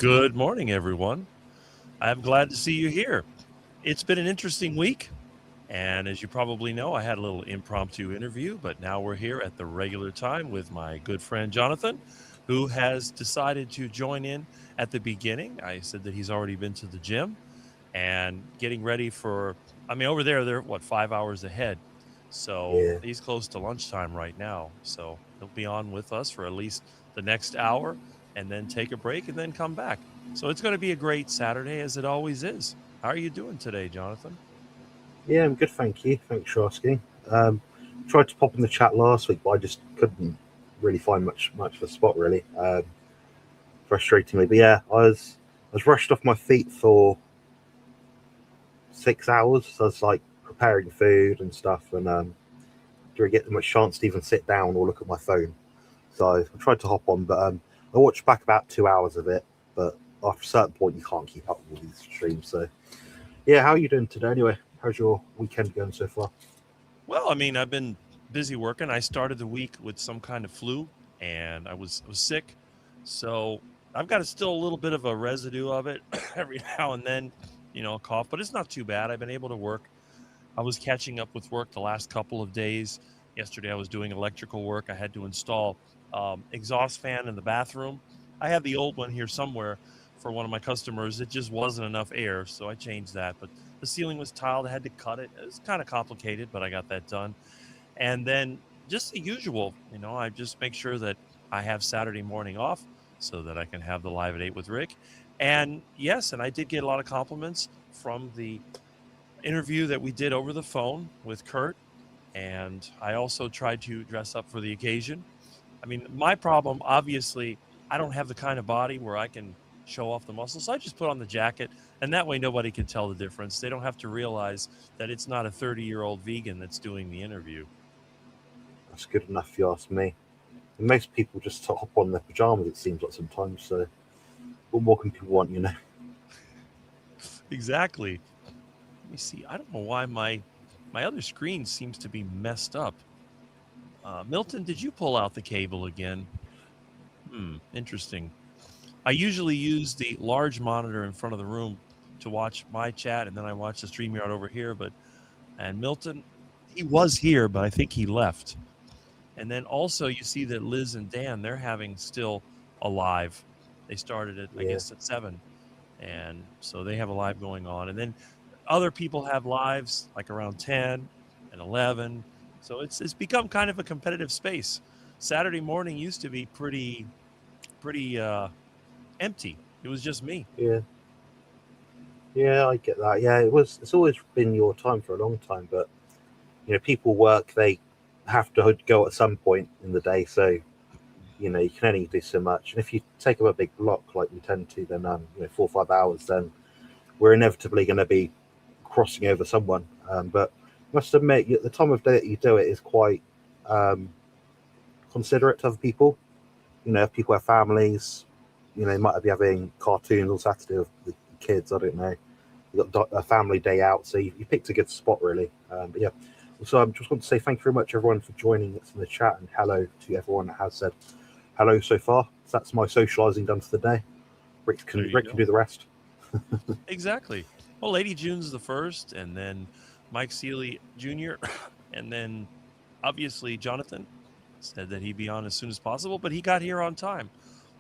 Good morning, everyone. I'm glad to see you here. It's been an interesting week, and as you probably know, I had a little impromptu interview, but now we're here at the regular time with my good friend Jonathan, who has decided to join in at the beginning. I said that he's already been to the gym and getting ready for, over there, they're what, 5 hours ahead. So Yeah, he's close to lunchtime right now. So he'll be on with us for at least the next hour and then take a break and then come back. So it's going to be a great Saturday as it always is. How are you doing today, Jonathan? yeah, I'm good, thank you. Thanks for asking. Tried to pop in the chat last week, but I just couldn't really find much of a spot, really. Frustratingly, but yeah, I was rushed off my feet for 6 hours. So I was like preparing food and stuff, and didn't get much chance to even sit down or look at my phone. So I tried to hop on, but I watched back about 2 hours of it. But after a certain point, you can't keep up with these streams. So yeah, how are you doing today? Anyway, how's your weekend going so far? Well, I've been busy working. I started the week with some kind of flu and I was sick. So I've got still a little bit of a residue of it every now and then, a cough, but it's not too bad. I've been able to work. I was catching up with work the last couple of days. Yesterday, I was doing electrical work. I had to install exhaust fan in the bathroom. I have the old one here somewhere for one of my customers. It just wasn't enough air, so I changed that. But the ceiling was tiled. I had to cut it. It was kind of complicated, but I got that done. And then just the usual, I just make sure that I have Saturday morning off so that I can have the Live at 8 with Rick. And yes, and I did get a lot of compliments from the interview that we did over the phone with Kurt, and I also tried to dress up for the occasion. My problem, obviously, I don't have the kind of body where I can show off the muscles. So I just put on the jacket, and that way nobody can tell the difference. They don't have to realize that it's not a 30-year-old vegan that's doing the interview. That's good enough, if you ask me. And most people just hop on their pajamas. It seems like sometimes. So what more can people want? Exactly. Let me see. I don't know why my other screen seems to be messed up. Milton, did you pull out the cable again? Interesting. I usually use the large monitor in front of the room to watch my chat, and then I watch the StreamYard over here. And Milton, he was here, but I think he left. And then also you see that Liz and Dan, they're having still a live. They started it, I Yeah, guess, at 7, and so they have a live going on. And then other people have lives like around 10 and 11. So it's become kind of a competitive space. Saturday morning used to be pretty empty. It was just me. yeah, yeah. I get that. Yeah, it was. It's always been your time for a long time, but people work. They have to go at some point in the day, so you can only do so much. And if you take up a big block like we tend to, then 4 or 5 hours, then we're inevitably going to be crossing over someone. But I must admit, the time of day that you do it is quite um, considerate to other people. If people have families, they might be having cartoons on Saturday with the kids. I don't know. You got a family day out, so you picked a good spot, really. But yeah. So I just want to say thank you very much, everyone, for joining us in the chat, and hello to everyone that has said hello so far. So that's my socialising done for the day. Rick There can you Rick can go. do the rest. Exactly. Well, Lady June's the first, and then Mike Seeley Jr., and then obviously Jonathan said that he'd be on as soon as possible, but he got here on time.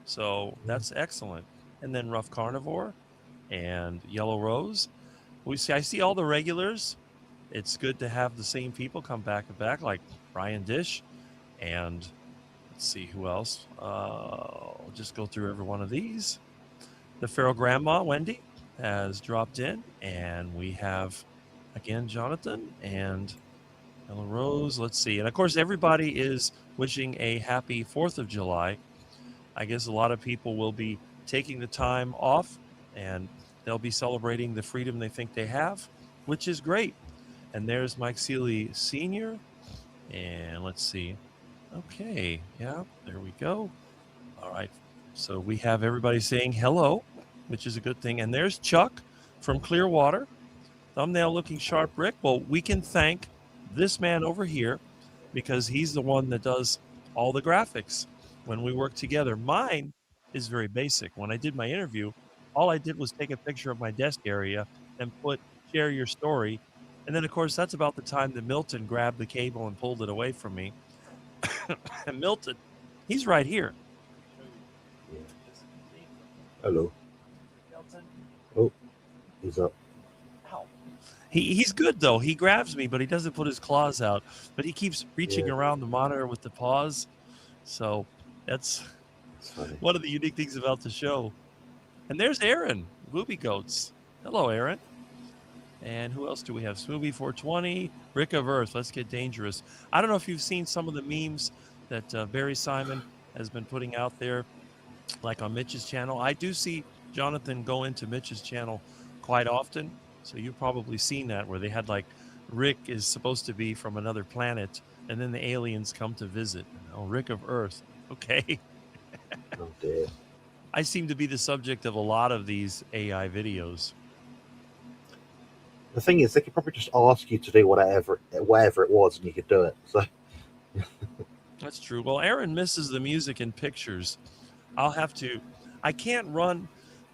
So Yeah. that's excellent. And then Rough Carnivore and Yellow Rose. I see all the regulars. It's good to have the same people come back and back, like Brian Dish, and let's see who else. I'll just go through every one of these. The Feral Grandma, Wendy, has dropped in, and we have again Jonathan and Ella Rose. Let's see. And of course, everybody is wishing a happy 4th of July. I guess a lot of people will be taking the time off and they'll be celebrating the freedom they think they have, which is great. And there's Mike Seeley Sr. And let's see. Okay. Yeah, there we go. All right. So we have everybody saying hello, which is a good thing. And there's Chuck from Clearwater. Thumbnail looking sharp, Rick. Well, we can thank this man over here because he's the one that does all the graphics when we work together. Mine is very basic. When I did my interview, all I did was take a picture of my desk area and put share your story. And then, of course, that's about the time that Milton grabbed the cable and pulled it away from me. And Milton, he's right here. Show you. Yeah. Just see Hello. Milton. Oh, he's up. Ow. He's good though. He grabs me, but he doesn't put his claws out. But he keeps reaching Yeah. around the monitor with the paws. So that's It's funny. one of the unique things about the show. And there's Aaron, Booby Goats. Hello, Aaron. And who else do we have? Smoothie 420, Rick of Earth. Let's get dangerous. I don't know if you've seen some of the memes that Barry Simon has been putting out there, like on Mitch's channel. I do see Jonathan go into Mitch's channel quite often. So you've probably seen that where they had like Rick is supposed to be from another planet and then the aliens come to visit. Oh, Rick of Earth. Okay. Oh dear. I seem to be the subject of a lot of these AI videos. The thing is, they could probably just ask you to do whatever it was, and you could do it. So That's true. Well, Aaron misses the music and pictures. I can't run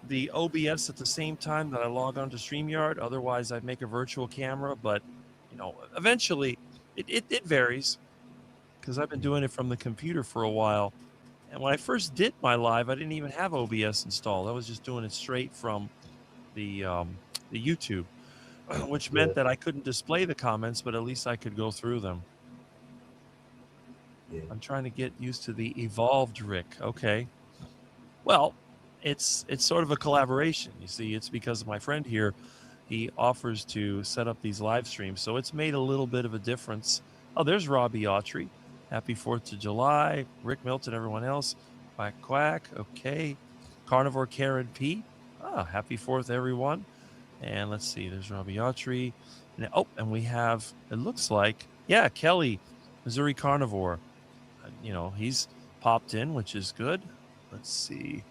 the OBS at the same time that I log on to StreamYard. Otherwise, I'd make a virtual camera. But, eventually it varies because I've been doing it from the computer for a while. And when I first did my live, I didn't even have OBS installed. I was just doing it straight from the YouTube, which meant that I couldn't display the comments, but at least I could go through them. yeah. I'm trying to get used to the evolved Rick. Okay. Well, it's sort of a collaboration. You see, it's because my friend here, he offers to set up these live streams. So it's made a little bit of a difference. Oh, there's Robbie Autry. Happy 4th of July. Rick Milton, everyone else. Quack, quack. Okay. Carnivore Karen P. Happy 4th, everyone. And let's see. There's Robbie Autry. And we have, it looks like, Kelly, Missouri Carnivore. He's popped in, which is good. Let's see.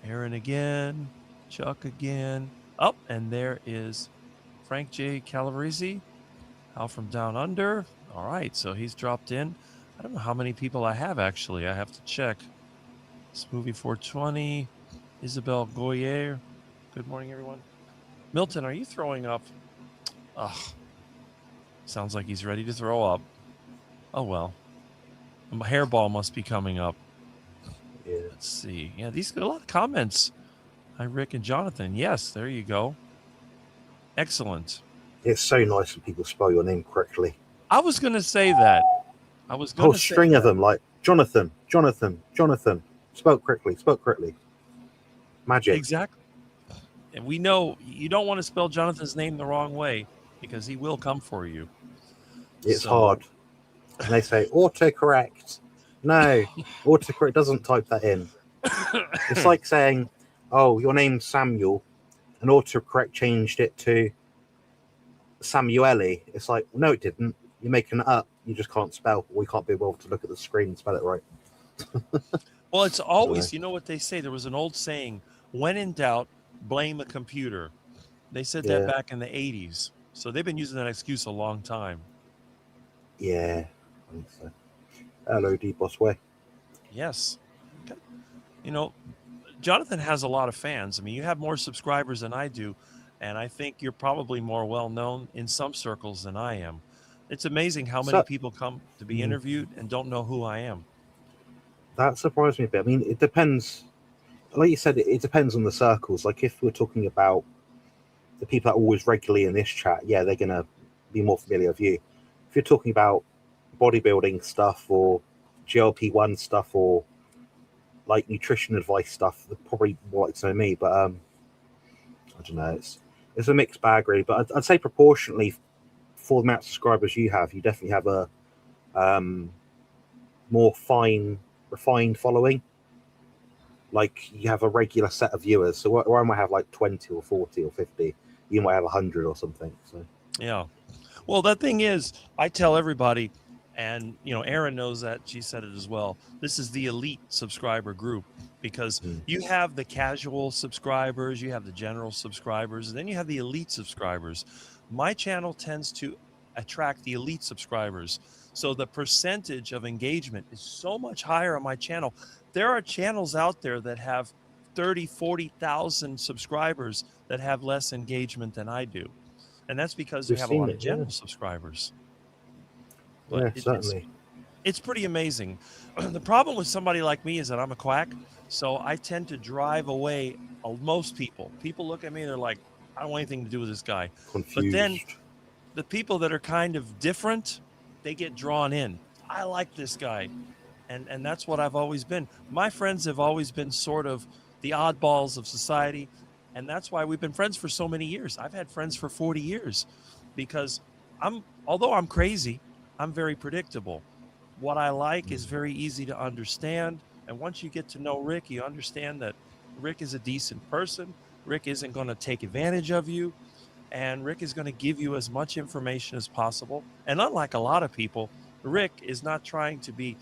Aaron again. Chuck again. Oh, and there is Frank J. Calabrese. Al from Down Under. All right, so he's dropped in. I don't know how many people I have, actually. I have to check. Smoothie 420. Isabel Goyer. Good morning, everyone. Milton, are you throwing up? Ugh. Sounds like he's ready to throw up. Oh, well. My hairball must be coming up. Yeah. Let's see. Yeah, these got a lot of comments. Hi, Rick and Jonathan. Yes, there you go. Excellent. It's so nice when people spell your name correctly. I was going to say that. I was A going whole to say string of that. them, like Jonathan. Spelled correctly. Magic. Exactly. And we know you don't want to spell Jonathan's name the wrong way because he will come for you. It's So- hard. And they say autocorrect. No, autocorrect doesn't type that in. It's like saying, "Oh, your name's Samuel," and autocorrect changed it to Samueli. It's like, no, it didn't. You're making it up. You just can't spell. We can't be able to look at the screen and spell it right. Well, it's always, Sorry. you know what they say? There was an old saying, when in doubt, blame a computer. They said that Yeah. back in the 80s. So they've been using that excuse a long time. Yeah, I think so. Hello, D Boss Way. Yes. Okay. Jonathan has a lot of fans. I mean, you have more subscribers than I do, and I think you're probably more well known in some circles than I am. It's amazing how many So- people come to be Mm. interviewed and don't know who I am. That surprised me a bit. I mean, it depends. Like you said, it depends on the circles. Like if we're talking about the people that are always regularly in this chat, yeah, they're gonna be more familiar with you. If you're talking about bodybuilding stuff or GLP-1 stuff or like nutrition advice stuff, they're probably more like to know me. But I don't know. It's a mixed bag, really. But I'd say proportionally, for the amount of subscribers you have, you definitely have a more refined following. Like you have a regular set of viewers. So where I might have like 20 or 40 or 50, you might have 100 or something. So Yeah. Well, the thing is, I tell everybody, and Aaron knows that. She said it as well. This is the elite subscriber group because you have the casual subscribers, you have the general subscribers, and then you have the elite subscribers. My channel tends to attract the elite subscribers. So the percentage of engagement is so much higher on my channel There are channels out there that have 30, 40,000 subscribers that have less engagement than I do. And that's because they We've have a seen lot of it. Yeah, general subscribers. But yeah, certainly. it's pretty amazing. The problem with somebody like me is that I'm a quack, so I tend to drive away most people. People look at me, they're like, I don't want anything to do with this guy. But then Confused. the people that are kind of different, they get drawn in. I like this guy. And that's what I've always been. My friends have always been sort of the oddballs of society, and that's why we've been friends for so many years. I've had friends for 40 years because although I'm crazy, I'm very predictable. What I like is very easy to understand, and once you get to know Rick, you understand that Rick is a decent person. Rick isn't going to take advantage of you, and Rick is going to give you as much information as possible. And unlike a lot of people, Rick is not trying to be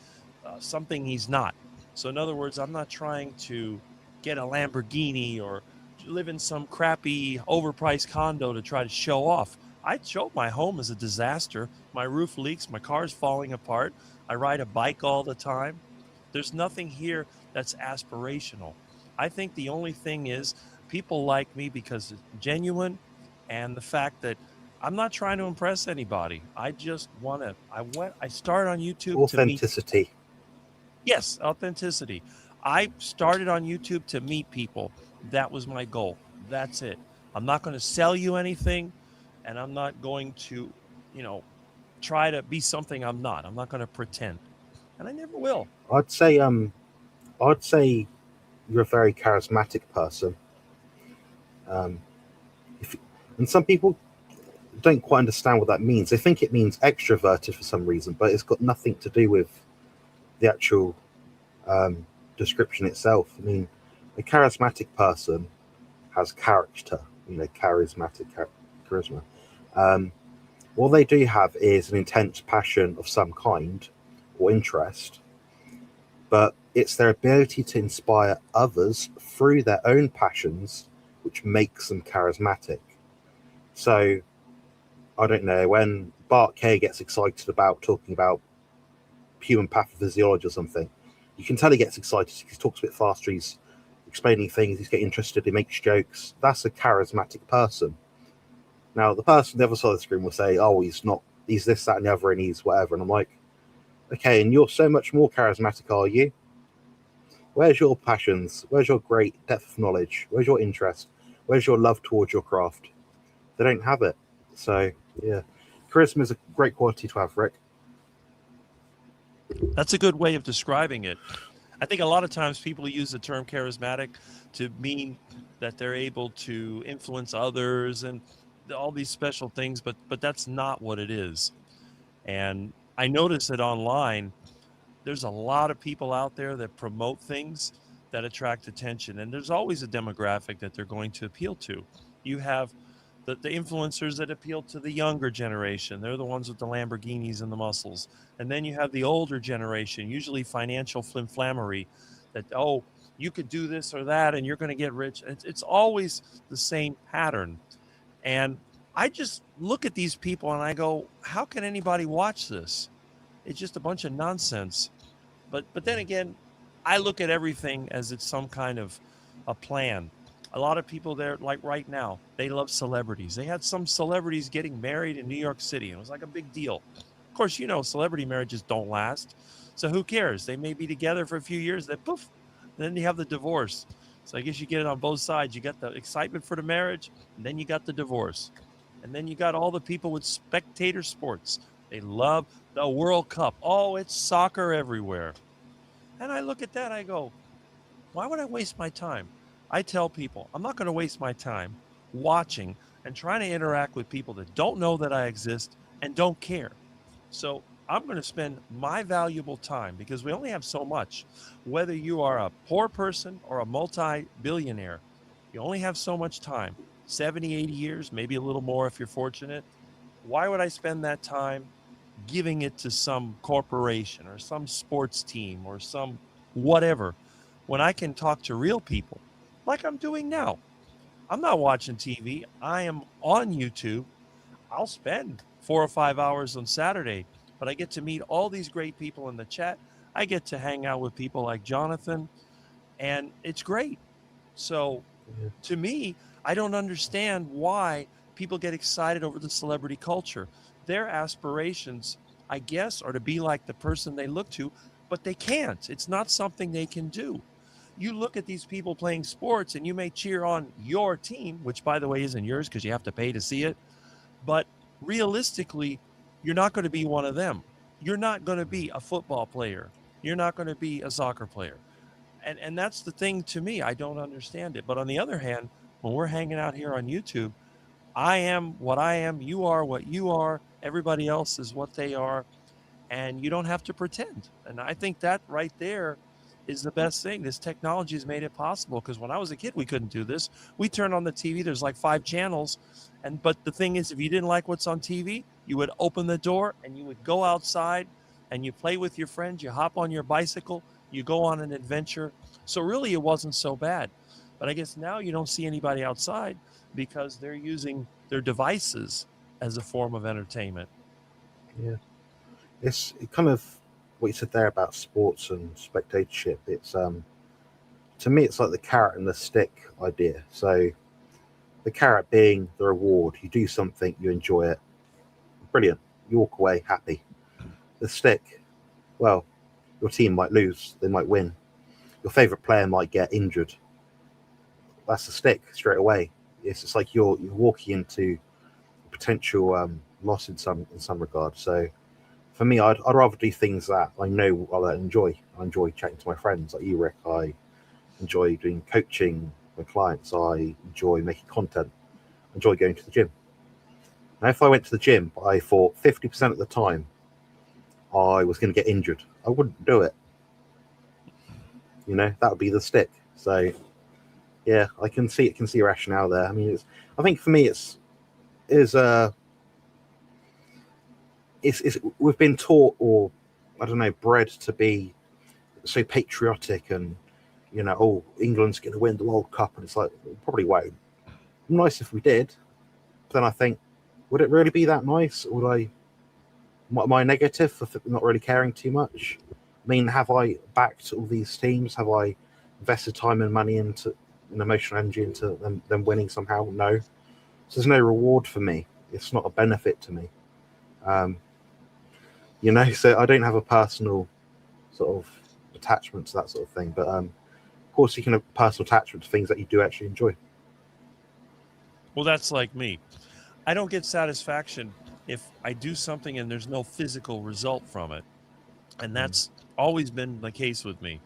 something he's not. So, in other words, I'm not trying to get a Lamborghini or live in some crappy, overpriced condo to try to show off. I show my home is a disaster. My roof leaks, my car's falling apart. I ride a bike all the time. There's nothing here that's aspirational. I think the only thing is people like me because it's genuine and the fact that I'm not trying to impress anybody. I just want to. I started on YouTube to meet. Authenticity. Yes, authenticity. I started on YouTube to meet people. That was my goal. That's it. I'm not going to sell you anything, and I'm not going to, you know, try to be something I'm not. I'm not going to pretend, and I never will. I'd say you're a very charismatic person. Um, if, and some people don't quite understand what that means. They think it means extroverted for some reason, but it's got nothing to do with the actual description itself. I mean, a charismatic person has character, charismatic charisma. Um, what they do have is an intense passion of some kind or interest, but it's their ability to inspire others through their own passions which makes them charismatic. So, I don't know, when Bart Kay gets excited about talking about human pathophysiology or something, you can tell he gets excited. He talks a bit faster, he's explaining things, he's getting interested, he makes jokes. That's a charismatic person. Now, the person on the other side of the screen will say, oh, he's not, he's this, that, and the other, and he's whatever. And I'm like, okay, and you're so much more charismatic, are you? Where's your passions? Where's your great depth of knowledge? Where's your interest? Where's your love towards your craft? They don't have it. So, yeah. Charisma is a great quality to have, Rick. That's a good way of describing it. I think a lot of times people use the term charismatic to mean that they're able to influence others and all these special things, but that's not what it is. And I notice that online, there's a lot of people out there that promote things that attract attention, and there's always a demographic that they're going to appeal to. You have the influencers that appeal to the younger generation. They're the ones with the Lamborghinis and the muscles. And then you have the older generation, usually financial flimflammery, that, oh, you could do this or that and you're going to get rich. It's always the same pattern. And I just look at these people and I go, how can anybody watch this? It's just a bunch of nonsense. But then again, I look at everything as it's some kind of a plan. A lot of people there, like right now, they love celebrities. They had some celebrities getting married in New York City. It was like a big deal. Of course, celebrity marriages don't last. So who cares? They may be together for a few years, then poof, then you have the divorce. So I guess you get it on both sides. You got the excitement for the marriage, and then you got the divorce. And then you got all the people with spectator sports. They love the World Cup. Oh, it's soccer everywhere. And I look at that, I go, why would I waste my time? I tell people, I'm not going to waste my time watching and trying to interact with people that don't know that I exist and don't care. So I'm going to spend my valuable time, because we only have so much. Whether you are a poor person or a multi-billionaire, you only have so much time, 70, 80 years, maybe a little more if you're fortunate. Why would I spend that time giving it to some corporation or some sports team or some whatever, when I can talk to real people like I'm doing now? I'm not watching TV. I am on YouTube. I'll spend 4 or 5 hours on Saturday, but I get to meet all these great people in the chat. I get to hang out with people like Jonathan, and it's great. So Yeah. to me, I don't understand why people get excited over the celebrity culture. Their aspirations, I guess, are to be like the person they look to, but they can't. It's not something they can do. You look at these people playing sports and you may cheer on your team, which by the way isn't yours because you have to pay to see it. But realistically, you're not going to be one of them. You're not going to be a football player. You're not going to be a soccer player. And that's the thing to me. I don't understand it. But on the other hand, when we're hanging out here on YouTube, I am what I am, you are what you are, everybody else is what they are, and you don't have to pretend. And I think that right there is the best thing. This technology has made it possible, because when I was a kid, we couldn't do this. We turned on the TV, there's like 5 channels. But the thing is, if you didn't like what's on TV, you would open the door and you would go outside and you play with your friends, you hop on your bicycle, you go on an adventure. So really it wasn't so bad. But I guess now you don't see anybody outside because they're using their devices as a form of entertainment. Yeah. It's it kind of what you said there about sports and spectatorship. It's to me, it's like the carrot and the stick idea. So the carrot being the reward. You do something, you enjoy it, brilliant. You walk away happy. The stick, well, your team might lose, they might win. Your favorite player might get injured. That's the stick straight away. It's just like you're walking into potential loss in some regard. So for me, I'd rather do things that I know I'll enjoy. I enjoy chatting to my friends like you, Rick. I enjoy doing coaching with clients. I enjoy making content. I enjoy going to the gym. Now, if I went to the gym, but I thought 50% of the time I was going to get injured, I wouldn't do it. That would be the stick. So, yeah, I can see rationale there. I mean, I think for me, it's we've been taught, or I don't know, bred to be so patriotic, and oh, England's going to win the World Cup, and it's like, probably won't. Nice if we did, but then I think, would it really be that nice? Am I negative for not really caring too much? I mean, have I backed all these teams? Have I invested time and money into an emotional energy into them winning somehow? No. So there's no reward for me. It's not a benefit to me. So I don't have a personal sort of attachment to that sort of thing. But of course, you can have personal attachment to things that you do actually enjoy. Well, that's like me. I don't get satisfaction if I do something and there's no physical result from it. And that's always been the case with me.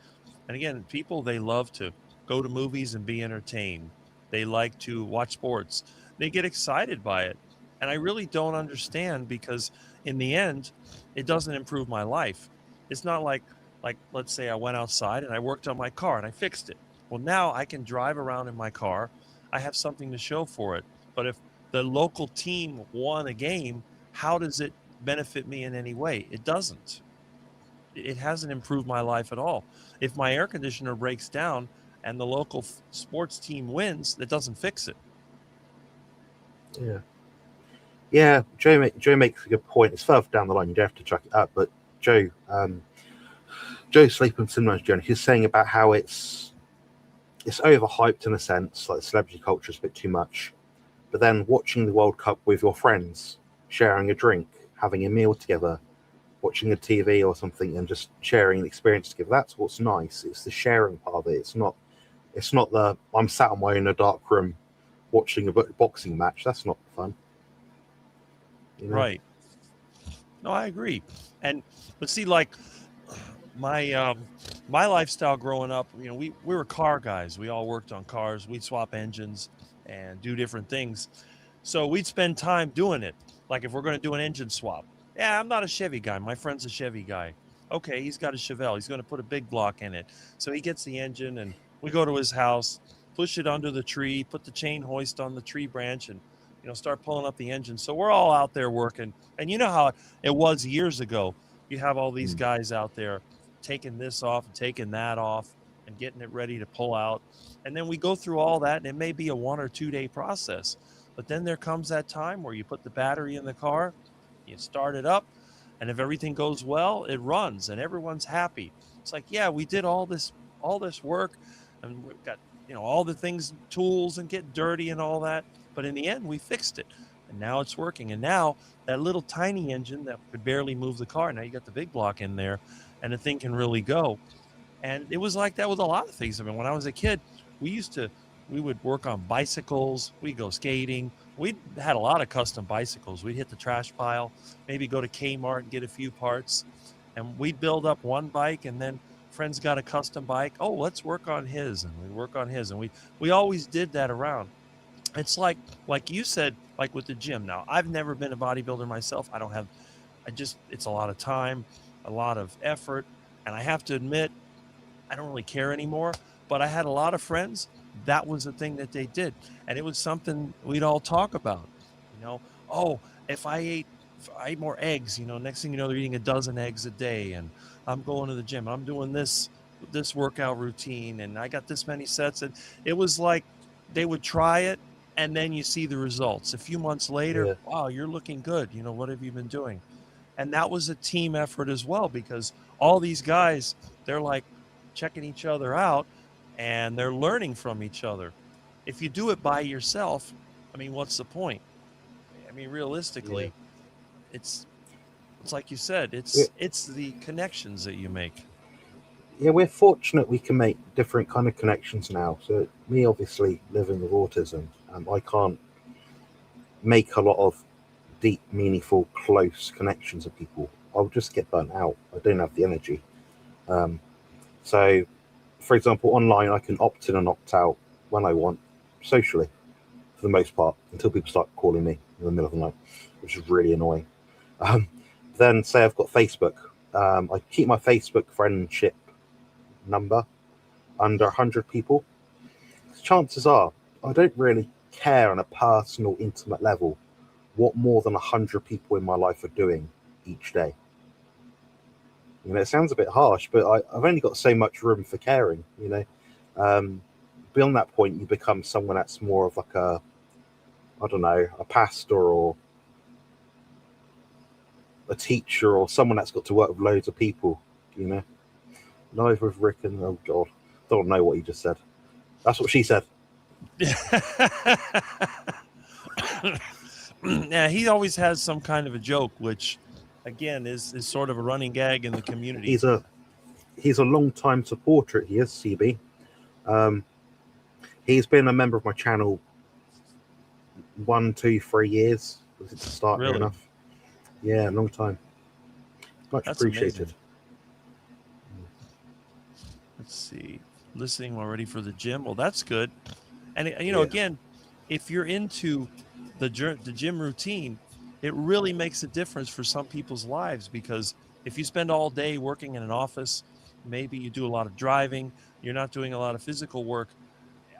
And again, people, they love to go to movies and be entertained. They like to watch sports. They get excited by it. And I really don't understand, because in the end, it doesn't improve my life. It's not like let's say I went outside and I worked on my car and I fixed it. Well, now I can drive around in my car. I have something to show for it. But if the local team won a game, how does it benefit me in any way? It doesn't. It hasn't improved my life at all. If my air conditioner breaks down and the local sports team wins, that doesn't fix it. Yeah. Yeah, Joe makes a good point. It's further down the line. You don't have to chuck it up. But Joe Sleep and Cinemas Journey, he's saying about how it's overhyped in a sense, like celebrity culture is a bit too much. But then watching the World Cup with your friends, sharing a drink, having a meal together, watching a TV or something, and just sharing an experience together, that's what's nice. It's the sharing part of it. It's not the I'm sat on my own in a dark room watching a boxing match. That's not fun. Right. No, I agree. But see, like my lifestyle growing up, we were car guys. We all worked on cars. We'd swap engines and do different things. So we'd spend time doing it. Like if we're going to do an engine swap. Yeah, I'm not a Chevy guy. My friend's a Chevy guy. Okay, he's got a Chevelle. He's going to put a big block in it. So he gets the engine, and we go to his house, push it under the tree, put the chain hoist on the tree branch, and start pulling up the engine. So we're all out there working. And you know how it was years ago. You have all these guys out there taking this off and taking that off and getting it ready to pull out. And then we go through all that, and it may be a 1 or 2 day process. But then there comes that time where you put the battery in the car, you start it up, And if everything goes well, it runs and everyone's happy. It's like, yeah, we did all this work, and we've got, all the things, tools, and get dirty and all that. But in the end, we fixed it, and now it's working. And now that little tiny engine that could barely move the car, now you got the big block in there, and the thing can really go. And it was like that with a lot of things. I mean, when I was a kid, we would work on bicycles. We'd go skating. We had a lot of custom bicycles. We'd hit the trash pile, maybe go to Kmart and get a few parts, and we'd build up one bike, and then friends got a custom bike. Oh, let's work on his, and we work on his, and we always did that around. It's like you said, like with the gym. Now, I've never been a bodybuilder myself. It's a lot of time, a lot of effort, and I have to admit, I don't really care anymore. But I had a lot of friends. That was the thing that they did, and it was something we'd all talk about. Oh, if I ate more eggs, next thing you know, they're eating a dozen eggs a day, and I'm going to the gym. I'm doing this workout routine, and I got this many sets. And it was like they would try it, and then you see the results. A few months later, Yeah. wow, you're looking good. What have you been doing? And that was a team effort as well, because all these guys, they're like checking each other out, and they're learning from each other. If you do it by yourself, I mean, what's the point? I mean, realistically, it's like you said, it's the connections that you make. Yeah, we're fortunate we can make different kind of connections now. So me, obviously living with autism, I can't make a lot of deep, meaningful, close connections with people. I'll just get burnt out. I don't have the energy. So, for example, online I can opt in and opt out when I want, socially, for the most part, until people start calling me in the middle of the night, which is really annoying. Then say I've got Facebook. I keep my Facebook friendship number under 100 people. Chances are I don't really care on a personal, intimate level what more than 100 people in my life are doing each day. It sounds a bit harsh, but I've only got so much room for caring. Beyond that point, you become someone that's more of like a pastor or a teacher or someone that's got to work with loads of people. Live with Rick and, oh God, don't know what he just said. That's what she said. Yeah, he always has some kind of a joke, which again is sort of a running gag in the community. He's a long time supporter. He is, CB. He's been a member of my channel 1, 2, 3 years. Was it to start Really? enough? Yeah, a long time. Much That's appreciated. amazing. Let's see. Listening already for the gym. Well, that's good. And again, if you're into the gym routine, it really makes a difference for some people's lives, because if you spend all day working in an office, maybe you do a lot of driving, you're not doing a lot of physical work.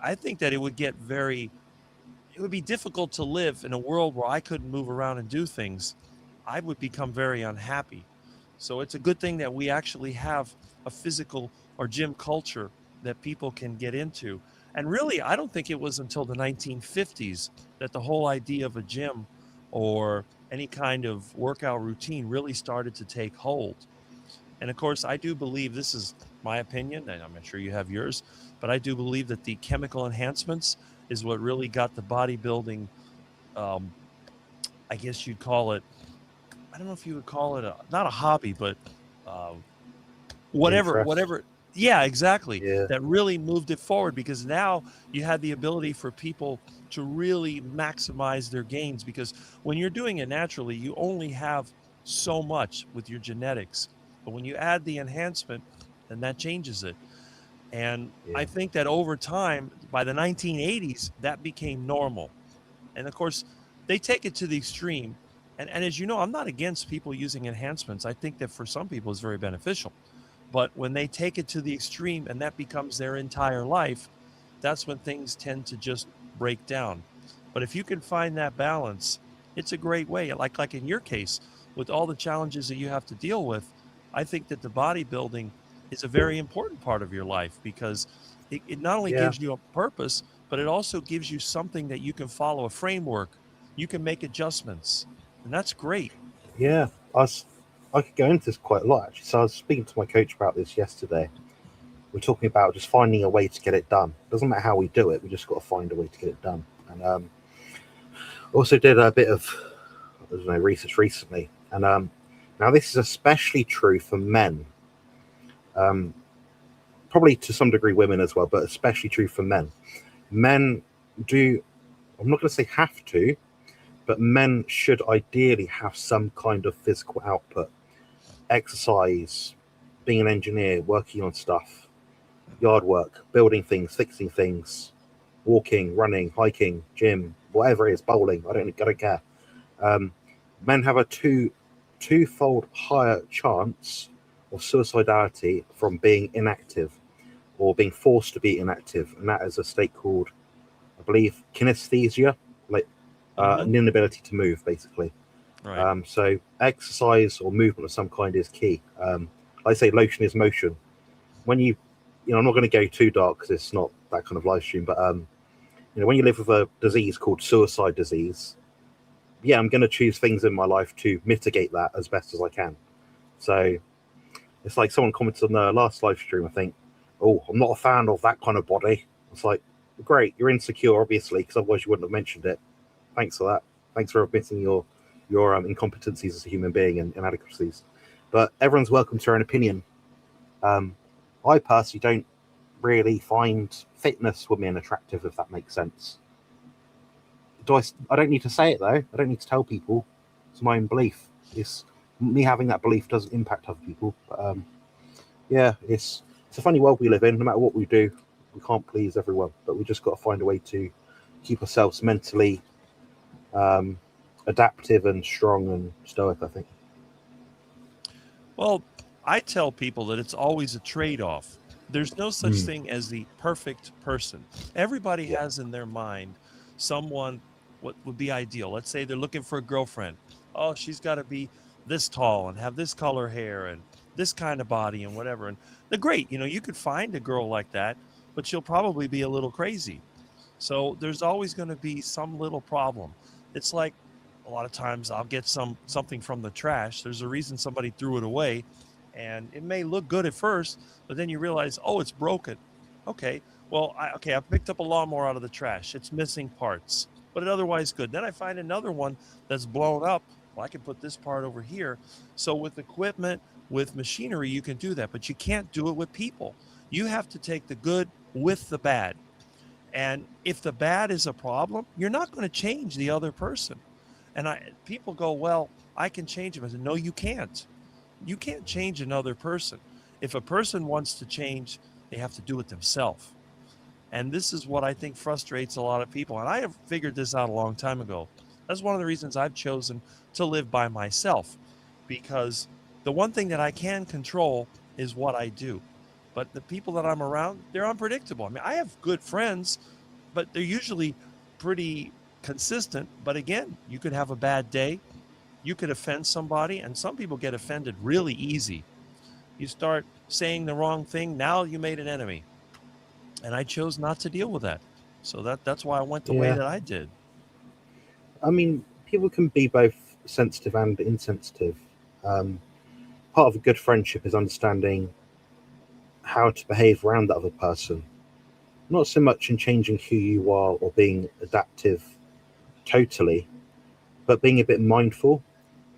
I think that it would be difficult to live in a world where I couldn't move around and do things. I would become very unhappy. So it's a good thing that we actually have a physical or gym culture that people can get into. And really, I don't think it was until the 1950s that the whole idea of a gym or any kind of workout routine really started to take hold. And of course, I do believe, this is my opinion, and I'm sure you have yours, but I do believe that the chemical enhancements is what really got the bodybuilding, I guess you'd call it, I don't know if you would call it not a hobby, but whatever. Interest. Yeah, exactly. Yeah. That really moved it forward, because now you had the ability for people to really maximize their gains, because when you're doing it naturally, you only have so much with your genetics. But when you add the enhancement, then that changes it. And I think that over time, by the 1980s, that became normal. And of course, they take it to the extreme. And as you know, I'm not against people using enhancements. I think that for some people it's very beneficial. But when they take it to the extreme and that becomes their entire life, that's when things tend to just break down. But if you can find that balance, it's a great way. Like in your case, with all the challenges that you have to deal with, I think that the bodybuilding is a very important part of your life, because it not only gives you a purpose, but it also gives you something that you can follow, a framework. You can make adjustments, and that's great. Yeah, I could go into this quite a lot actually. So I was speaking to my coach about this yesterday. We're talking about just finding a way to get it done. Doesn't matter how we do it, we just got to find a way to get it done. And also did a bit of research recently, and now this is especially true for men. Probably to some degree women as well, but especially true for men. Men do, I'm not going to say have to, but men should ideally have some kind of physical output. Exercise, being an engineer, working on stuff, yard work, building things, fixing things, walking, running, hiking, gym, whatever it is, bowling, I don't care. Men have a twofold higher chance of suicidality from being inactive or being forced to be inactive, and that is a state called, I believe, kinesthesia, like an inability to move, basically. Right. So exercise or movement of some kind is key. I say lotion is motion. When I'm not going to go too dark because it's not that kind of live stream, but when you live with a disease called suicide disease, yeah, I'm going to choose things in my life to mitigate that as best as I can. So it's like someone commented on the last live stream, I think, oh, I'm not a fan of that kind of body. It's like, great, you're insecure, obviously, because otherwise you wouldn't have mentioned it. Thanks for that. Thanks for admitting your incompetencies as a human being and inadequacies. But everyone's welcome to their own opinion. I personally don't really find fitness women attractive, if that makes sense. I don't need to say it though. I don't need to tell people. It's my own belief. It's me having that belief doesn't impact other people. But yeah, it's a funny world we live in. No matter what we do, we can't please everyone. But we just got to find a way to keep ourselves mentally adaptive and strong and stoic, I think. Well, I tell people that it's always a trade-off. There's no such thing as the perfect person. Everybody has in their mind someone what would be ideal. Let's say they're looking for a girlfriend. Oh, she's got to be this tall and have this color hair and this kind of body and whatever. And they're great. You could find a girl like that, but she'll probably be a little crazy. So there's always going to be some little problem. It's like a lot of times I'll get something from the trash. There's a reason somebody threw it away, and it may look good at first, but then you realize, oh, it's broken. Okay, well, I picked up a lawnmower out of the trash. It's missing parts, but it otherwise good. Then I find another one that's blown up. Well, I can put this part over here. So with equipment, with machinery, you can do that, but you can't do it with people. You have to take the good with the bad. And if the bad is a problem, you're not going to change the other person. And people go, well, I can change him. I said, no, you can't. You can't change another person. If a person wants to change, they have to do it themselves. And this is what I think frustrates a lot of people. And I have figured this out a long time ago. That's one of the reasons I've chosen to live by myself, because the one thing that I can control is what I do. But the people that I'm around, they're unpredictable. I mean, I have good friends, but they're usually pretty consistent. But again, you could have a bad day. You could offend somebody, and some people get offended really easy. You start saying the wrong thing, now you made an enemy. And I chose not to deal with that. So that's why I went the way that I did. I mean, people can be both sensitive and insensitive. Part of a good friendship is understanding how to behave around that other person. Not so much in changing who you are or being adaptive totally, but being a bit mindful.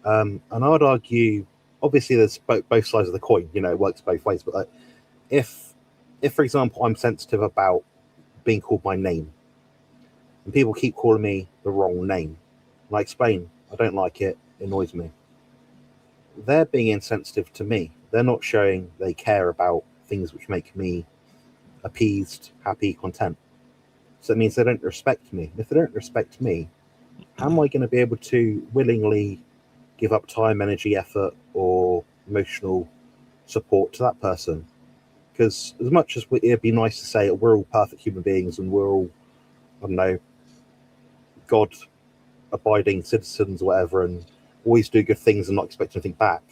And I would argue, obviously, there's both sides of the coin. It works both ways. But if for example, I'm sensitive about being called by name, and people keep calling me the wrong name, and I explain, I don't like it. It annoys me. They're being insensitive to me. They're not showing they care about things which make me appeased, happy, content. So it means they don't respect me. If they don't respect me, how am I going to be able to willingly give up time, energy, effort, or emotional support to that person? Because as much as it'd be nice to say we're all perfect human beings and we're all, I don't know, God-abiding citizens or whatever, and always do good things and not expect anything back,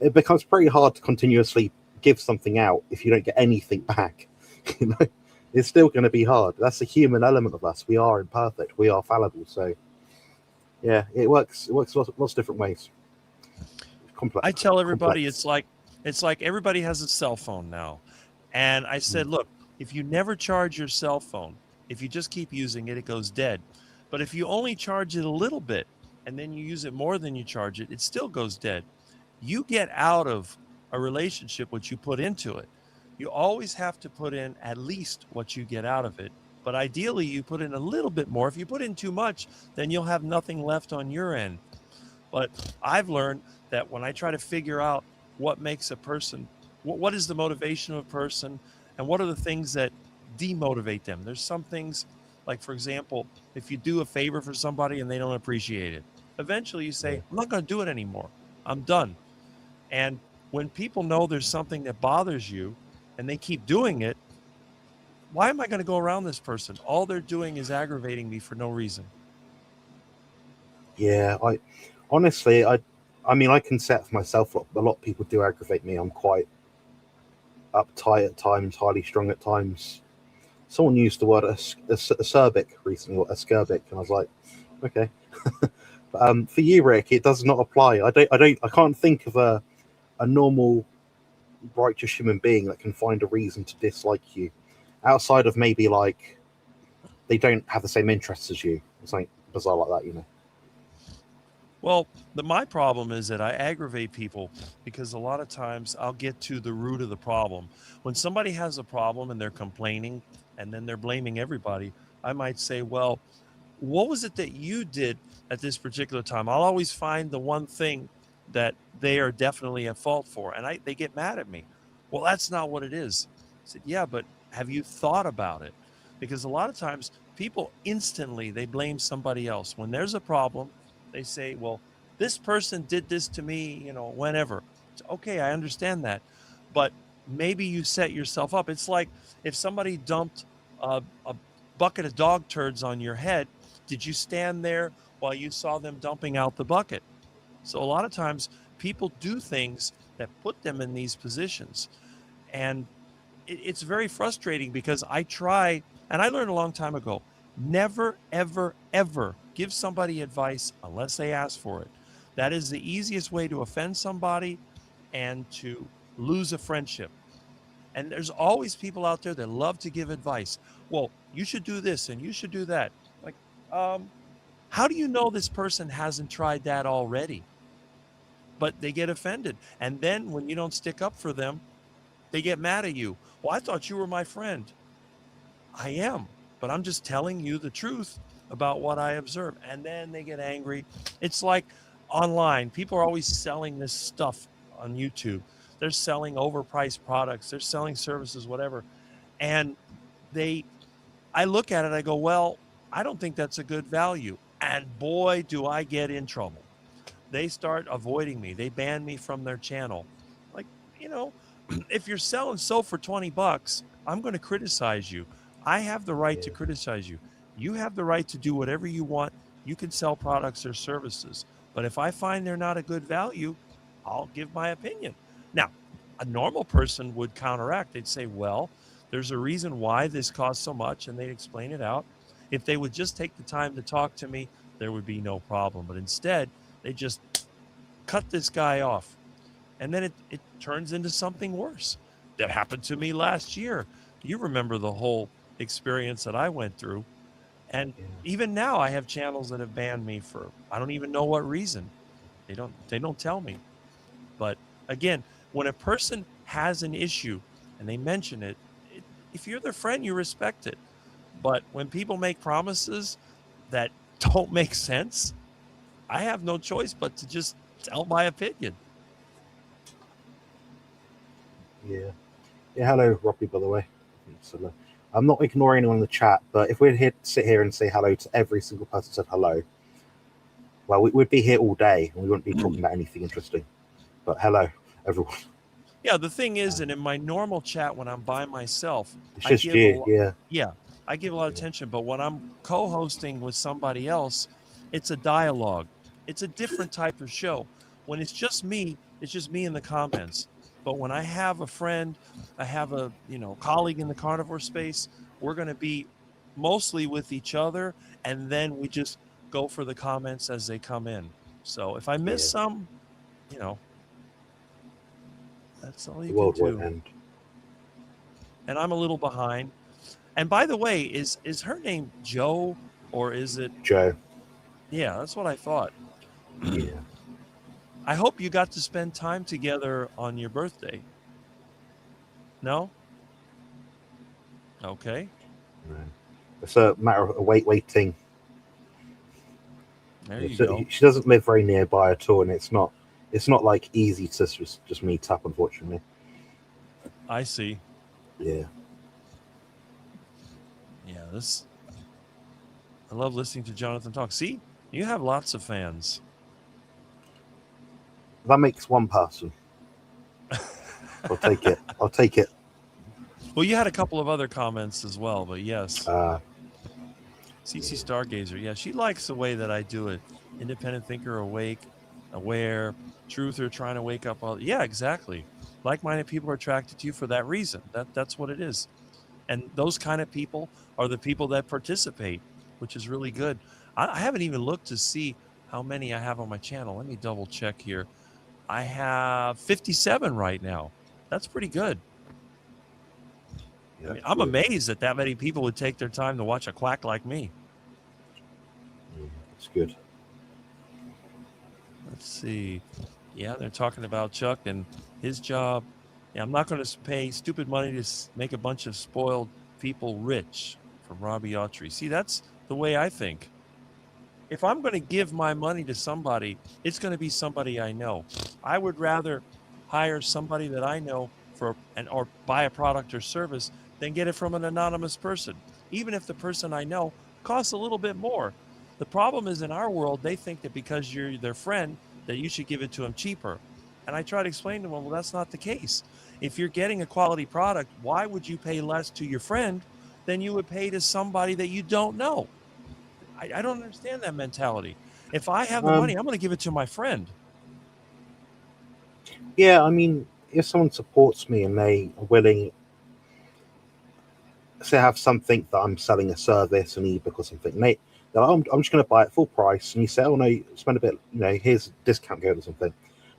it becomes pretty hard to continuously give something out if you don't get anything back. It's still going to be hard. That's the human element of us. We are imperfect. We are fallible. So yeah, it works lots of different ways. I tell everybody complex. it's like everybody has a cell phone now. And I said, look, if you never charge your cell phone, if you just keep using it, it goes dead. But if you only charge it a little bit and then you use it more than you charge it, it still goes dead. You get out of a relationship what you put into it. You always have to put in at least what you get out of it. But ideally, you put in a little bit more. If you put in too much, then you'll have nothing left on your end. But I've learned that when I try to figure out what makes a person, what is the motivation of a person, and what are the things that demotivate them. There's some things, like, for example, if you do a favor for somebody and they don't appreciate it, eventually you say, Yeah. I'm not going to do it anymore. I'm done. And when people know there's something that bothers you and they keep doing it, why am I going to go around this person? All they're doing is aggravating me for no reason. Yeah, I honestly, I mean, I can set for myself. A lot of people do aggravate me. I'm quite uptight at times, highly strung at times. Someone used the word acerbic recently, or ascerbic, and I was like, okay. But for you, Rick, it does not apply. I can't think of a normal, righteous human being that can find a reason to dislike you, outside of maybe like they don't have the same interests as you, or something bizarre like that. You know. Well, my problem is that I aggravate people because a lot of times I'll get to the root of the problem. When somebody has a problem and they're complaining and then they're blaming everybody, I might say, well, what was it that you did at this particular time? I'll always find the one thing that they are definitely at fault for. And they get mad at me. Well, that's not what it is. I said, yeah, but have you thought about it? Because a lot of times people instantly, they blame somebody else. When there's a problem, they say, well, this person did this to me, whenever. Okay, I understand that. But maybe you set yourself up. It's like if somebody dumped a bucket of dog turds on your head, did you stand there while you saw them dumping out the bucket? So a lot of times people do things that put them in these positions. And it's very frustrating because I try, and I learned a long time ago, never, ever, ever give somebody advice unless they ask for it. That is the easiest way to offend somebody and to lose a friendship. And there's always people out there that love to give advice. Well, you should do this and you should do that. Like, how do you know this person hasn't tried that already? But they get offended. And then when you don't stick up for them, they get mad at you. Well, I thought you were my friend. I am, but I'm just telling you the truth about what I observe. And then they get angry. It's like online, people are always selling this stuff on YouTube. They're selling overpriced products, they're selling services, whatever. And I look at it, I go, well, I don't think that's a good value. And boy, do I get in trouble. They start avoiding me. They ban me from their channel. Like, you know, if you're selling soap for $20, I'm going to criticize you. I have the right to Yeah. criticize you. You have the right to do whatever you want. You can sell products or services. But if I find they're not a good value, I'll give my opinion. Now, a normal person would counteract. They'd say, well, there's a reason why this costs so much, and they'd explain it out. If they would just take the time to talk to me, there would be no problem. But instead, they just cut this guy off. And then it turns into something worse. That happened to me last year. You remember the whole experience that I went through. And Yeah. even now I have channels that have banned me for I don't even know what reason. They don't tell me. But again, when a person has an issue and they mention it, if you're their friend, you respect it. But when people make promises that don't make sense, I have no choice but to just tell my opinion. Yeah. Yeah. Hello, Robbie. By the way. So, I'm not ignoring anyone in the chat, but if we'd sit here and say hello to every single person who said hello, well, we'd be here all day and we wouldn't be talking about anything interesting. But hello, everyone. Yeah, the thing is that in my normal chat when I'm by myself, It's I just give a you. lot, Yeah. yeah, I give a lot of attention. But when I'm co-hosting with somebody else, it's a dialogue. It's a different type of show. When it's just me in the comments. But when I have a friend, I have a colleague in the carnivore space, we're going to be mostly with each other, and then we just go for the comments as they come in. So if I miss Yeah. some, you know, That's all The you can world won't do. end. And I'm a little behind. And by the way, is her name Joe or is it? Joe. Yeah, that's what I thought. Yeah. I hope you got to spend time together on your birthday. No? Okay. No. It's a matter of waiting. There Yeah, you go. she doesn't live very nearby at all, and it's not like easy to just meet up, unfortunately. I see. Yeah. Yeah, I love listening to Jonathan talk. See, you have lots of fans. That makes one person. I'll take it. I'll take it. Well, you had a couple of other comments as well, but yes. CC Stargazer. Yeah, she likes the way that I do it. Independent thinker, awake, aware, truther, trying to wake up all. Yeah, exactly. Like-minded people are attracted to you for that reason. That's what it is. And those kind of people are the people that participate, which is really good. I haven't even looked to see how many I have on my channel. Let me double check here. I have 57 right now. That's pretty good. Yeah, I mean, I'm amazed that many people would take their time to watch a quack like me. It's good. Let's see. Yeah, they're talking about Chuck and his job. Yeah, I'm not going to pay stupid money to make a bunch of spoiled people rich, from Robbie Autry. See, that's the way I think. If I'm going to give my money to somebody, it's going to be somebody I know. I would rather hire somebody that I know or buy a product or service than get it from an anonymous person, even if the person I know costs a little bit more. The problem is in our world, they think that because you're their friend, that you should give it to them cheaper. And I try to explain to them, well, that's not the case. If you're getting a quality product, why would you pay less to your friend than you would pay to somebody that you don't know? I don't understand that mentality. If I have the money, I'm going to give it to my friend. Yeah, I mean, if someone supports me and they are willing, say, have something that I'm selling a service, an ebook or something, they're like, I'm just going to buy it full price, and you say, oh no, spend a bit, here's a discount code or something.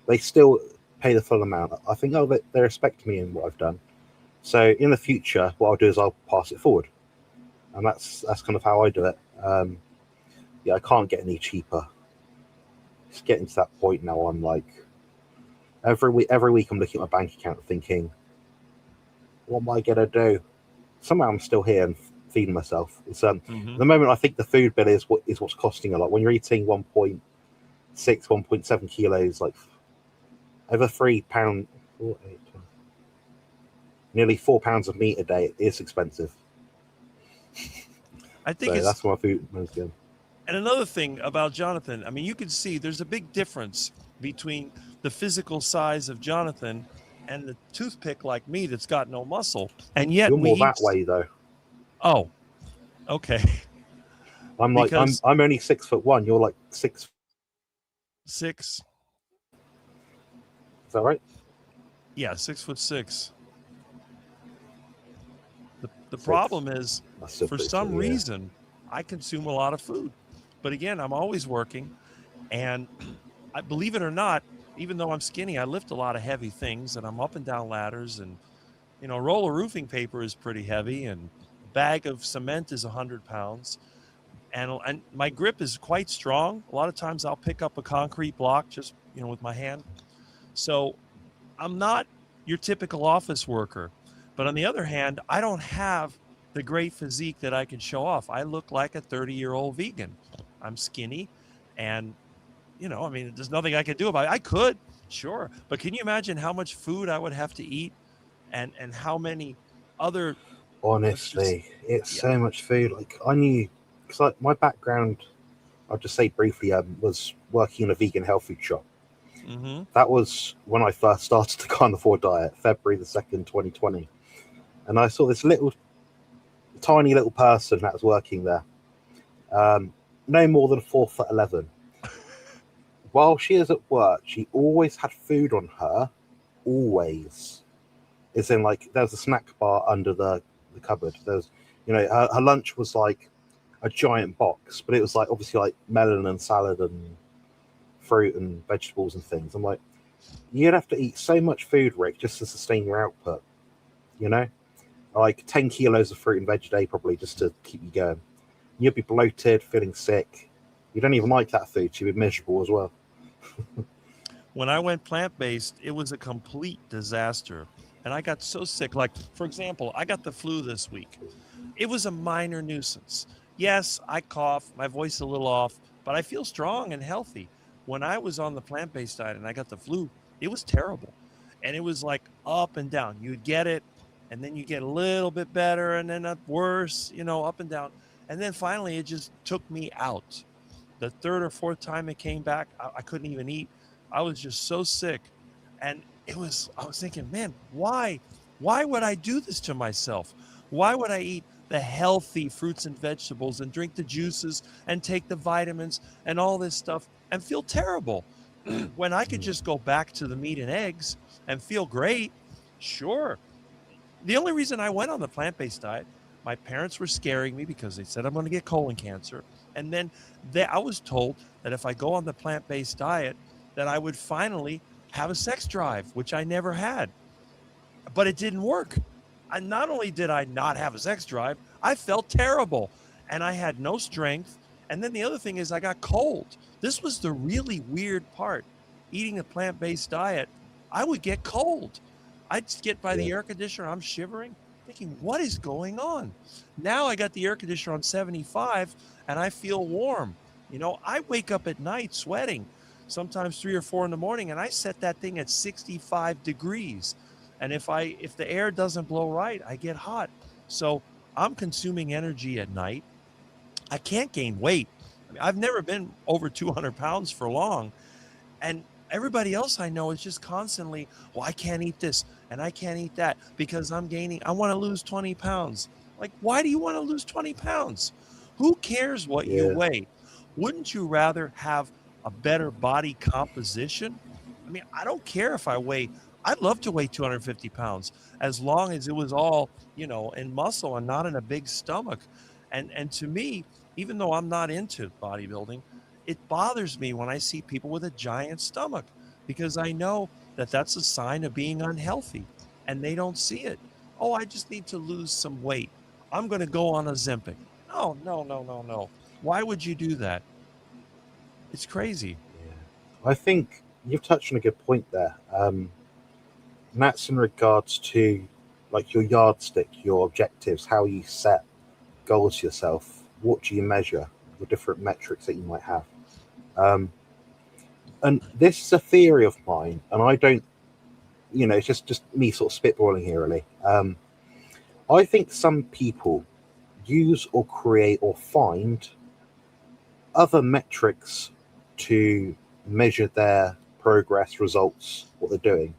They still pay the full amount. I think, oh, they respect me in what I've done. So in the future, what I'll do is I'll pass it forward, and that's kind of how I do it. Yeah, I can't get any cheaper. It's getting to that point now. I'm like, every week I'm looking at my bank account thinking, what am I gonna do? Somehow I'm still here and feeding myself. It's At the moment I think the food bill is what's costing a lot. When you're eating 1.6, 1.7 kilos, like over £3, nearly £4 of meat a day, it is expensive. I think so that's why food is good. And another thing about Jonathan, I mean, you can see there's a big difference between the physical size of Jonathan and the toothpick like me that's got no muscle. And yet you're more that way though. Oh, okay. I'm like I'm only 6'1". You're like 6'6". Is that right? Yeah, 6'6". The problem is, for some reason, I consume a lot of food. But again, I'm always working, and I believe it or not, even though I'm skinny, I lift a lot of heavy things, and I'm up and down ladders, and a roll of roofing paper is pretty heavy, and a bag of cement is 100 pounds, and my grip is quite strong. A lot of times I'll pick up a concrete block just with my hand. So I'm not your typical office worker, but on the other hand, I don't have the great physique that I can show off. I look like a 30-year-old vegan. I'm skinny, and I mean, there's nothing I can do about it. I could, sure, but can you imagine how much food I would have to eat, and how many other? Honestly, it's so much food. Like I knew, because like my background, I'll just say briefly, was working in a vegan health food shop. Mm-hmm. That was when I first started the Carnivore Diet, February the 2nd, 2020, and I saw this tiny little person that was working there, no more than 4'11". While she is at work, she always had food on her, always. It's in like there's a snack bar under the cupboard. There's, her lunch was like a giant box, but it was like obviously like melon and salad and fruit and vegetables and things. I'm like, you'd have to eat so much food, Rick, just to sustain your output. You know, like 10 kilos of fruit and veg a day, probably just to keep you going. You'd be bloated, feeling sick. You don't even like that food, so you'd be miserable as well. When I went plant-based, it was a complete disaster. And I got so sick. Like, for example, I got the flu this week. It was a minor nuisance. Yes, I cough, my voice is a little off, but I feel strong and healthy. When I was on the plant-based diet and I got the flu, it was terrible. And it was like up and down. You'd get it, and then you get a little bit better, and then worse, up and down. And then finally, it just took me out. The third or fourth time it came back, I couldn't even eat. I was just so sick. And I was thinking, man, why? Why would I do this to myself? Why would I eat the healthy fruits and vegetables and drink the juices and take the vitamins and all this stuff and feel terrible when I could just go back to the meat and eggs and feel great? Sure. The only reason I went on the plant-based diet, my parents were scaring me because they said I'm going to get colon cancer. And then I was told that if I go on the plant-based diet, that I would finally have a sex drive, which I never had. But it didn't work. Not only did I not have a sex drive, I felt terrible and I had no strength. And then the other thing is I got cold. This was the really weird part. Eating a plant-based diet, I would get cold. I'd get by the air conditioner, I'm shivering, thinking, what is going on? Now I got the air conditioner on 75 and I feel warm. I wake up at night sweating, sometimes 3 or 4 in the morning, and I set that thing at 65 degrees. And if the air doesn't blow right, I get hot. So I'm consuming energy at night. I can't gain weight. I've never been over 200 pounds for long. And everybody else I know is just constantly, well, I can't eat this and I can't eat that because I want to lose 20 pounds. Like, why do you want to lose 20 pounds? Who cares what you weigh? Wouldn't you rather have a better body composition? I mean, I don't care if I'd love to weigh 250 pounds as long as it was all, in muscle and not in a big stomach. And to me, even though I'm not into bodybuilding, it bothers me when I see people with a giant stomach because I know that that's a sign of being unhealthy and they don't see it. Oh, I just need to lose some weight. I'm going to go on Ozempic. No, no, no, no, no. Why would you do that? It's crazy. Yeah. I think you've touched on a good point there. And that's in regards to like your yardstick, your objectives, how you set goals yourself, what do you measure, the different metrics that you might have. And this is a theory of mine, and I don't, it's just me sort of spitballing here, really. I think some people use or create or find other metrics to measure their progress, results, what they're doing,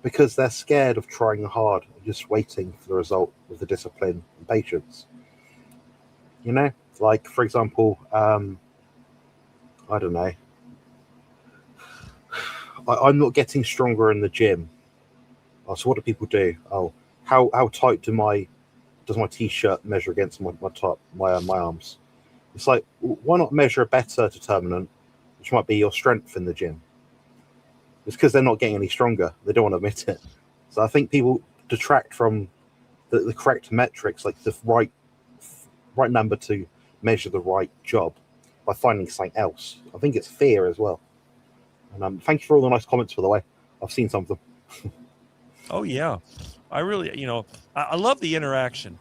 because they're scared of trying hard, just waiting for the result with the discipline and patience. Like, for example, I don't know, I'm not getting stronger in the gym. Oh, so what do people do? Oh, how tight does my t-shirt measure against my arms? It's like, why not measure a better determinant, which might be your strength in the gym? It's because they're not getting any stronger. They don't want to admit it. So I think people detract from the correct metrics, like the right number to measure the right job, by finding something else. I think it's fear as well. And thank you for all the nice comments, by the way. I've seen some of them. Oh, yeah. I really, I love the interaction.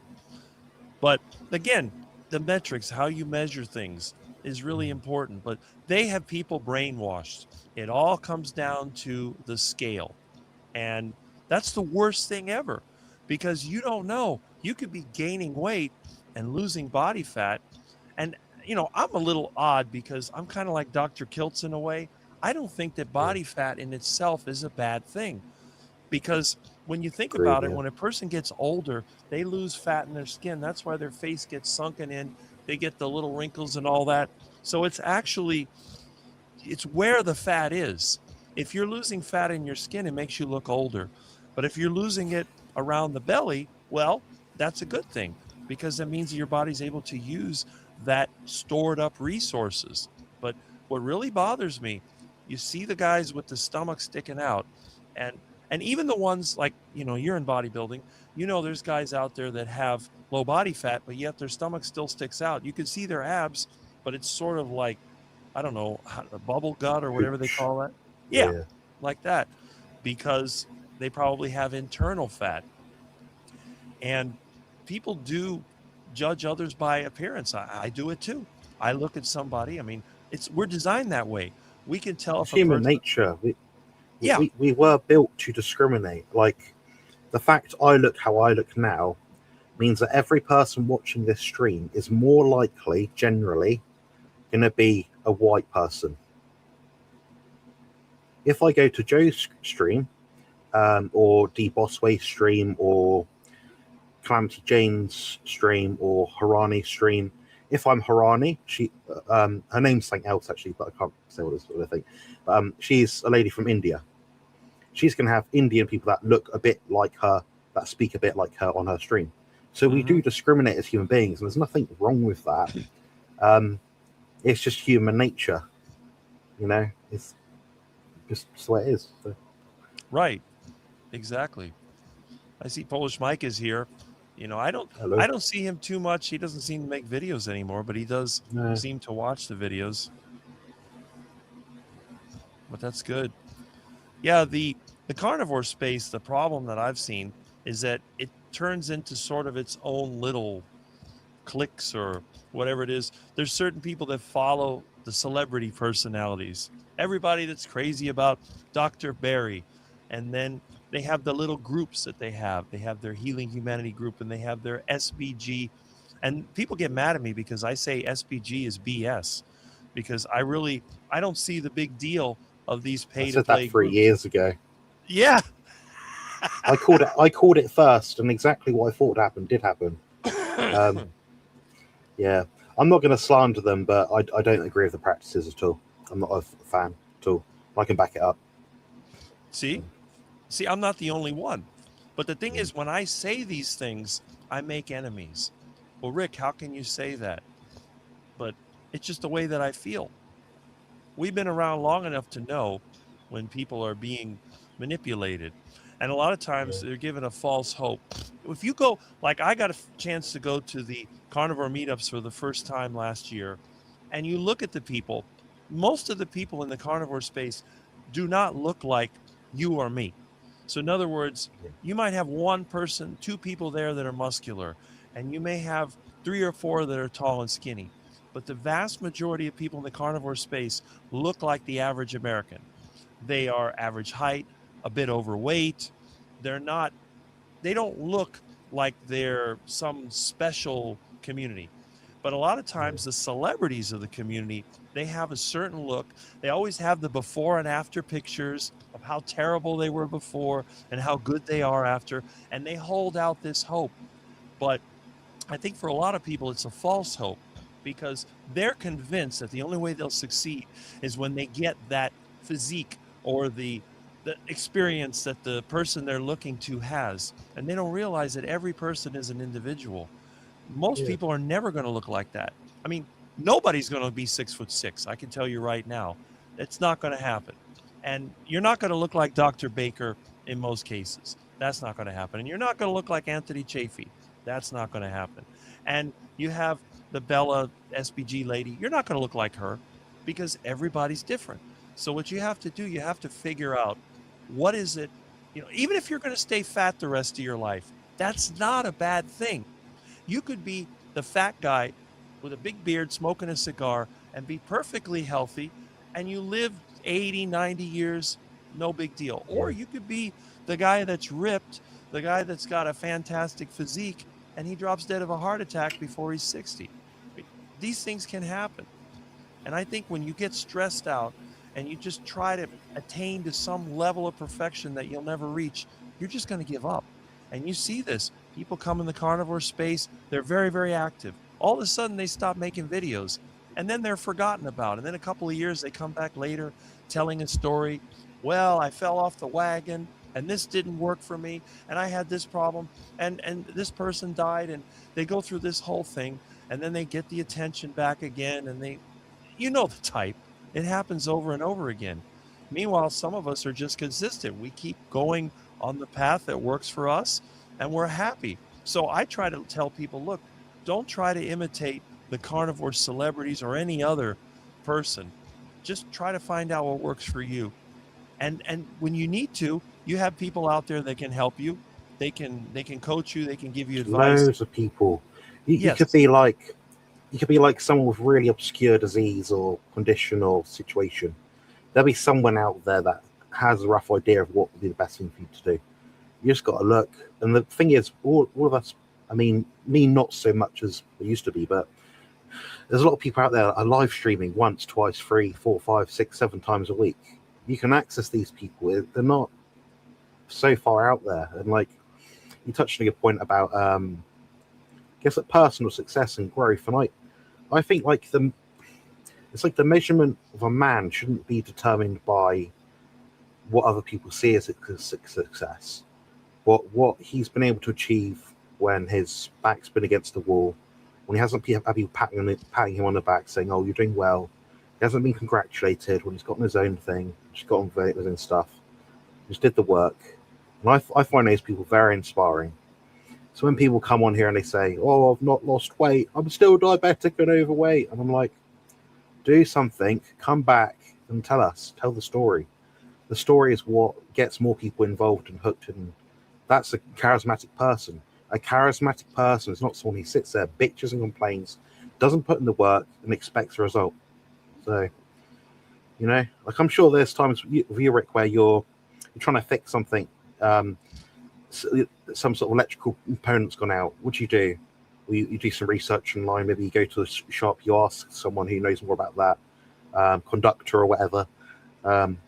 But again, the metrics, how you measure things is really important. But they have people brainwashed. It all comes down to the scale. And that's the worst thing ever because you don't know. You could be gaining weight and losing body fat. And, I'm a little odd because I'm kind of like Dr. Kiltz in a way. I don't think that body fat in itself is a bad thing because when you think about it, when a person gets older, they lose fat in their skin. That's why their face gets sunken in. They get the little wrinkles and all that. So it's where the fat is. If you're losing fat in your skin, it makes you look older. But if you're losing it around the belly, well, that's a good thing because that means that your body's able to use that stored up resources. But what really bothers me you see the guys with the stomach sticking out, and even the ones like, you're in bodybuilding, there's guys out there that have low body fat, but yet their stomach still sticks out. You can see their abs, but it's sort of like, I don't know, a bubble gut or whatever they Hooch. call that. Yeah, Yeah. like that, because they probably have internal fat. And people do judge others by appearance. I do it too. I look at somebody. I mean, we're designed that way. We can tell It's if a human person. nature. Yeah, We were built to discriminate. Like, the fact I look how I look now means that every person watching this stream is more likely, generally, going to be a white person. If I go to Joe's stream, or D Bossway stream, or Calamity Jane's stream, or Harani's stream, if I'm Harani, her name's something else actually, but I can't say what I think. She's a lady from India. She's going to have Indian people that look a bit like her, that speak a bit like her on her stream. So we do discriminate as human beings, and there's nothing wrong with that. It's just human nature, It's just the way it is. So. right. Exactly. I see Polish Mike is here. I don't see him too much. He doesn't seem to make videos anymore, but he does seem to watch the videos. But that's good. Yeah, the carnivore space, the problem that I've seen is that it turns into sort of its own little cliques or whatever it is. There's certain people that follow the celebrity personalities. Everybody that's crazy about Dr. Barry. And then they have the little groups that they have. They have their Healing Humanity group, and they have their SBG. And people get mad at me because I say SBG is BS, because I don't see the big deal of these pay to play. I said that 3 years ago. Yeah. I called it first, and exactly what I thought would happen did happen. Yeah, I'm not going to slander them, but I don't agree with the practices at all. I'm not a fan at all. I can back it up. See, I'm not the only one. But the thing is, when I say these things, I make enemies. Well, Rick, how can you say that? But it's just the way that I feel. We've been around long enough to know when people are being manipulated. And a lot of times they're given a false hope. If you go, like I got a chance to go to the carnivore meetups for the first time last year, and you look at the people, most of the people in the carnivore space do not look like you or me. So in other words, you might have one person, two people there that are muscular, and you may have 3 or 4 that are tall and skinny. But the vast majority of people in the carnivore space look like the average American. They are average height, a bit overweight. They don't look like they're some special community. But a lot of times the celebrities of the community, they have a certain look. They always have the before and after pictures of how terrible they were before and how good they are after. And they hold out this hope. But I think for a lot of people, it's a false hope, because they're convinced that the only way they'll succeed is when they get that physique or the experience that the person they're looking to has. And they don't realize that every person is an individual. Most people are never going to look like that. I mean, nobody's going to be 6'6". I can tell you right now, it's not going to happen. And you're not going to look like Dr. Baker in most cases. That's not going to happen. And you're not going to look like Anthony Chafee. That's not going to happen. And you have the Bella SBG lady. You're not going to look like her, because everybody's different. So what you have to do, you have to figure out what is it, even if you're going to stay fat the rest of your life, that's not a bad thing. You could be the fat guy with a big beard smoking a cigar and be perfectly healthy, and you live 80, 90 years, no big deal. Or you could be the guy that's ripped, the guy that's got a fantastic physique, and he drops dead of a heart attack before he's 60. These things can happen. And I think when you get stressed out and you just try to attain to some level of perfection that you'll never reach, you're just going to give up. And you see this. People come in the carnivore space. They're very, very active. All of a sudden, they stop making videos. And then they're forgotten about. And then a couple of years, they come back later telling a story. Well, I fell off the wagon, and this didn't work for me, and I had this problem, and this person died, and they go through this whole thing, and then they get the attention back again, and the type. It happens over and over again. Meanwhile, some of us are just consistent. We keep going on the path that works for us, and we're happy. So I try to tell people, look, don't try to imitate the carnivore celebrities or any other person. Just try to find out what works for you. And when you need to, you have people out there that can help you. They can coach you, they can give you advice. Loads of people. You could Yes. be like someone with really obscure disease or condition or situation. There'll be someone out there that has a rough idea of what would be the best thing for you to do. You just got to look. And the thing is, all of us, I mean, me not so much as it used to be, but there's a lot of people out there that are live streaming once, twice, 3, 4, 5, 6, 7 times a week. You can access these people. They're not so far out there. And like you touched on a good point about, I guess, like personal success and growth. And I think like it's like the measurement of a man shouldn't be determined by what other people see as a success, but what he's been able to achieve when his back's been against the wall, when he hasn't had people patting him on the back saying, "Oh, you're doing well." He hasn't been congratulated when he's gotten his own thing, just got on with his own stuff, just did the work. And I find those people very inspiring. So when people come on here and they say, "Oh, I've not lost weight, I'm still diabetic and overweight," and I'm like, do something, come back and tell the story. The story is what gets more people involved and hooked, and that's a charismatic person. A charismatic person is not someone who sits there, bitches and complains, doesn't put in the work and expects a result. So, like I'm sure there's times with you, Rick, where you're trying to fix something, some sort of electrical component's gone out. What do? You do some research online. Maybe you go to a shop, you ask someone who knows more about that, conductor or whatever.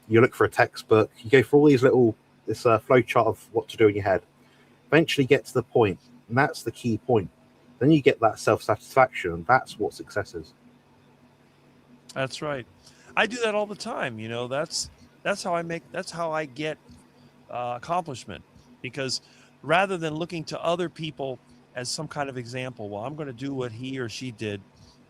You look for a textbook. You go for all this flow chart of what to do in your head. Eventually get to the point, and that's the key point. Then you get that self-satisfaction, and that's what success is. That's right. I do that all the time. That's how I get accomplishment, because rather than looking to other people as some kind of example, well, I'm going to do what he or she did.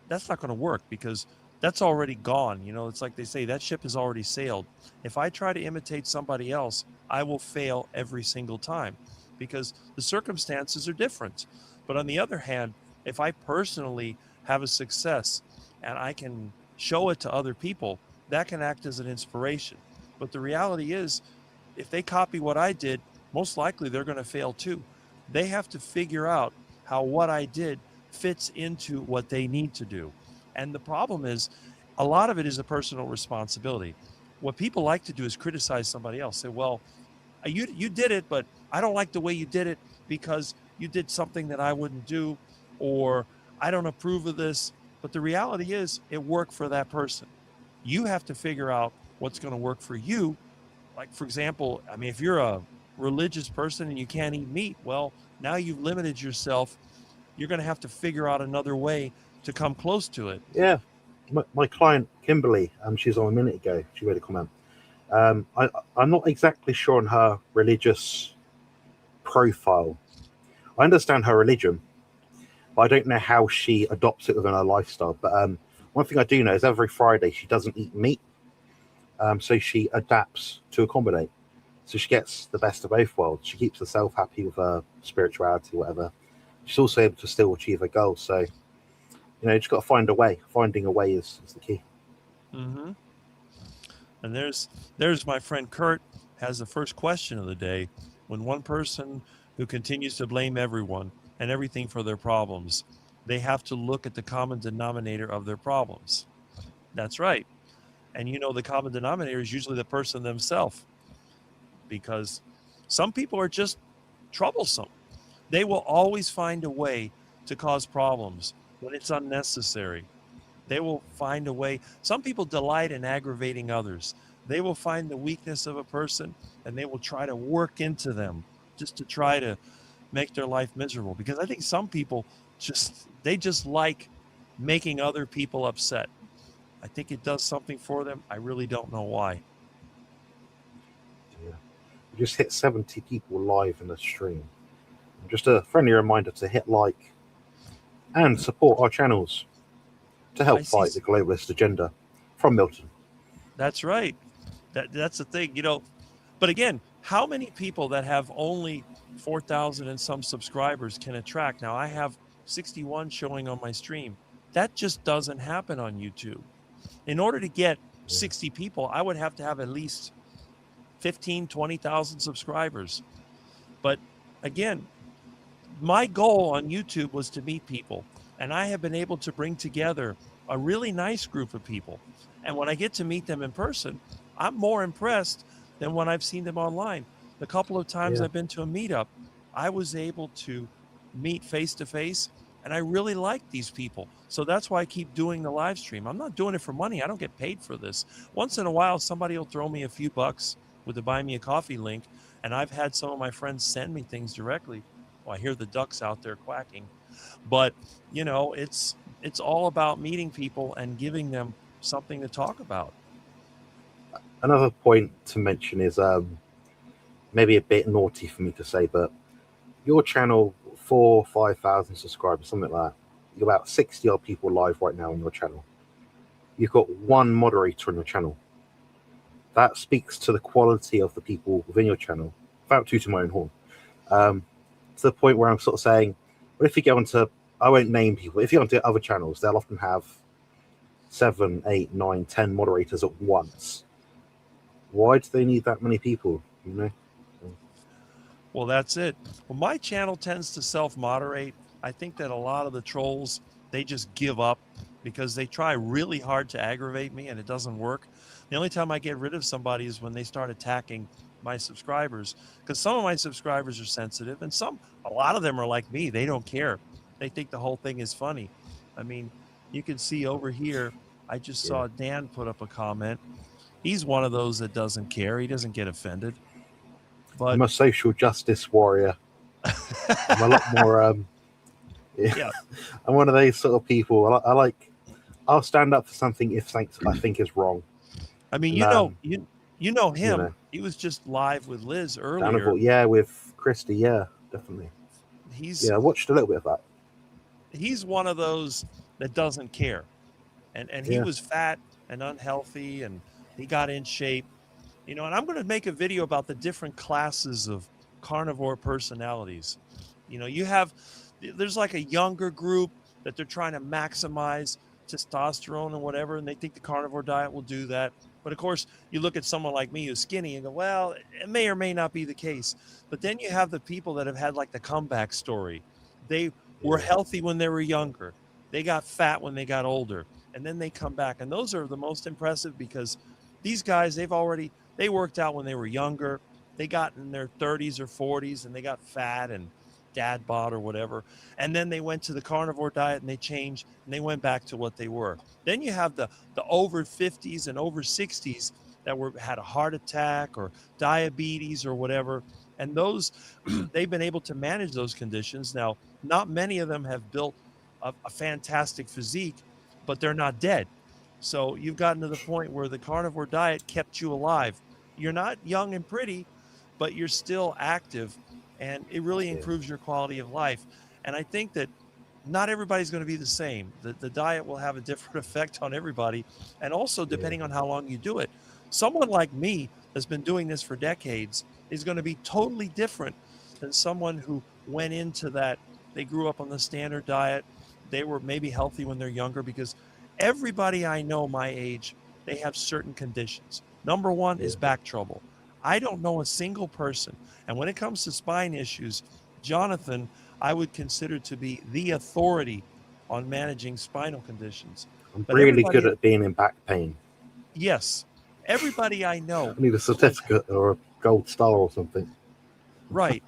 That's not going to work, because that's already gone. It's like they say, that ship has already sailed. If I try to imitate somebody else, I will fail every single time, because the circumstances are different. But on the other hand, if I personally have a success and I can show it to other people, that can act as an inspiration. But the reality is, if they copy what I did, most likely they're going to fail too. They have to figure out how what I did fits into what they need to do. And the problem is, a lot of it is a personal responsibility. What people like to do is criticize somebody else. Say, well, you did it, but I don't like the way you did it because you did something that I wouldn't do, or I don't approve of this. But the reality is, it worked for that person. You have to figure out what's going to work for you. Like, for example, I mean, if you're a religious person and you can't eat meat, well, now you've limited yourself. You're going to have to figure out another way to come close to it. Yeah. My client, Kimberly, she's on a minute ago. She made a comment. I'm not exactly sure on her religious profile. I understand her religion, but I don't know how she adopts it within her lifestyle. But one thing I do know is every Friday she doesn't eat meat. So she adapts to accommodate. So she gets the best of both worlds. She keeps herself happy with her spirituality, whatever. She's also able to still achieve her goals. So, just got to find a way. Finding a way is the key. Mm-hmm. And there's my friend Kurt has the first question of the day. When one person who continues to blame everyone and everything for their problems, they have to look at the common denominator of their problems. That's right. And the common denominator is usually the person themselves, because some people are just troublesome. They will always find a way to cause problems when it's unnecessary. They will find a way. Some people delight in aggravating others. They will find the weakness of a person and they will try to work into them just to try to make their life miserable. Because I think some people just like making other people upset. I think it does something for them. I really don't know why. Yeah. We just hit 70 people live in the stream. Just a friendly reminder to hit like and support our channels to help fight the globalist agenda. From Milton. That's right. That's the thing, you know. But again, how many people that have only 4,000 and some subscribers can attract? Now I have 61 showing on my stream. That just doesn't happen on YouTube. In order to get Yeah. 60 people, I would have to have at least 15, 20,000 subscribers. But again, my goal on YouTube was to meet people, and I have been able to bring together a really nice group of people. And when I get to meet them in person, I'm more impressed than when I've seen them online. The couple of times Yeah. I've been to a meetup, I was able to meet face to face, and I really like these people. So that's why I keep doing the live stream. I'm not doing it for money. I don't get paid for this. Once in a while, somebody will throw me a few bucks with the Buy Me a Coffee link, and I've had some of my friends send me things directly. Well, I hear the ducks out there quacking, but you know, it's all about meeting people and giving them something to talk about. Another point to mention is maybe a bit naughty for me to say, but your channel, 4,000-5,000 subscribers, something like that. You're about 60 odd people live right now on your channel. You've got one moderator on your channel. That speaks to the quality of the people within your channel, without tooting my own horn. To the point where I'm sort of saying, well, if you go onto, I won't name people, if you go onto other channels, they'll often have 7, 8, 9, 10 moderators at once. Why do they need that many people? You know? Well, that's it. Well, my channel tends to self-moderate. I think that a lot of the trolls, they just give up because they try really hard to aggravate me and it doesn't work. The only time I get rid of somebody is when they start attacking my subscribers, because some of my subscribers are sensitive and a lot of them are like me. They don't care. They think the whole thing is funny. I mean, you can see over here, I just saw Dan put up a comment. He's one of those that doesn't care. He doesn't get offended. But I'm a social justice warrior. I'm a lot more. Yeah. I'm one of those sort of people. I'll stand up for something if I think is wrong. I mean, And, you know him. know. He was just live with Liz earlier. Downable, yeah, with Christy, yeah, definitely. I watched a little bit of that. He's one of those that doesn't care, and he was fat and unhealthy, and he got in shape, you know. And I'm going to make a video about the different classes of carnivore personalities. You know, there's like a younger group that they're trying to maximize testosterone and whatever, and they think the carnivore diet will do that. But of course, you look at someone like me who's skinny and go, well, it may or may not be the case. But then you have the people that have had like the comeback story. They were healthy when they were younger. They got fat when they got older, and then they come back. And those are the most impressive because these guys, they worked out when they were younger. They got in their 30s or 40s and they got fat and dad bod or whatever. And then they went to the carnivore diet and they changed and they went back to what they were. Then you have the over 50s and over 60s that had a heart attack or diabetes or whatever. And those, they've been able to manage those conditions. Now, not many of them have built a fantastic physique, but they're not dead. So you've gotten to the point where the carnivore diet kept you alive. You're not young and pretty, but you're still active, and it really improves your quality of life. And I think that not everybody's going to be the same. The diet will have a different effect on everybody, and also depending on how long you do it. Someone like me that's been doing this for decades is going to be totally different than someone who went into that. They grew up on the standard diet. They were maybe healthy when they're younger, because everybody I know my age, they have certain conditions. Number one is back trouble. I don't know a single person. And when it comes to spine issues, Jonathan, I would consider to be the authority on managing spinal conditions. I'm really good at being in back pain. Yes. Everybody I know. I need a certificate or a gold star or something. Right.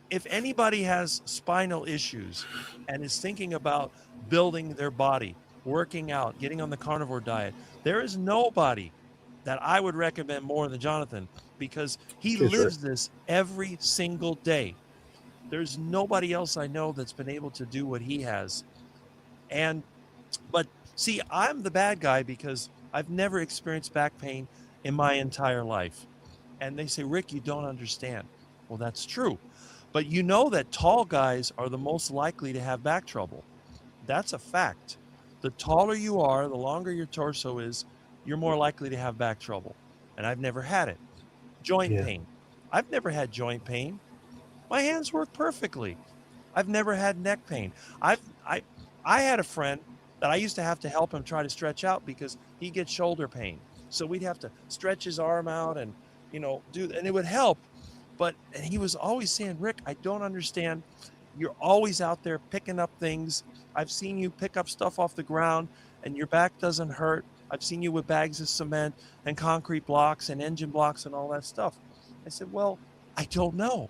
If anybody has spinal issues and is thinking about building their body, working out, getting on the carnivore diet, there is nobody that I would recommend more than Jonathan, because he lives this every single day. There's nobody else I know that's been able to do what he has. But see, I'm the bad guy because I've never experienced back pain in my entire life. And they say, Rick, you don't understand. Well, that's true. But you know that tall guys are the most likely to have back trouble. That's a fact. The taller you are, the longer your torso is, you're more likely to have back trouble. and I've never had it. Joint Yeah. pain. I've never had joint pain. My hands work perfectly. I've never had neck pain. I had a friend that I used to have to help him try to stretch out because he gets shoulder pain. So we'd have to stretch his arm out and and it would help. And he was always saying, "Rick, I don't understand. You're always out there picking up things. I've seen you pick up stuff off the ground and your back doesn't hurt. I've seen you with bags of cement and concrete blocks and engine blocks and all that stuff." I said, "Well, I don't know.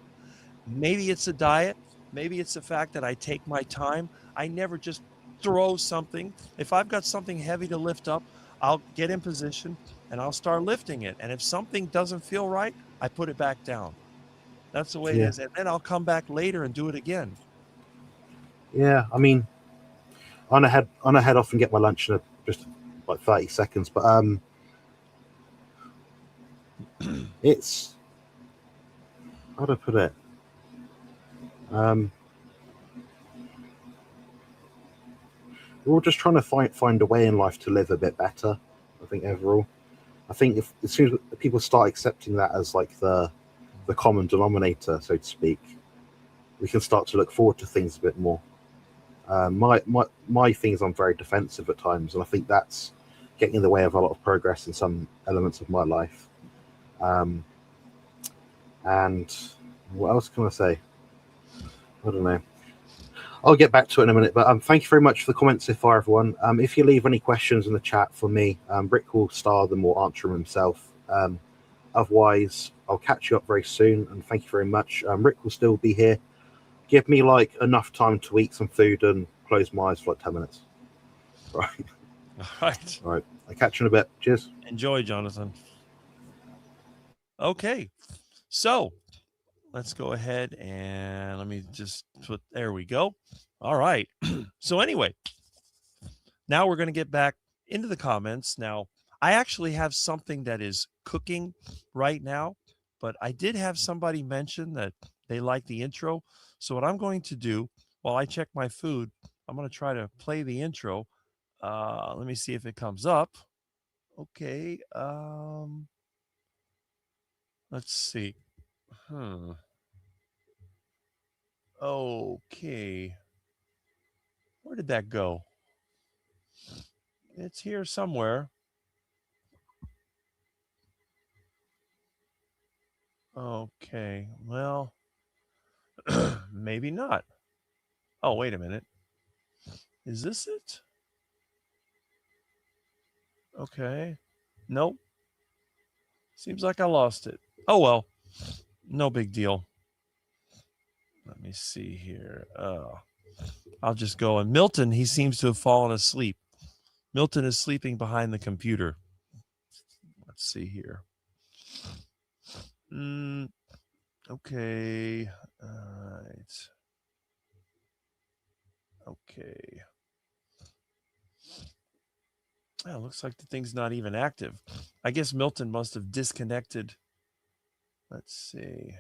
Maybe it's a diet. Maybe it's the fact that I take my time. I never just throw something. If I've got something heavy to lift up, I'll get in position and I'll start lifting it. And if something doesn't feel right, I put it back down. That's the way it Yeah. is. And then I'll come back later and do it again." Yeah. I mean, I'm gonna head off and get my lunch in just like 30 seconds. But it's, how do I put it? We're all just trying to find a way in life to live a bit better. I think overall, I think if as soon as people start accepting that as like the common denominator, so to speak, we can start to look forward to things a bit more. My thing is I'm very defensive at times, and I think that's getting in the way of a lot of progress in some elements of my life. And what else can I say? I don't know. I'll get back to it in a minute, but thank you very much for the comments so far, everyone. If you leave any questions in the chat for me, Rick will star them or answer them himself. Otherwise, I'll catch you up very soon, and thank you very much. Rick will still be here. Give me like enough time to eat some food and close my eyes for like 10 minutes. Right. All right. All right. I'll catch you in a bit. Cheers. Enjoy, Jonathan. Okay. So let's go ahead and let me just put, there we go. All right. So anyway, now we're going to get back into the comments. Now, I actually have something that is cooking right now, but I did have somebody mention that they like the intro. So what I'm going to do while I check my food, I'm going to try to play the intro. Let me see if it comes up. Okay. Let's see. Okay. Where did that go? It's here somewhere. Okay. Well, maybe not. Oh, wait a minute. Is this it? Okay. Nope. Seems like I lost it. Oh, well. No big deal. Let me see here. I'll just go. And Milton, he seems to have fallen asleep. Milton is sleeping behind the computer. Let's see here. Okay. All right. Okay. Oh, looks like the thing's not even active. I guess Milton must have disconnected. Let's see.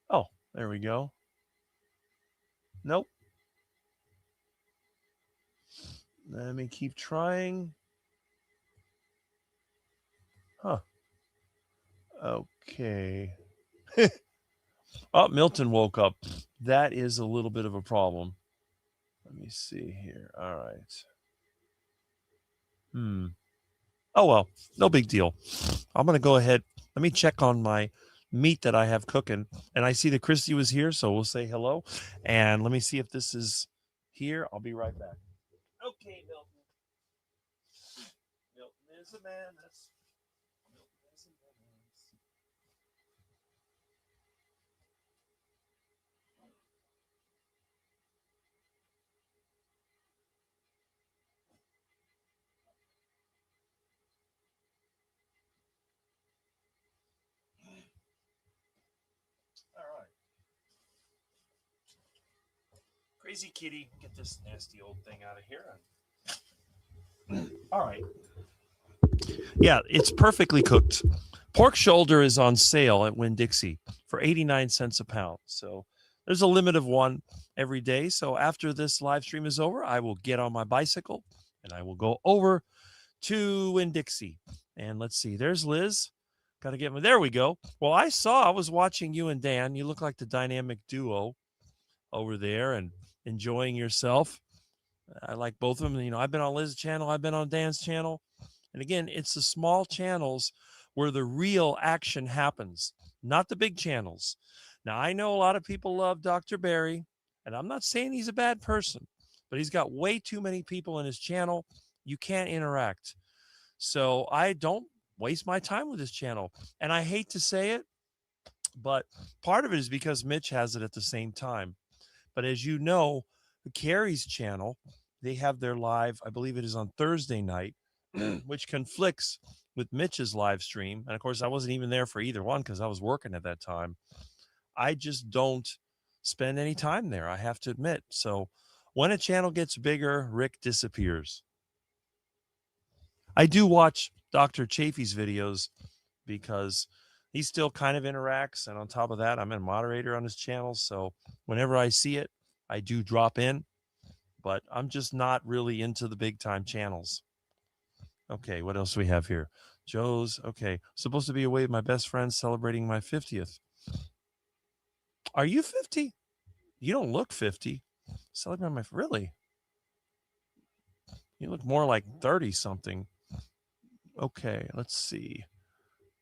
Oh, there we go. Nope. Let me keep trying. Huh. Okay. Oh, Milton woke up. That is a little bit of a problem. Let me see here. All right. Oh, well, no big deal. I'm going to go ahead. Let me check on my meat that I have cooking. And I see that Christy was here, so we'll say hello. And let me see if this is here. I'll be right back. Okay, Milton. Milton is a man. Milton is a man. All right. Crazy kitty, get this nasty old thing out of here. All right. Yeah, it's perfectly cooked. Pork shoulder is on sale at Winn-Dixie for 89 cents a pound. So there's a limit of one every day. So after this live stream is over, I will get on my bicycle and I will go over to Winn-Dixie And let's see, there's Liz. Got to get me. There we go. Well, I was watching you and Dan. You look like the dynamic duo over there and enjoying yourself. I like both of them. You know, I've been on Liz's channel, I've been on Dan's channel. And again, it's the small channels where the real action happens, not the big channels. Now, I know a lot of people love Dr. Barry, and I'm not saying he's a bad person, but he's got way too many people in his channel. You can't interact. So I don't waste my time with his channel. And I hate to say it, but part of it is because Mitch has it at the same time. But as you know, Carrie's channel, they have their live, I believe it is on Thursday night, which conflicts with Mitch's live stream. And of course, I wasn't even there for either one because I was working at that time. I just don't spend any time there, I have to admit. So when a channel gets bigger, Rick disappears. I do watch Dr. Chafee's videos because he still kind of interacts. And on top of that, I'm a moderator on his channel. So whenever I see it, I do drop in. But I'm just not really into the big time channels. Okay, what else do we have here? Joe's, okay. Supposed to be away with my best friend celebrating my 50th. Are you 50? You don't look 50. Celebrating my, really? You look more like 30 something. Okay, let's see.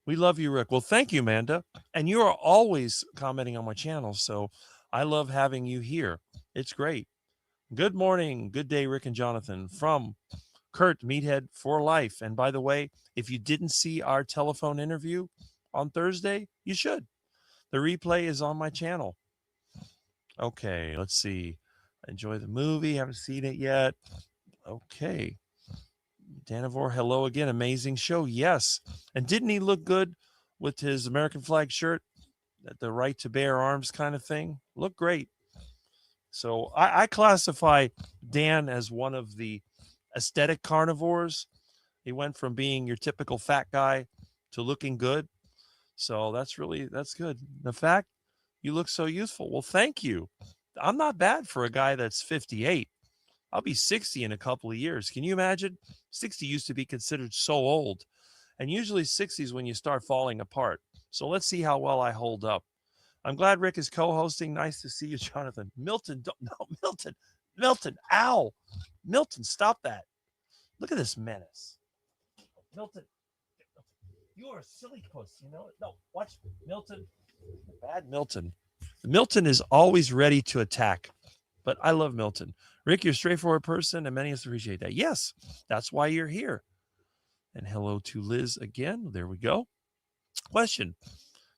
We love you, Rick. Well, thank you, Amanda. And you are always commenting on my channel, so I love having you here. It's great. Good morning, good day, Rick and Jonathan, from Kurt Meathead for Life. And by the way, if you didn't see our telephone interview on Thursday, you should. The replay is on my channel. Okay, let's see. Enjoy the movie. Haven't seen it yet. Okay. Danivore, hello again. Amazing show. Yes. And didn't he look good with his American flag shirt? The right to bear arms kind of thing? Look great. So I classify Dan as one of the aesthetic carnivores. He went from being your typical fat guy to looking good. So that's good. The fact you look so youthful. Well, thank you. I'm not bad for a guy that's 58. I'll be 60 in a couple of years. Can you imagine? 60 used to be considered so old. And usually 60 is when you start falling apart. So let's see how well I hold up. I'm glad Rick is co-hosting. Nice to see you, Jonathan. Milton, Milton, ow. Milton, stop that. Look at this menace. Milton, you are a silly puss, you know? No, watch Milton. Bad Milton. Milton is always ready to attack, but I love Milton. Rick, you're a straightforward person, and many of us appreciate that. Yes, that's why you're here. And hello to Liz again. There we go. Question.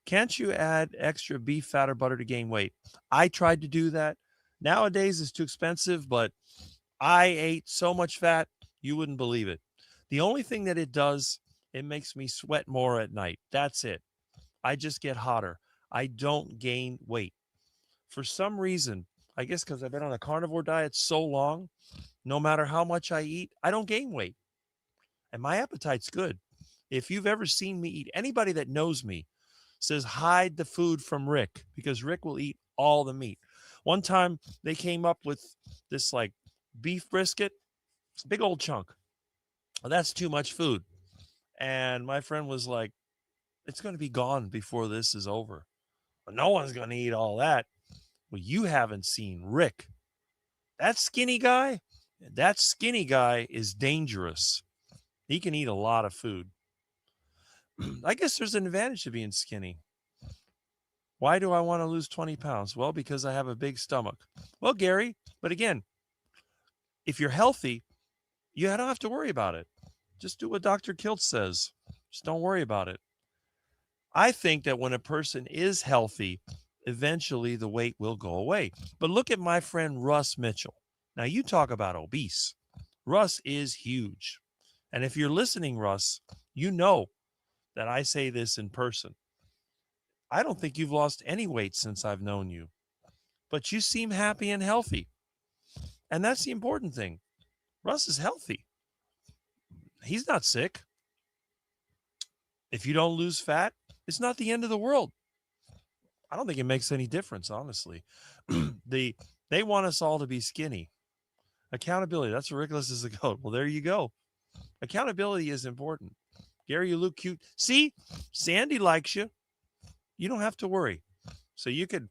Can't you add extra beef fat or butter to gain weight? I tried to do that. Nowadays, it's too expensive, but I ate so much fat, you wouldn't believe it. The only thing that it does, it makes me sweat more at night. That's it. I just get hotter. I don't gain weight. For some reason, I guess because I've been on a carnivore diet so long, no matter how much I eat, I don't gain weight. And my appetite's good. If you've ever seen me eat, anybody that knows me says hide the food from Rick because Rick will eat all the meat. One time they came up with this like beef brisket, big old chunk. Well, that's too much food. And my friend was like, it's going to be gone before this is over. But no one's going to eat all that. Well, you haven't seen Rick. That skinny guy is dangerous. He can eat a lot of food. I guess there's an advantage to being skinny. Why do I want to lose 20 pounds? Well, because I have a big stomach. Well, Gary, but again, if you're healthy, you don't have to worry about it. Just do what Dr. Kilt says. Just don't worry about it. I think that when a person is healthy, eventually the weight will go away. But look at my friend Russ Mitchell. Now, you talk about obese. Russ is huge. And if you're listening, Russ, you know that I say this in person. I don't think you've lost any weight since I've known you, but you seem happy and healthy. And that's the important thing. Russ is healthy. He's not sick. If you don't lose fat, it's not the end of the world. I don't think it makes any difference, honestly. They want us all to be skinny. Accountability. That's what Rick is a goat. Well, there you go. Accountability is important. Gary, you look cute. See, Sandy likes you. You don't have to worry. So you could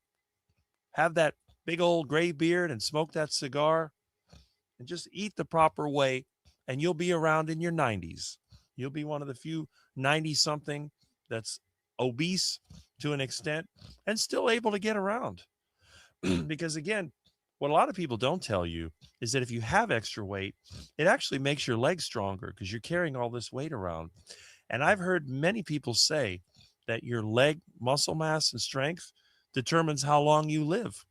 have that big old gray beard and smoke that cigar and just eat the proper way, and you'll be around in your 90s. You'll be one of the few 90 something that's obese to an extent and still able to get around. Because again, what a lot of people don't tell you is that if you have extra weight, it actually makes your legs stronger because you're carrying all this weight around. And I've heard many people say that your leg muscle mass and strength determines how long you live.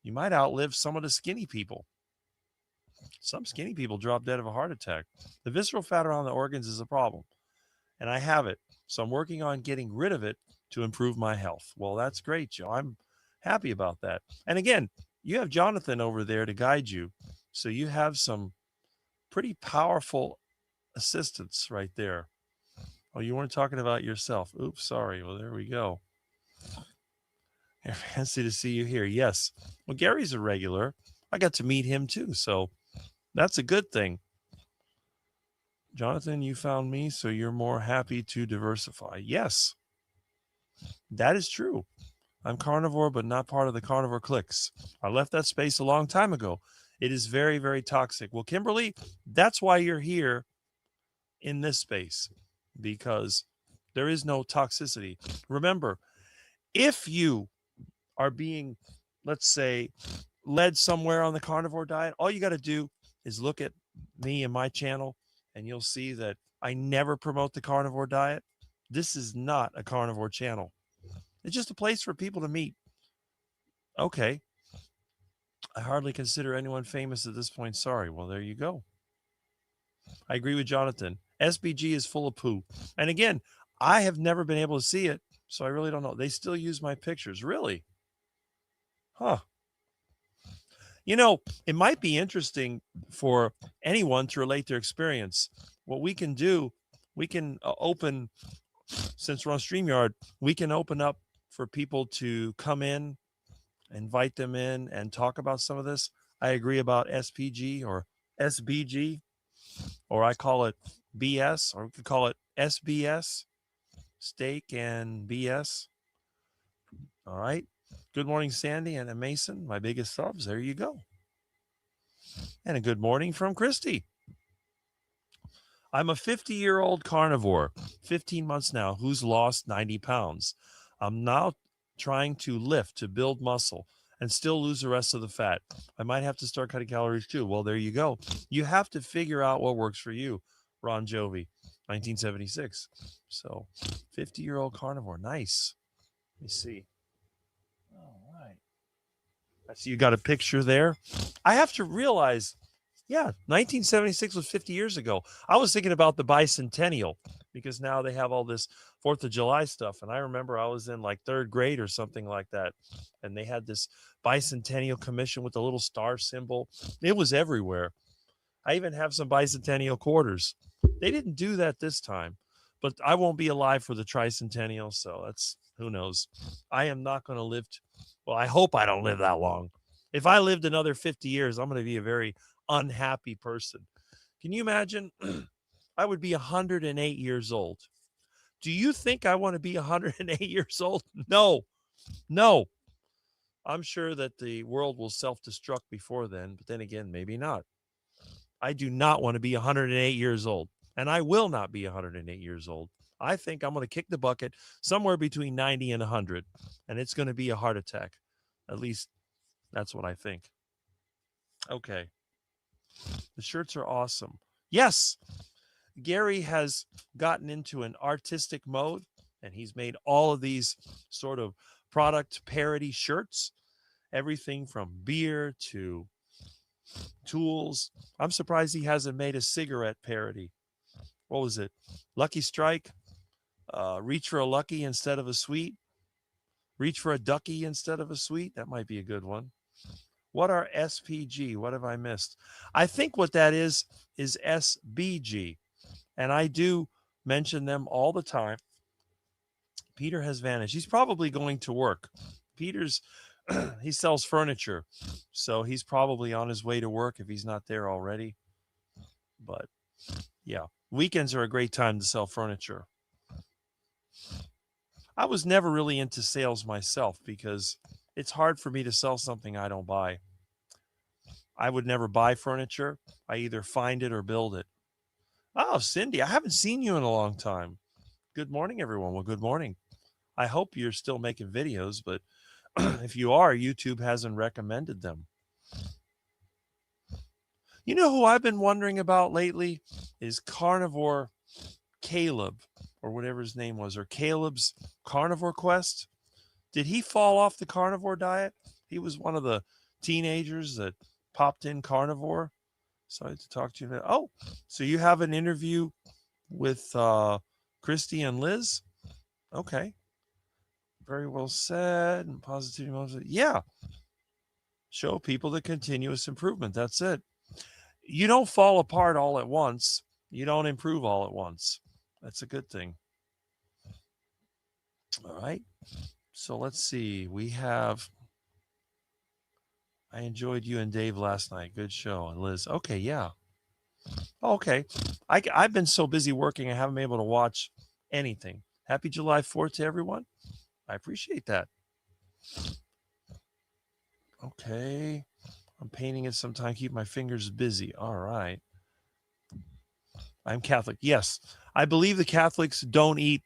You might outlive some of the skinny people. Some skinny people drop dead of a heart attack. The visceral fat around the organs is a problem, and I have it. So I'm working on getting rid of it to improve my health. Well, that's great, Joe. I'm happy about that. And again, you have Jonathan over there to guide you. So you have some pretty powerful assistance right there. Oh, you weren't talking about yourself. Oops, sorry. Well, there we go. Fancy to see you here. Yes. Well, Gary's a regular. I got to meet him too. So that's a good thing. Jonathan, you found me, so you're more happy to diversify. Yes, that is true. I'm carnivore, but not part of the carnivore cliques. I left that space a long time ago. It is very, very toxic. Well, Kimberly, that's why you're here in this space, because there is no toxicity. Remember, if you are being, let's say, led somewhere on the carnivore diet, all you got to do is look at me and my channel, and you'll see that I never promote the carnivore diet. This is not a carnivore channel. It's just a place for people to meet. Okay. I hardly consider anyone famous at this point. Sorry. Well, there you go. I agree with Jonathan. SBG is full of poo. And again, I have never been able to see it, so I really don't know. They still use my pictures. Really? Huh. You know, it might be interesting for anyone to relate their experience. What we can do, we can open, since we're on StreamYard, we can open up for people to come in, invite them in, and talk about some of this. I agree about SPG or SBG, or I call it BS, or we could call it SBS, steak and BS. All right. Good morning, Sandy and Mason, my biggest subs. There you go. And a good morning from Christy. I'm a 50-year-old carnivore, 15 months now, who's lost 90 pounds. I'm now trying to lift to build muscle and still lose the rest of the fat. I might have to start cutting calories too. Well, there you go. You have to figure out what works for you. Ron Jovi, 1976. So 50-year-old carnivore. Nice. Let me see. All right. I see you got a picture there. I have to realize, yeah, 1976 was 50 years ago. I was thinking about the bicentennial because now they have all this 4th of July stuff. And I remember I was in like 3rd grade or something like that. And they had this bicentennial commission with the little star symbol. It was everywhere. I even have some bicentennial quarters. They didn't do that this time, but I won't be alive for the tricentennial. So that's, who knows? I am not going to live. Well, I hope I don't live that long. If I lived another 50 years, I'm going to be a very unhappy person. Can you imagine? I would be 108 years old. Do you think I want to be 108 years old? No. I'm sure that the world will self-destruct before then, but then again, maybe not. I do not want to be 108 years old, and I will not be 108 years old. I think I'm going to kick the bucket somewhere between 90 and 100, and it's going to be a heart attack. At least that's what I think. Okay. The shirts are awesome. Yes, Gary has gotten into an artistic mode, and he's made all of these sort of product parody shirts, everything from beer to tools. I'm surprised he hasn't made a cigarette parody. What was it? Lucky Strike? Reach for a lucky instead of a sweet? Reach for a ducky instead of a sweet? That might be a good one. What are SPG? What have I missed? I think what that is SBG. And I do mention them all the time. Peter has vanished. He's probably going to work. Peter's, he sells furniture. So he's probably on his way to work if he's not there already. But yeah. Weekends are a great time to sell furniture. I was never really into sales myself because it's hard for me to sell something I don't buy. I would never buy furniture. I either find it or build it. Oh, Cindy, I haven't seen you in a long time. Good morning, everyone. Well, good morning. I hope you're still making videos, but if you are, YouTube hasn't recommended them. You know who I've been wondering about lately is Carnivore Caleb, or whatever his name was, or Caleb's Carnivore Quest. Did he fall off the carnivore diet? He was one of the teenagers that popped in carnivore. Sorry to talk to you. Oh, so you have an interview with Christy and Liz? Okay. Very well said. And positivity. Yeah. Show people the continuous improvement. That's it. You don't fall apart all at once. You don't improve all at once. That's a good thing. All right. So let's see. We have. I enjoyed you and Dave last night. Good show. And Liz. Okay. Yeah. Okay. I've been so busy working, I haven't been able to watch anything. Happy July 4th to everyone. I appreciate that. Okay. I'm painting it sometime. Keep my fingers busy. All right. I'm Catholic. Yes. I believe the Catholics don't eat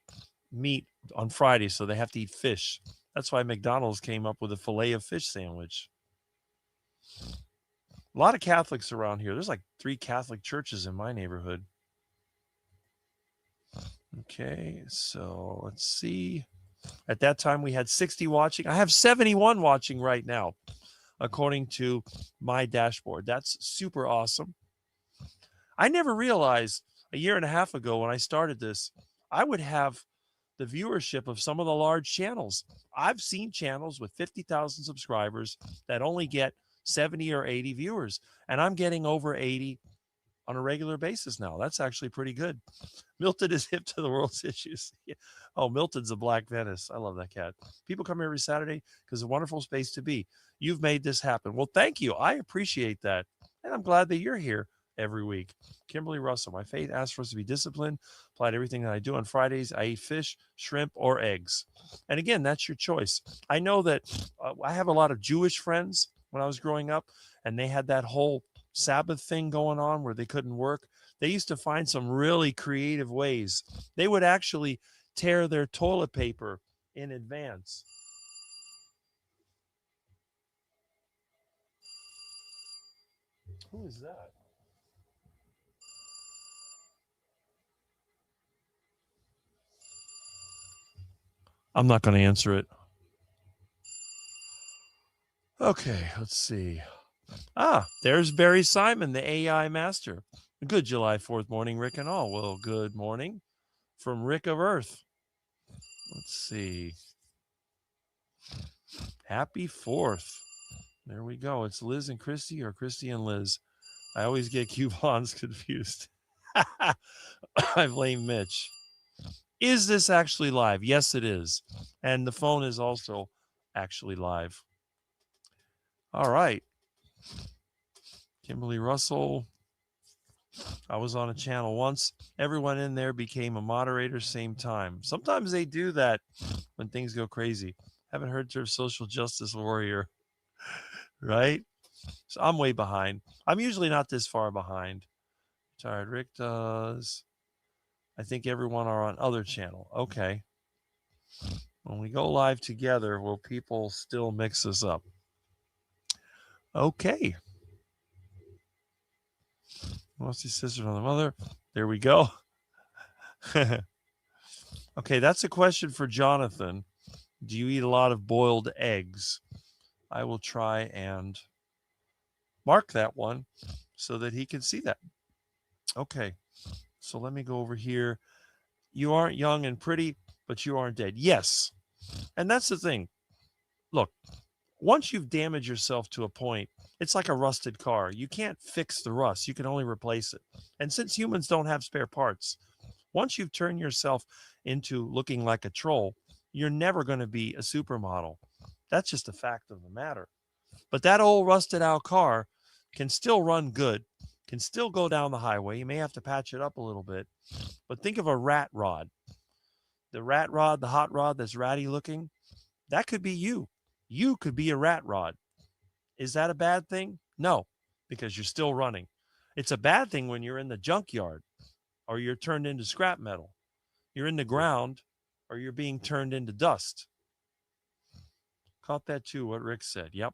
meat on Friday, so they have to eat fish. That's why McDonald's came up with a filet of fish sandwich. A lot of Catholics around here. There's like 3 Catholic churches in my neighborhood. Okay, so let's see. At that time, we had 60 watching. I have 71 watching right now, according to my dashboard. That's super awesome. I never realized a year and a half ago when I started this, I would have the viewership of some of the large channels. I've seen channels with 50,000 subscribers that only get 70 or 80 viewers, and I'm getting over 80 on a regular basis now. That's actually pretty good. Milton is hip to the world's issues. Yeah. Oh, Milton's a Black Venice. I love that cat. People come here every Saturday because it's a wonderful space to be. You've made this happen. Well, thank you. I appreciate that. And I'm glad that you're here every week. Kimberly Russell, my faith asks for us to be disciplined. Apply to everything that I do on Fridays. I eat fish, shrimp, or eggs. And again, that's your choice. I know that I have a lot of Jewish friends when I was growing up, and they had that whole Sabbath thing going on where they couldn't work. They used to find some really creative ways. They would actually tear their toilet paper in advance. Who is that? I'm not going to answer it. Okay, let's see. There's Barry Simon, the AI master. Good July 4th morning, Rick and all. Well, good morning from Rick of Earth. Let's see. Happy 4th. There we go. It's Liz and Christy or Christy and Liz. I always get coupons confused. I blame Mitch. Is this actually live? Yes, it is. And the phone is also actually live. All right. Kimberly Russell. I was on a channel once. Everyone in there became a moderator same time. Sometimes they do that when things go crazy. Haven't heard to a social justice warrior, right? So I'm way behind. I'm usually not this far behind. Tired Rick does. I think everyone are on other channel. Okay. When we go live together, will people still mix us up? Okay. Mostly sisters on the mother. There we go. Okay, that's a question for Jonathan. Do you eat a lot of boiled eggs? I will try and mark that one so that he can see that. Okay, so let me go over here. You aren't young and pretty, but you aren't dead. Yes, and that's the thing. Look, once you've damaged yourself to a point, it's like a rusted car. You can't fix the rust. You can only replace it. And since humans don't have spare parts, once you've turned yourself into looking like a troll, you're never going to be a supermodel. That's just a fact of the matter. But that old rusted out car can still run good can still go down the highway. You may have to patch it up a little bit, but think of a rat rod. The rat rod, the hot rod that's ratty looking, that could be you. You could be a rat rod. Is that a bad thing? No, because you're still running. It's a bad thing when you're in the junkyard or you're turned into scrap metal. You're in the ground or you're being turned into dust. Caught that too, what Rick said. Yep.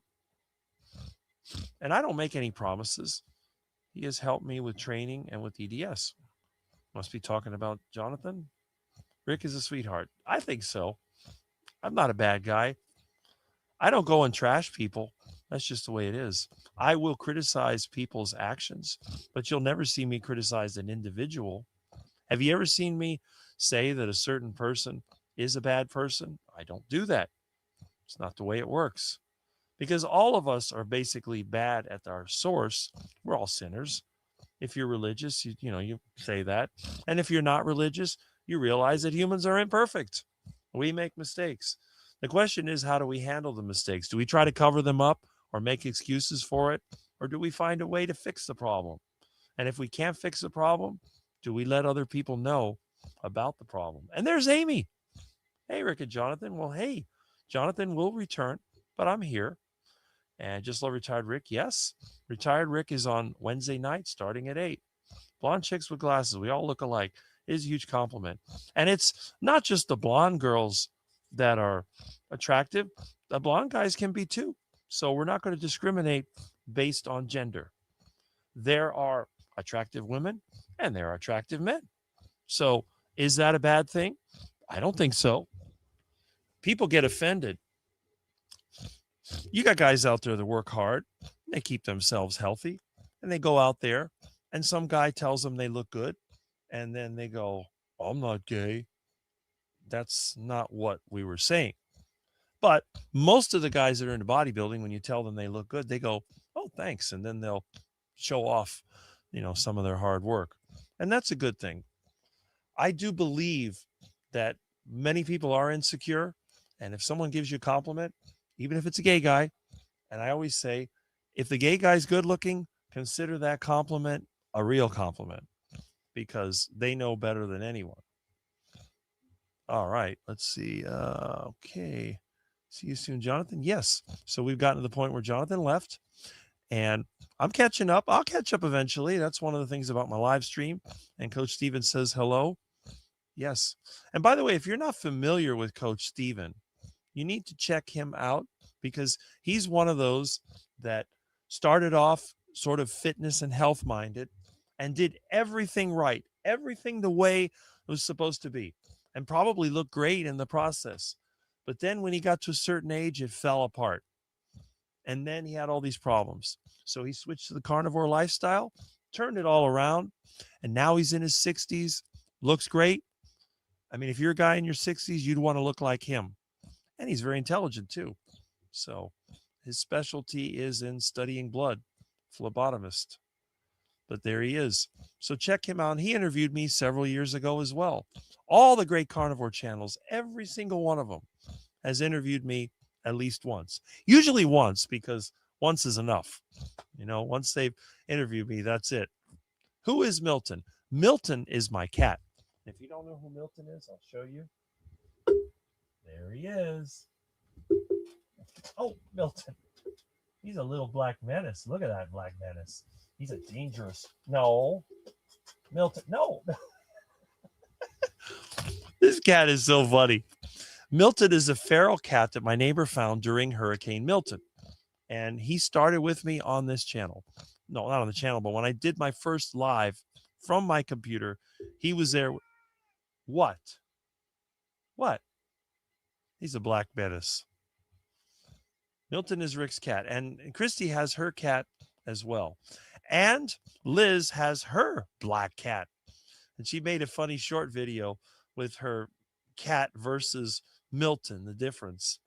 And I don't make any promises. He has helped me with training and with EDS. Must be talking about Jonathan. Rick is a sweetheart. I think so. I'm not a bad guy. I don't go and trash people. That's just the way it is. I will criticize people's actions, but you'll never see me criticize an individual. Have you ever seen me say that a certain person is a bad person? I don't do that. It's not the way it works. Because all of us are basically bad at our source. We're all sinners. If you're religious, you say that. And if you're not religious, you realize that humans are imperfect. We make mistakes. The question is, how do we handle the mistakes? Do we try to cover them up or make excuses for it? Or do we find a way to fix the problem? And if we can't fix the problem, do we let other people know about the problem? And there's Amy. Hey, Rick and Jonathan. Well, hey, Jonathan will return, but I'm here. And Just Love Retired Rick. Yes, Retired Rick is on Wednesday night starting at 8. Blonde chicks with glasses. We all look alike. It is a huge compliment. And it's not just the blonde girls that are attractive. The blonde guys can be too. So we're not going to discriminate based on gender. There are attractive women and there are attractive men. So is that a bad thing? I don't think so. People get offended. You got guys out there that work hard. They keep themselves healthy. And they go out there and some guy tells them they look good. And then they go, I'm not gay. That's not what we were saying. But most of the guys that are into bodybuilding, when you tell them they look good, they go, oh, thanks. And then they'll show off, some of their hard work. And that's a good thing. I do believe that many people are insecure. And if someone gives you a compliment, even if it's a gay guy, and I always say, if the gay guy's good looking, consider that compliment a real compliment because they know better than anyone. All right, let's see. Okay. See you soon, Jonathan. Yes. So we've gotten to the point where Jonathan left and I'm catching up. I'll catch up eventually. That's one of the things about my live stream. And Coach Steven says hello. Yes. And by the way, if you're not familiar with Coach Steven, you need to check him out because he's one of those that started off sort of fitness and health minded and did everything right, everything the way it was supposed to be, and probably looked great in the process. But then when he got to a certain age, it fell apart. And then he had all these problems. So he switched to the carnivore lifestyle, turned it all around, and now he's in his 60s, looks great. I mean, if you're a guy in your 60s, you'd want to look like him. And he's very intelligent too. So his specialty is in studying blood, phlebotomist. But there he is. So check him out. He interviewed me several years ago as well. All the great carnivore channels, every single one of them has interviewed me at least once. Usually once, because once is enough. Once they've interviewed me, that's it. Who is Milton? Milton is my cat. If you don't know who Milton is, I'll show you. There he is. Oh, Milton. He's a little black menace. Look at that black menace. He's a dangerous. No. Milton. No. This cat is so funny. Milton is a feral cat that my neighbor found during Hurricane Milton. And he started with me on this channel. No, not on the channel, but when I did my first live from my computer, he was there. What? He's a black menace. Milton is Rick's cat. And Christy has her cat as well. And Liz has her black cat. And she made a funny short video with her cat versus Milton, the difference.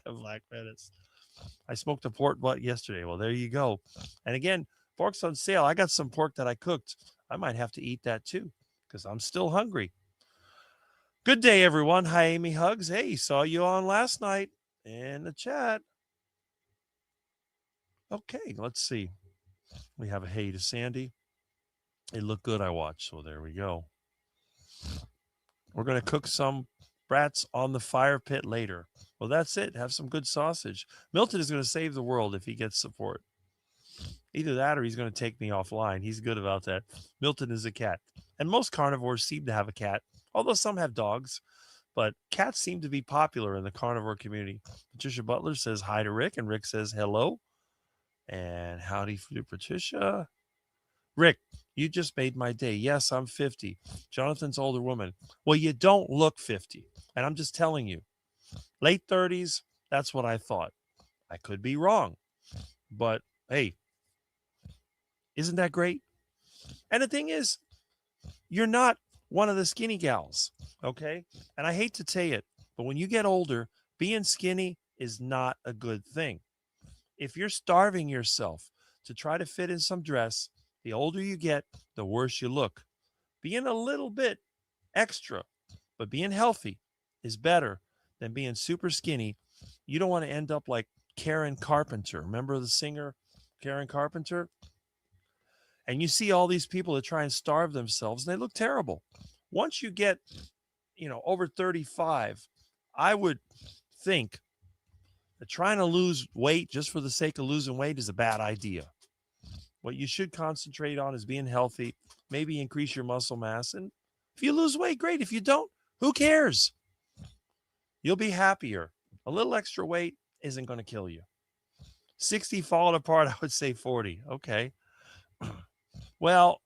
Black menace. I smoked a pork butt yesterday. Well, there you go. And again, pork's on sale. I got some pork that I cooked. I might have to eat that too because I'm still hungry. Good day, everyone. Hi, Amy Hugs. Hey, saw you on last night in the chat. Okay, let's see. We have a hey to Sandy. It looked good, I watched. So there we go. We're going to cook some brats on the fire pit later. Well, that's it. Have some good sausage. Milton is going to save the world if he gets support. Either that or he's going to take me offline. He's good about that. Milton is a cat. And most carnivores seem to have a cat, although some have dogs. But cats seem to be popular in the carnivore community. Patricia Butler says hi to Rick, and Rick says hello. And howdy to Patricia. Rick, you just made my day. Yes, I'm 50. Jonathan's older woman. Well, you don't look 50. And I'm just telling you, late 30s, that's what I thought. I could be wrong. But hey, isn't that great? And the thing is, you're not one of the skinny gals, okay? And I hate to say it, but when you get older, being skinny is not a good thing. If you're starving yourself to try to fit in some dress, the older you get, the worse you look. Being a little bit extra, but being healthy is better than being super skinny. You don't want to end up like Karen Carpenter. Remember the singer Karen Carpenter? And you see all these people that try and starve themselves, and they look terrible. Once you get, over 35, I would think that trying to lose weight just for the sake of losing weight is a bad idea. What you should concentrate on is being healthy, maybe increase your muscle mass. And if you lose weight, great. If you don't, who cares? You'll be happier. A little extra weight isn't going to kill you. 60 falling apart, I would say 40. Okay. Well,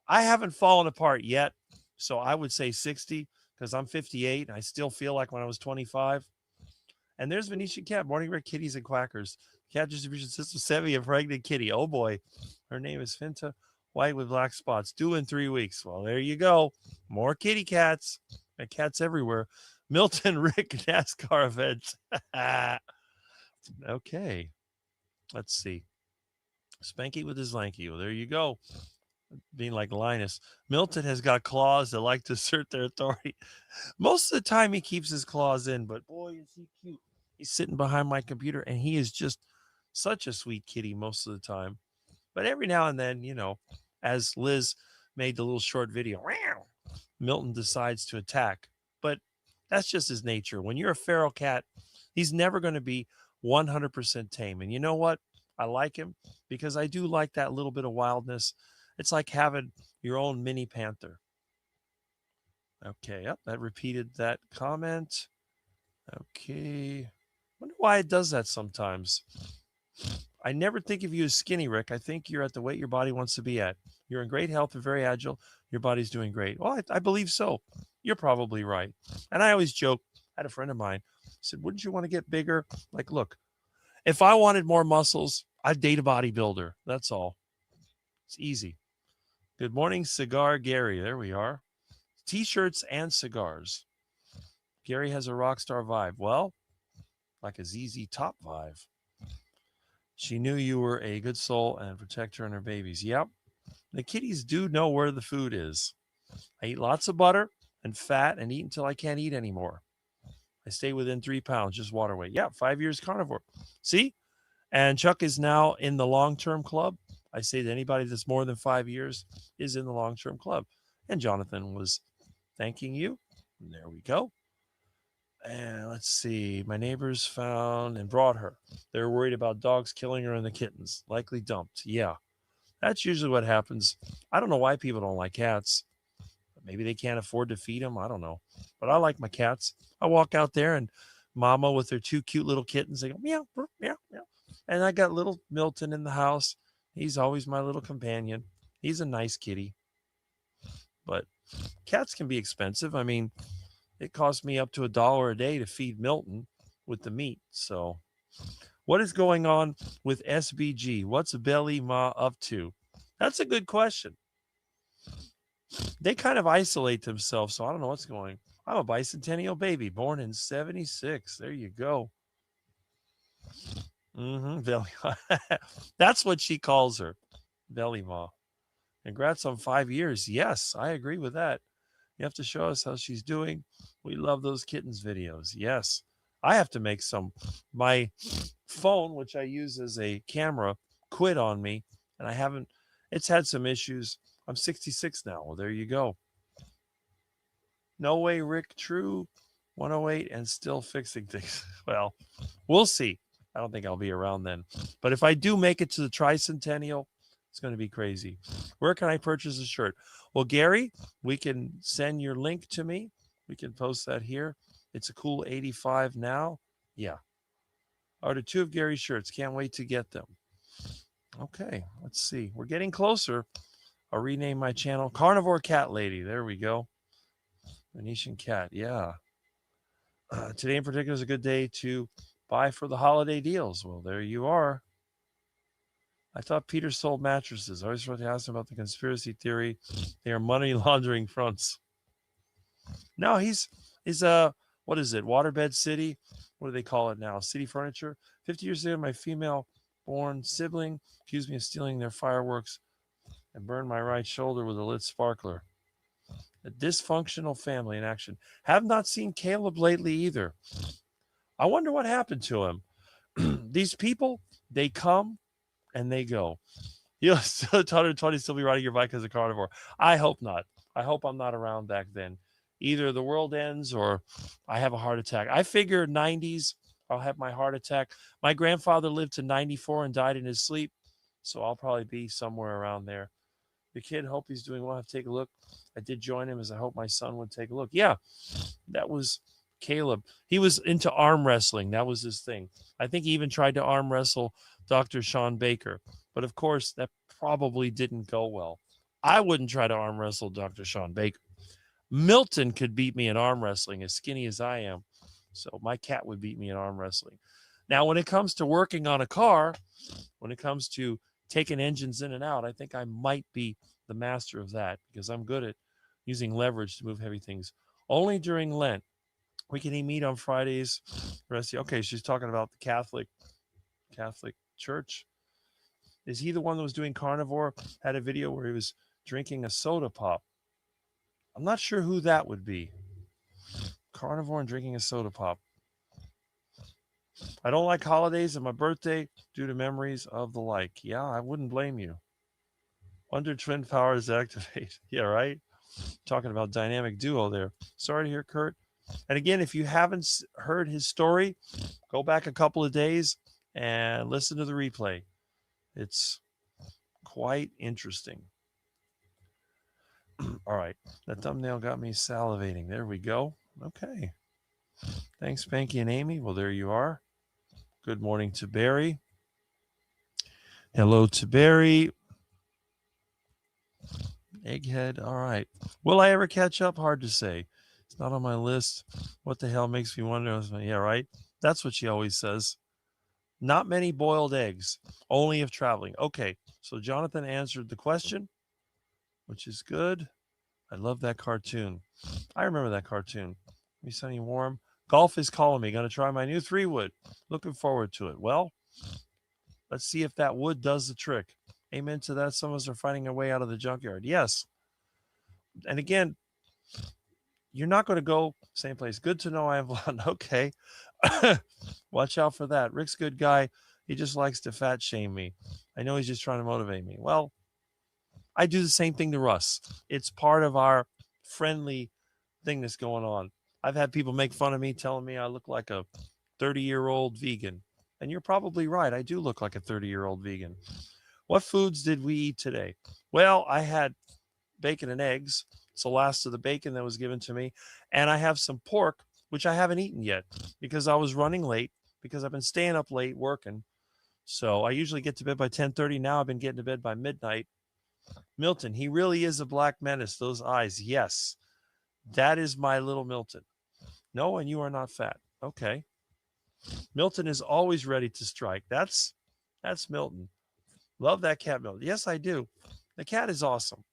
I haven't fallen apart yet, so I would say 60 because I'm 58. And I still feel like when I was 25. And there's Venetian Cat, Morning Red Kitties and Quackers. Cat distribution system, Sevi, a pregnant kitty. Oh boy, her name is Finta, white with black spots, due in 3 weeks. Well, there you go. More kitty cats. And cats everywhere. Milton, Rick, NASCAR events. Okay. Let's see. Spanky with his lanky. Well, there you go. Being like Linus. Milton has got claws that like to assert their authority. Most of the time he keeps his claws in, but boy, is he cute. He's sitting behind my computer, and he is just such a sweet kitty most of the time. But every now and then, as Liz made the little short video, Milton decides to attack. But that's just his nature. When you're a feral cat, he's never going to be 100% tame. And you know what? I like him because I do like that little bit of wildness. It's like having your own mini panther. Okay, yep, that repeated that comment. Okay. Wonder why it does that sometimes. I never think of you as skinny, Rick. I think you're at the weight your body wants to be at. You're in great health and very agile. Your body's doing great. Well, I believe so. You're probably right. And I always joke. I had a friend of mine said, wouldn't you want to get bigger? Like, look, if I wanted more muscles, I'd date a bodybuilder. That's all. It's easy. Good morning, Cigar Gary. There we are. T-shirts and cigars. Gary has a rock star vibe. Well, like a ZZ Top vibe. She knew you were a good soul and protect her and her babies. Yep. The kitties do know where the food is. I eat lots of butter and fat and eat until I can't eat anymore. I stay within 3 pounds, just water weight. Yeah, 5 years carnivore. See? And Chuck is now in the long-term club. I say that anybody that's more than 5 years is in the long-term club. And Jonathan was thanking you. And there we go. And let's see. My neighbors found and brought her. They're worried about dogs killing her and the kittens. Likely dumped. Yeah. That's usually what happens. I don't know why people don't like cats. Maybe they can't afford to feed them. I don't know. But I like my cats. I walk out there and Mama with her 2 cute little kittens, they go meow, meow, meow. And I got little Milton in the house. He's always my little companion. He's a nice kitty. But cats can be expensive. I mean, it costs me up to $1 a day to feed Milton with the meat. So what is going on with SBG? What's Belly Ma up to? That's a good question. They kind of isolate themselves, so I don't know what's going. I'm a bicentennial baby, born in 76. There you go. Belly. That's what she calls her, Belly Ma. Congrats on 5 years. Yes, I agree with that. You have to show us how she's doing. We love those kittens videos. Yes, I have to make some. My phone, which I use as a camera, quit on me. and I haven't. It's had some issues. I'm 66 now. Well, there you go. No way, Rick. True. 108 and still fixing things. Well, we'll see. I don't think I'll be around then. But if I do make it to the tricentennial, it's going to be crazy. Where can I purchase a shirt? Well, Gary, we can send your link to me. We can post that here. It's a cool 85 now. Yeah. Order 2 of Gary's shirts. Can't wait to get them. Okay, let's see. We're getting closer. I'll rename my channel Carnivore Cat Lady. There we go. Venetian cat. Yeah. Today in particular is a good day to buy for the holiday deals. Well, there you are. I thought Peter sold mattresses. I always wanted to ask him about the conspiracy theory. They are money laundering fronts. No, he's what is it? Waterbed City? What do they call it now? City Furniture. 50 years ago, my female-born sibling accused me of stealing their fireworks and burned my right shoulder with a lit sparkler. A dysfunctional family in action. Have not seen Caleb lately either. I wonder what happened to him. These people, they come and they go. You'll still 120 still be riding your bike as a carnivore. I hope not. I hope I'm not around back then. Either the world ends or I have a heart attack. I figure 90s, I'll have my heart attack. My grandfather lived to 94 and died in his sleep, so I'll probably be somewhere around there. The kid, hope he's doing well. I have to take a look. I did join him as I hope my son would take a look. Yeah, that was Caleb. He was into arm wrestling. That was his thing. I think he even tried to arm wrestle Dr. Sean Baker. But of course, that probably didn't go well. I wouldn't try to arm wrestle Dr. Sean Baker. Milton could beat me in arm wrestling, as skinny as I am. So my cat would beat me in arm wrestling. Now, when it comes to working on a car, when it comes to taking engines in and out, I think I might be the master of that because I'm good at using leverage to move heavy things. Only during Lent. We can eat meat on Fridays. Okay, she's talking about the Catholic Church. Is he the one that was doing carnivore? Had a video where he was drinking a soda pop. I'm not sure who that would be. Carnivore and drinking a soda pop. I don't like holidays and my birthday due to memories of the like. Yeah, I wouldn't blame you. Under twin powers activate. Yeah, right? Talking about dynamic duo there. Sorry to hear, Kurt. And again, if you haven't heard his story, go back a couple of days and listen to the replay. It's quite interesting. All right. That thumbnail got me salivating. There we go. Okay. Thanks, Spanky and Amy. Well, there you are. Good morning to Barry. Hello to Barry. Egghead. All right. Will I ever catch up? Hard to say. It's not on my list. What the hell makes me wonder? Yeah, right. That's what she always says. Not many boiled eggs, only if traveling. Okay. So Jonathan answered the question, which is good. I love that cartoon. I remember that cartoon. Be sunny and warm. Golf is calling me. Going to try my new 3-wood. Looking forward to it. Well, let's see if that wood does the trick. Amen to that. Some of us are finding a way out of the junkyard. Yes. And again, you're not going to go same place. Good to know I have one. Okay. Watch out for that. Rick's a good guy. He just likes to fat shame me. I know he's just trying to motivate me. Well, I do the same thing to Russ. It's part of our friendly thing that's going on. I've had people make fun of me, telling me I look like a 30-year-old vegan. And you're probably right. I do look like a 30-year-old vegan. What foods did we eat today? Well, I had bacon and eggs. It's the last of the bacon that was given to me. And I have some pork, which I haven't eaten yet because I was running late because I've been staying up late working. So I usually get to bed by 10:30. Now I've been getting to bed by midnight. Milton, he really is a black menace. Those eyes. Yes, that is my little Milton. No, and you are not fat. Okay. Milton is always ready to strike. That's Milton. Love that cat, Milton. Yes, I do. The cat is awesome.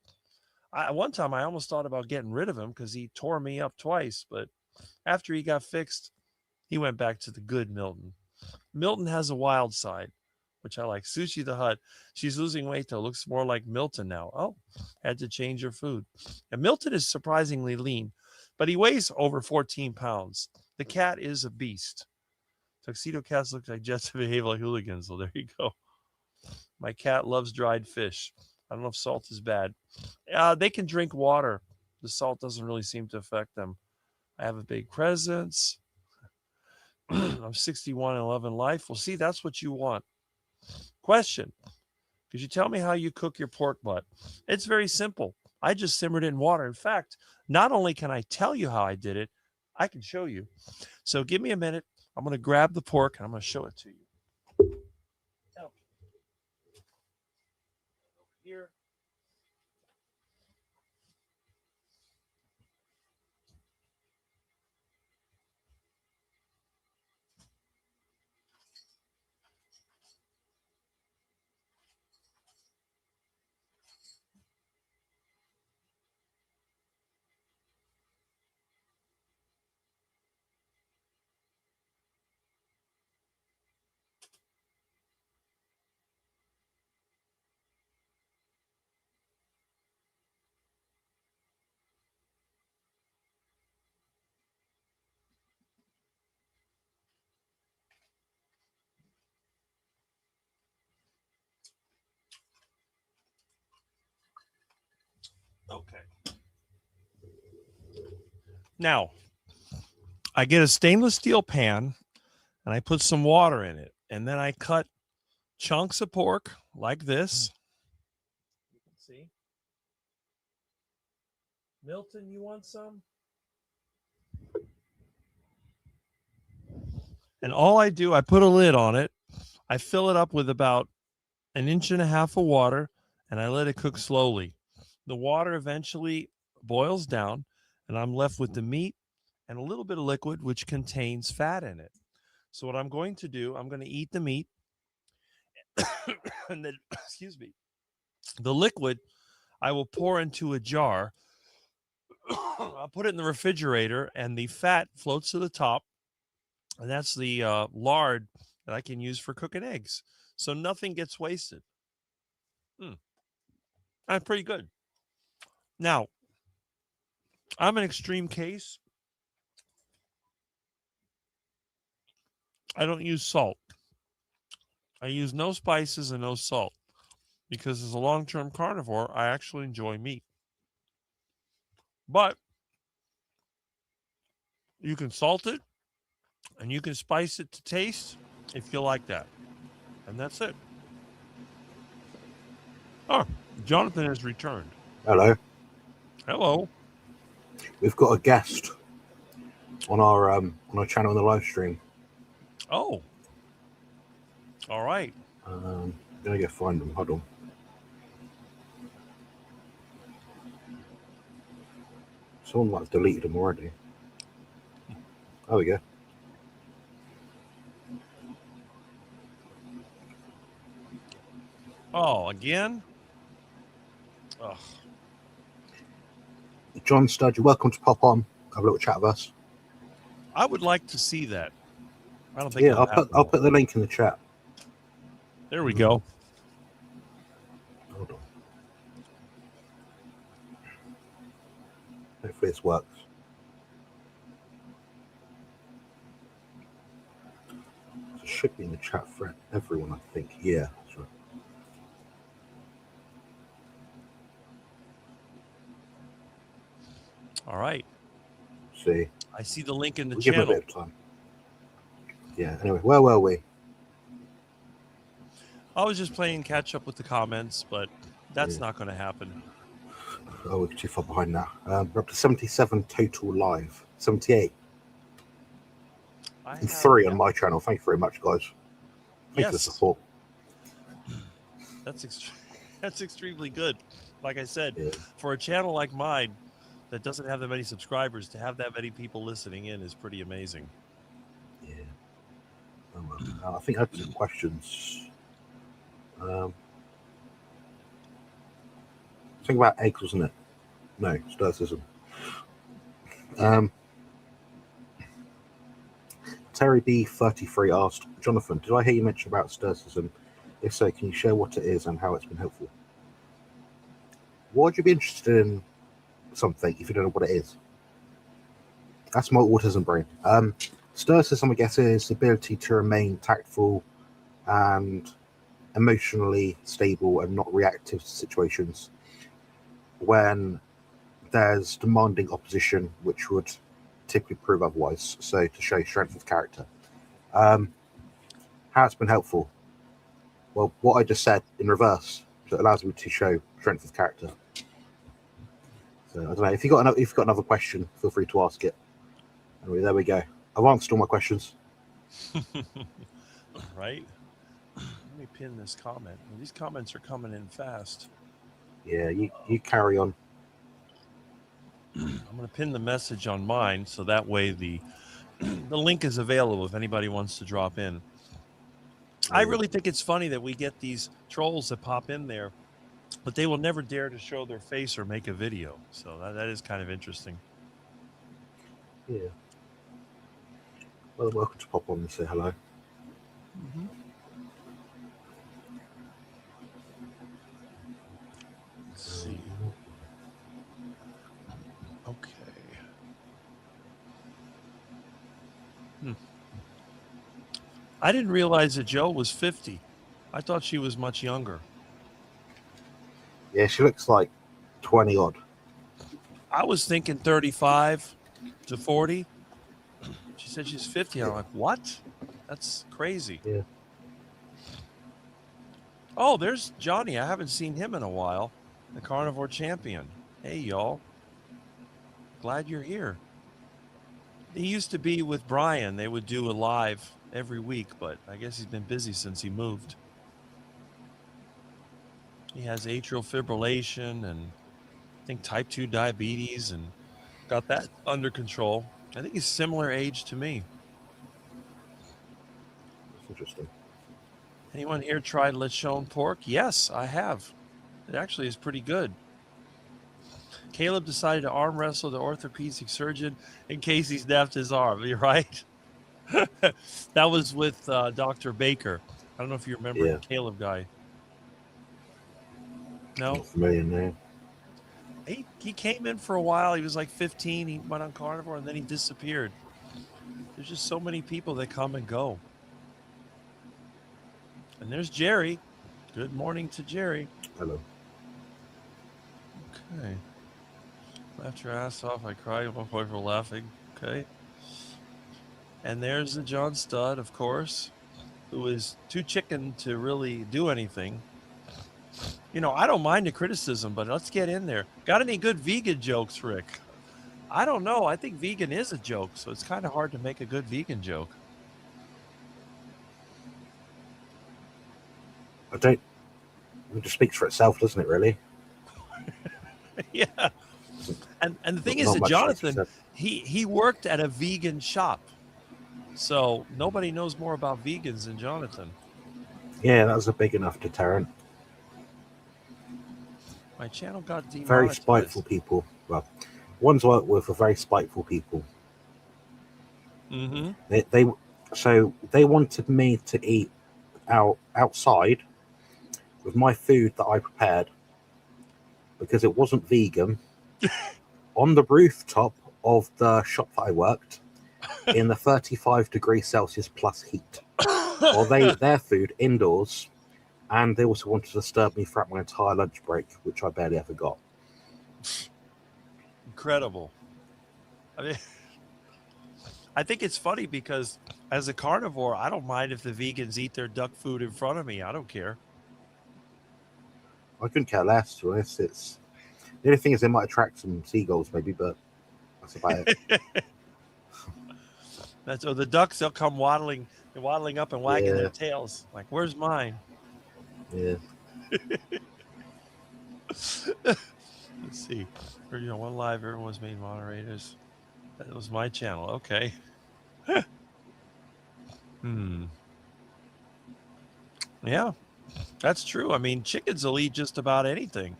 One time I almost thought about getting rid of him because he tore me up twice. But after he got fixed, he went back to the good Milton. Milton has a wild side, which I like. Sushi the Hut. She's losing weight, though. Looks more like Milton now. Oh, had to change her food. And Milton is surprisingly lean, but he weighs over 14 pounds. The cat is a beast. Tuxedo cats look like Jets behave like hooligans. So there you go. My cat loves dried fish. I don't know if salt is bad. They can drink water. The salt doesn't really seem to affect them. I have a big presence. I'm 61 and loving life. Well, see, that's what you want. Question. Could you tell me how you cook your pork butt? It's very simple. I just simmered it in water. In fact, not only can I tell you how I did it, I can show you. So give me a minute. I'm going to grab the pork and I'm going to show it to you. Okay. Over here. Okay. Now, I get a stainless steel pan and I put some water in it. And then I cut chunks of pork like this. You can see. Milton, you want some? And all I do, I put a lid on it. I fill it up with about 1.5 inches of water and I let it cook slowly. The water eventually boils down and I'm left with the meat and a little bit of liquid, which contains fat in it. So what I'm going to do, I'm going to eat the meat and then, excuse me, the liquid I will pour into a jar. I'll put it in the refrigerator and the fat floats to the top. And that's the lard that I can use for cooking eggs. So nothing gets wasted. That's pretty good. Now, I'm an extreme case. I don't use salt. I use no spices and no salt because as a long-term carnivore, I actually enjoy meat. But you can salt it and you can spice it to taste if you like that. And that's it. Oh, Jonathan has returned. Hello. Hello. We've got a guest on our channel on the live stream. Oh. All right. I'm gonna go find them. Hold on. Someone might have deleted them already. There we go. Oh, again? Ugh. John Stud, you're welcome to pop on. Have a little chat with us. I would like to see that. I don't think. Yeah, I'll put the link in the chat. There we go. Hold on. Hopefully this works. It should be in the chat for everyone, I think. Yeah, that's right. All right. See. I see the link in the We'll channel. give it a bit of time. Yeah, anyway, where were we? I was just playing catch up with the comments, but that's Yeah. not going to happen. Oh, we're too far behind now. We're up to 77 total live. 78. And 3 on my channel. Thank you very much, guys. Thanks for the support. That's extremely good. Like I said, Yeah. for a channel like mine that doesn't have that many subscribers, to have that many people listening in is pretty amazing. Yeah. I think I had some questions. Think about eggs, wasn't it? No, stoicism. Terry B33 asked, Jonathan, did I hear you mention about stoicism? If so, can you share what it is and how it's been helpful? Why would you be interested in something if you don't know what it is? That's my autism brain. Stoicism, I guess, is the ability to remain tactful and emotionally stable and not reactive to situations when there's demanding opposition, which would typically prove otherwise. So to show strength of character. How it's been helpful? Well, what I just said in reverse, so it allows me to show strength of character. So I don't know if you've got another question, feel free to ask it. Anyway, there we go. I've answered all my questions. Right? Let me pin this comment. These comments are coming in fast. Yeah, you carry on. I'm going to pin the message on mine so that way the link is available if anybody wants to drop in. I really think it's funny that we get these trolls that pop in there, but they will never dare to show their face or make a video. So that is kind of interesting. Yeah. Well, welcome to pop on and say hello. Mm-hmm. Let's see. Okay. I didn't realize that Joe was 50. I thought she was much younger. Yeah, she looks like 20 odd. I was thinking 35 to 40. She said she's 50. I'm like, what? That's crazy. Yeah. Oh, there's Johnny. I haven't seen him in a while. The carnivore champion. Hey, y'all. Glad you're here. He used to be with Brian. They would do a live every week, but I guess he's been busy since he moved. He has atrial fibrillation and I think type 2 diabetes and got that under control. I think he's similar age to me. That's interesting. Anyone here tried lechon pork? Yes, I have. It actually is pretty good. Caleb decided to arm wrestle the orthopedic surgeon in case he snapped his arm. You're right. That was with Dr. Baker. I don't know if you remember the Caleb guy. No? Not familiar name. He came in for a while. He was like 15. He went on carnivore and then he disappeared. There's just so many people that come and go. And there's Jerry. Good morning to Jerry. Hello. Okay. Laughed your ass off. I cried at one point for laughing. Okay. And there's the John Studd, of course, who is too chicken to really do anything. You know, I don't mind the criticism, but let's get in there. Got any good vegan jokes, Rick? I don't know. I think vegan is a joke, so it's kind of hard to make a good vegan joke. It just speaks for itself, doesn't it, really? Yeah. And the thing is that Jonathan, he worked at a vegan shop. So nobody knows more about vegans than Jonathan. Yeah, that was a big enough deterrent. My channel got demonetized. Very spiteful people. Well, ones I work with are very spiteful people. Mm-hmm. They wanted me to eat outside with my food that I prepared because it wasn't vegan on the rooftop of the shop that I worked in the 35°C plus heat. Or their food indoors, and they also wanted to disturb me throughout my entire lunch break, which I barely ever got. Incredible. I mean, I think it's funny because as a carnivore, I don't mind if the vegans eat their duck food in front of me. I don't care. I couldn't care less, to be honest. The only thing is they might attract some seagulls, maybe, but that's about it. So the ducks, they'll come waddling up and wagging their tails. Like, where's mine? Yeah. Let's see. One live, everyone's made moderators. That was my channel. Okay. Yeah, that's true. I mean, chickens will eat just about anything.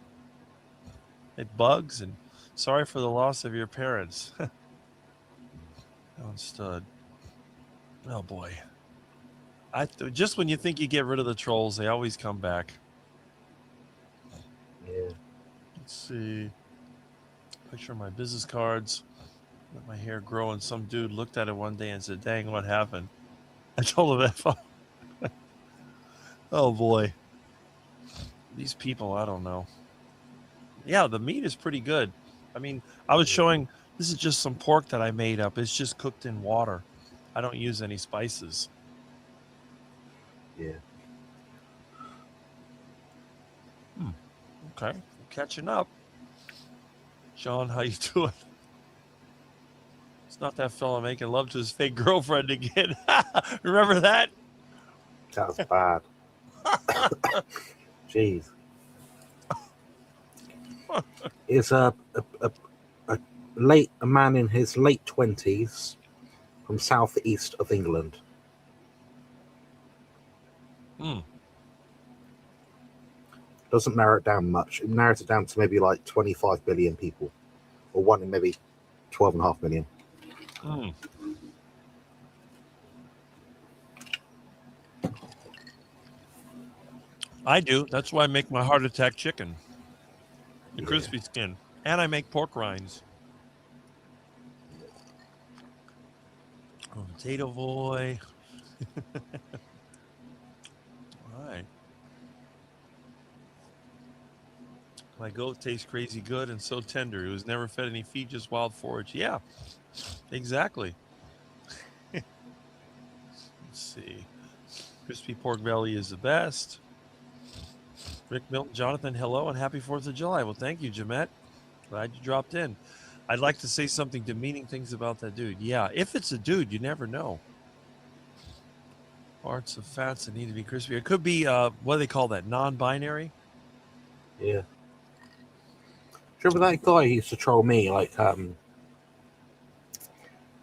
It bugs, and sorry for the loss of your parents. John Studd. Oh boy. Just when you think you get rid of the trolls, they always come back. Yeah. Let's see. Picture of my business cards. Let my hair grow, and some dude looked at it one day and said, "Dang, what happened?" I told him F off. Oh boy. These people, I don't know. Yeah, the meat is pretty good. I mean, I was showing, this is just some pork that I made up. It's just cooked in water. I don't use any spices. Yeah. Okay, catching up. John, how you doing? It's not that fella making love to his fake girlfriend again. Remember that? That was bad. Jeez. Is a man in his late 20s from southeast of England. Doesn't narrow it down much. It narrows it down to maybe like 25 billion people, or one in maybe 12.5 million. I do. That's why I make my heart attack chicken, the Yeah. crispy skin, and I make pork rinds. Oh, potato boy. All right. My goat tastes crazy good and so tender. It was never fed any feed, just wild forage. Yeah, exactly. Let's see. Crispy pork belly is the best. Rick Milton, Jonathan, hello and happy 4th of July. Well, thank you, Jamette. Glad you dropped in. I'd like to say something demeaning things about that dude. Yeah, if it's a dude, you never know. Parts of fats that need to be crispy. It could be, what do they call that, non-binary? Yeah. Remember that guy who used to troll me? Like, what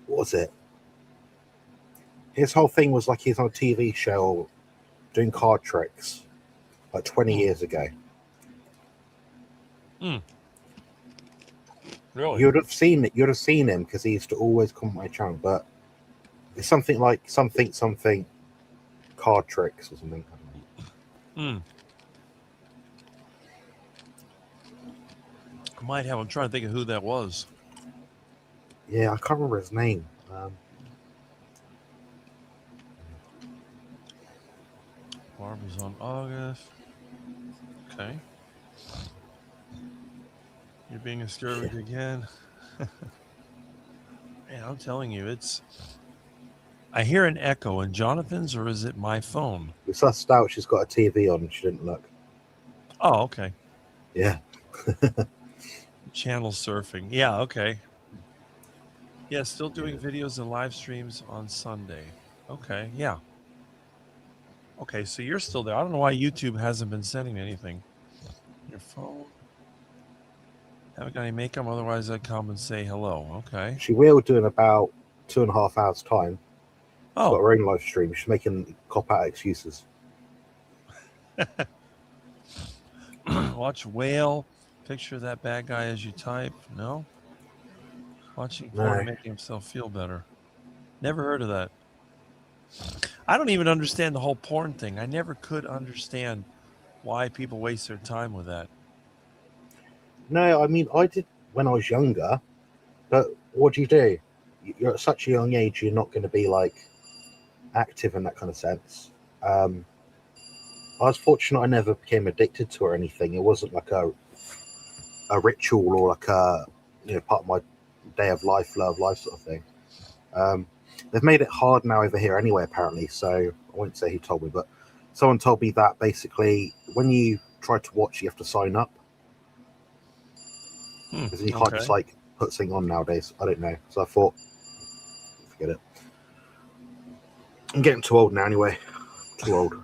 was it? His whole thing was like he's on a TV show doing card tricks, like 20 years ago. Really? You'd have seen it. You'd have seen him because he used to always comment my channel. But it's something like something card tricks or something. I might have. I'm trying to think of who that was. Yeah, I can't remember his name. Barbie's on August. Okay. You're being a scourge again. Man, I'm telling you, I hear an echo in Jonathan's, or is it my phone? We sussed out she's got a TV on and she didn't look. Oh, okay. Yeah. Channel surfing. Yeah, okay. Yeah, still doing videos and live streams on Sunday. Okay, yeah. Okay, so you're still there. I don't know why YouTube hasn't been sending me anything. Your phone. Haven't got any makeup, otherwise I'd come and say hello. Okay. She will do in about 2.5 hours' time. She's Oh. got her own live stream. She's making cop-out excuses. Watch Whale. Picture that bad guy as you type. No? Watching porn making himself feel better. Never heard of that. I don't even understand the whole porn thing. I never could understand why people waste their time with that. No, I mean, I did when I was younger, but what do? You're at such a young age, you're not going to be like active in that kind of sense. I was fortunate I never became addicted to it or anything. It wasn't like a ritual or like a part of my day of life, love life sort of thing. They've made it hard now over here anyway, apparently. So I won't say who told me, but someone told me that basically when you try to watch, you have to sign up. Because you can't just like put something on nowadays. I don't know. So I thought, forget it. I'm getting too old now anyway. Too old.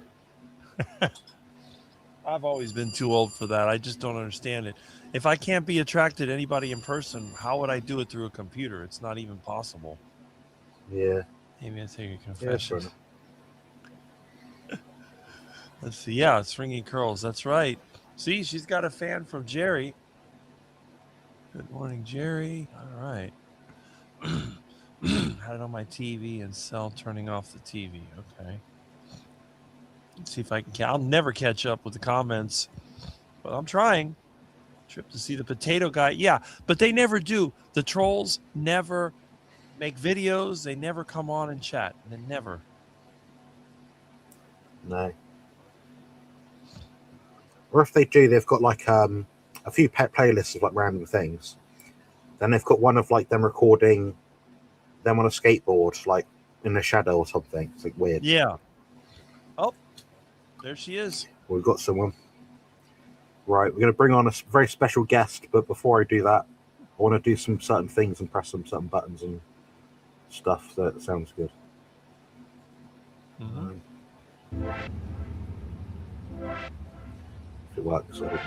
I've always been too old for that. I just don't understand it. If I can't be attracted to anybody in person, how would I do it through a computer? It's not even possible. Yeah. Maybe I'll take a confession. Yeah, let's see. Yeah, it's ringing curls. That's right. See, she's got a fan from Jerry. Good morning, Jerry. All right. Had it on my TV and cell turning off the TV. Okay. Let's see if I can. I'll never catch up with the comments, but I'm trying. Trip to see the potato guy. Yeah, but they never do. The trolls never make videos. They never come on and chat. They never. No. Or if they do, they've got like a few pet playlists of like random things. Then they've got one of like them recording them on a skateboard, like in the shadow or something. It's like weird. Yeah. Oh, there she is. We've got someone. Right, we're going to bring on a very special guest, but before I do that, I want to do some certain things and press some certain buttons and stuff. So it sounds good. Mhm. If it works, I don't know.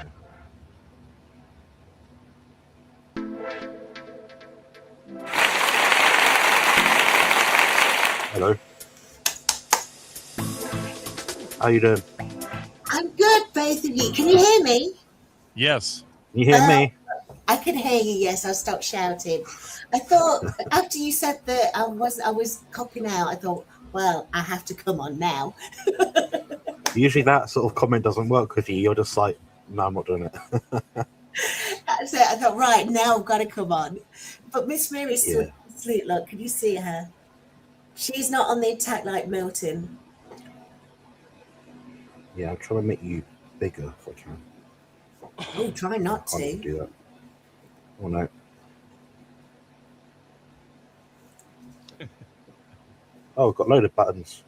Hello. How you doing? I'm good, both of you. Can you hear me? Yes. Can you hear me? I can hear you. Yes, I'll stop shouting. I thought after you said that I was copying out. I thought, well, I have to come on now. Usually that sort of comment doesn't work with you. You're just like, no, I'm not doing it. That's it. I thought, right now I've got to come on. But Miss Mary's Yeah. asleep. Look, can you see her? She's not on the attack like Milton. Yeah, I'm trying to make you bigger if I can. Oh, try not I can't to. do that. Oh no. Oh, I've got a load of buttons.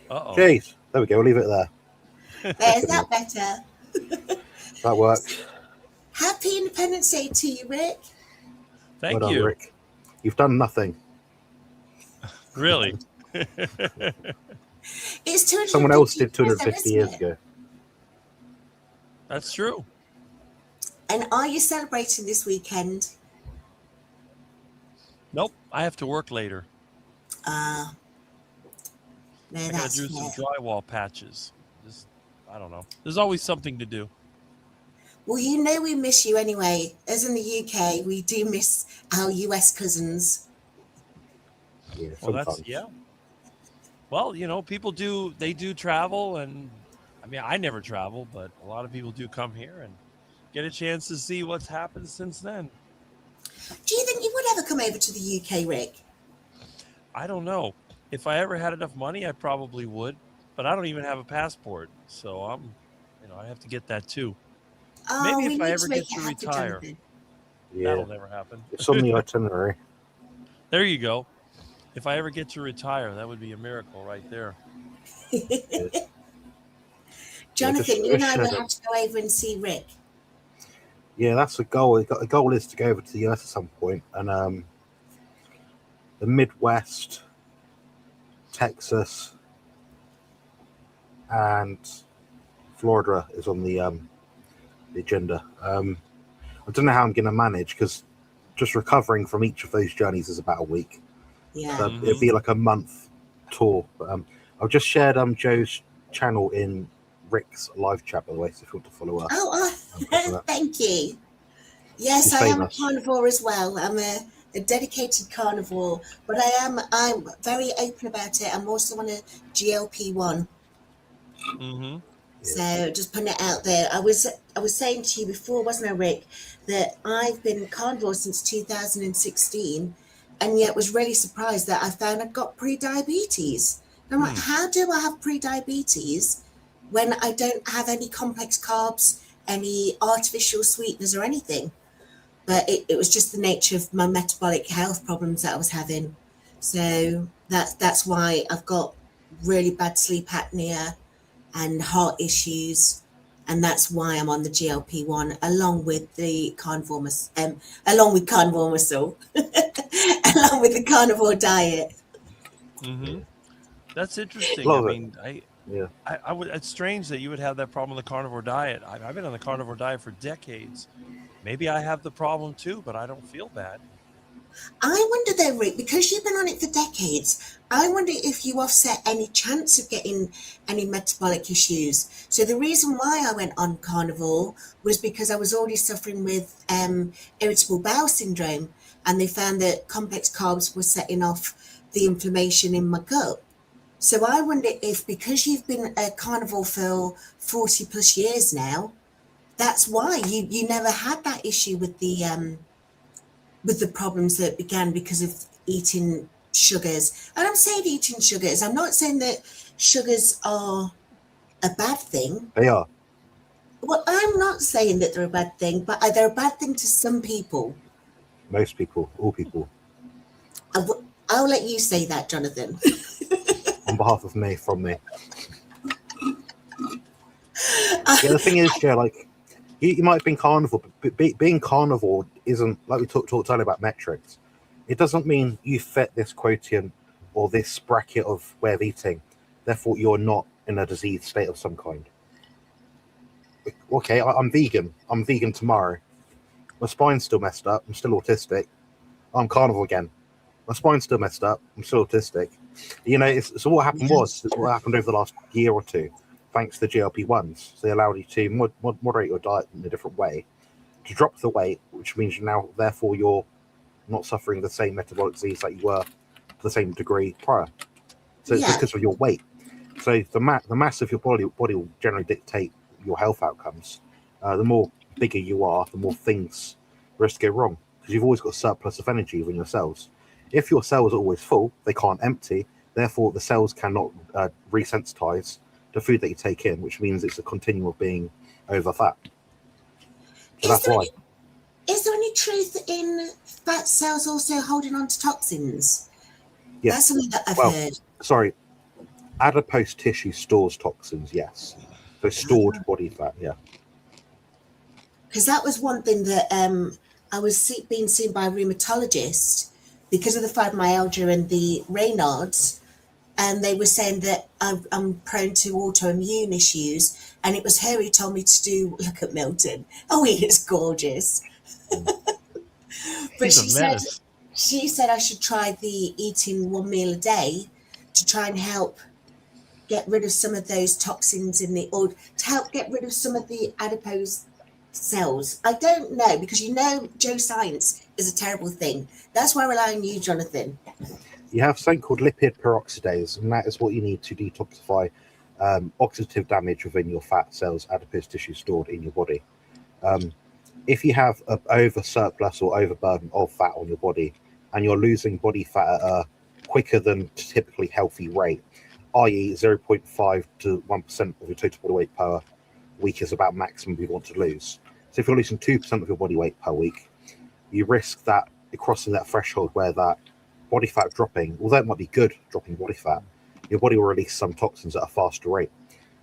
Uh-oh. Jeez. There we go. We'll leave it there. There's that better. That worked. Happy Independence Day to you, Rick. Thank Well done, you. Rick. You've done nothing. Really? It's 250 Someone else did years, 250 isn't years it? ago. That's true. And are you celebrating this weekend? Nope. I have to work later. No, I gotta that's do some fair. drywall patches. Just, I don't know. There's always something to do. Well, you know we miss you anyway. As in the UK, we do miss our US cousins. Yeah, Well, sometimes. that's yeah. Well, people they do travel, and I mean, I never travel, but a lot of people do come here and get a chance to see what's happened since then. Do you think you would ever come over to the UK, Rick? I don't know. If I ever had enough money, I probably would, but I don't even have a passport, so I have to get that too. Oh, Maybe we if I need ever to make get it to happen, retire. Jonathan. Yeah, That'll never happen. it's on the itinerary. There you go. If I ever get to retire, that would be a miracle right there. Yes. Jonathan, you and I will share have to go over and see Rick. Yeah, that's the goal. The goal is to go over to the US at some point, and the Midwest, Texas, and Florida is on the agenda. I don't know how I'm going to manage because just recovering from each of those journeys is about a week. Yeah. So it'd be like a month tour. But I've just shared Joe's channel in Rick's live chat, by the way, so if you want to follow us. Thank you. Yes, She's I am a famous. carnivore as well. I'm a dedicated carnivore, but I'm very open about it. I'm also on a GLP-1. Mm-hmm. So just putting it out there. I was saying to you before, wasn't I, Rick, that I've been carnivore since 2016, and yet was really surprised that I found I'd got pre-diabetes. I'm like, how do I have pre-diabetes when I don't have any complex carbs, any artificial sweeteners or anything? But it was just the nature of my metabolic health problems that I was having. So that's why I've got really bad sleep apnea and heart issues, and that's why I'm on the GLP-1 along with the carnivore muscle, along with the carnivore diet. Mm-hmm. That's interesting. Love I it. mean, Yeah. I would. It's strange that you would have that problem with the carnivore diet. I've been on the carnivore diet for decades. Maybe I have the problem too, but I don't feel bad. I wonder though, Rick, because you've been on it for decades, I wonder if you offset any chance of getting any metabolic issues. So the reason why I went on carnivore was because I was already suffering with irritable bowel syndrome, and they found that complex carbs were setting off the inflammation in my gut. So I wonder if, because you've been a carnivore for 40 plus years now, that's why you never had that issue with the problems that began because of eating sugars. And I'm saying eating sugars. I'm not saying that sugars are a bad thing. They are. Well, I'm not saying that they're a bad thing, but they're a bad thing to some people. Most people, all people. I'll let you say that, Jonathan. On behalf of me, from me. Yeah, the thing is, yeah, like you might have been carnivore, but being carnivore isn't, like we talked earlier about metrics. It doesn't mean you fit this quotient or this bracket of way of eating. Therefore, you're not in a diseased state of some kind. Okay, I'm vegan. I'm vegan tomorrow. My spine's still messed up. I'm still autistic. I'm carnivore again. My spine's still messed up. I'm still autistic. You know, so what happened was, what happened over the last year or two, thanks to the GLP-1s, they allowed you to moderate your diet in a different way, to drop the weight, which means now, therefore, you're not suffering the same metabolic disease that you were to the same degree prior. So it's because of your weight. So the mass of your body will generally dictate your health outcomes. The more bigger you are, the more things risk to go wrong, because you've always got a surplus of energy within your cells. If your cells are always full, they can't empty. Therefore, the cells cannot resensitize the food that you take in, which means it's a continuum of being over fat. So that's why. Is there any truth in fat cells also holding on to toxins? Yes. That's something that I've heard. Sorry, adipose tissue stores toxins, yes. So stored body fat, yeah. Because that was one thing that I was being seen by a rheumatologist because of the fibromyalgia and the Raynaud's, and they were saying that I'm prone to autoimmune issues, and it was her who told me to do, look at Milton. Oh, he is gorgeous. But she said I should try the eating one meal a day to try and help get rid of some of those toxins or to help get rid of some of the adipose cells. I don't know, because Joe Science is a terrible thing. That's why I rely on you, Jonathan. You have something called lipid peroxidase, and that is what you need to detoxify oxidative damage within your fat cells, adipose tissue stored in your body. If you have an over surplus or overburden of fat on your body, and you're losing body fat at a quicker than typically healthy rate, i.e. 0.5 to 1% of your total body weight per week is about maximum you want to lose. So if you're losing 2% of your body weight per week, you risk that crossing that threshold where that body fat dropping, although it might be good dropping body fat, your body will release some toxins at a faster rate.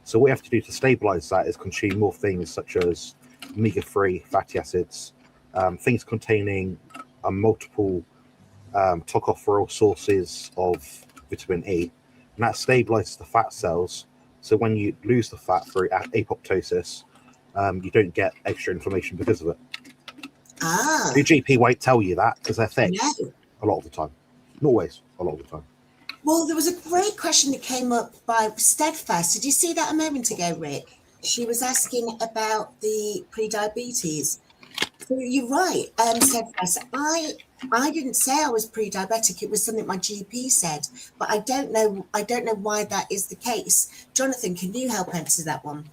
So what you have to do to stabilize that is consume more things such as omega-3 fatty acids, things containing multiple tocopherol sources of vitamin E, and that stabilizes the fat cells. So when you lose the fat through apoptosis, you don't get extra inflammation because of it. Your GP won't tell you that because they're thick a lot of the time. Not always, a lot of the time. Well, there was a great question that came up by Steadfast. Did you see that a moment ago, Rick? She was asking about the pre-diabetes. So you're right, Steadfast. I didn't say I was pre-diabetic. It was something my GP said, but I don't know why that is the case. Jonathan, can you help answer that one?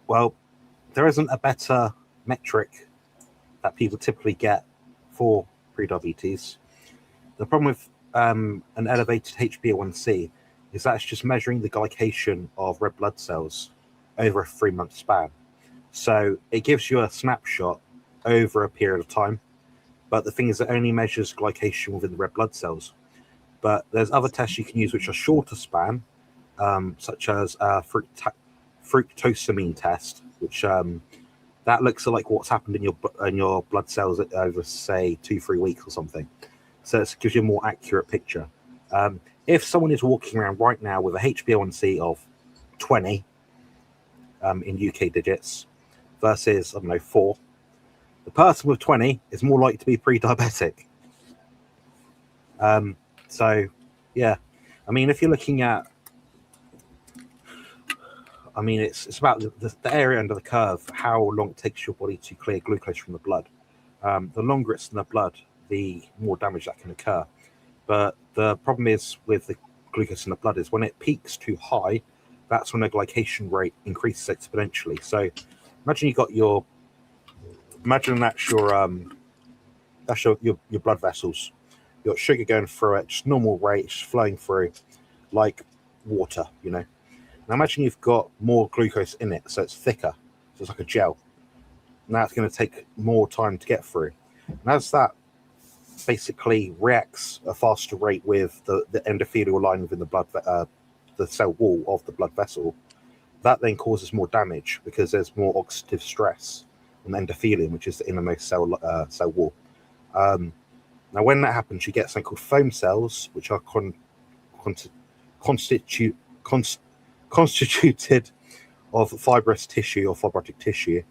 Well, there isn't a better metric that people typically get for pre-diabetes. The problem with an elevated HbA1c is that it's just measuring the glycation of red blood cells over a 3-month span. So it gives you a snapshot over a period of time, but the thing is it only measures glycation within the red blood cells. But there's other tests you can use which are shorter span, such as fructosamine test, which that looks like what's happened in your blood cells over, say, 2-3 weeks or something. So it gives you a more accurate picture. If someone is walking around right now with a HbA1c of 20 in UK digits versus, 4, the person with 20 is more likely to be pre-diabetic. So, yeah. If you're looking at, it's about the area under the curve, how long it takes your body to clear glucose from the blood. The longer it's in the blood, the more damage that can occur. But the problem is with the glucose in the blood is when it peaks too high, that's when the glycation rate increases exponentially. So imagine that's your blood vessels. You've got sugar going through it, just normal rate, just flowing through like water, you know. Now imagine you've got more glucose in it, so it's thicker, so it's like a gel. Now it's going to take more time to get through. And as that basically reacts a faster rate with the endothelial line within the blood, the cell wall of the blood vessel, that then causes more damage because there's more oxidative stress on the endothelium, which is the innermost cell wall. Now, when that happens, you get something called foam cells, which are constituted of fibrous tissue or fibrotic tissue,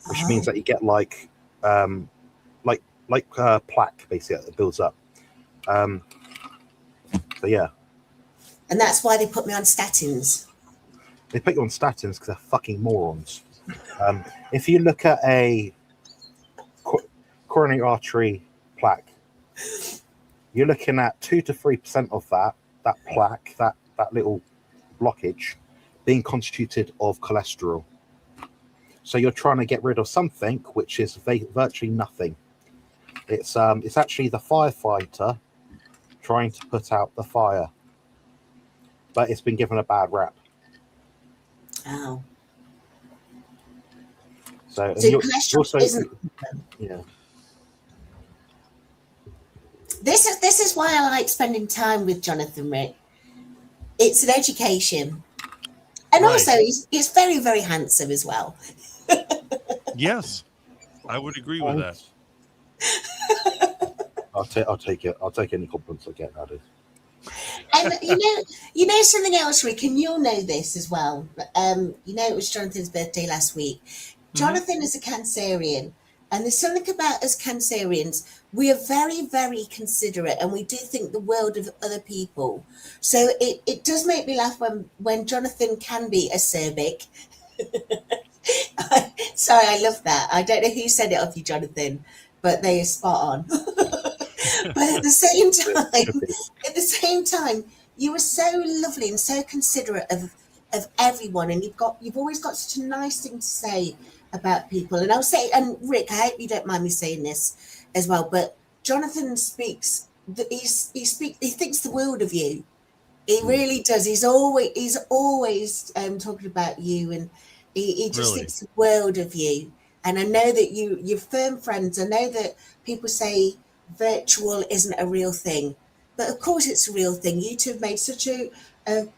which means that you get like plaque, basically, that builds up. So yeah. And that's why they put me on statins. They put you on statins because they're fucking morons. If you look at a coronary artery plaque, you're looking at 2 to 3% of that plaque, that little blockage, being constituted of cholesterol. So you're trying to get rid of something which is virtually nothing. It's actually the firefighter trying to put out the fire, but it's been given a bad rap. Oh. So cholesterol also, isn't. yeah. This is why I like spending time with Jonathan, Rick. It's an education, and Right. also he's very, very handsome as well. Yes, I would agree with that. I'll take it. I'll take any compliments I get. That is. And you know something else, Rick, and you'll know this as well. It was Jonathan's birthday last week. Jonathan is a Cancerian, and there's something about us Cancerians. We are very, very considerate, and we do think the world of other people. So it does make me laugh when Jonathan can be acerbic. Sorry, I love that. I don't know who said it of you, Jonathan, but they are spot on. But at the same time, you were so lovely and so considerate of everyone, and you've always got such a nice thing to say about people. And I'll say, and Rick, I hope you don't mind me saying this as well, but Jonathan speaks. He thinks the world of you. He really does. He's always talking about you, and he just Really? thinks the world of you. And I know that you're firm friends. I know that people say virtual isn't a real thing, but of course it's a real thing. You two have made such a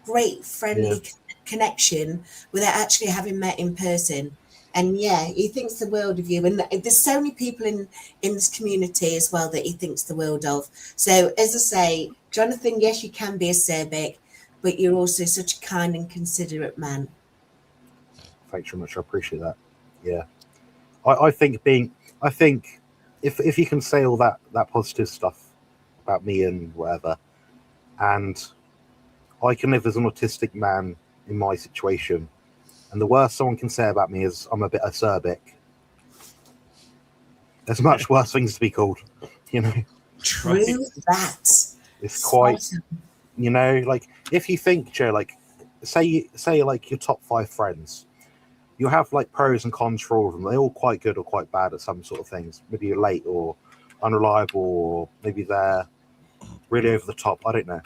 great friendly connection without actually having met in person. And yeah, he thinks the world of you. And there's so many people in this community as well that he thinks the world of. So as I say, Jonathan, yes, you can be acerbic, but you're also such a kind and considerate man. Thanks very much. I appreciate that. Yeah. I think if you can say all that positive stuff about me and whatever, and I can live as an autistic man in my situation, and the worst someone can say about me is I'm a bit acerbic. There's much worse things to be called, you know. True that. It's quite, you know, like if you think, Joe, like say like your top 5 friends, you have like pros and cons for all of them. They're all quite good or quite bad at some sort of things. Maybe you're late or unreliable, or maybe they're really over the top. I don't know.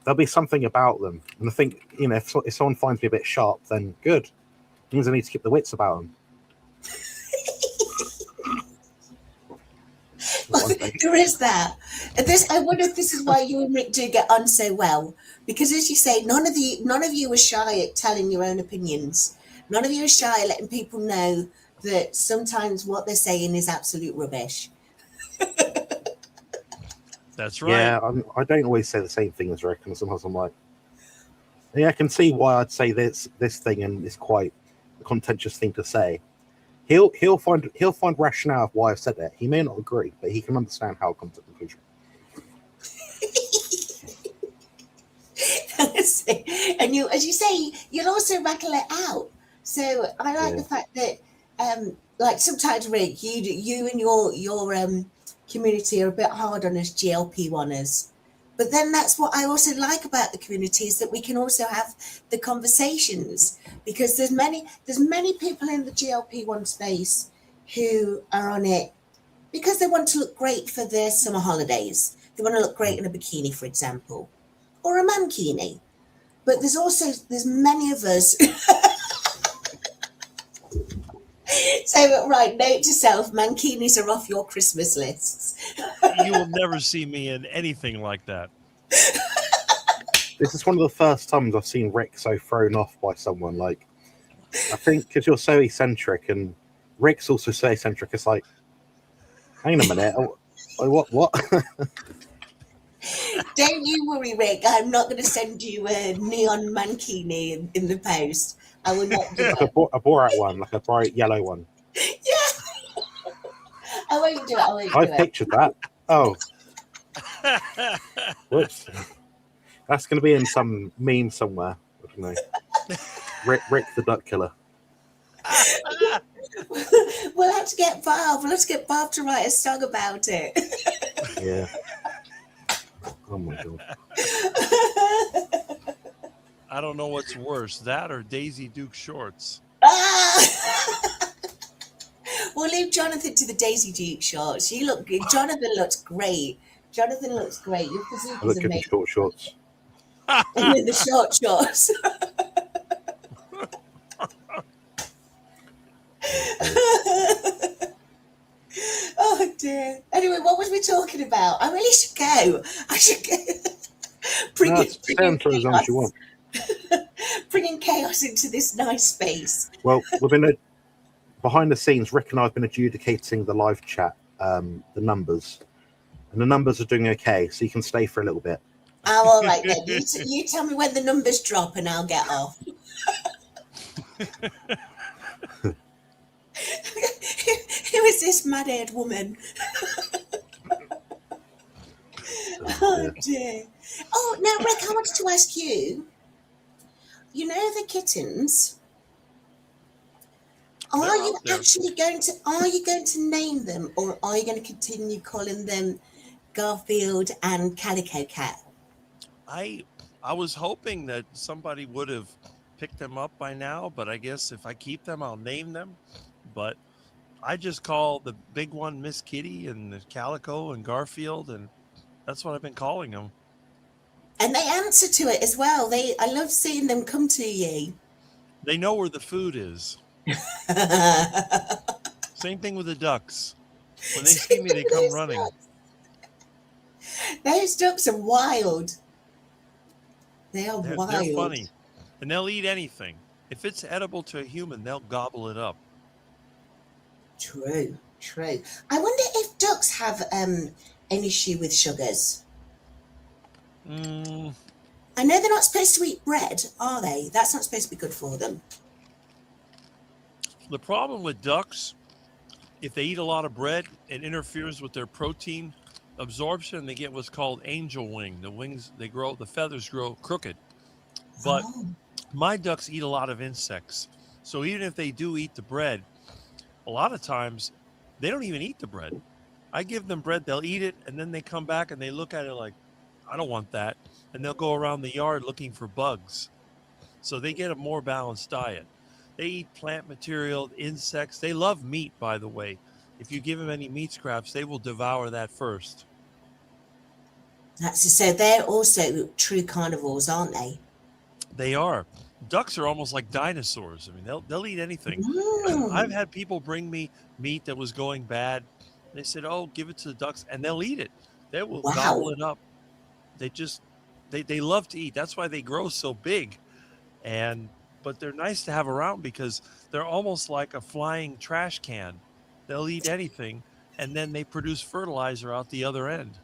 There'll be something about them. And I think, you know, if someone finds me a bit sharp, then good. It means I need to keep the wits about them. Well, there is that. I wonder if this is why you and Rick do get on so well. Because as you say, none of you are shy at telling your own opinions. None of you are shy at letting people know that sometimes what they're saying is absolute rubbish. That's right. Yeah, I don't always say the same thing as Rick, and sometimes I'm like, yeah, I can see why I'd say this thing, and it's quite a contentious thing to say. He'll find rationale of why I've said it. He may not agree, but he can understand how I come to the conclusion. And you, as you say, you'll also rattle it out. So I like the fact that, like sometimes, Rick, you and your community are a bit hard on us GLP-1ers. But then that's what I also like about the community, is that we can also have the conversations, because there's many people in the GLP-1 space who are on it because they want to look great for their summer holidays. They want to look great in a bikini, for example, or a mankini. But there's many of us. So, right, note to self, mankinis are off your Christmas lists. You will never see me in anything like that. This is one of the first times I've seen Rick so thrown off by someone. Like, I think because you're so eccentric, and Rick's also so eccentric. It's like, hang on a minute, what? Don't you worry, Rick. I'm not going to send you a neon mankini in the post. I will not do Like it. a Borat one, like a bright yellow one. Yeah. I won't do it. I won't I do it. pictured that. Oh, whoops. That's going to be in some meme somewhere. I don't know. Rick the Duck Killer. We'll have to get Bob. We'll have to get Bob to write a song about it. Yeah. Oh my god. I don't know what's worse, that or Daisy Duke shorts. We'll leave Jonathan to the Daisy Duke shorts. Jonathan looks great. Jonathan looks great. Your physique I is look good in amazing. short shorts. And in the short shorts. Oh dear. Anyway, what was we talking about? I really should go. I should go. Stay on for as long as you want. Bringing chaos into this nice space. Well, behind the scenes, Rick and I have been adjudicating the live chat, the numbers, and the numbers are doing okay, so you can stay for a little bit. Oh, all right then. You tell me when the numbers drop and I'll get off. Who is this mad-haired woman? Oh dear. Oh, now Rick, I wanted to ask you. You know the kittens. Are They're you out there. actually going to name them, or are you going to continue calling them Garfield and Calico Cat? I was hoping that somebody would have picked them up by now, but I guess if I keep them, I'll name them. But I just call the big one Miss Kitty and the Calico and Garfield, and that's what I've been calling them. And they answer to it as well. I love seeing them come to you. They know where the food is. Same thing with the ducks. When they see me, they come running. Those ducks are wild. They are They're wild. funny, and they'll eat anything. If it's edible to a human, they'll gobble it up. True. I wonder if ducks have an issue with sugars. I know they're not supposed to eat bread, are they? That's not supposed to be good for them. The problem with ducks, if they eat a lot of bread, it interferes with their protein absorption. They get what's called angel wing. The wings, the feathers grow crooked. But my ducks eat a lot of insects. So even if they do eat the bread, a lot of times they don't even eat the bread. I give them bread, they'll eat it, and then they come back and they look at it like, I don't want that. And they'll go around the yard looking for bugs. So they get a more balanced diet. They eat plant material, insects. They love meat, by the way. If you give them any meat scraps, they will devour that first. So they're also true carnivores, aren't they? They are. Ducks are almost like dinosaurs. I mean, they'll eat anything. Mm. I've had people bring me meat that was going bad. They said, "Oh, give it to the ducks," and they'll eat it. They will gobble it up. They love to eat. That's why they grow so big. But they're nice to have around because they're almost like a flying trash can. They'll eat anything, and then they produce fertilizer out the other end.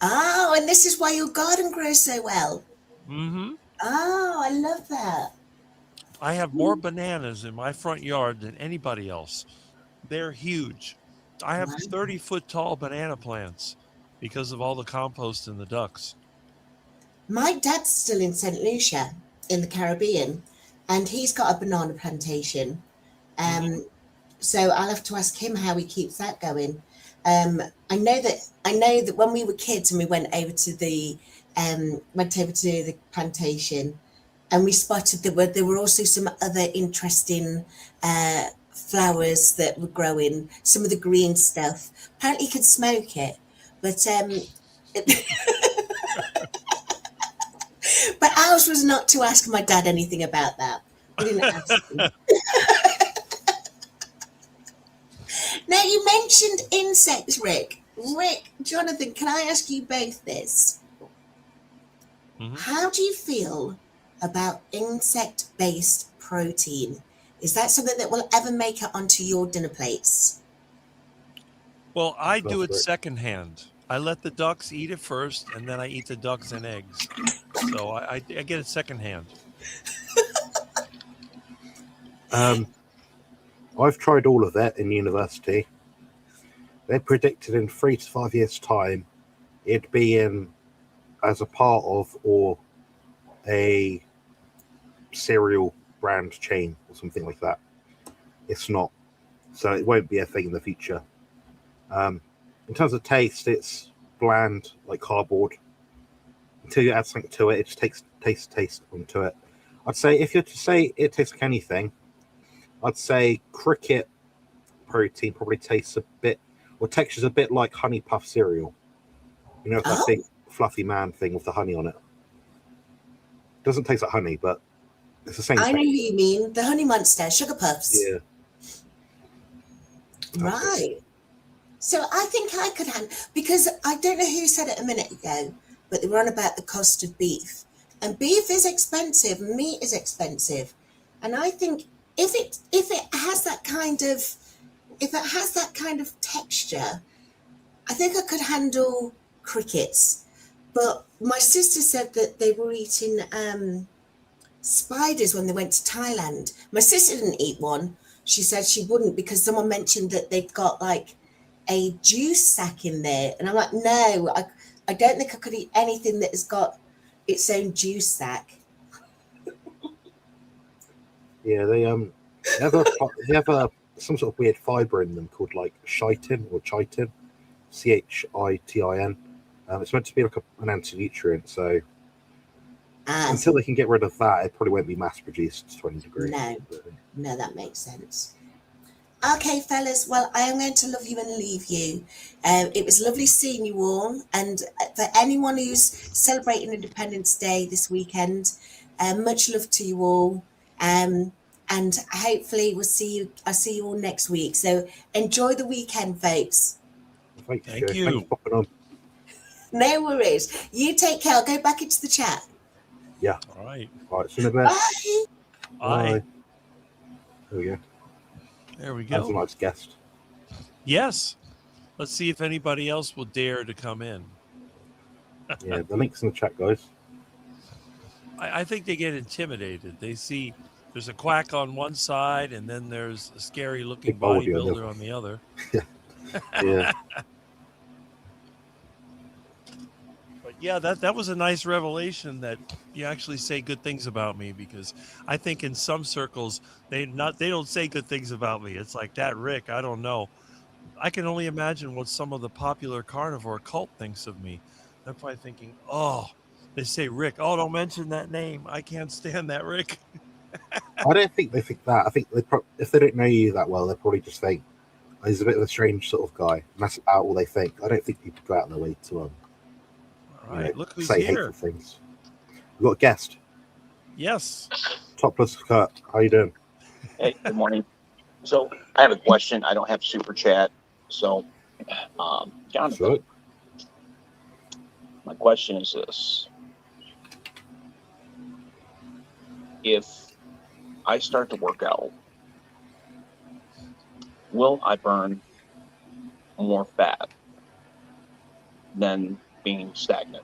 Oh, and this is why your garden grows so well. Mm-hmm. Oh, I love that. I have more bananas in my front yard than anybody else. They're huge. I have 30-foot tall banana plants because of all the compost in the ducks. My dad's still in St. Lucia in the Caribbean, and he's got a banana plantation. So I'll have to ask him how he keeps that going. I know that when we were kids and we went over to the plantation, and we spotted there were also some other interesting flowers that were growing, some of the green stuff. Apparently you could smoke it, but But ours was not to ask my dad anything about that. We didn't ask him. Now, you mentioned insects, Rick. Rick, Jonathan, can I ask you both this? Mhm. How do you feel about insect-based protein? Is that something that will ever make it onto your dinner plates? Well, I do it Perfect. secondhand. I let the ducks eat it first, and then I eat the ducks and eggs. So I get it secondhand. I've tried all of that in university. They predicted in 3 to 5 years' time it'd be in as a part of or a cereal brand chain or something like that. It's not, so it won't be a thing in the future. In terms of taste, it's bland like cardboard. Until you add something to it, it just takes taste onto it. I'd say if you're to say it tastes like anything, I'd say cricket protein probably tastes a bit or textures a bit like honey puff cereal. You know, that Oh, big fluffy man thing with the honey on it. Doesn't taste like honey, but it's the same I know texture. who you mean. The Honey Monster, Sugar Puffs. Yeah. Right. So I think I could handle, because I don't know who said it a minute ago, but they were on about the cost of beef. And beef is expensive, meat is expensive. And I think if it has that kind of texture, I think I could handle crickets. But my sister said that they were eating spiders when they went to Thailand. My sister didn't eat one. She said she wouldn't because someone mentioned that they've got like a juice sack in there. And I'm like, no, I don't think I could eat anything that has got its own juice sack. Yeah, they have some sort of weird fiber in them called like chitin or chitin, CHITIN. It's meant to be like an anti-nutrient, so until they can get rid of that, it probably won't be mass produced to any degree. No, that makes sense. Okay, fellas, well, I am going to love you and leave you. It was lovely seeing you all. And for anyone who's celebrating Independence Day this weekend, much love to you all. And hopefully I'll see you all next week. So enjoy the weekend, folks. Thank Thank you. you. Thanks for popping on. No worries. You take care. I'll go back into the chat. All right. All right, see you in a bit. Bye. Bye. There we go. There we That was a go. nice guest. Yes. Let's see if anybody else will dare to come in. Yeah, the link's in the chat, guys. I think they get intimidated. They see there's a quack on one side, and then there's a scary looking Big baldy on the bodybuilder on the other. Yeah. But yeah, that was a nice revelation that you actually say good things about me, because I think in some circles they don't say good things about me. It's like, that Rick, I don't know. I can only imagine what some of the popular carnivore cult thinks of me. They're probably thinking, oh, they say Rick. Oh, don't mention that name. I can't stand that Rick. I don't think they think that. I think if they don't know you that well, they probably just think he's a bit of a strange sort of guy. And that's about all they think. I don't think people go out of their way to All right, look who's say here. hateful things. We've got a guest. Yes. Topless Kurt. How you doing? Hey, good morning. So I have a question. I don't have super chat. So, Jonathan, Sure. my question is this. If I start to work out, will I burn more fat than being stagnant?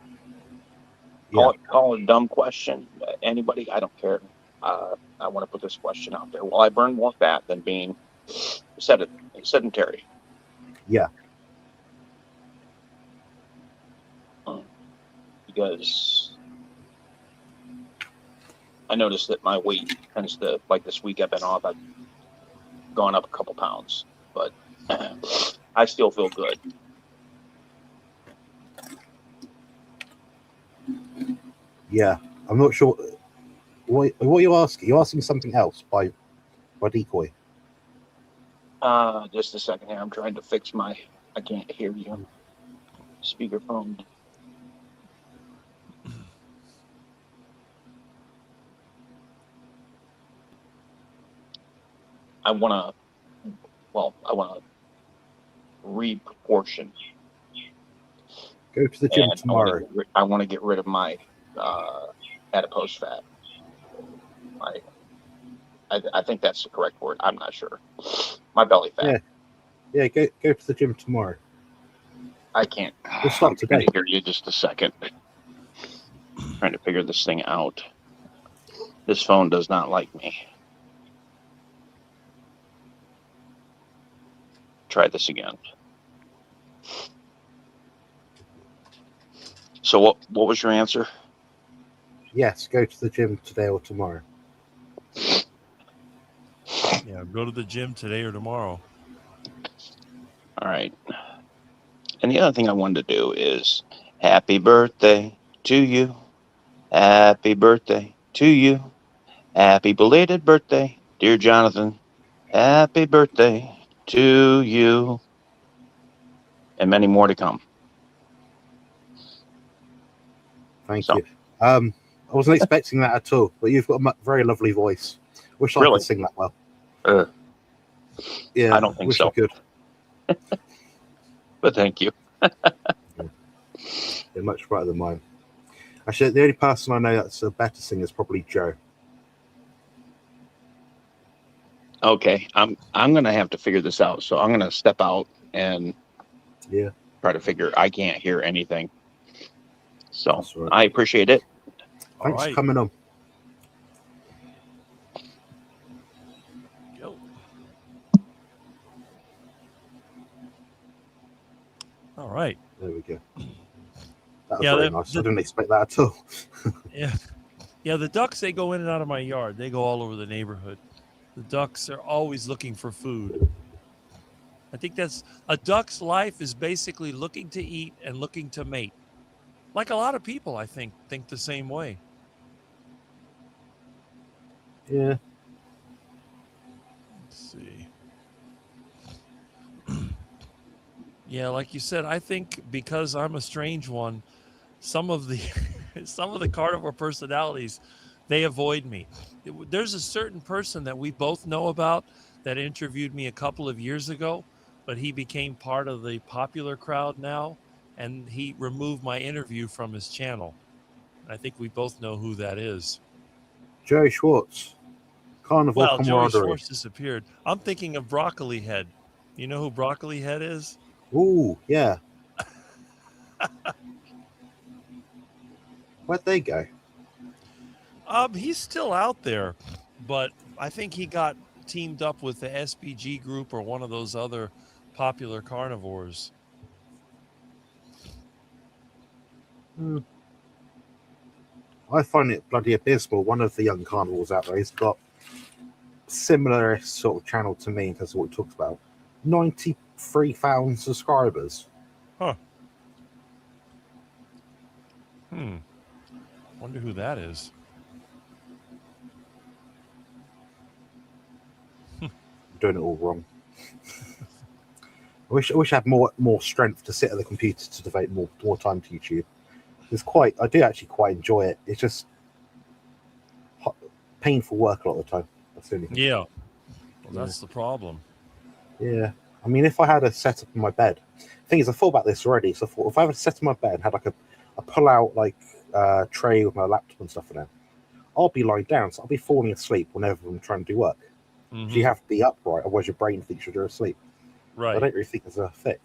Call it a dumb question. Anybody, I don't care. I want to put this question out there. Will I burn more fat than being sedentary? Yeah. Because I noticed that my weight tends to, like this week I've been off, I've gone up a couple pounds, but I still feel good. Yeah. I'm not sure. What are you asking? You're asking something else by decoy. Just a second here. I'm trying to fix I can't hear you. Speakerphone. want to reproportion. Go to the gym And tomorrow. I want to get rid of my adipose fat. I think that's the correct word. I'm not sure. My belly fat. Yeah, go to the gym tomorrow. I can't. We'll start I'm trying today. to hear you just a second. Trying to figure this thing out. This phone does not like me. Try this again. So what was your answer? Yes, go to the gym today or tomorrow. Yeah, go to the gym today or tomorrow. All right. And the other thing I wanted to do is happy birthday to you. Happy birthday to you. Happy belated birthday, dear Jonathan. Happy birthday to you. And many more to come. Thank So- you. I wasn't expecting that at all, but you've got a very lovely voice. Wish I Really? could sing that well. Uh, Yeah, I don't think wish so. I could. But thank you. They're much brighter than mine. Actually, the only person I know that's a better singer is probably Joe. Okay, I'm gonna have to figure this out. So I'm gonna step out and try to figure. I can't hear anything. So That's right. I appreciate it. All Thanks right. for coming on. Go. All right. There we go. That was Yeah, very nice. I didn't expect that at all. Yeah. Yeah, the ducks, they go in and out of my yard. They go all over the neighborhood. The ducks are always looking for food. I think that's a duck's life is basically looking to eat and looking to mate. Like a lot of people, I think the same way. Yeah. Let's see. Yeah, like you said, I think because I'm a strange one, some of the carnivore personalities, they avoid me. There's a certain person that we both know about that interviewed me a couple of years ago, but he became part of the popular crowd now, and he removed my interview from his channel. I think we both know who that is. Joe Schwartz. Carnival Well, Joey camaraderie. Schwartz disappeared. I'm thinking of Broccoli Head. You know who Broccoli Head is? Ooh, yeah. Where'd they go? He's still out there, but I think he got teamed up with the SBG group or one of those other popular carnivores. I find it bloody abysmal. One of the young carnivores out there, he's got similar sort of channel to me in terms of what he talks about. 93,000 subscribers. Wonder who that is. I'm doing it all wrong. I wish I had more strength to sit at the computer to devote more time to YouTube. I do actually quite enjoy it. It's just painful work a lot of the time. That's the only thing. Yeah. Well, that's the problem. Yeah. I mean, if I had a setup in my bed, the thing is, I thought about this already. So I thought if I had a set in my bed and had like a pull-out like tray with my laptop and stuff in it, I'll be lying down, so I'll be falling asleep whenever I'm trying to do work. Mhm. So you have to be upright, otherwise your brain thinks you're asleep. Right. I don't really think there's a fix.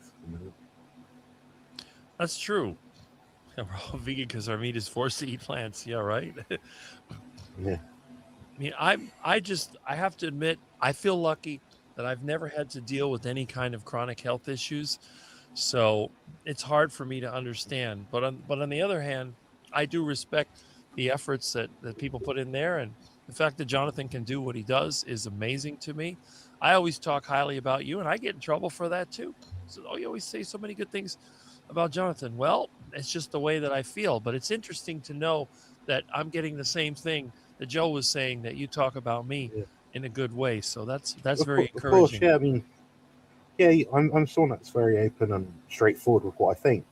That's true. We're all vegan because our meat is forced to eat plants. Yeah, right. Yeah. I mean, I have to admit, I feel lucky that I've never had to deal with any kind of chronic health issues. So it's hard for me to understand. But on the other hand, I do respect the efforts that people put in there. And the fact that Jonathan can do what he does is amazing to me. I always talk highly about you, and I get in trouble for that too. So, oh, you always say so many good things about Jonathan. Well, it's just the way that I feel. But it's interesting to know that I'm getting the same thing that Joe was saying, that you talk about me in a good way. So that's very Of encouraging. course, yeah. I mean, yeah, I'm someone that's very open and straightforward with what I think.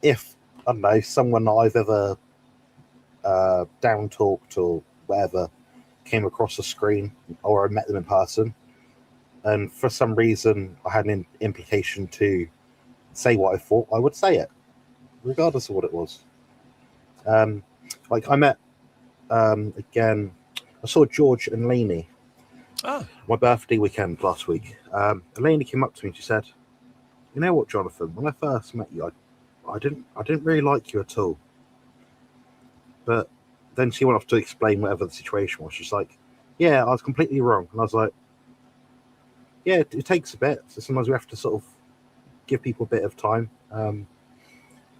If I don't know someone I've ever down talked or whatever came across a screen or I met them in person, and for some reason I had an implication to say what I thought, I would say it, regardless of what it was. Like I met again, I saw George and Lainey Ah, my birthday weekend last week. Lainey came up to me and she said, "You know what, Jonathan? When I first met you, I didn't really like you at all." But then she went off to explain whatever the situation was. She's like, "Yeah, I was completely wrong," and I was like, "Yeah, it takes a bit. So sometimes we have to sort of give people a bit of time.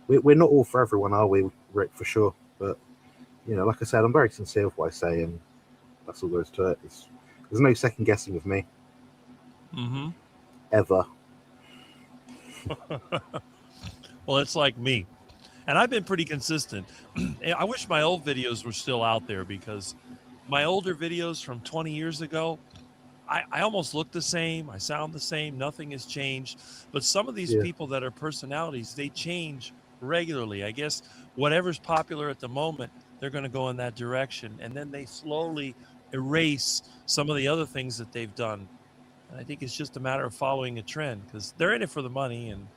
We're not all for everyone, are we, Rick? For sure. But you know, like I said, I'm very sincere with what I say, and that's all there is to it. There's no second guessing with me mm-hmm. ever." Well, it's like me. And I've been pretty consistent. I wish my old videos were still out there, because my older videos from 20 years ago, I almost look the same. I sound the same. Nothing has changed. But some of these Yeah. people that are personalities, they change regularly. I guess whatever's popular at the moment, they're going to go in that direction. And then they slowly erase some of the other things that they've done. And I think it's just a matter of following a trend, because they're in it for the money and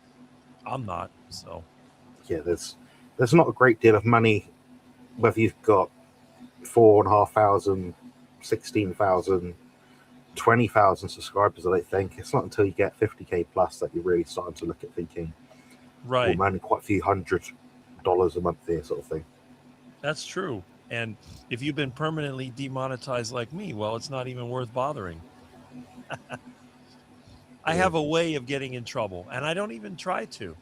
I'm not. So, Yeah, there's not a great deal of money whether you've got 4,500, 16,000, 20,000 subscribers. I don't think it's not until you get 50k plus that you're really starting to look at thinking, right. well, man, quite a few $100 a month here, sort of thing. That's true. And if you've been permanently demonetized like me, well, it's not even worth bothering. I have a way of getting in trouble, and I don't even try to.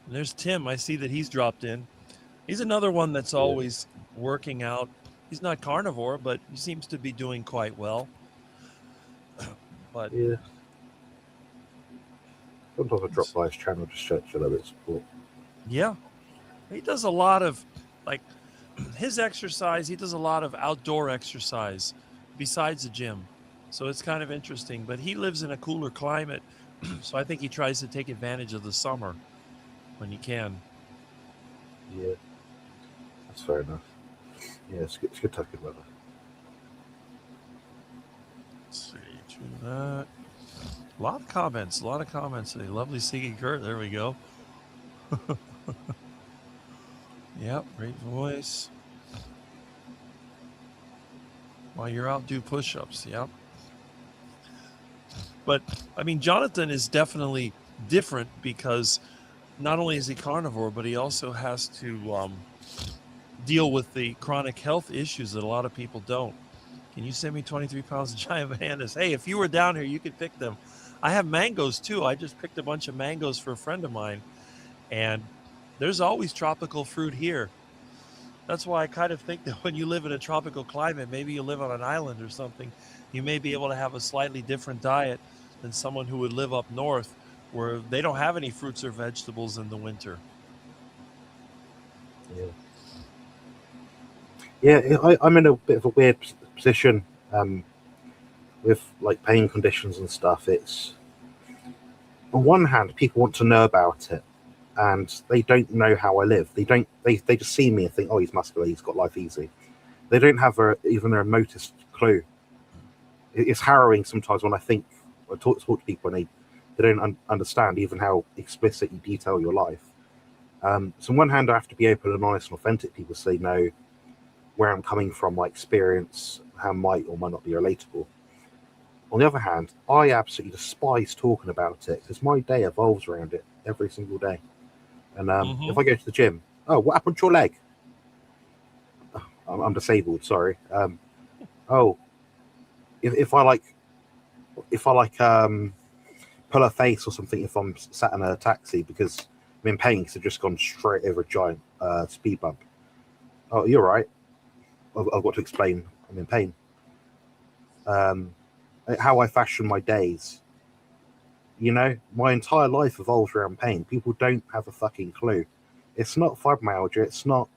And there's Tim. I see that he's dropped in. He's another one that's always working out. He's not carnivore, but he seems to be doing quite well. But Yeah. Sometimes I drop by his channel just to show a bit of support. yeah, he does a lot of, like, his exercise. He does a lot of outdoor exercise besides the gym. So it's kind of interesting. But he lives in a cooler climate. So I think he tries to take advantage of the summer when he can. Yeah, that's fair enough. Yeah, it's good to have good weather. Let's see, through that. A lot of comments today. Lovely singing, Kurt. There we go. Yep, great voice. While you're out, do push-ups. Yep. But I mean, Jonathan is definitely different, because not only is he carnivore, but he also has to deal with the chronic health issues that a lot of people don't. Can you send me 23 pounds of giant bananas? Hey, if you were down here, you could pick them. I have mangoes too. I just picked a bunch of mangoes for a friend of mine, and there's always tropical fruit here. That's why I kind of think that when you live in a tropical climate, maybe you live on an island or something, you may be able to have a slightly different diet than someone who would live up north, where they don't have any fruits or vegetables in the winter. Yeah, I'm in a bit of a weird position with like pain conditions and stuff. It's, on one hand, people want to know about it, and they don't know how I live. They just see me and think, oh, he's muscular, he's got life easy. They don't have even the remotest clue. It's harrowing sometimes when I talk to people and they don't understand even how explicit you detail your life. So on one hand, I have to be open and honest and authentic. People say know where I'm coming from, my experience, how might or might not be relatable. On the other hand, I absolutely despise talking about it, because my day evolves around it every single day. And if I go to the gym, oh, what happened to your leg? I'm disabled, sorry. If I pull a face or something if I'm sat in a taxi because I'm in pain because I've just gone straight over a giant speed bump. Oh, you're right. I've got to explain I'm in pain. How I fashion my days. You know, my entire life evolves around pain. People don't have a fucking clue. It's not fibromyalgia. It's not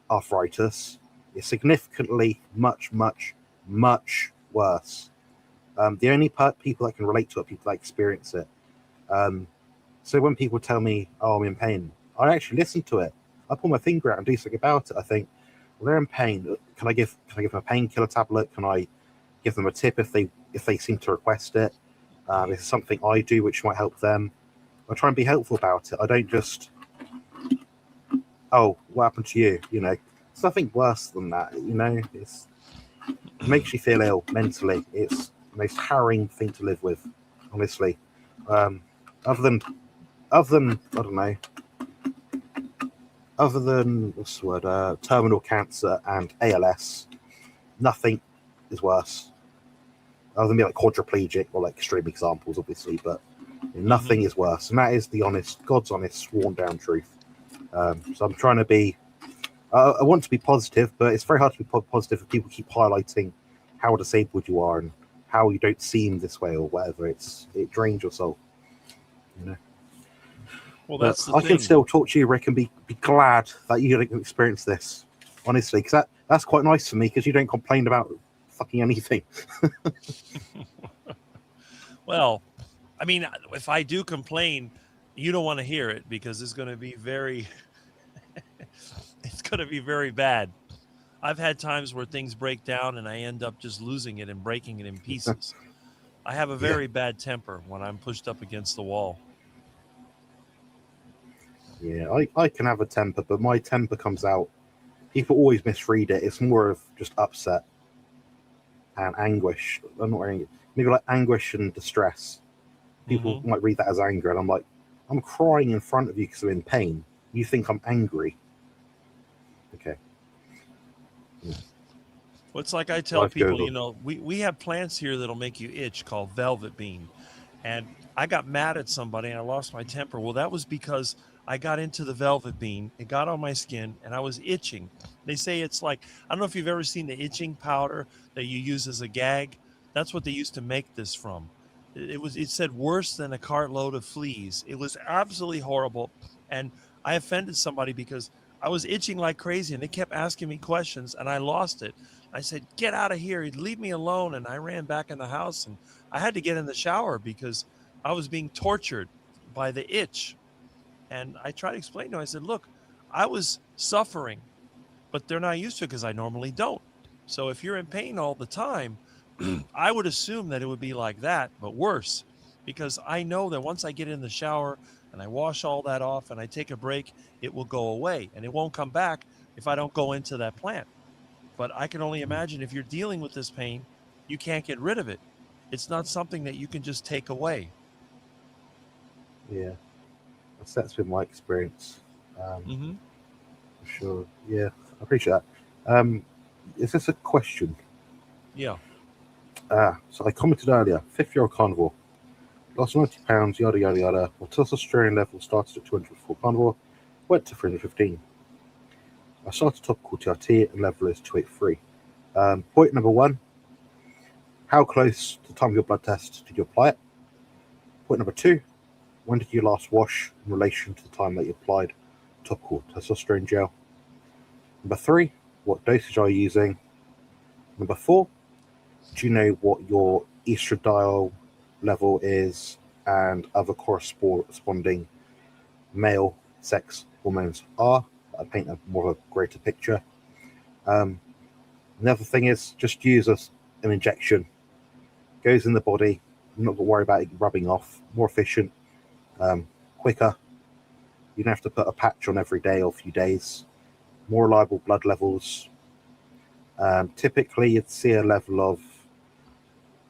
arthritis. It's significantly much, much, much worse. The only people that can relate to it are people that experience it. So when people tell me, oh, I'm in pain, I actually listen to it. I pull my finger out and do something about it. I think, they're in pain. Can I give them a painkiller tablet? Can I give them a tip if they seem to request it? Is it something I do which might help them? I try and be helpful about it. I don't just, oh, what happened to you? You know, it's nothing worse than that. You know, it makes you feel ill mentally. It's the most harrowing thing to live with, honestly. Other than I don't know. Other than what's the word? Terminal cancer and ALS, nothing is worse. Other than be like quadriplegic or like extreme examples, obviously, but nothing is worse, and that is the God's honest, sworn down truth. So I'm trying to be. I want to be positive, but it's very hard to be positive if people keep highlighting how disabled you are and how you don't seem this way or whatever. It drains your soul. You know. Well, that's the I thing. can still talk to you, Rick, and be glad that you didn't experience this. Honestly, because that's quite nice for me because you don't complain about fucking anything. Well, I mean, if I do complain, you don't want to hear it because it's going to be very, it's going to be very bad. I've had times where things break down and I end up just losing it and breaking it in pieces. I have a very bad temper when I'm pushed up against the wall. Yeah, I can have a temper, but my temper comes out. People always misread it. It's more of just upset and anguish. I'm not angry. Maybe like anguish and distress. People might read that as anger, and I'm like, I'm crying in front of you because I'm in pain. You think I'm angry? Okay. Well, it's like I tell Life goes people, on. you know, we have plants here that'll make you itch called velvet bean. And I got mad at somebody and I lost my temper. Well, that was because I got into the velvet bean. It got on my skin and I was itching. They say it's like, I don't know if you've ever seen the itching powder that you use as a gag. That's what they used to make this from. It said worse than a cartload of fleas. It was absolutely horrible. And I offended somebody because I was itching like crazy and they kept asking me questions and I lost it. I said, get out of here. Leave me alone. And I ran back in the house and I had to get in the shower because I was being tortured by the itch. And I tried to explain to him, I said, look, I was suffering, but they're not used to it because I normally don't. So if you're in pain all the time, I would assume that it would be like that, but worse, because I know that once I get in the shower and I wash all that off and I take a break, it will go away and it won't come back if I don't go into that plant. But I can only imagine if you're dealing with this pain, you can't get rid of it. It's not something that you can just take away. Yeah, that's been my experience. For sure. Yeah, I appreciate that. Is this a question? Yeah. So I commented earlier, 50-year-old carnivore, lost 90 pounds, yada, yada, yada. My testosterone level started at 204 carnivore, went to 315. I started topical TRT and level is 283. Point number one, how close to the time of your blood test did you apply it? Point number two, when did you last wash in relation to the time that you applied topical testosterone gel? Number three, what dosage are you using? Number four, do you know what your estradiol level is and other corresponding male sex hormones are? I paint a more of a greater picture. Another thing is just use an injection. Goes in the body. I'm not going to worry about it rubbing off. More efficient, quicker. You don't have to put a patch on every day or a few days. More reliable blood levels. Typically, you'd see a level of,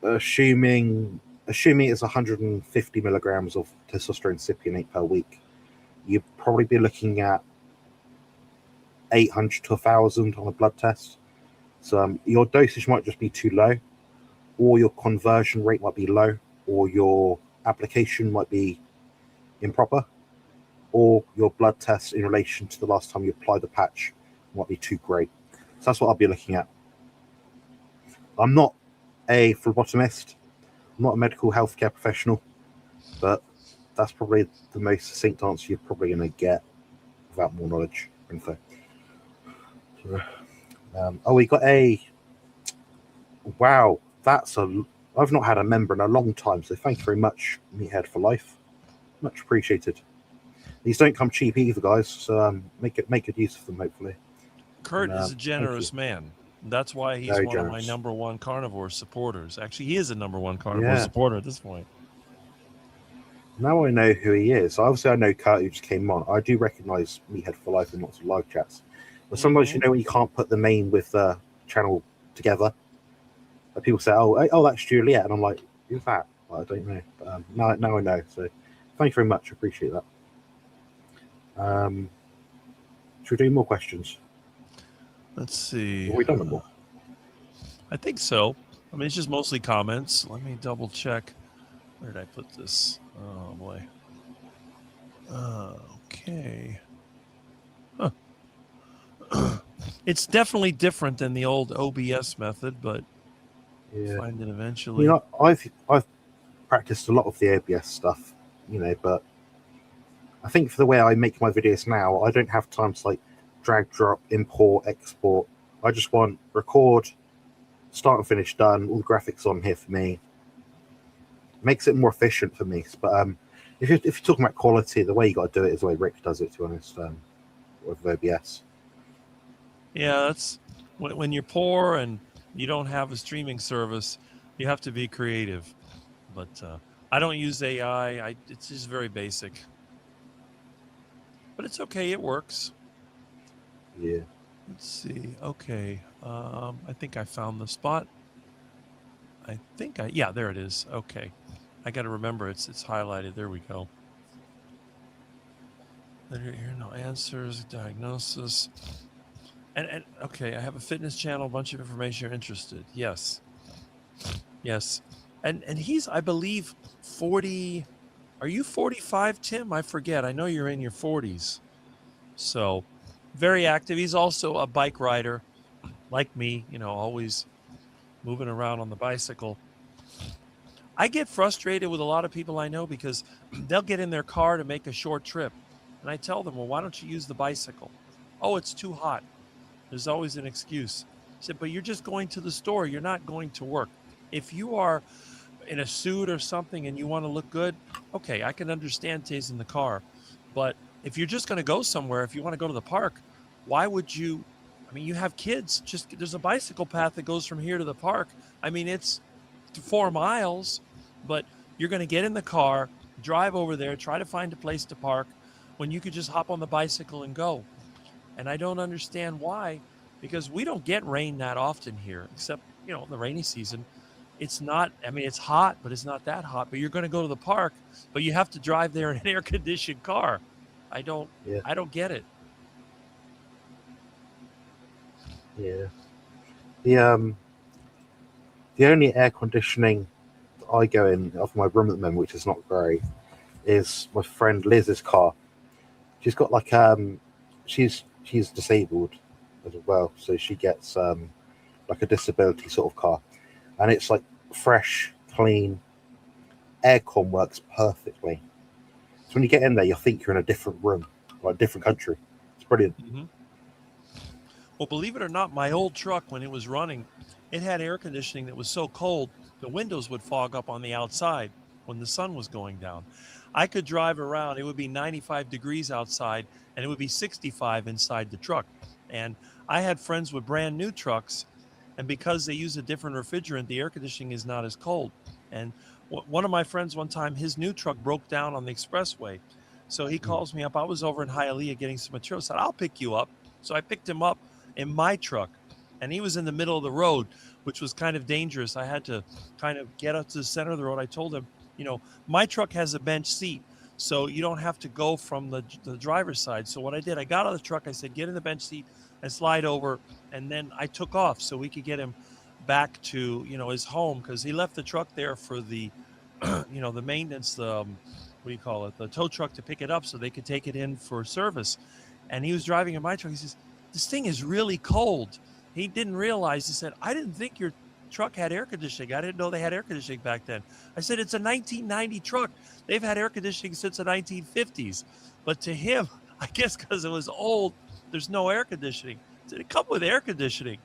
assuming it's 150 milligrams of testosterone cypionate per week, you'd probably be looking at 800 to 1,000 on a blood test. So your dosage might just be too low, or your conversion rate might be low, or your application might be improper, or your blood test in relation to the last time you applied the patch might be too great. So that's what I'll be looking at. I'm not a phlebotomist, I'm not a medical healthcare professional, but that's probably the most succinct answer you're probably going to get without more knowledge or info. We got a wow. I've not had a member in a long time, so thank you very much, Meathead for Life. Much appreciated. These don't come cheap either, guys. So make good use of them, hopefully. Kurt And, is a thank generous you. man. That's why he's Very one of my generous. number one carnivore supporters. Actually, he is a number one carnivore Yeah. supporter at this point. Now I know who he is. Obviously, I know Kurt who just came on. I do recognise Meathead for Life in lots of live chats. But sometimes, you know, when you can't put the name with the channel together, like people say, oh, that's Juliet. And I'm like, who's that? Well, I don't know. But now I know. So thank you very much. I appreciate that. Should we do more questions? Let's see. Have we done them all? I think so. I mean, it's just mostly comments. Let me double check. Where did I put this? Oh, boy. Okay. Huh. It's definitely different than the old OBS method, but Yeah. find it eventually. You know, I've practiced a lot of the OBS stuff, you know, but I think for the way I make my videos now, I don't have time to like drag, drop, import, export. I just want record, start and finish done, all the graphics on here for me. Makes it more efficient for me. But if you're talking about quality, the way you got to do it is the way Rick does it, to be honest, with OBS. Yeah, that's when you're poor and you don't have a streaming service, you have to be creative. But I don't use AI. It's just very basic. But it's okay. It works. Yeah. Let's see. Okay. I think I found the spot. Yeah, there it is. Okay. I got to remember it's highlighted. There we go. Here are no answers, diagnosis. And okay, I have a fitness channel, a bunch of information you're interested. Yes. Yes. And he's, I believe, 40. Are you 45, Tim? I forget. I know you're in your 40s. So very active. He's also a bike rider like me, you know, always moving around on the bicycle. I get frustrated with a lot of people I know because they'll get in their car to make a short trip. And I tell them, well, why don't you use the bicycle? Oh, it's too hot. There's always an excuse. I said, but you're just going to the store. You're not going to work. If you are in a suit or something and you want to look good, okay, I can understand tasting the car. But if you're just going to go somewhere, if you want to go to the park, why would you? I mean, you have kids. There's a bicycle path that goes from here to the park. I mean, it's 4 miles, but you're going to get in the car, drive over there, try to find a place to park when you could just hop on the bicycle and go. And I don't understand why, because we don't get rain that often here, except, you know, in the rainy season. It's not, I mean, it's hot, but it's not that hot. But you're going to go to the park, but you have to drive there in an air-conditioned car. I don't get it. Yeah. The only air conditioning that I go in of my room at the moment, which is not great, is my friend Liz's car. She's got like she's disabled as well, so she gets like a disability sort of car, and it's like fresh, clean. Aircon works perfectly. So when you get in there, you think you're in a different room, like a different country. It's brilliant. Mm-hmm. Well, believe it or not, my old truck, when it was running, it had air conditioning that was so cold, the windows would fog up on the outside when the sun was going down. I could drive around. It would be 95 degrees outside, and it would be 65 inside the truck. And I had friends with brand new trucks, and because they use a different refrigerant, the air conditioning is not as cold. And one of my friends one time, his new truck broke down on the expressway. So he calls me up. I was over in Hialeah getting some material. I said, I'll pick you up. So I picked him up in my truck, and he was in the middle of the road, which was kind of dangerous. I had to kind of get up to the center of the road. I told him, you know, my truck has a bench seat, so you don't have to go from the driver's side. So what I did, I got out of the truck. I said, get in the bench seat and slide over. And then I took off so we could get him back to, you know, his home, because he left the truck there for the, you know, the maintenance, what do you call it, the tow truck to pick it up so they could take it in for service. And he was driving in my truck. He says, this thing is really cold. He didn't realize. He said, I didn't think your truck had air conditioning. I didn't know they had air conditioning back then. I said, it's a 1990 truck. They've had air conditioning since the 1950s. But to him, I guess because it was old, there's no air conditioning. I said, it comes with air conditioning.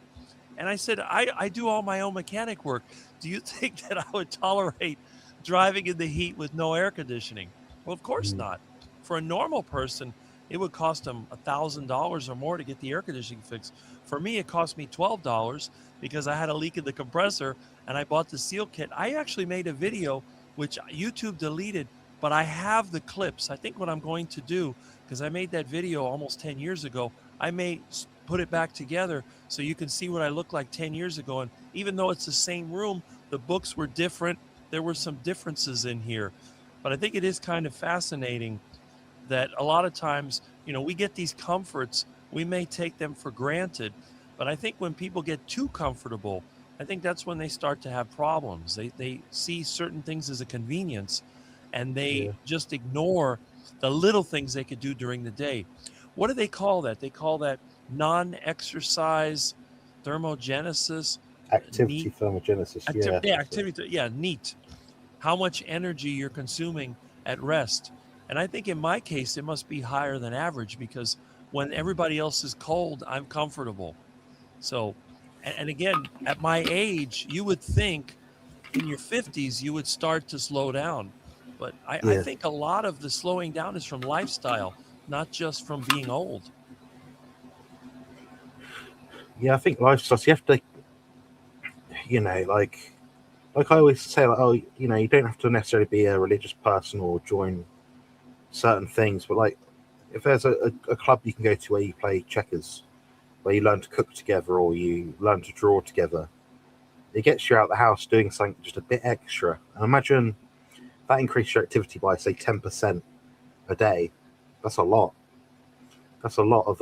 And I said, I do all my own mechanic work. Do you think that I would tolerate driving in the heat with no air conditioning? Well, of course not. For a normal person, it would cost them $1,000 or more to get the air conditioning fixed. For me, it cost me $12 because I had a leak in the compressor and I bought the seal kit. I actually made a video which YouTube deleted, but I have the clips. I think what I'm going to do, because I made that video almost 10 years ago, I may put it back together so you can see what I looked like 10 years ago. And even though it's the same room, the books were different. There were some differences in here. But I think it is kind of fascinating that a lot of times, we get these comforts, we may take them for granted. But I think when people get too comfortable, I think that's when they start to have problems. They see certain things as a convenience and they Yeah. just ignore the little things they could do during the day. What do they call that? They call that non-exercise thermogenesis. Activity thermogenesis. Yeah. Yeah, activity. Yeah, neat. How much energy you're consuming at rest. And I think in my case, it must be higher than average because when everybody else is cold, I'm comfortable. So, and again, at my age, you would think in your 50s, you would start to slow down. But I Yeah. think a lot of the slowing down is from lifestyle, not just from being old. Yeah, I think lifestyle. You have to, like I always say, like, oh, you don't have to necessarily be a religious person or join certain things, but like, if there's a club you can go to where you play checkers, where you learn to cook together or you learn to draw together, it gets you out of the house doing something just a bit extra. And imagine that increases your activity by say 10% a day. That's a lot. That's a lot of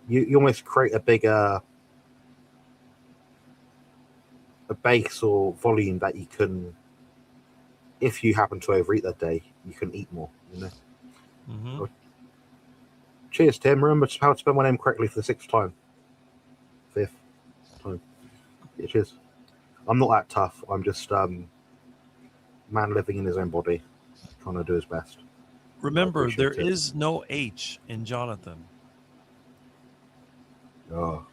you almost create a bigger base or volume that you can, if you happen to overeat that day, you can eat more. Mm-hmm. Cheers, Tim. Remember how to spell my name correctly for the 6th time. 5th time. Yeah, cheers. I'm not that tough. I'm just man living in his own body, trying to do his best. Remember, there appreciate it. is no H in Jonathan. Oh.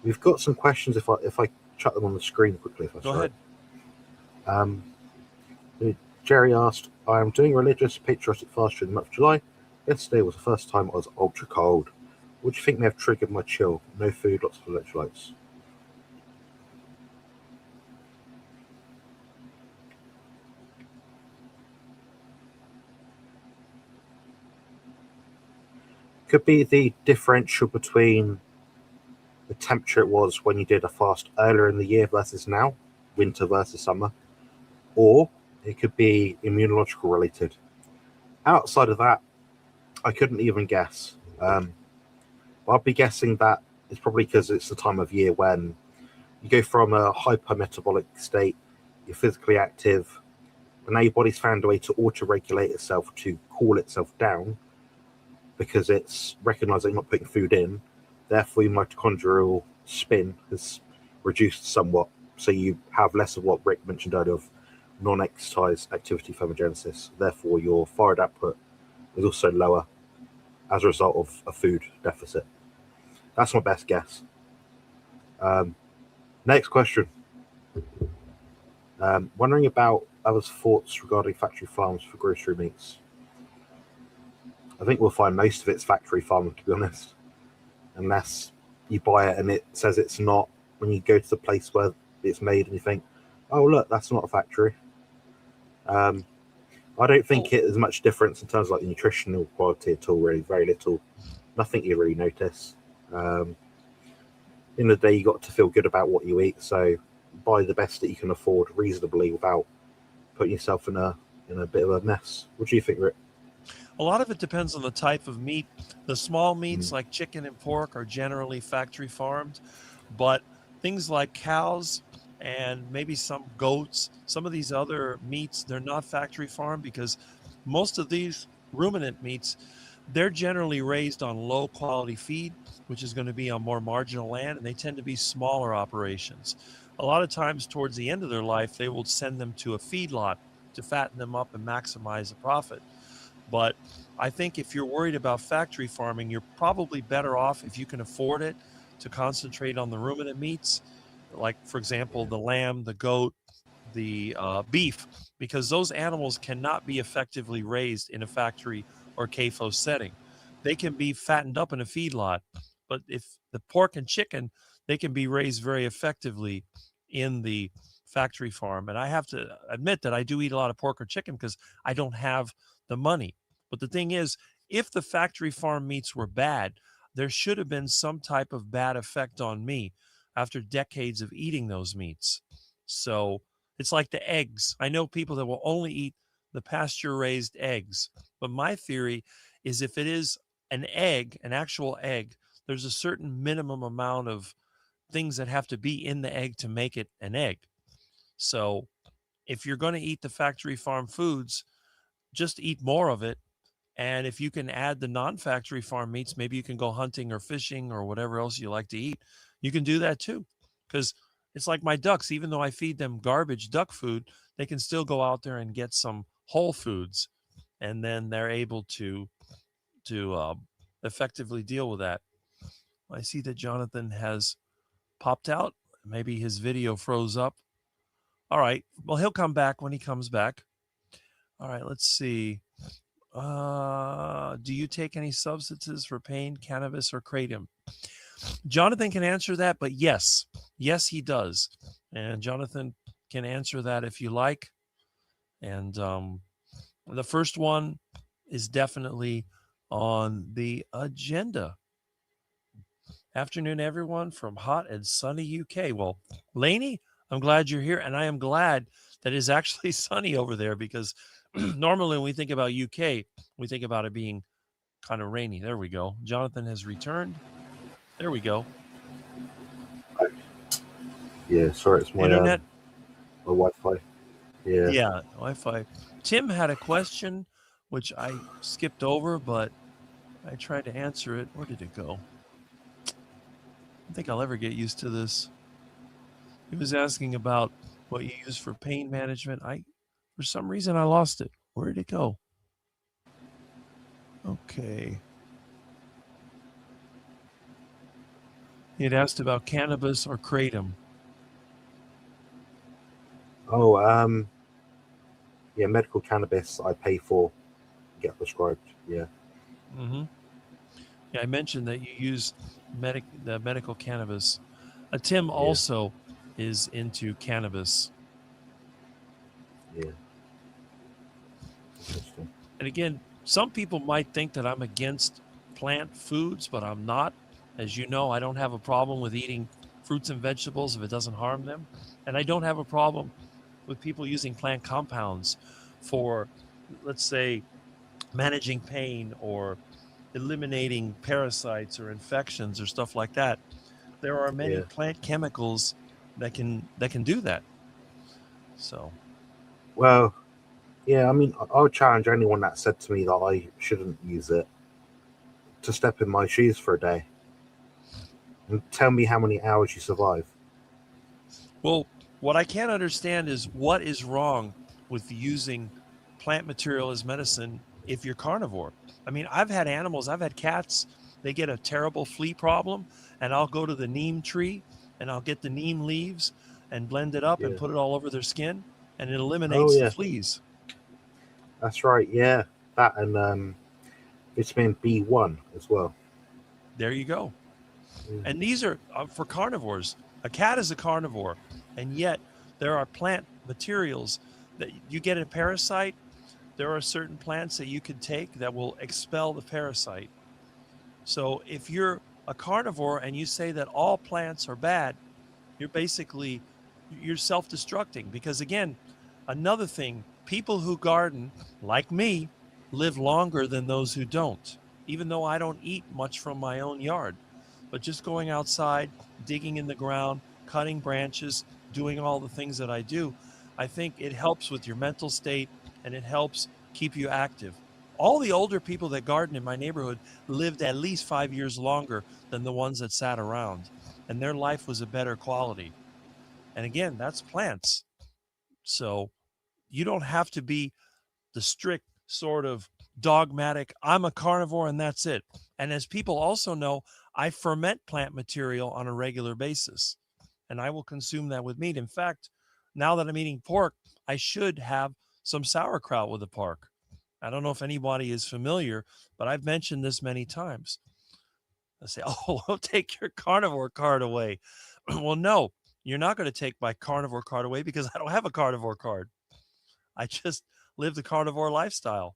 We've got some questions. If I chuck them on the screen quickly, if that's Go right. ahead. Jerry asked, I am doing a religious patriotic fast during the month of July. Yesterday was the first time I was ultra cold. What do you think may have triggered my chill? No food, lots of electrolytes. Could be the differential between the temperature it was when you did a fast earlier in the year versus now, winter versus summer, or it could be immunological related. Outside of that, I couldn't even guess. I'd be guessing that it's probably because it's the time of year when you go from a hypermetabolic state, you're physically active, and now your body's found a way to auto-regulate itself to cool itself down because it's recognizing not putting food in. Therefore, your mitochondrial spin has reduced somewhat. So you have less of what Rick mentioned earlier of non-exercise activity thermogenesis. Therefore, your thyroid output is also lower as a result of a food deficit. That's my best guess. Next question. Wondering about others' thoughts regarding factory farms for grocery meats. I think we'll find most of it's factory farming, to be honest. Unless you buy it and it says it's not, when you go to the place where it's made and you think, oh, look, that's not a factory. I don't think it is much difference in terms of like the nutritional quality at all, really. Very little. Nothing you really notice. In the day, you got to feel good about what you eat, so buy the best that you can afford reasonably without putting yourself in a bit of a mess. What do you think, Rick? A lot of it depends on the type of meat. The small meats like chicken and pork are generally factory farmed, but things like cows and maybe some goats, some of these other meats, they're not factory farmed because most of these ruminant meats, they're generally raised on low quality feed, which is going to be on more marginal land, and they tend to be smaller operations. A lot of times towards the end of their life, they will send them to a feedlot to fatten them up and maximize the profit. But I think if you're worried about factory farming, you're probably better off, if you can afford it, to concentrate on the ruminant meats, like, for example, the lamb, the goat, the beef. because those animals cannot be effectively raised in a factory or CAFO setting. They can be fattened up in a feedlot, but if the pork and chicken, they can be raised very effectively in the factory farm. And I have to admit that I do eat a lot of pork or chicken because I don't have the money. But the thing is, if the factory farm meats were bad, there should have been some type of bad effect on me after decades of eating those meats. So it's like the eggs. I know people that will only eat the pasture raised eggs. But my theory is if it is an egg, an actual egg, there's a certain minimum amount of things that have to be in the egg to make it an egg. So if you're going to eat the factory farm foods, just eat more of it. And if you can add the non-factory farm meats, maybe you can go hunting or fishing or whatever else you like to eat. You can do that too. Because it's like my ducks, even though I feed them garbage duck food, they can still go out there and get some whole foods. And then they're able to effectively deal with that. I see that Jonathan has popped out. Maybe his video froze up. All right. Well, he'll come back when he comes back. All right. Let's see. Do you take any substances for pain, cannabis, or kratom? Jonathan can answer that, but yes, he does. And Jonathan can answer that if you like. And the first one is definitely on the agenda. Afternoon, everyone, from hot and sunny UK. Well, Lainey, I'm glad you're here, and I am glad that it's actually sunny over there, because normally when we think about UK, we think about it being kind of rainy. There we go. Jonathan has returned. There we go. Yeah, sorry, it's my Internet. My Wi-Fi. Yeah, Wi-Fi. Tim had a question, which I skipped over, but I tried to answer it. Where did it go? I don't think I'll ever get used to this. He was asking about what you use for pain management. For some reason, I lost it. Where did it go? Okay. He had asked about cannabis or kratom. Oh, yeah, medical cannabis I pay for, get prescribed. Yeah. Mm-hmm. Yeah, I mentioned that you use the medical cannabis. Tim also is into cannabis. Yeah. Interesting. And again, some people might think that I'm against plant foods, but I'm not. As you know, I don't have a problem with eating fruits and vegetables if it doesn't harm them. And I don't have a problem with people using plant compounds for, let's say, managing pain or eliminating parasites or infections or stuff like that. There are many plant chemicals that can do that. So, well, yeah, I mean, I would challenge anyone that said to me that I shouldn't use it to step in my shoes for a day and tell me how many hours you survive. Well, what I can't understand is what is wrong with using plant material as medicine if you're carnivore. I mean, I've had animals, I've had cats, they get a terrible flea problem, and I'll go to the neem tree and I'll get the neem leaves and blend it up and put it all over their skin, and it eliminates the fleas. That's right, yeah. That and vitamin B1 as well. There you go. And these are for carnivores. A cat is a carnivore, and yet there are plant materials that you get a parasite. There are certain plants that you can take that will expel the parasite. So if you're a carnivore and you say that all plants are bad, you're self-destructing. Because again, another thing, people who garden, like me, live longer than those who don't, even though I don't eat much from my own yard. But just going outside, digging in the ground, cutting branches, doing all the things that I do, I think it helps with your mental state and it helps keep you active. All the older people that garden in my neighborhood lived at least 5 years longer than the ones that sat around, and their life was a better quality. And again, that's plants. So you don't have to be the strict sort of dogmatic, I'm a carnivore and that's it. And as people also know, I ferment plant material on a regular basis, and I will consume that with meat. In fact, now that I'm eating pork, I should have some sauerkraut with the park. I don't know if anybody is familiar, but I've mentioned this many times. I say, oh, we'll take your carnivore card away. Well, no, you're not going to take my carnivore card away because I don't have a carnivore card. I just live the carnivore lifestyle.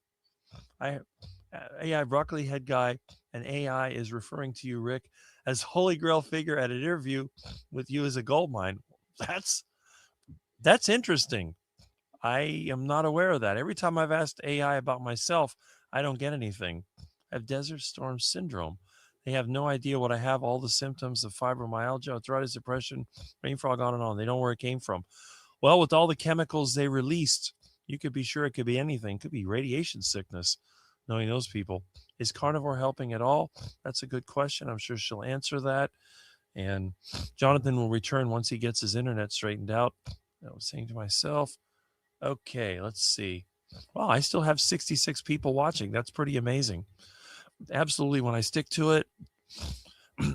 AI broccoli head guy and AI is referring to you, Rick, as Holy Grail figure at an interview with you as a gold mine. That's interesting. I am not aware of that. Every time I've asked AI about myself, I don't get anything. I have Desert Storm Syndrome. They have no idea what I have, all the symptoms of fibromyalgia, arthritis, depression, brain fog, on and on. They don't know where it came from. Well, with all the chemicals they released, you could be sure it could be anything. It could be radiation sickness, knowing those people. Is carnivore helping at all? That's a good question. I'm sure she'll answer that. And Jonathan will return once he gets his internet straightened out. I was saying to myself, okay, let's see. Well, I still have 66 people watching. That's pretty amazing. Absolutely, when I stick to it.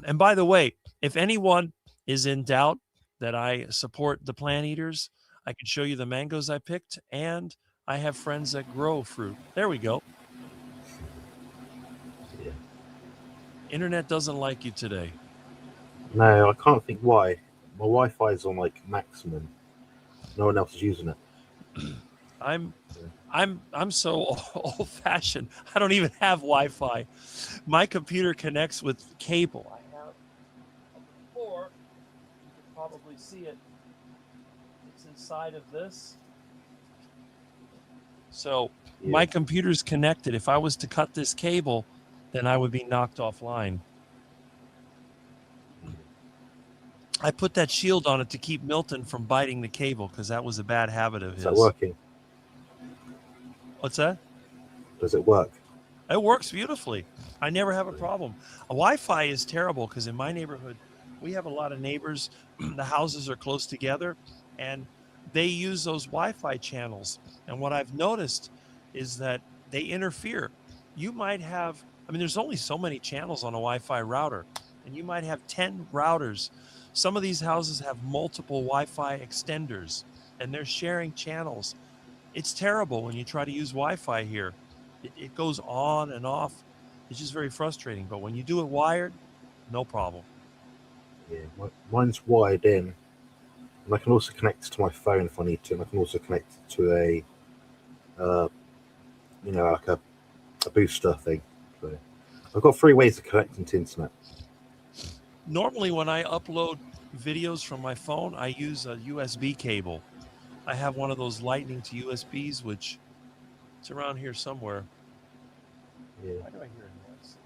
And by the way, if anyone is in doubt that I support the plant eaters, I can show you the mangoes I picked, and I have friends that grow fruit. There we go. Yeah. Internet doesn't like you today. No, I can't think why. My Wi-Fi is on like maximum. No one else is using it. I'm so old-fashioned. I don't even have Wi-Fi. My computer connects with cable. I have a cord. You can probably see it. It's inside of this. So Yeah. my computer's connected. If I was to cut this cable, then I would be knocked offline. I put that shield on it to keep Milton from biting the cable because that was a bad habit of his. Is that working? What's that? Does it work? It works beautifully. I never have a problem. Wi-Fi is terrible because in my neighborhood, we have a lot of neighbors. The houses are close together, and they use those Wi-Fi channels. And what I've noticed is that they interfere. You might have, there's only so many channels on a Wi-Fi router, and you might have 10 routers. Some of these houses have multiple Wi-Fi extenders, and they're sharing channels. It's terrible when you try to use Wi-Fi here. It goes on and off. It's just very frustrating. But when you do it wired, no problem. Yeah, mine's wired in, and I can also connect it to my phone if I need to, and I can also connect it to a, like a booster thing. So I've got 3 ways of connecting to internet. Normally, when I upload videos from my phone, I use a USB cable. I have one of those lightning to USBs, which it's around here somewhere. Yeah. Why do I hear a noise?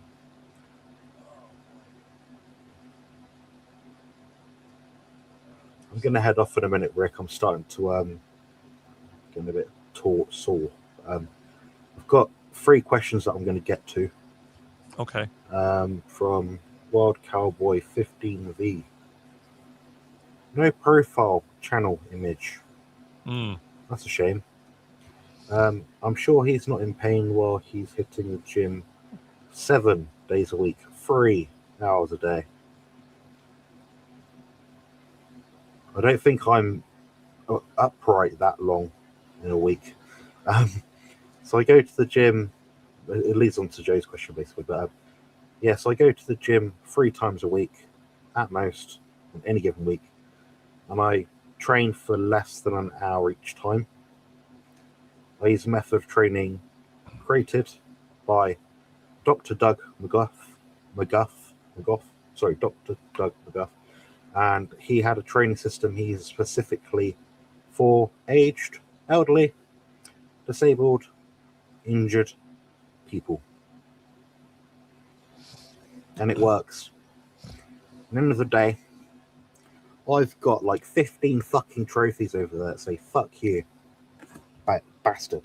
I'm going to head off in a minute, Rick. I'm starting to get a bit sore. I've got 3 questions that I'm going to get to. Okay. From Wild Cowboy 15V. No profile channel image. That's a shame. I'm sure he's not in pain while he's hitting the gym 7 days a week, 3 hours a day. I don't think I'm upright that long in a week. So I go to the gym. It leads on to Joe's question, basically. But so I go to the gym 3 times a week, at most, on any given week. And I train for less than an hour each time. I use a method of training created by Dr. Doug McGuff. Dr. Doug McGuff. And he had a training system he used specifically for aged, elderly, disabled, injured people. And it works. At the end of the day, I've got like 15 fucking trophies over there that say "fuck you, bastard."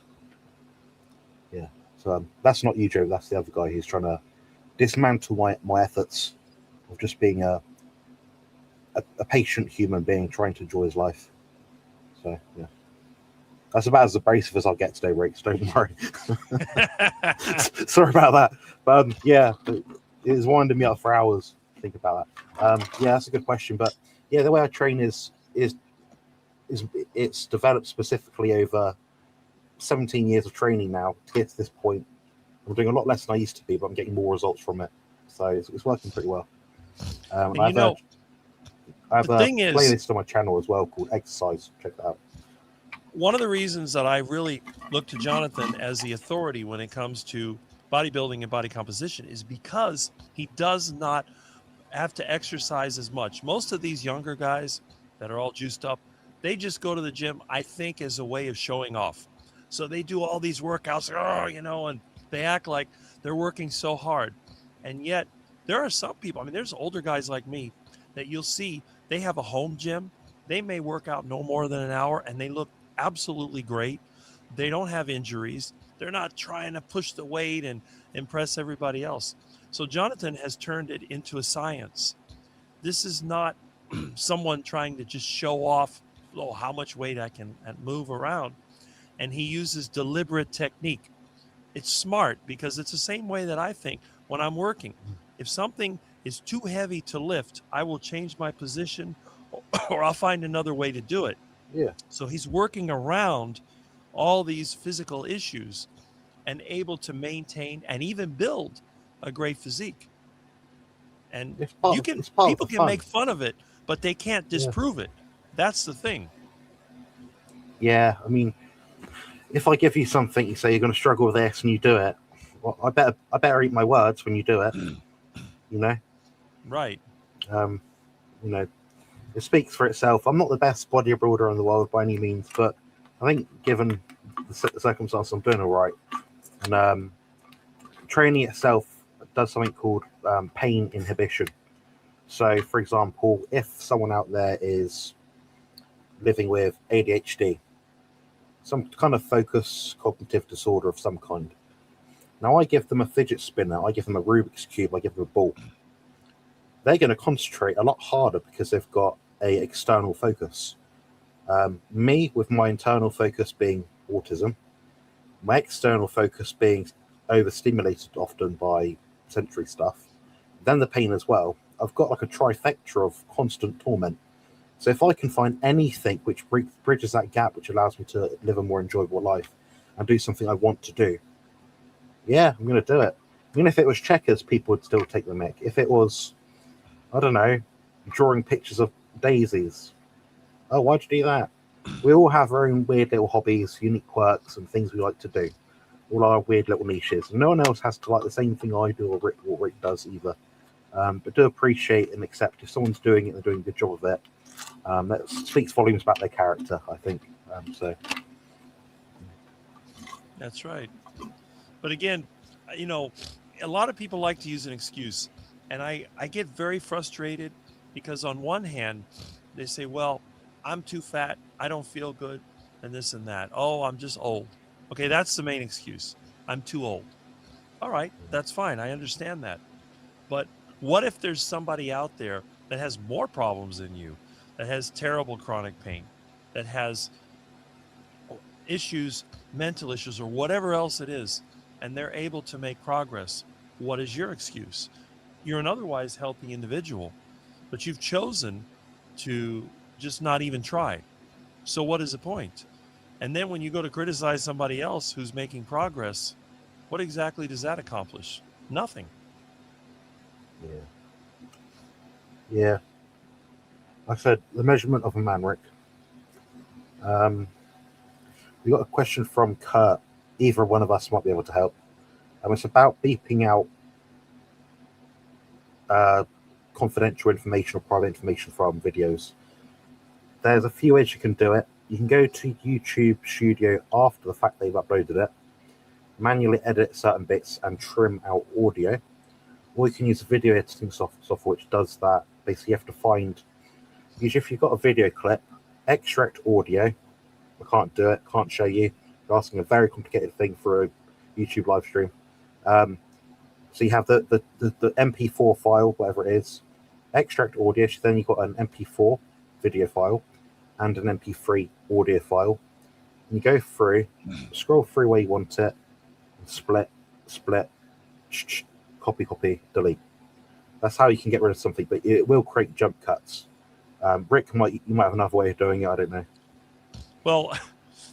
Yeah, so that's not you, Joe. That's the other guy who's trying to dismantle my efforts of just being a patient human being trying to enjoy his life. So yeah, that's about as abrasive as I'll get today, Rick. So don't worry. Sorry about that, but it was winding me up for hours. Think about that. That's a good question, but. Yeah, the way I train is it's developed specifically over 17 years of training now to get to this point. I'm doing a lot less than I used to be, but I'm getting more results from it. So it's working pretty well. And I have the a thing is, playlist on my channel as well called Exercise. Check that out. one of the reasons that I really look to Jonathan as the authority when it comes to bodybuilding and body composition is because he does not have to exercise as much. Most of these younger guys that are all juiced up, they just go to the gym, I think, as a way of showing off. So they do all these workouts, and they act like they're working so hard. And yet there are some people, there's older guys like me that you'll see, they have a home gym. They may work out no more than an hour and they look absolutely great. They don't have injuries. They're not trying to push the weight and impress everybody else. So Jonathan has turned it into a science. This is not someone trying to just show off, how much weight I can move around. And he uses deliberate technique. It's smart because it's the same way that I think when I'm working. If something is too heavy to lift, I will change my position or I'll find another way to do it. Yeah. So he's working around all these physical issues and able to maintain and even build a great physique. And people can make fun of it, but they can't disprove it. That's the thing. Yeah, if I give you something, you say you're going to struggle with this, and you do it. Well, I better eat my words when you do it. Right. It speaks for itself. I'm not the best bodybuilder in the world by any means, but I think given the circumstances, I'm doing all right. And training itself does something called pain inhibition. So, for example, if someone out there is living with ADHD, some kind of focus cognitive disorder of some kind, now I give them a fidget spinner, I give them a Rubik's Cube, I give them a ball. They're going to concentrate a lot harder because they've got a external focus. Me, with my internal focus being autism, my external focus being overstimulated often by sensory stuff, then the pain as well. I've got like a trifecta of constant torment. So if I can find anything which bridges that gap, which allows me to live a more enjoyable life and do something I want to do, yeah, I'm going to do it. Even if it was checkers, people would still take the mick. If it was, I don't know, drawing pictures of daisies, oh, why'd you do that? We all have our own weird little hobbies, unique quirks, and things we like to do. All our weird little niches. And no one else has to like the same thing I do or what Rick does either. But do appreciate and accept if someone's doing it and they're doing a good job of it. That speaks volumes about their character, I think. That's right. But again, a lot of people like to use an excuse. And I get very frustrated because on one hand, they say, well, I'm too fat, I don't feel good, and this and that. Oh, I'm just old. Okay, that's the main excuse. I'm too old. All right, that's fine. I understand that. But what if there's somebody out there that has more problems than you, that has terrible chronic pain, that has issues, mental issues, or whatever else it is, and they're able to make progress? What is your excuse? You're an otherwise healthy individual, but you've chosen to just not even try. So what is the point? And then when you go to criticize somebody else who's making progress, what exactly does that accomplish? Nothing. Yeah. Like I said, the measurement of a man, Rick. We got a question from Kurt. Either one of us might be able to help. It's about beeping out confidential information or private information from videos. There's a few ways you can do it. You can go to YouTube Studio after the fact they've uploaded it, manually edit certain bits and trim out audio, or you can use a video editing software which does that. Basically, you have to find, usually if you've got a video clip, extract audio. I can't do it, can't show you. You're asking a very complicated thing for a YouTube live stream. So you have the MP4 file, whatever it is, extract audio, so then you've got an MP4 video file and an MP3 audio file. And you go through, scroll through where you want it, and split, copy, delete. That's how you can get rid of something, but it will create jump cuts. Rick, you might have another way of doing it, I don't know. Well,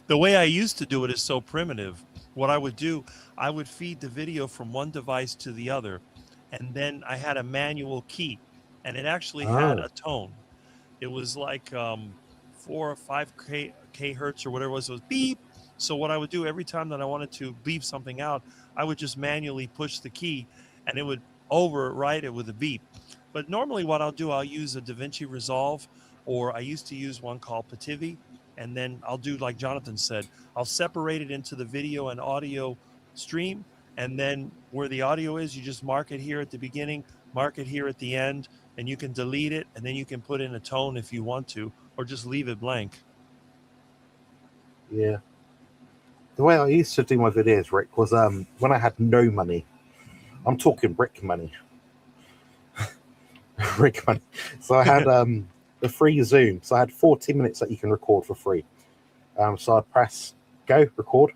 The way I used to do it is so primitive. What I would do, I would feed the video from one device to the other, and then I had a manual key, and it actually had Oh, a tone. It was like 4 or 5 hertz or whatever it was beep. So what I would do every time that I wanted to beep something out, I would just manually push the key, and it would overwrite it with a beep. But normally, what I'll do, I'll use a DaVinci Resolve, or I used to use one called Pativi, and then I'll do like Jonathan said, I'll separate it into the video and audio stream, and then where the audio is, you just mark it here at the beginning, mark it here at the end, and you can delete it, and then you can put in a tone if you want to, or just leave it blank. yeah. The way I used to do my videos, Rick, was when I had no money. I'm talking Rick money. Rick money. So I had the free Zoom. So I had 40 minutes that you can record for free. So I'd press go, record.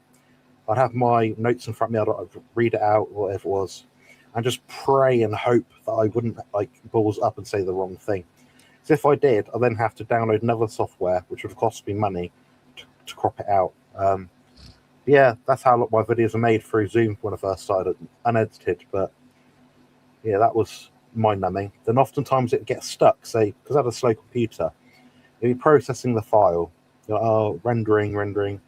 I'd have my notes in front of me. I'd read it out, whatever it was, and just pray and hope that I wouldn't like balls up and say the wrong thing. So if I did, I then have to download another software, which would cost me money to crop it out. Yeah, that's how a lot of my videos are made through Zoom when I first started, unedited. But yeah, that was mind-numbing. Then oftentimes it gets stuck. Say, because I had a slow computer, it'd be processing the file, rendering,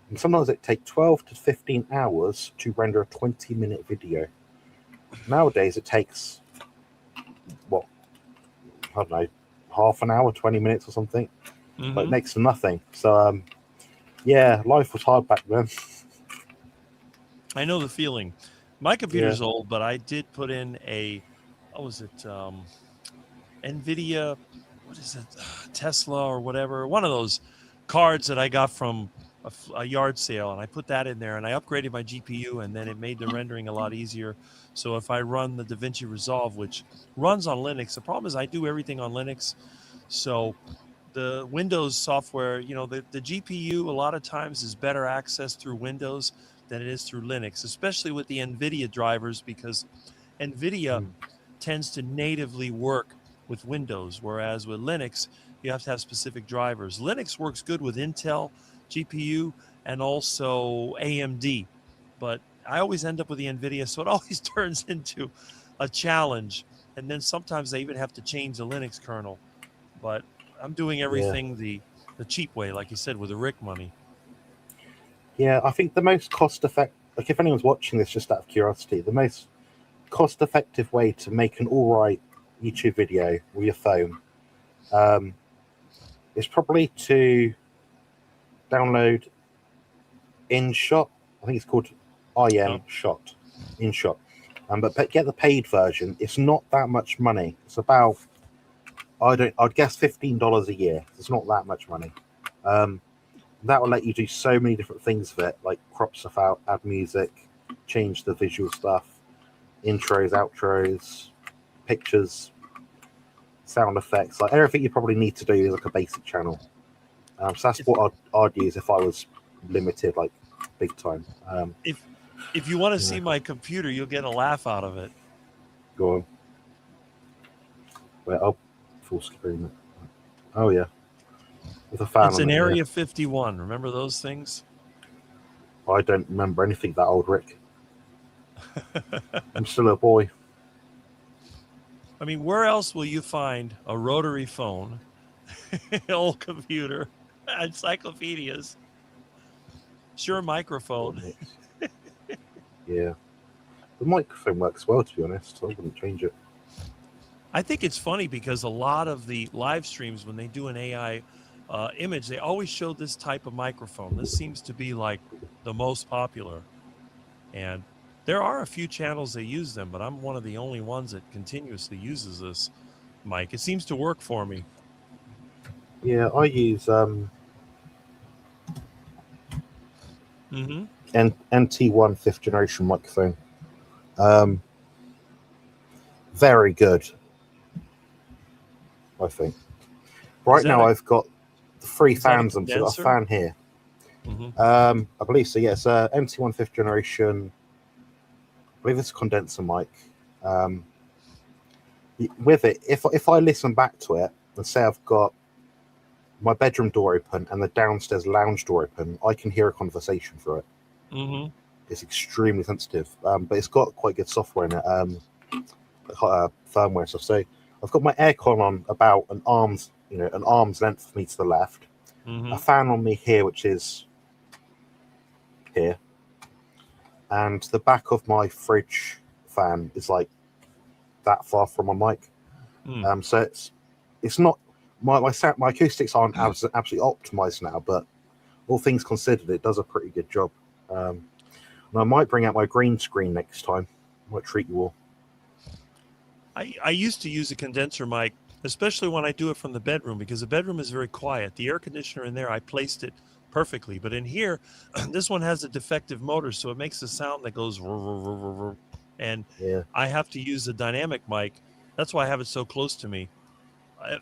and sometimes it takes 12 to 15 hours to render a 20-minute video. Nowadays, it takes what, I don't know, half an hour, 20 minutes or something, like next to nothing. So yeah, life was hard back then. I know the feeling. My computer's old, but I did put in a, what was it, NVIDIA, what is it, Tesla or whatever, one of those cards that I got from a yard sale, and I put that in there, and I upgraded my GPU, and then it made the rendering a lot easier. So if I run the DaVinci Resolve, which runs on Linux, the problem is I do everything on Linux, so the Windows software, the GPU a lot of times is better accessed through Windows than it is through Linux, especially with the NVIDIA drivers, because NVIDIA tends to natively work with Windows, whereas with Linux, you have to have specific drivers. Linux works good with Intel GPU and also AMD, but I always end up with the NVIDIA, so it always turns into a challenge. And then sometimes they even have to change the Linux kernel. But I'm doing everything the cheap way, like you said, with the Rick money. Yeah, I think the most cost-effective, like if anyone's watching this just out of curiosity, the most cost-effective way to make an all-right YouTube video with your phone is probably to download InShot. I think it's called InShot. InShot. But get the paid version. It's not that much money. It's about, I'd guess $15 a year. It's not that much money. That will let you do so many different things with it, like crop stuff out, add music, change the visual stuff, intros, outros, pictures, sound effects, like everything you probably need to do is like a basic channel. So that's what I'd use if I was limited, like big time. If you want to see my computer, you'll get a laugh out of it. Go on. Wait, I'll full screen it. Oh yeah. With a fan. It's an Area 51. Remember those things? I don't remember anything that old, Rick. I'm still a boy. I mean, where else will you find a rotary phone, an old computer, encyclopedias, Shure microphone? Yeah. The microphone works well, to be honest. I wouldn't change it. I think it's funny because a lot of the live streams, when they do an AI image, they always show this type of microphone. This seems to be like the most popular. And there are a few channels that use them, but I'm one of the only ones that continuously uses this mic. It seems to work for me. Yeah, I use NT1 5th generation microphone. Very good, I think. Right now I've got the three fans. I've got a fan here. I believe so. Yes, NT1 5th generation. I believe it's a condenser mic. With it, if I listen back to it and say I've got my bedroom door open and the downstairs lounge door open, I can hear a conversation through it. Mm-hmm. It's extremely sensitive, but it's got quite good software in it, firmware stuff. So I've got my aircon on about an arm's length of me to the left, Mm-hmm. a fan on me here, which is here, and the back of my fridge fan is like that far from my mic. So it's not my acoustics aren't absolutely optimized now, but all things considered, it does a pretty good job. And I might bring out my green screen next time. I might treat you all. I used to use a condenser mic, especially when I do it from the bedroom, because the bedroom is very quiet. The air conditioner in there, I placed it perfectly. But in here, this one has a defective motor, so it makes a sound that goes, and Yeah. I have to use a dynamic mic. That's why I have it so close to me.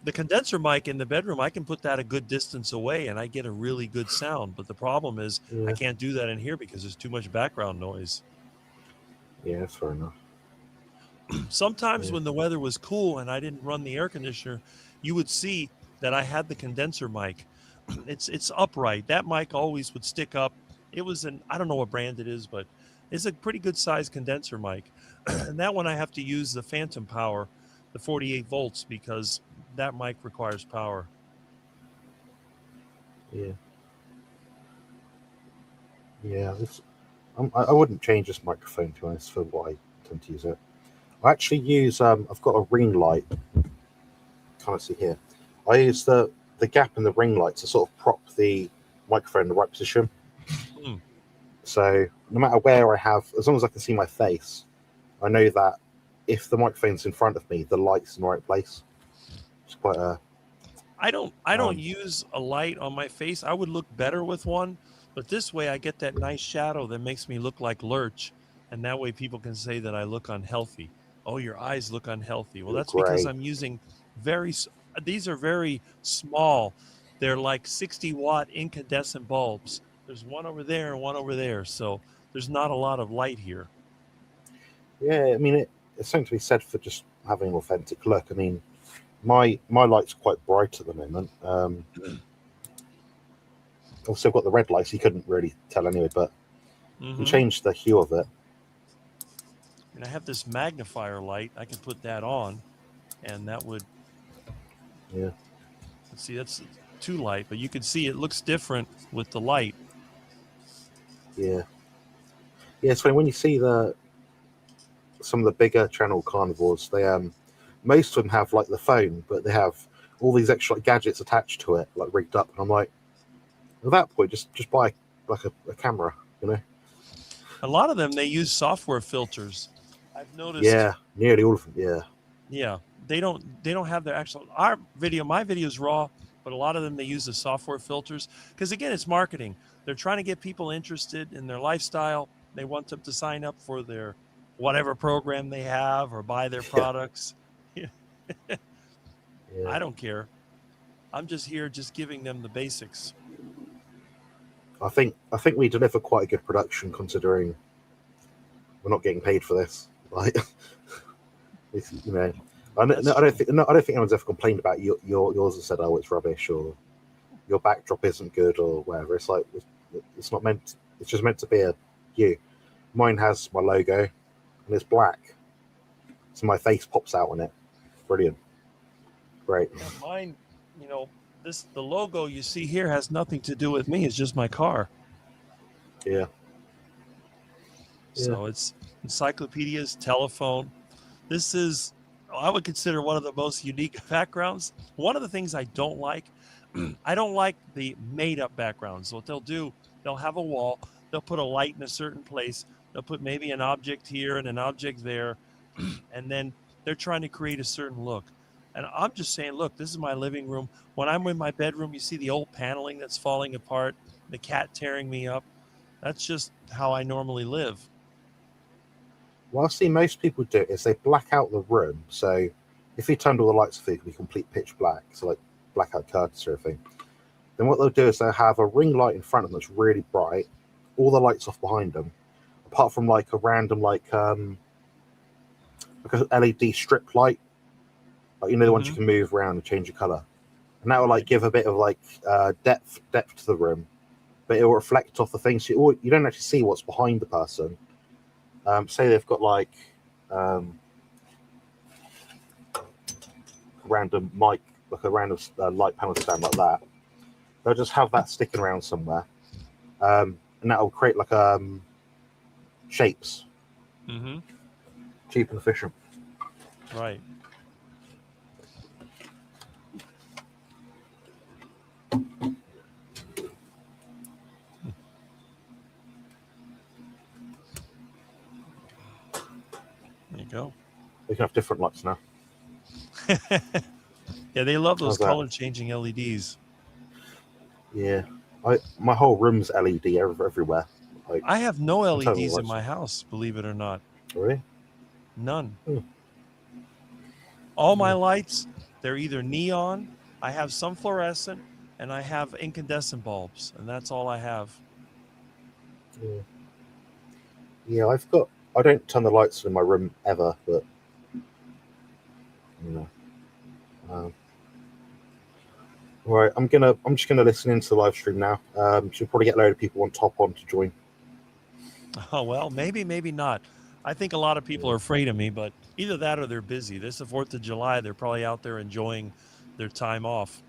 The condenser mic in the bedroom, I can put that a good distance away, and I get a really good sound. But the problem is I can't do that in here because there's too much background noise. Yeah, that's fair enough. Sometimes when the weather was cool and I didn't run the air conditioner, you would see that I had the condenser mic. It's upright. That mic always would stick up. It was I don't know what brand it is, but it's a pretty good sized condenser mic. And that one I have to use the phantom power, the 48 volts, because that mic requires power. Yeah. I wouldn't change this microphone, to be honest, for what I tend to use it. I actually use I've got a ring light. Kind of see here. I use the gap in the ring light to sort of prop the microphone in the right position. So no matter where I have, as long as I can see my face, I know that if the microphone's in front of me, the light's in the right place. It's quite a. I don't use a light on my face. I would look better with one, but this way I get that nice shadow that makes me look like Lurch, and that way people can say that I look unhealthy. Oh, your eyes look unhealthy. Well, that's because I'm using these are very small. They're like 60-watt incandescent bulbs. There's one over there and one over there, so there's not a lot of light here. Yeah, I mean, it's something to be said for just having an authentic look. I mean, my light's quite bright at the moment. Also, I've got the red light, so you couldn't really tell anyway, but you can change the hue of it. And I have this magnifier light. I can put that on, and that would. Yeah. Let's see, that's too light, but you can see it looks different with the light. Yeah. Yeah, it's funny when you see some of the bigger channel carnivores. They most of them have like the phone, but they have all these extra like, gadgets attached to it, like rigged up. And I'm like, at that point, just buy like a camera, you know. A lot of them they use software filters. I've noticed. Yeah, nearly all of them. Yeah. Yeah, they don't have their actual my video is raw, but a lot of them they use the software filters because again it's marketing. They're trying to get people interested in their lifestyle. They want them to sign up for their whatever program they have or buy their products. I don't care. I'm just here just giving them the basics. I think we deliver quite a good production considering we're not getting paid for this. Like, you know, I don't think anyone's ever complained about yours and said, "Oh, it's rubbish," or "Your backdrop isn't good," or whatever. It's like it's not meant. It's just meant to be a you. Mine has my logo, and it's black, so my face pops out on it. Brilliant, great. Yeah, mine, the logo you see here has nothing to do with me. It's just my car. Yeah. So it's encyclopedias, telephone. This is, I would consider one of the most unique backgrounds. One of the things I don't like, I don't like the made up backgrounds. So what they'll do, they'll have a wall, they'll put a light in a certain place, they'll put maybe an object here and an object there, and then they're trying to create a certain look. And I'm just saying, look, this is my living room. When I'm in my bedroom, you see the old paneling that's falling apart, the cat tearing me up. That's just how I normally live. What I see most people do is they black out the room. So if you turned all the lights off, it could be complete pitch black. So like blackout curtains or everything. Then what they'll do is they'll have a ring light in front of them that's really bright, all the lights off behind them, apart from like a random like a LED strip light, like the ones you can move around and change the color. and that will like give a bit of like depth to the room, but it will reflect off the things. So you don't actually see what's behind the person. Say they've got like random mic, like a random light panel stand like that. They'll just have that sticking around somewhere, and that will create like shapes, Mm-hmm. cheap and efficient. Right. There you go. We can have different lights now. Yeah, they love those How's that? color changing LEDs. Yeah, my whole room's LED everywhere. Like, I have no I'm telling you LEDs in what. my house, believe it or not. Really? None. Hmm. All my lights, they're either neon, I have some fluorescent, and I have incandescent bulbs, and that's all I have. Yeah, I don't turn the lights in my room ever, but you know. All right, I'm just gonna listen into the live stream now. She'll probably get a load of people on top on to join. Oh, well, maybe not. I think a lot of people are afraid of me, but either that or they're busy. This is the 4th of July. They're probably out there enjoying their time off.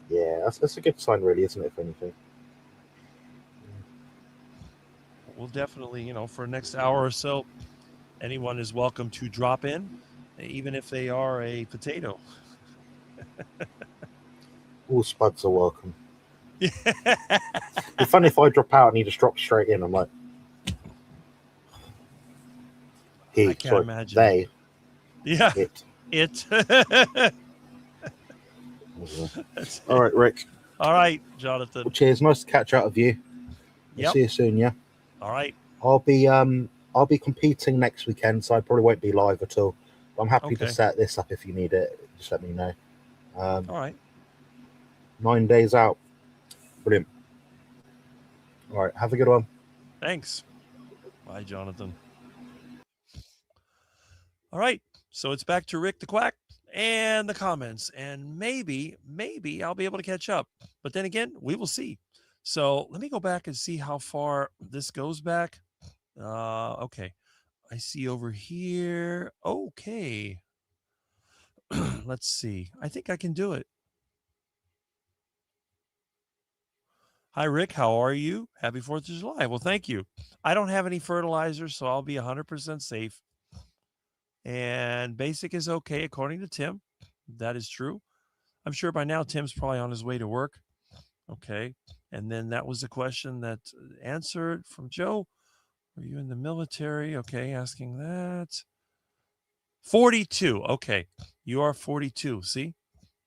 Yeah, that's a good sign, really, isn't it? If anything. We'll definitely, for the next hour or so, anyone is welcome to drop in, even if they are a potato. All spuds are welcome. It's funny if I drop out and he just drops straight in. I'm like, I can't imagine. They. Yeah. It. That's All right, Rick. All right, Jonathan. Well, cheers. Nice to catch up with you. Yep. See you soon. Yeah. All right. I'll be competing next weekend, so I probably won't be live at all. I'm happy to set this up if you need it. Just let me know. All right. 9 days out. Brilliant. All right. Have a good one. Thanks. Bye, Jonathan. All right. So it's back to Rick the Quack and the comments. And maybe I'll be able to catch up. But then again, we will see. So let me go back and see how far this goes back. Okay. I see over here. Okay. Let's see. I think I can do it. Hi, Rick. How are you? Happy 4th of July. Well, thank you. I don't have any fertilizer, so I'll be 100% safe. And basic is okay, according to Tim. That is true. I'm sure by now Tim's probably on his way to work. Okay. And then that was the question that answered from Joe. Are you in the military? Okay, asking that. 42. Okay. You are 42. See?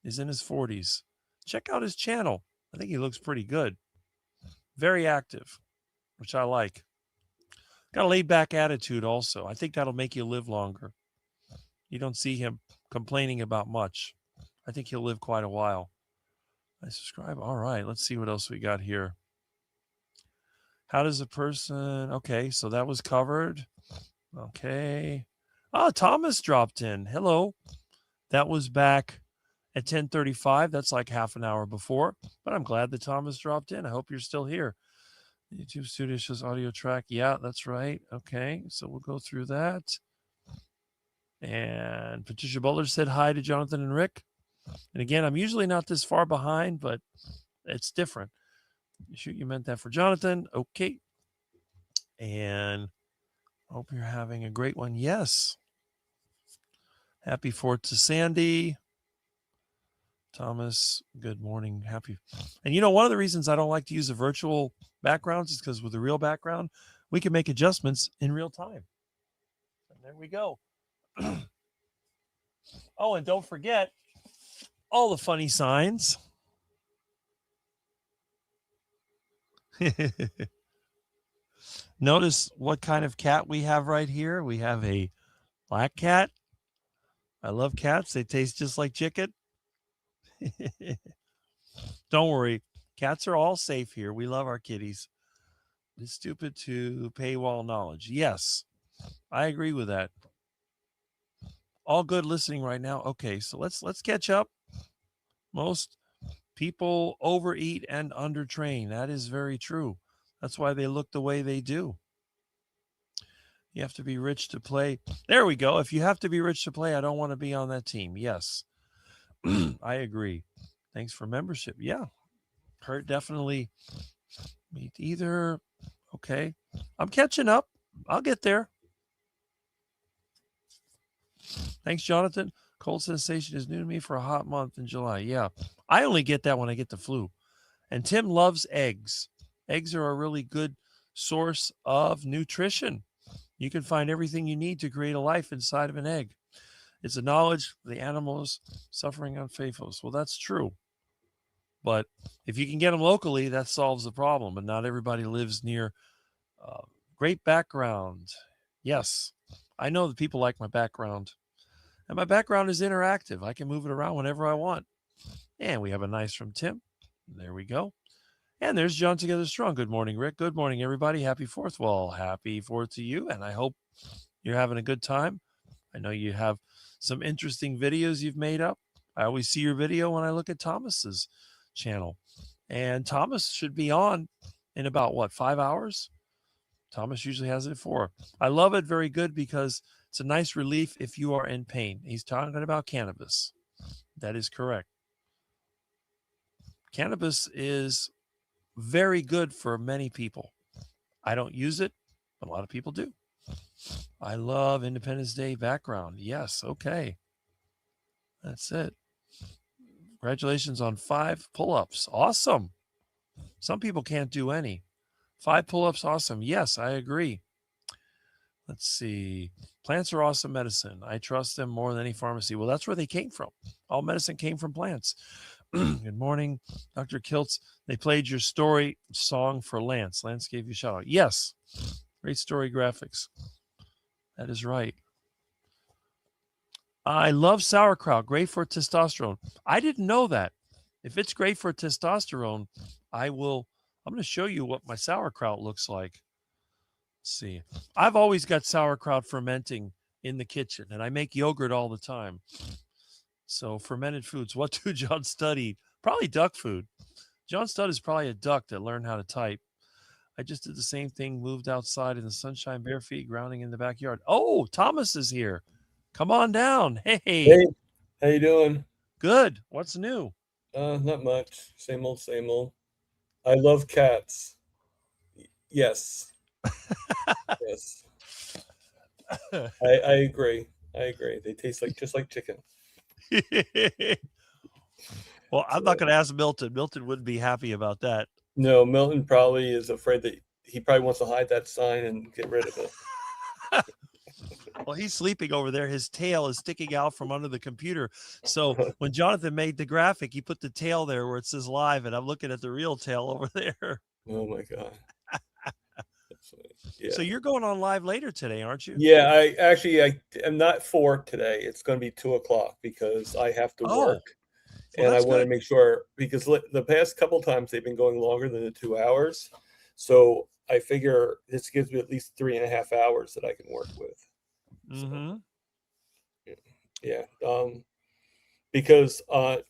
He's in his 40s. Check out his channel. I think he looks pretty good. Very active, which I like. Got a laid back attitude also. I think that'll make you live longer. You don't see him complaining about much. I think he'll live quite a while. I subscribe. All right. Let's see what else we got here. How does a person... Okay, so that was covered. Okay. Oh, Thomas dropped in. Hello. That was back at 10:35. That's like half an hour before. But I'm glad that Thomas dropped in. I hope you're still here. YouTube Studio shows audio track. Yeah, that's right. Okay, so we'll go through that. And Patricia Butler said hi to Jonathan and Rick. And again, I'm usually not this far behind, but it's different. Shoot, you meant that for Jonathan. Okay. And I hope you're having a great one. Yes. Happy 4th to Sandy. Thomas, good morning. Happy. And one of the reasons I don't like to use the virtual backgrounds is because with the real background, we can make adjustments in real time. And there we go. Oh, and don't forget all the funny signs. Notice what kind of cat we have right here. We have a black cat. I love cats. They taste just like chicken. Don't worry. Cats are all safe here. We love our kitties. It's stupid to paywall knowledge. Yes, I agree with that. All good listening right now. Okay, so let's catch up. Most people overeat and undertrain. That is very true. That's why they look the way they do. You have to be rich to play. There we go. If you have to be rich to play, I don't want to be on that team. Yes, I agree. Thanks for membership. Yeah, Kurt definitely meet either. Okay, I'm catching up. I'll get there. Thanks, Jonathan. Cold sensation is new to me for a hot month in July. Yeah, I only get that when I get the flu. And Tim loves eggs. Eggs are a really good source of nutrition. You can find everything you need to create a life inside of an egg. It's a knowledge of the animals suffering on faithfuls. Well, that's true. But if you can get them locally, that solves the problem. But not everybody lives near great background. Yes, I know that people like my background. And my background is interactive. I can move it around whenever I want. And we have a nice from Tim. There we go. And there's John Together Strong. Good morning, Rick. Good morning, everybody. Happy 4th. Well, happy 4th to you. And I hope you're having a good time. I know you have some interesting videos you've made up. I always see your video when I look at Thomas's channel. And Thomas should be on in about, 5 hours? Thomas usually has it at 4. I love it. Very good, because it's a nice relief if you are in pain. He's talking about cannabis. That is correct. Cannabis is very good for many people. I don't use it, but a lot of people do. I love Independence Day background. Yes, okay. That's it. Congratulations on 5 pull-ups. Awesome. Some people can't do any. 5 pull-ups, awesome. Yes, I agree. Let's see. Plants are awesome medicine. I trust them more than any pharmacy. Well, that's where they came from. All medicine came from plants. Good morning, Dr. Kiltz. They played your story song for Lance. Lance gave you a shout out. Yes. Great story graphics. That is right. I love sauerkraut. Great for testosterone. I didn't know that. If it's great for testosterone, I'm going to show you what my sauerkraut looks like. Let's see. I've always got sauerkraut fermenting in the kitchen, and I make yogurt all the time. So fermented foods. What do John study? Probably duck food. John Studd is probably a duck that learned how to type. I just did the same thing, moved outside in the sunshine, bare feet, grounding in the backyard. Oh, Thomas is here. Come on down. Hey. Hey, how you doing? Good. What's new? Not much. Same old, same old. I love cats. Yes. Yes. I agree. I agree. They taste just like chicken. Well, I'm not going to ask Milton. Milton wouldn't be happy about that. No, Milton probably is afraid that he probably wants to hide that sign and get rid of it. Well, he's sleeping over there. His tail is sticking out from under the computer. So when Jonathan made the graphic, he put the tail there where it says live, and I'm looking at the real tail over there. Oh my God. Yeah. So you're going on live later today, aren't you? Yeah, I am not 4 today. It's going to be 2:00 because I have to work. Well, And I that's want to good. make sure, because the past couple times they've been going longer than the 2 hours. So I figure this gives me at least 3.5 hours that I can work with. Mm-hmm. So, yeah. Because I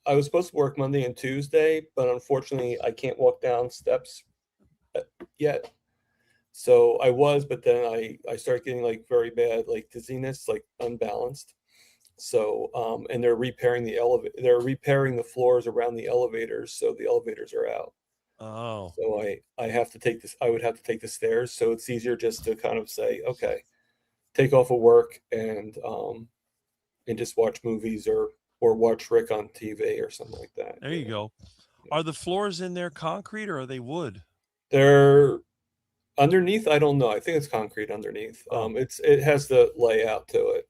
was supposed to work Monday and Tuesday, but unfortunately I can't walk down steps yet. So I was, but then I started getting like very bad, like dizziness, like unbalanced. So, and they're repairing they're repairing the floors around the elevators. So the elevators are out. Oh, So I have to take this, I would have to take the stairs. So it's easier just to kind of say, okay, take off of work and just watch movies or watch Rick on TV or something like that. there you go. Are the floors in there concrete or are they wood? They're underneath. I don't know. I think it's concrete underneath. It has the layout to it,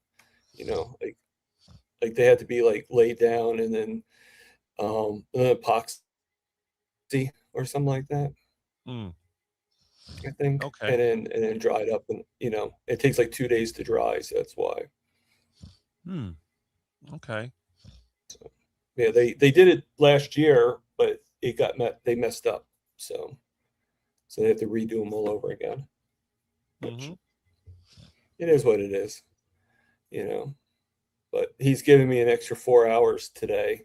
like they had to be like laid down and then epoxy or something like that. I think. Okay. And then dried up, and it takes like 2 days to dry, so that's why. Okay. So, yeah, they did it last year, but they messed up, so they have to redo them all over again. Mm-hmm. It is what it is, But he's giving me an extra 4 hours today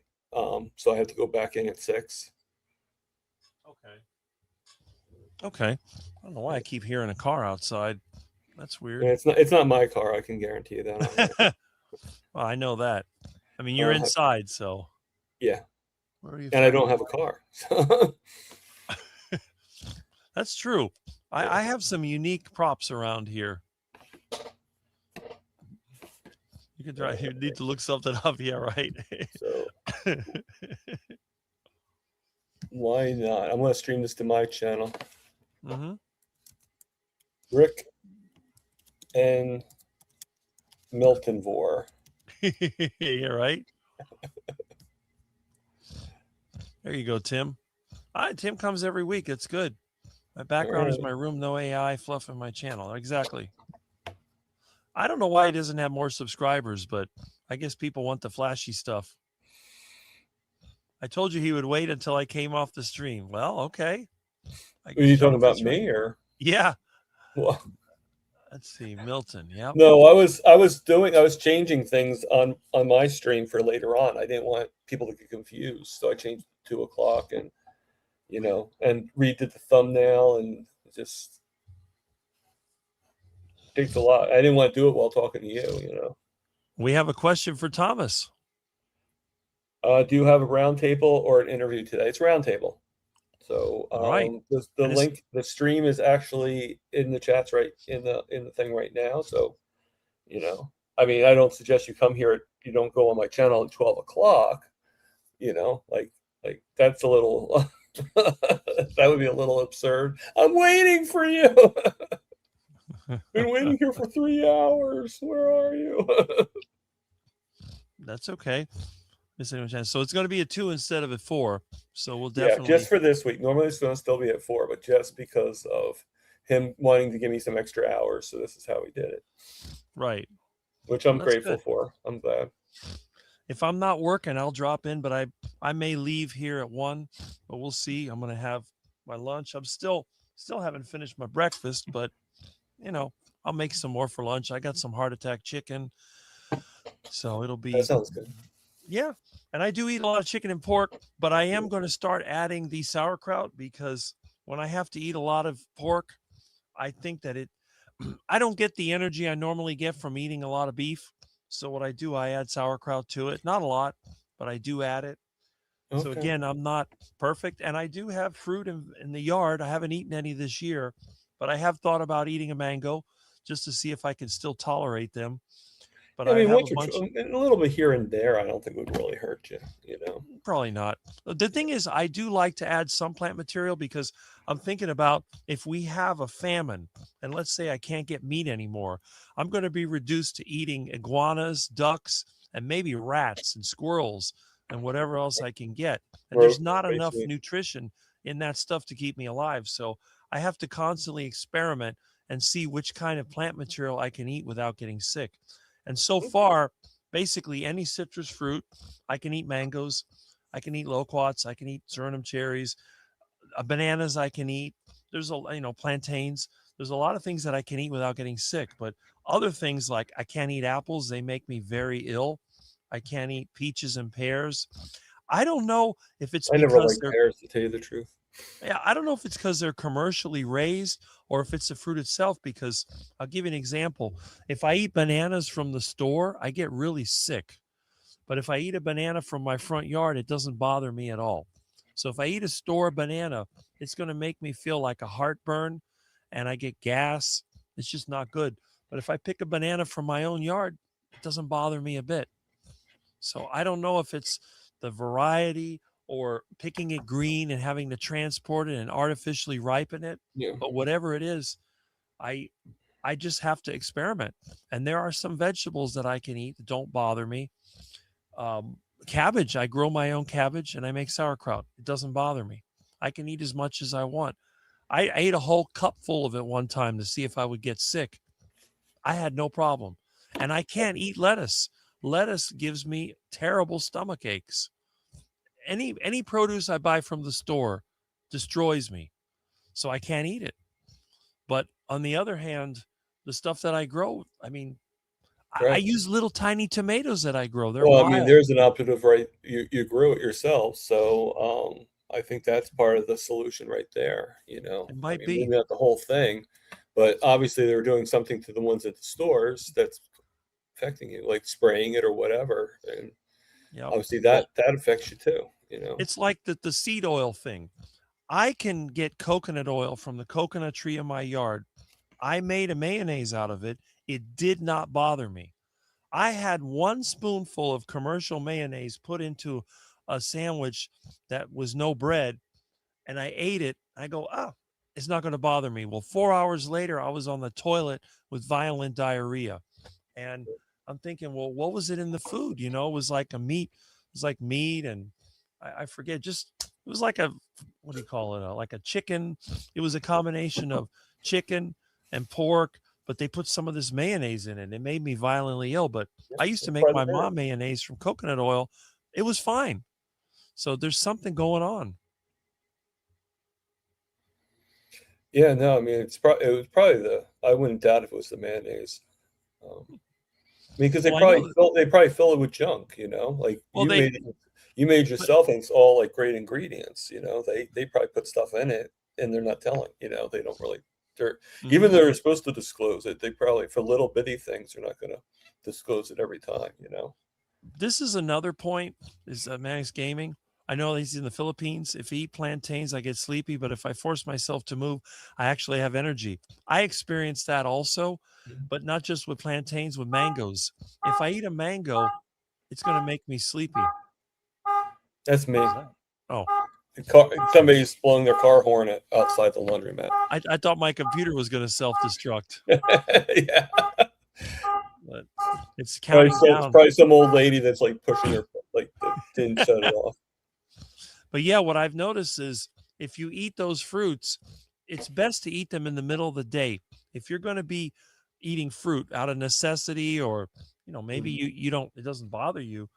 So I have to go back in at 6. Okay. I don't know why I keep hearing a car outside. That's And weird. it's not my car. I can guarantee you that. Well, I know that. I mean, you're inside, so Yeah, where are you? and I finding- don't have a car. So That's true. I have some unique props around here. You can try. You need to look something up. Yeah, right. so why not? I'm going to stream this to my channel. Mm-hmm. Rick and Milton Vor. Yeah, right. There you go, Tim. Tim comes every week. It's good. My background is Alright. my room, no AI fluff in my channel. Exactly. I don't know why he doesn't have more subscribers, but I guess people want the flashy stuff. I told you he would wait until I came off the stream. Well, okay. Are you talking about That's right. me or? Yeah. Well, Let's see, Milton. Yeah. no, I was changing things on my stream for later on. I didn't want people to get confused, so I changed it to 2 o'clock, and and redid the thumbnail, and it just takes a lot. I didn't want to do it while talking to you. We have a question for Thomas. Do you have a roundtable or an interview today? It's roundtable. So All right. the And it's- link, the stream is actually in the chats right in the thing right now. So, I mean, I don't suggest you come here. You don't go on my channel at 12 o'clock. Like that's a little. That would be a little absurd. I'm waiting for you. Been waiting here for 3 hours. Where are you? That's okay. So it's going to be a 2 instead of a 4. So we'll Yeah, definitely. just for this week. Normally it's going to still be at 4, but just because of him wanting to give me some extra hours, so this is how he did it, Right. which I'm That's grateful good. for. I'm glad. If I'm not working, I'll drop in, but I may leave here at 1, but we'll see. I'm going to have my lunch. I'm still haven't finished my breakfast, but I'll make some more for lunch. I got some heart attack chicken. So it'll be That sounds good. Yeah. And I do eat a lot of chicken and pork, but I am going to start adding the sauerkraut because when I have to eat a lot of pork, I think that I don't get the energy I normally get from eating a lot of beef. So what I do, I add sauerkraut to it. Not a lot, but I do add it. So Okay. again, I'm not perfect. And I do have fruit in the yard. I haven't eaten any this year, but I have thought about eating a mango just to see if I can still tolerate them. But I mean, have once a bunch. a little bit here and there, I don't think would really hurt you. Probably not. The thing is, I do like to add some plant material because I'm thinking about if we have a famine and let's say I can't get meat anymore, I'm going to be reduced to eating iguanas, ducks, and maybe rats and squirrels and whatever else I can get. And there's not enough Basically. nutrition in that stuff to keep me alive. So I have to constantly experiment and see which kind of plant material I can eat without getting sick. And so far, basically any citrus fruit, I can eat mangoes, I can eat loquats, I can eat Suriname cherries, bananas I can eat. There's plantains. There's a lot of things that I can eat without getting sick, but other things like I can't eat apples. They make me very ill. I can't eat peaches and pears. I don't know if it's I never because liked they're pears, to tell you the truth. Yeah, I don't know if it's because they're commercially raised or if it's the fruit itself, because I'll give you an example. If I eat bananas from the store, I get really sick. But if I eat a banana from my front yard, it doesn't bother me at all. So if I eat a store banana, it's going to make me feel like a heartburn and I get gas. It's just not good. But if I pick a banana from my own yard, it doesn't bother me a bit. So I don't know if it's the variety or picking it green and having to transport it and artificially ripen it. Yeah. But whatever it is, I just have to experiment. And there are some vegetables that I can eat that don't bother me. Cabbage, I grow my own cabbage and I make sauerkraut. It doesn't bother me. I can eat as much as I want. I ate a whole cup full of it one time to see if I would get sick. I had no problem. And I can't eat lettuce. Lettuce gives me terrible stomach aches. Any produce I buy from the store destroys me. So I can't eat it. But on the other hand, the stuff that I grow, I mean, I Right. use little tiny tomatoes that I grow. They're Well, I mean, wild. there's an operative, right? You grew it yourself, so I think that's part of the solution right there. It I might mean, be. maybe not the whole thing, but obviously they're doing something to the ones at the stores that's affecting you, like spraying it or whatever, and Yeah. obviously Well, that affects you too. it's like the seed oil thing. I can get coconut oil from the coconut tree in my yard. I made a mayonnaise out of it. It did not bother me. I had 1 spoonful of commercial mayonnaise put into a sandwich that was no bread, and I ate it. I go, oh, it's not going to bother me. Well, 4 hours later, I was on the toilet with violent diarrhea. And I'm thinking, well, what was it in the food? It was like it was like meat, and I forget, just, it was like what do you call it? Like a chicken. It was a combination of chicken and pork, but they put some of this mayonnaise in it. It made me violently ill. But I used to That's make part my of it. mom mayonnaise from coconut oil. It was fine. So there's something going on. Yeah, no, I mean it was probably I wouldn't doubt if it was the mayonnaise. I mean, because Well, I know. they probably fill it with junk, like Well, you made but yourself, and it's all like great ingredients, they probably put stuff in it and they're not telling, they don't really, even mhm. though they're supposed to disclose it, they probably, for little bitty things, they're not going to disclose it every time. This is another point. Is Manix Gaming? I know he's in the Philippines. If I eat plantains, I get sleepy. But if I force myself to move, I actually have energy. I experience that also, but not just with plantains, with mangoes. If I eat a mango, it's going to make me sleepy. That's me. What is that? Oh, Somebody's blowing their car horn outside the laundromat. I thought my computer was going to self-destruct, Yeah. but it's Probably, counting it's down. probably some old lady that's like pushing her, like, didn't shut it off. But yeah, what I've noticed is if you eat those fruits, it's best to eat them in the middle of the day. If you're going to be eating fruit out of necessity, or maybe you don't, it doesn't bother you,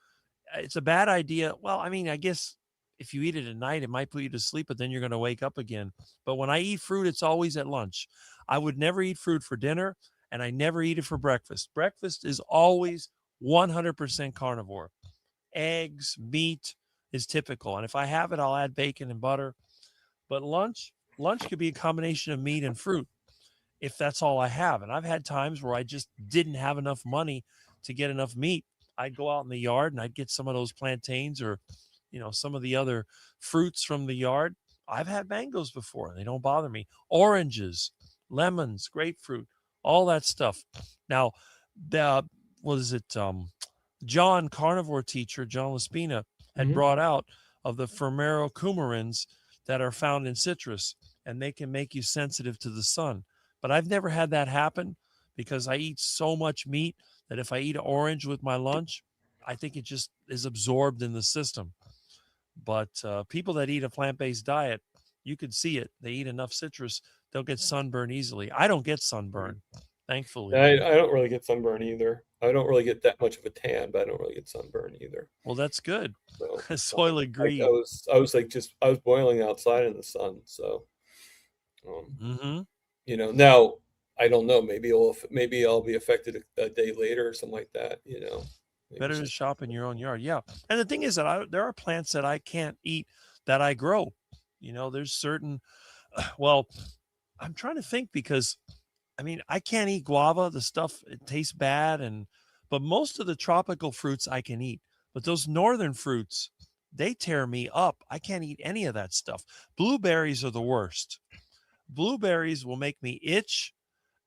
it's a bad idea. Well, I mean, I guess if you eat it at night, it might put you to sleep, but then you're going to wake up again. But when I eat fruit, it's always at lunch. I would never eat fruit for dinner, and I never eat it for breakfast. Breakfast is always 100% carnivore. Eggs, meat is typical. And if I have it, I'll add bacon and butter. But lunch could be a combination of meat and fruit if that's all I have. And I've had times where I just didn't have enough money to get enough meat. I'd go out in the yard and I'd get some of those plantains, or some of the other fruits from the yard. I've had mangoes before. They don't bother me. Oranges, lemons, grapefruit, all that stuff. Now, what is it? John, carnivore teacher, John Laspina, had Mhm. brought out of the coumarins that are found in citrus, and they can make you sensitive to the sun. But I've never had that happen because I eat so much meat that if I eat an orange with my lunch, I think it just is absorbed in the system. But people that eat a plant-based diet, you could see it. They eat enough citrus, they'll get sunburn easily. I don't get sunburn, thankfully. I don't really get sunburn either. I don't really get that much of a tan, but I don't really get sunburn either. Well, that's good. So Soil I agree. was like I was boiling outside in the sun. So now I don't know. Maybe I'll be affected a day later or something like that. Maybe Better to just- shop in your own yard. Yeah. And the thing is that there are plants that I can't eat that I grow. There's certain, well, I'm trying to think, because I mean, I can't eat guava. The stuff, it tastes bad. But most of the tropical fruits I can eat. But those northern fruits, they tear me up. I can't eat any of that stuff. Blueberries are the worst. Blueberries will make me itch,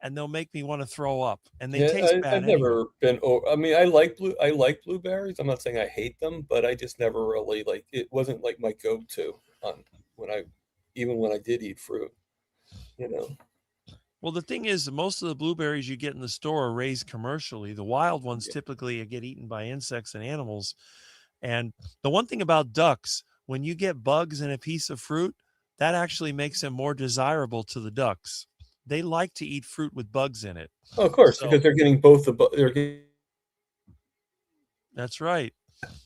and they'll make me want to throw up, and they taste bad I've anyway. never been. I mean, I like blueberries. I'm not saying I hate them, but I just never really it wasn't like my go-to when I did eat fruit. Well, the thing is, most of the blueberries you get in the store are raised commercially. The wild ones typically get eaten by insects and animals. And the one thing about ducks, when you get bugs in a piece of fruit, that actually makes them more desirable to the ducks. They like to eat fruit with bugs in it. Oh, of course, So- because they're getting both they're That's right.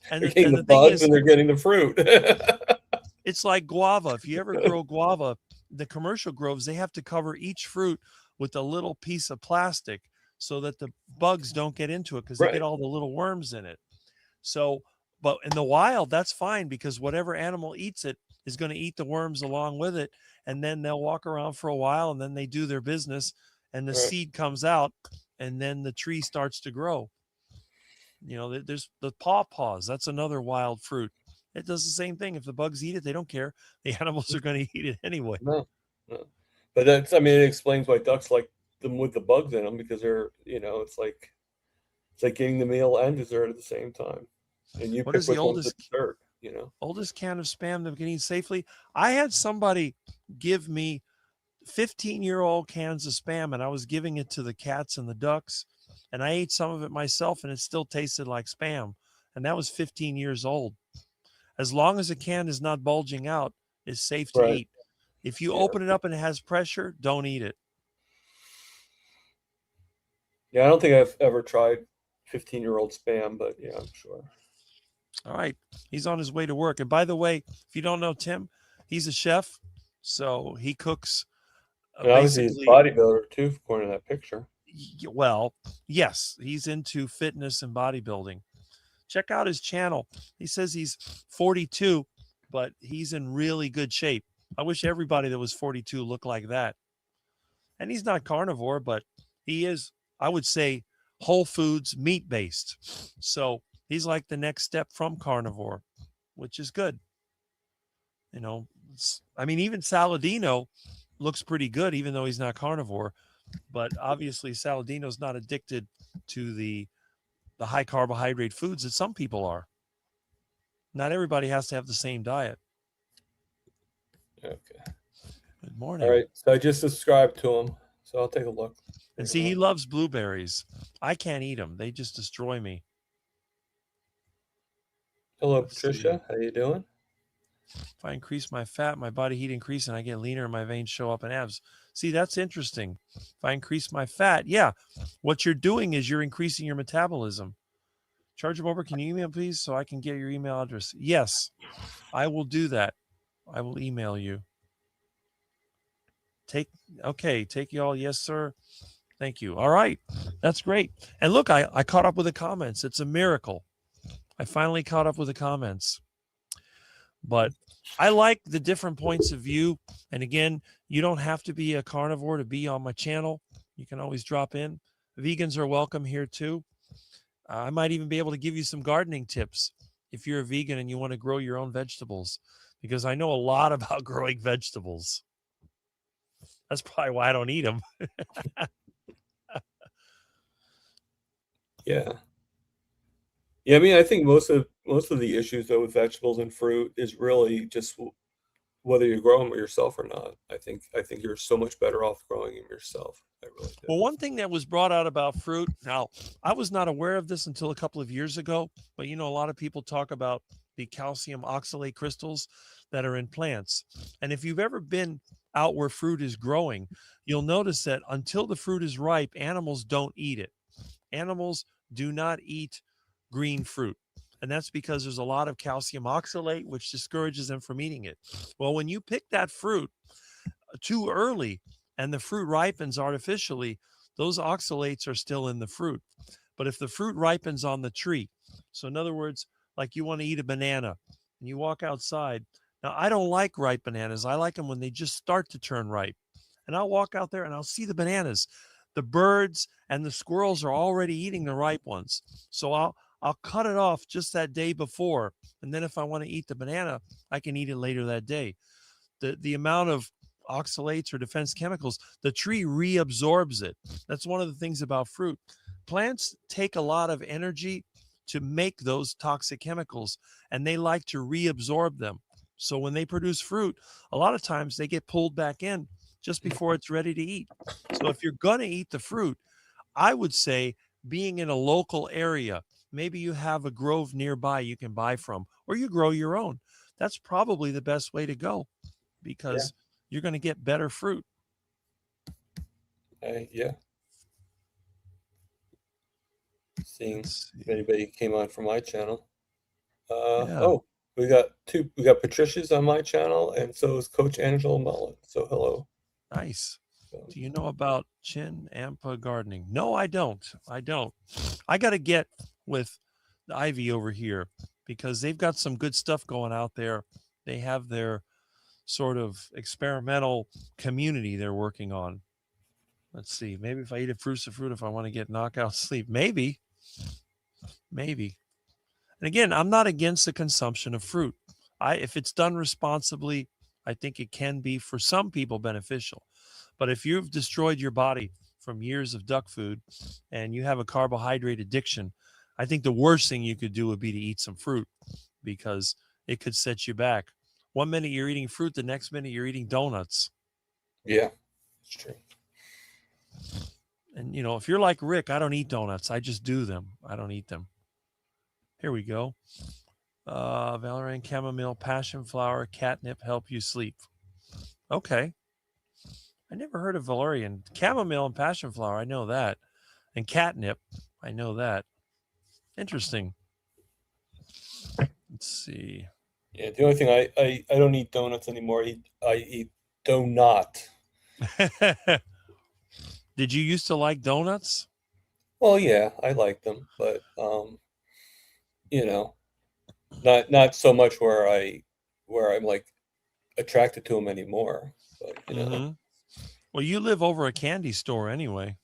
And getting the the thing bugs is, and they're getting the fruit. it's like guava. If you ever grow guava, the commercial groves, they have to cover each fruit with a little piece of plastic so that the bugs don't get into it, because they Right. get all the little worms in it. So, but in the wild, that's fine, because whatever animal eats it is going to eat the worms along with it. And then they'll walk around for a while, and then they do their business, and the Right. seed comes out, and then the tree starts to grow. There's the pawpaws. That's another wild fruit. It does the same thing. If the bugs eat it, they don't care. The animals are going to eat it anyway. No. But that's, I mean, it explains why ducks like them with the bugs in them, because they're, it's like getting the meal and dessert at the same time. And you What pick is the which one's the oldest dessert, oldest can of spam that we can eat safely? I had somebody give me 15-year-old cans of spam, and I was giving it to the cats and the ducks, and I ate some of it myself, and it still tasted like spam. And that was 15 years old. As long as the can is not bulging out, it's safe to Right. eat. If you Yeah. open it up and it has pressure, don't eat it. Yeah, I don't think I've ever tried 15-year-old spam, but yeah, I'm sure. All right. He's on his way to work. And by the way, if you don't know Tim, he's a chef. So he cooks And obviously he's a basically. bodybuilder too, according to that picture. Well, yes, he's into fitness and bodybuilding. Check out his channel. He says he's 42, but he's in really good shape. I wish everybody that was 42 looked like that. And he's not carnivore, but he is, I would say, whole foods, meat-based. So he's like the next step from carnivore, which is good. I mean, even Saladino looks pretty good, even though he's not carnivore. But obviously, Saladino's not addicted to the high carbohydrate foods that some people are. Not everybody has to have the same diet. Okay. Good morning. All right. So I just subscribed to him, so I'll take a look. And see, he loves blueberries. I can't eat them. They just destroy me. Hello, Let's Patricia. How you doing? If I increase my fat, my body heat increase, and I get leaner and my veins show up in abs. See, that's interesting. If I increase my fat, yeah, what you're doing is you're increasing your metabolism. Charge him over. Can you email, please, so I can get your email address? Yes, I will do that. I will email you. Take you all. Yes, sir. Thank you. All right. That's great. And look, I caught up with the comments. It's a miracle. I finally caught up with the comments. But I like the different points of view. And again, you don't have to be a carnivore to be on my channel. You can always drop in. Vegans are welcome here too. I might even be able to give you some gardening tips if you're a vegan and you want to grow your own vegetables, because I know a lot about growing vegetables. That's probably why I don't eat them. Yeah. Yeah, I mean, I think most of the issues though with vegetables and fruit is really just whether you grow them yourself or not. I think you're so much better off growing them yourself. I really do. Well, one thing that was brought out about fruit, now I was not aware of this until a couple of years ago, but a lot of people talk about the calcium oxalate crystals that are in plants. And if you've ever been out where fruit is growing, you'll notice that until the fruit is ripe, animals don't eat it. Animals do not eat green fruit. And that's because there's a lot of calcium oxalate, which discourages them from eating it. Well, when you pick that fruit too early and the fruit ripens artificially, those oxalates are still in the fruit. But if the fruit ripens on the tree, so in other words, like you want to eat a banana and you walk outside. Now, I don't like ripe bananas. I like them when they just start to turn ripe. And I'll walk out there and I'll see the bananas. The birds and the squirrels are already eating the ripe ones. So I'll cut it off just that day before. And then if I want to eat the banana, I can eat it later that day. The amount of oxalates or defense chemicals, the tree reabsorbs it. That's one of the things about fruit. Plants take a lot of energy to make those toxic chemicals, and they like to reabsorb them. So when they produce fruit, a lot of times they get pulled back in just before it's ready to eat. So if you're going to eat the fruit, I would say being in a local area, maybe you have a grove nearby you can buy from, or you grow your own. That's probably the best way to go, because you're going to get better fruit. Yeah. Seeing if anybody came on from my channel. Oh, we got Patricia's on my channel, and so is Coach Angela Mullen. So hello. Nice. Do you know about Chin Ampa gardening? No, I don't. I don't. I got to get with the Ivy over here because they've got some good stuff going out there. They have their sort of experimental community they're working on. Let's see. Maybe if I eat a fruit, if I want to get knockout sleep, maybe. And again, I'm not against the consumption of fruit. If it's done responsibly, I think it can be for some people beneficial. But if you've destroyed your body from years of duck food and you have a carbohydrate addiction, I think the worst thing you could do would be to eat some fruit because it could set you back. 1 minute you're eating fruit, the next minute you're eating donuts. Yeah, it's true. And, if you're like Rick, I don't eat donuts. I just do them. I don't eat them. Here we go. Valerian, chamomile, passion flower, catnip help you sleep. Okay. I never heard of valerian. Chamomile and passion flower, I know that. And catnip, I know that. Interesting. Let's see. Yeah, the only thing I don't eat donuts anymore. I eat donut. Did you used to like donuts? Well, yeah, I like them, but not so much where I'm like attracted to them anymore. But Well, you live over a candy store anyway.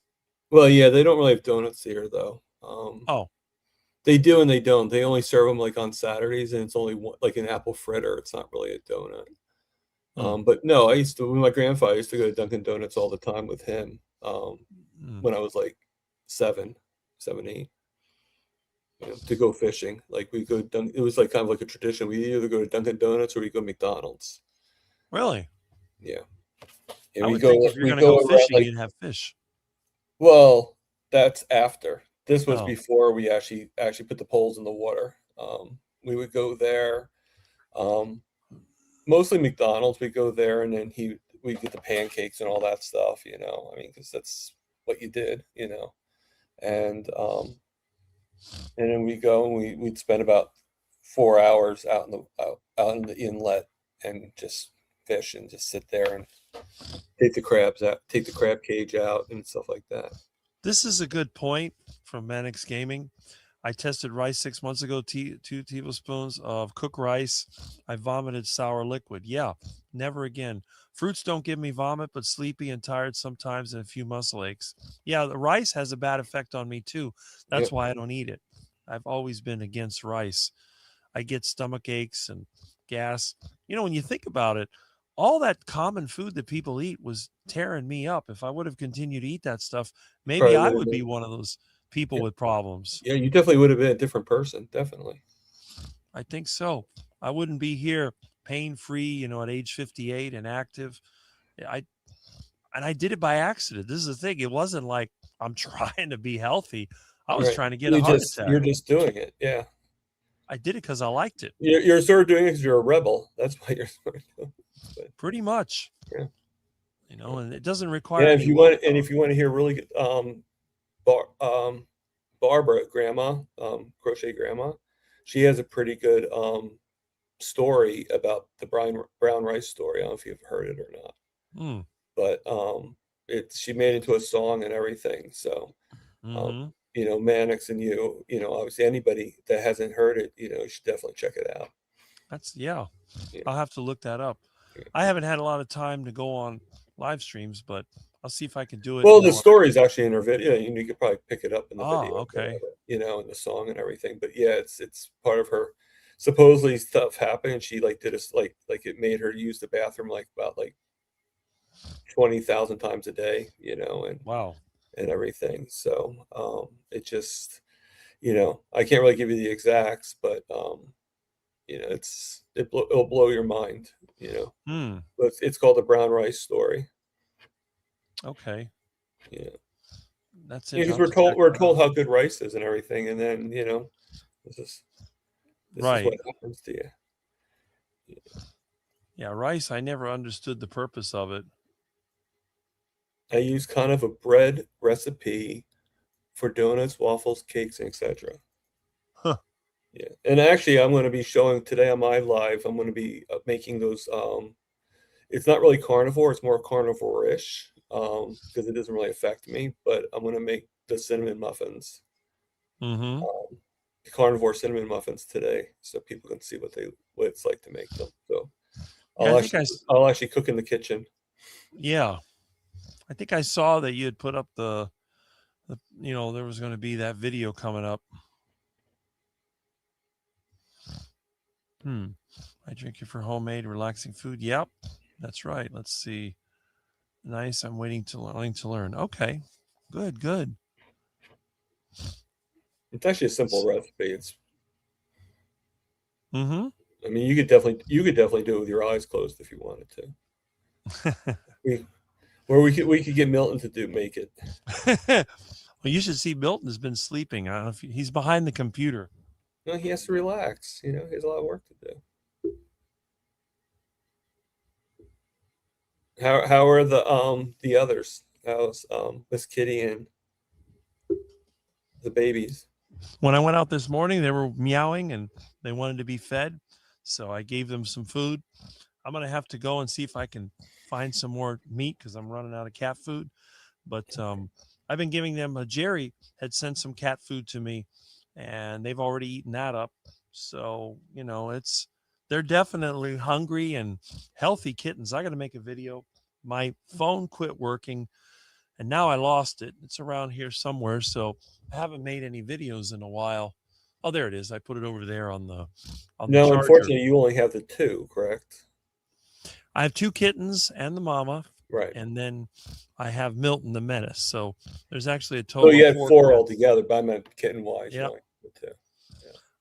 Well, yeah, they don't really have donuts here though. Oh, they do and they don't. They only serve them like on Saturdays, and it's only like an apple fritter. It's not really a donut. But no, with my grandfather, I used to go to Dunkin' Donuts all the time with him when I was like 7, 8, to go fishing. Like we go, it was like kind of like a tradition. We either go to Dunkin' Donuts or we go to McDonald's. Really? Yeah. I would think if you're going to go fishing, you'd have fish. Well, that's after. This was before we actually put the poles in the water. We would go there. Mostly McDonald's. We go there, and then we get the pancakes and all that stuff. I mean, because that's what you did. And then we go and we'd spend about 4 hours out in the inlet and just fish and just sit there and take the crab cage out and stuff like that. This is a good point from Mannix Gaming. I tested rice 6 months ago, 2 tablespoons of cooked rice. I vomited sour liquid. Yeah, never again. Fruits don't give me vomit, but sleepy and tired sometimes and a few muscle aches. Yeah, the rice has a bad effect on me too. That's why I don't eat it. I've always been against rice. I get stomach aches and gas. When you think about it, all that common food that people eat was tearing me up. If I would have continued to eat that stuff, maybe I would be one of those people with problems. Yeah, you definitely would have been a different person. Definitely. I think so. I wouldn't be here pain-free, at age 58 and active. I did it by accident. This is the thing. It wasn't like I'm trying to be healthy. I was trying to get a heart attack. You're just doing it. Yeah. I did it because I liked it. You're sort of doing it because you're a rebel. That's why you're sort of doing it. Pretty much. Yeah. And it doesn't require. Yeah, if you want to hear really good, Barbara, grandma, crochet grandma, she has a pretty good story about the brown rice story. I don't know if you've heard it or not. But she made it into a song and everything. So Mannix and obviously anybody that hasn't heard it, you should definitely check it out. Yeah. I'll have to look that up. Yeah. I haven't had a lot of time to go on live streams, but I'll see if I can do it. Well, the story is actually in her video. You could probably pick it up in the video. Okay. Whatever, in the song and everything. But yeah, it's part of her. Supposedly stuff happened, and she did like it made her use the bathroom about 20,000 times a day. And wow. And everything. So it just, I can't really give you the exacts, but it'll blow your mind. But it's called the brown rice story. Okay. Yeah. That's it. Because we're told how good rice is and everything, and then this is what happens to you. Yeah, rice. I never understood the purpose of it. I use kind of a bread recipe for donuts, waffles, cakes, etc. Huh. Yeah, and actually, I'm going to be showing today on my live. I'm going to be making those. It's not really carnivore; it's more carnivore-ish. because it doesn't really affect me. But I'm gonna make the cinnamon muffins, Mm-hmm. the carnivore cinnamon muffins today, so people can see what it's like to make them. So Yeah, I'll actually cook in the kitchen. yeah, I think I saw that you had put up the there was going to be that video coming up. I drink it for homemade, relaxing food. Yep, that's right. Let's see. Nice. I'm waiting to learn. Okay, good. It's actually a simple recipe. Mm-hmm. I mean, you could definitely do it with your eyes closed if you wanted to. We could get Milton to make it. Well, you should see Milton has been sleeping. I don't know if he's behind the computer. No, he has to relax. He has a lot of work to do. How are the others? How's Miss Kitty and the babies? When I went out this morning, they were meowing and they wanted to be fed. So I gave them some food. I'm going to have to go and see if I can find some more meat because I'm running out of cat food. But I've been giving them Jerry had sent some cat food to me and they've already eaten that up. So, they're definitely hungry and healthy kittens. I got to make a video. My phone quit working and now I lost it. It's around here somewhere. So I haven't made any videos in a while. Oh, there it is. I put it over there on the No, charger. unfortunately, you only have the two, correct? I have two kittens and the mama. Right. And then I have Milton the menace. So there's actually a total So you of had four cats. altogether, but I meant kitten wise. Yep. The two.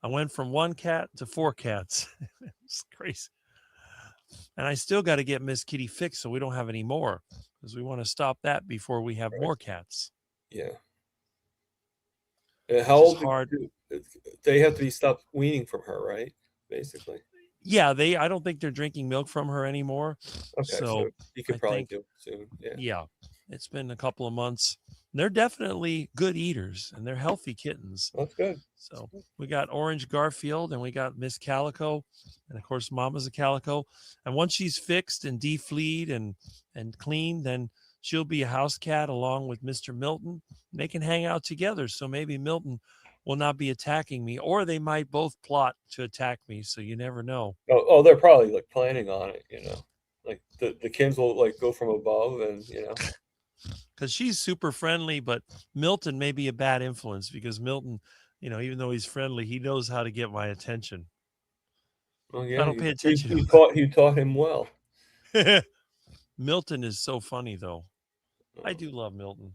I went from one cat to four cats. It's crazy. And I still got to get Miss Kitty fixed so we don't have any more because we want to stop that before we have more cats. Yeah. And how old? Hard. They have to be stopped weaning from her, right? Basically. Yeah, I don't think they're drinking milk from her anymore. Okay, so you could probably do it soon. Yeah. It's been a couple of months. They're definitely good eaters and they're healthy kittens. That's good. So we got Orange Garfield and we got Miss Calico. And of course, Mama's a Calico. And once she's fixed and defleed and clean, then she'll be a house cat along with Mr. Milton. They can hang out together. So maybe Milton will not be attacking me, or they might both plot to attack me. So you never know. Oh, they're probably planning on it, like the kids will go from above and, because she's super friendly, but Milton may be a bad influence because Milton, even though he's friendly, he knows how to get my attention. Oh yeah, I don't pay attention. You taught him well. Milton is so funny, though. I do love Milton.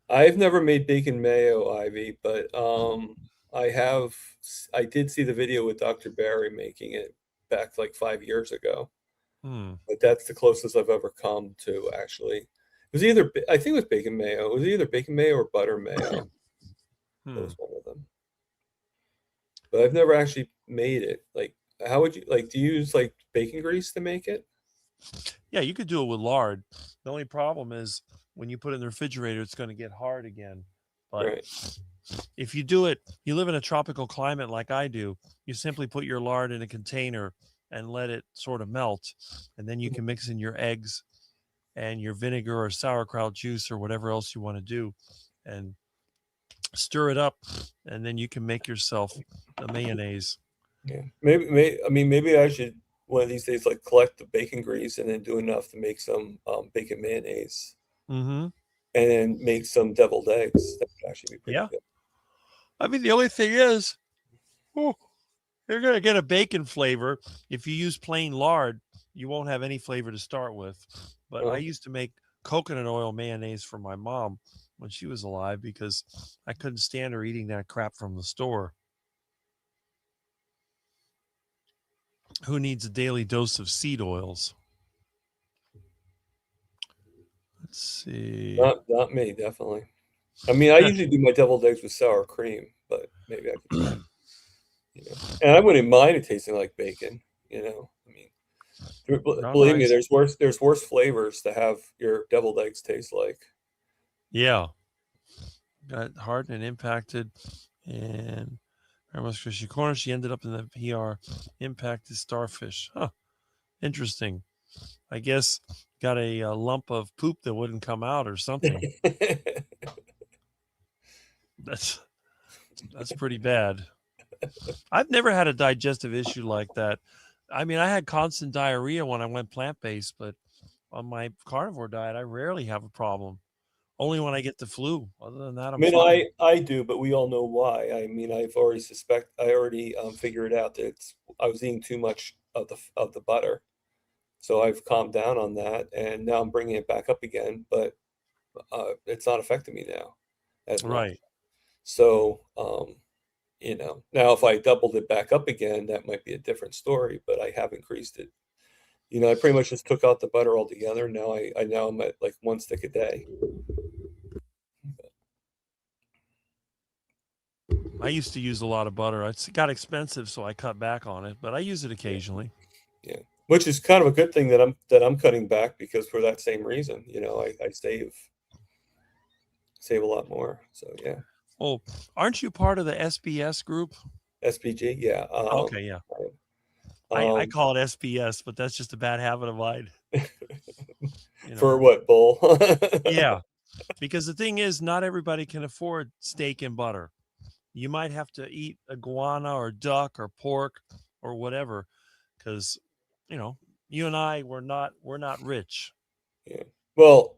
I've never made bacon mayo, Ivy, but I did see the video with Dr. Barry making it back like 5 years ago. But that's the closest I've ever come to actually. It was I think it was bacon mayo. It was either bacon mayo or butter mayo. That was one of them. But I've never actually made it. Like, how would you do you use bacon grease to make it? Yeah, you could do it with lard. The only problem is when you put it in the refrigerator, it's going to get hard again. But if you do it, you live in a tropical climate like I do, you simply put your lard in a container and let it sort of melt. And then you can mix in your eggs and your vinegar or sauerkraut juice or whatever else you want to do and stir it up. And then you can make yourself a mayonnaise. Yeah. Maybe I should one of these days collect the bacon grease and then do enough to make some bacon mayonnaise. Mm-hmm. And then make some deviled eggs. That would actually be pretty good. I mean, the only thing is, you're going to get a bacon flavor. If you use plain lard, you won't have any flavor to start with. But I used to make coconut oil mayonnaise for my mom when she was alive because I couldn't stand her eating that crap from the store. Who needs a daily dose of seed oils? Let's see. Not me, definitely. I mean, I usually do my deviled eggs with sour cream, but maybe I could try. And I wouldn't mind it tasting like bacon. I mean, believe me, there's worse flavors to have your deviled eggs taste like. Yeah, got hardened and impacted, and Grandma's Christian Corner. She ended up in the PR impacted starfish. Huh, interesting. I guess got a lump of poop that wouldn't come out or something. That's pretty bad. I've never had a digestive issue like that. I mean, I had constant diarrhea when I went plant-based, but on my carnivore diet, I rarely have a problem. Only when I get the flu. Other than that, I I'm mean, fine. I do, but we all know why. I mean, I already figured out that I was eating too much of the butter, so I've calmed down on that, and now I'm bringing it back up again, but it's not affecting me now as much. Right. So, now if I doubled it back up again, that might be a different story, but I have increased it. I pretty much just took out the butter altogether. Now I'm at like 1 stick a day. I used to use a lot of butter. It got expensive, so I cut back on it, but I use it occasionally. Yeah, which is kind of a good thing that I'm cutting back, because for that same reason, I save a lot more. So yeah, Oh, aren't you part of the SBS group? SPG, yeah. Okay, yeah. I call it SBS, but that's just a bad habit of mine. For what, Bull? Yeah, because the thing is, not everybody can afford steak and butter. You might have to eat iguana or duck or pork or whatever, because you and I we're not rich. Yeah. Well,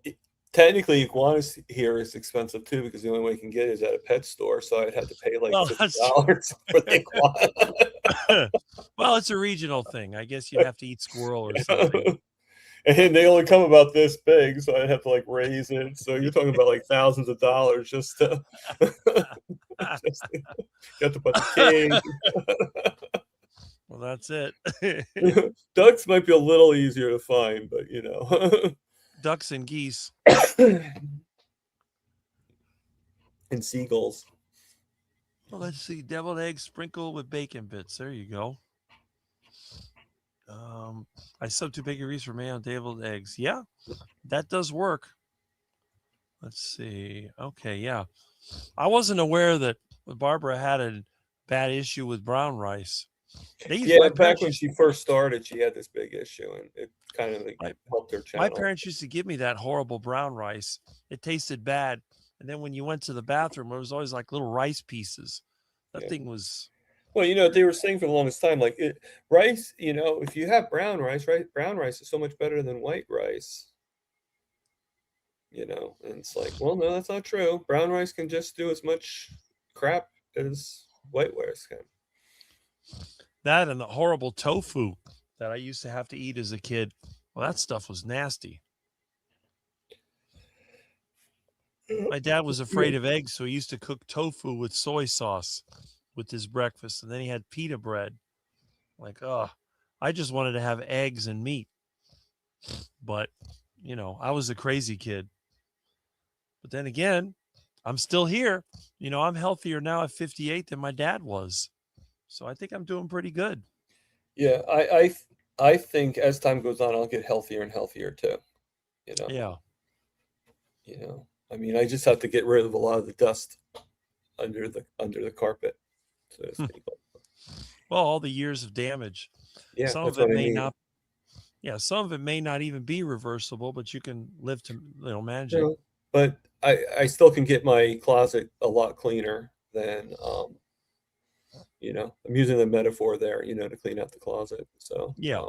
technically, iguanas here is expensive too, because the only way you can get it is at a pet store. So I'd have to pay like Well, $50 for the iguana. Well, it's a regional thing. I guess you'd have to eat squirrel or something. And they only come about this big, so I'd have to like raise it. So you're talking about like thousands of dollars just to you have to put the cage. Well, that's it. Ducks might be a little easier to find, but Ducks and geese. And seagulls. Well, let's see. Deviled eggs sprinkled with bacon bits. There you go. I substitute bacon grease for mayo on deviled eggs. Yeah, that does work. Let's see. Okay, yeah. I wasn't aware that Barbara had a bad issue with brown rice. Yeah, back when she first started, she had this big issue, and it kind of helped her channel. My parents used to give me that horrible brown rice. It tasted bad. And then when you went to the bathroom, there was always like little rice pieces. That thing was... Well, they were saying for the longest time, like rice, if you have brown rice, right? Brown rice is so much better than white rice. And it's like, well, no, that's not true. Brown rice can just do as much crap as white rice can. That and the horrible tofu that I used to have to eat as a kid. Well, that stuff was nasty. My dad was afraid of eggs, so he used to cook tofu with soy sauce with his breakfast, and then he had pita bread. Like, I just wanted to have eggs and meat. But, I was a crazy kid. But then again, I'm still here. I'm healthier now at 58 than my dad was. So I think I'm doing pretty good. Yeah, I think as time goes on, I'll get healthier and healthier too. Yeah. I mean, I just have to get rid of a lot of the dust under the carpet, so to speak. Well, all the years of damage. Yeah, some of it may not. Yeah, some of it may not even be reversible, but you can live to manage it. But I still can get my closet a lot cleaner than I'm using the metaphor there, to clean out the closet. So yeah.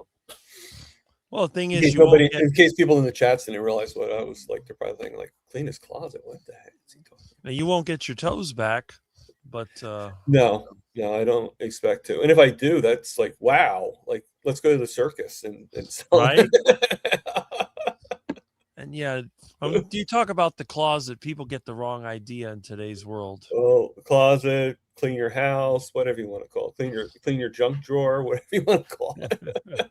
Well, the thing is, in case people in the chats didn't realize what I was like, they're probably thinking, like, clean his closet. What the heck is he talking about? Now, you won't get your toes back, but no, I don't expect to. And if I do, that's like, wow, like, let's go to the circus and right. And yeah, do you talk about the closet? People get the wrong idea in today's world. Oh, closet, clean your house, whatever you want to call it. Clean your junk drawer, whatever you want to call it.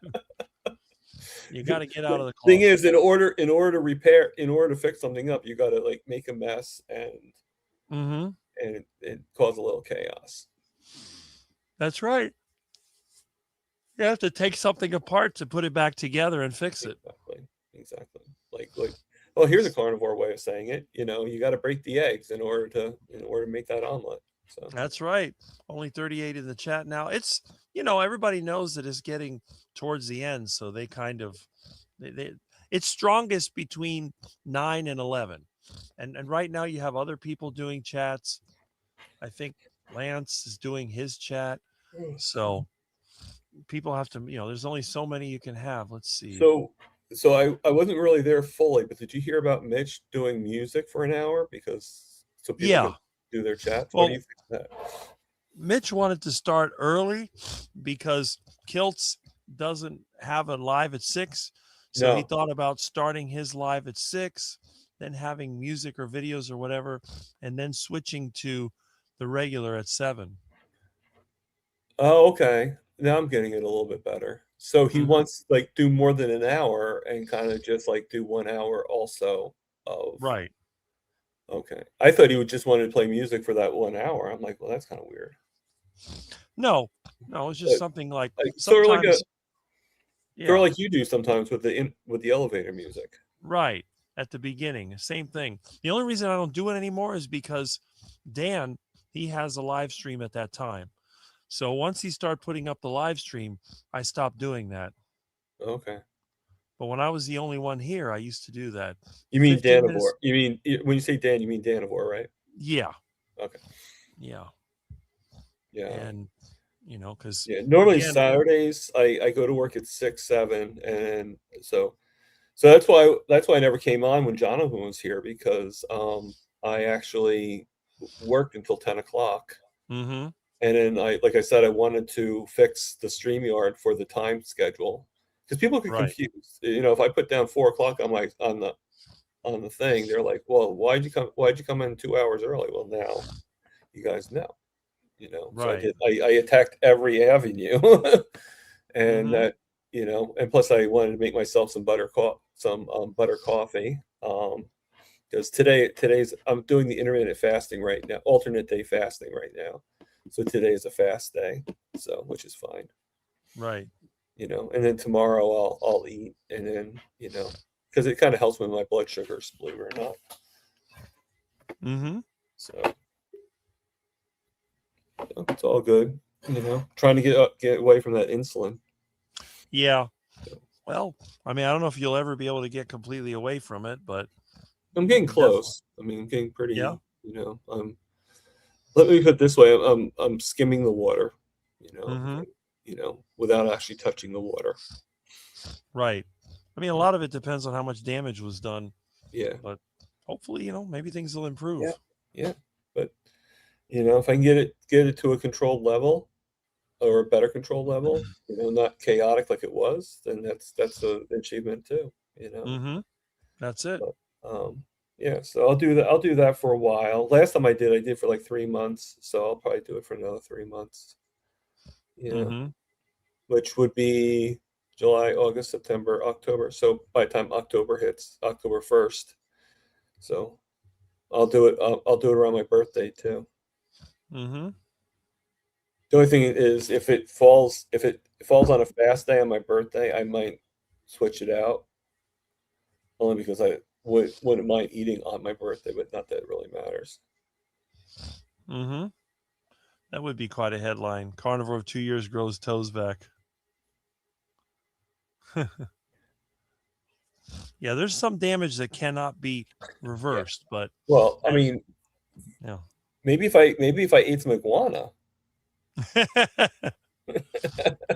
You got to get out of the closet. Thing is, in order to fix something up, you got to like make a mess and cause a little chaos. That's right. You have to take something apart to put it back together and fix it. Exactly. Like, well, here's a carnivore way of saying it. You got to break the eggs in order to make that omelet. So that's right. Only 38 in the chat now. It's everybody knows that it's getting towards the end, so they kind of It's strongest between 9 and 11. And right now you have other people doing chats. I think Lance is doing his chat. So people have to, there's only so many you can have. Let's see. So I wasn't really there fully, but did you hear about Mitch doing music for an hour so people Yeah. could do their chats? Well, What do you think of that? Mitch wanted to start early because Kilts doesn't have a live at 6. So he No. thought about starting his live at 6, then having music or videos or whatever, and then switching to the regular at 7. Oh, okay. Now I'm getting it a little bit better. So he Mhm. wants like do more than an hour and kind of just like do 1 hour also of Right. Okay. I thought he would just wanted to play music for that 1 hour. I'm like, well, that's kind of weird. No, it's just But, something like sort of like sometimes. sort of like you do sometimes with the elevator music. Right. At the beginning, same thing. The only reason I don't do it anymore is because Dan, he has a live stream at that time. So once he started putting up the live stream, I stopped doing that. Okay. But when I was the only one here, I used to do that. You mean 15 minutes. Danivore? You mean when you say Dan, you mean Danivore, right? Yeah. Okay. Yeah. Yeah. And because normally Saturdays I go to work at 6, 7, and so that's why I never came on when Jonathan was here, because I actually worked until 10 o'clock. Mm-hmm. And then like I said, I wanted to fix the StreamYard for the time schedule, because people get confused. If I put down 4 o'clock on the thing, they're like, well, why'd you come in 2 hours early? Well, now you guys know. Right. So I attacked every avenue. And that, and plus I wanted to make myself some butter coffee. Because today's I'm doing the intermittent fasting right now, alternate day fasting right now. So today is a fast day, so which is fine. Right. And then tomorrow I'll eat, and then, because it kind of helps with my blood sugars, believe it or not. Mm-hmm. So it's all good, trying to get away from that insulin. Yeah. Well, I mean, I don't know if you'll ever be able to get completely away from it, but I'm getting close. I mean, I'm getting pretty. Yeah. Let me put it this way: I'm skimming the water, Mm-hmm. Without actually touching the water. Right. I mean, a lot of it depends on how much damage was done. Yeah. But hopefully, maybe things will improve. Yeah. But if I can get it to a controlled level, or a better control level, not chaotic like it was, then that's an achievement too. Mm-hmm. That's it. But, yeah, so I'll do that for a while. Last time I did for like 3 months, so I'll probably do it for another 3 months. Mm-hmm. Which would be July, August, September, October. So by the time October hits, October 1st, so I'll do it. I'll do it around my birthday too. Mm-hmm. The only thing is, if it falls on a fast day on my birthday, I might switch it out. Only because I wouldn't mind eating on my birthday, but not that it really matters. Mm-hmm. That would be quite a headline. Carnivore of 2 years grows toes back. Yeah, there's some damage that cannot be reversed, but well, I mean, yeah. Maybe if I ate some iguana.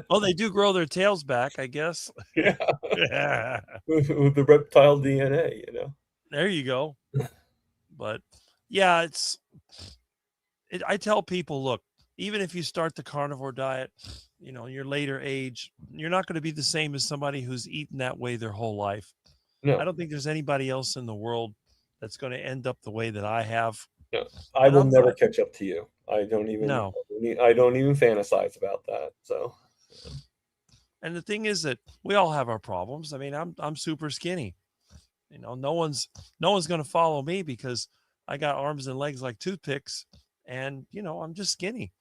Well, they do grow their tails back, I guess. Yeah. With the reptile DNA, There you go. But yeah, I tell people, look, even if you start the carnivore diet, your later age, you're not going to be the same as somebody who's eaten that way their whole life. No. I don't think there's anybody else in the world that's going to end up the way that I have. No, I will never catch up to you. I don't even fantasize about that. So, and the thing is that we all have our problems. I mean, I'm super skinny. No one's going to follow me because I got arms and legs like toothpicks, and I'm just skinny.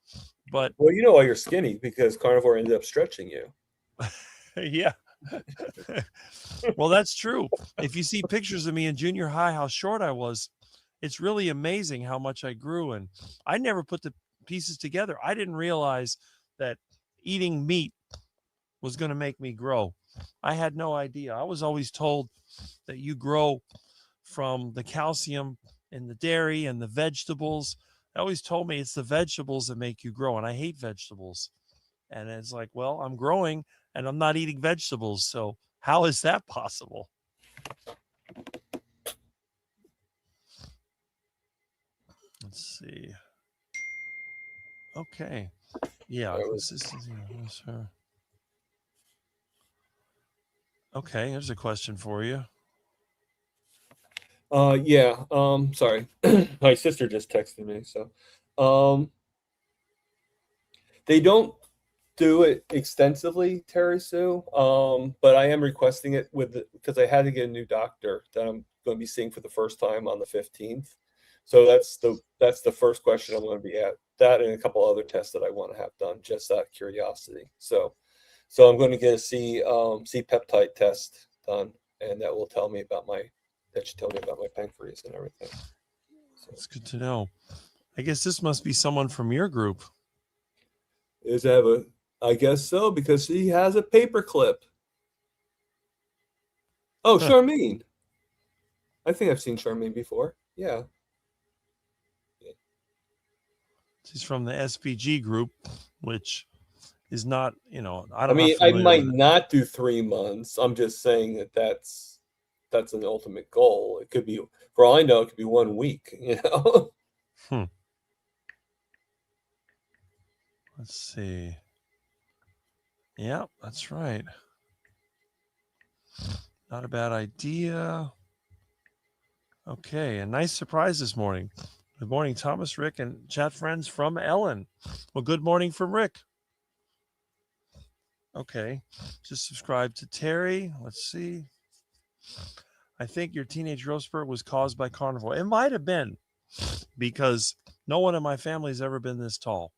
But well, why you're skinny, because carnivore ended up stretching you. Yeah. Well, that's true. If you see pictures of me in junior high, how short I was, it's really amazing how much I grew. And I never put the pieces together. I didn't realize that eating meat was going to make me grow. I had no idea. I was always told that you grow from the calcium in the dairy and the vegetables. They always told me it's the vegetables that make you grow, and I hate vegetables. And it's like, well, I'm growing and I'm not eating vegetables. So how is that possible? Let's see. Okay. Yeah, consistency. Sure. Okay, here's a question for you. Yeah. Sorry. My sister just texted me, so they don't do it extensively, Terry Sue. But I am requesting it because I had to get a new doctor that I'm going to be seeing for the first time on the 15th. So that's the first question I'm going to be at. That and a couple other tests that I want to have done, just out of curiosity. So I'm going to get a C peptide test done, and that will tell me about that should tell me about my pancreas and everything. So, That's good to know. I guess this must be someone from your group. I guess so, because she has a paperclip. Oh, Huh. Charmaine. I think I've seen Charmaine before. Yeah. She's from the SPG group, which is not, I mean, I might not do 3 months. I'm just saying that's an ultimate goal. It could be, for all I know, it could be 1 week, Let's see. Yeah, that's right. Not a bad idea. Okay, a nice surprise this morning. Good morning, Thomas, Rick, and chat friends from Ellen. Well, good morning from Rick. Okay, just subscribe to Terry. Let's see. I think your teenage growth spurt was caused by carnivore. It might have been, because no one in my family has ever been this tall.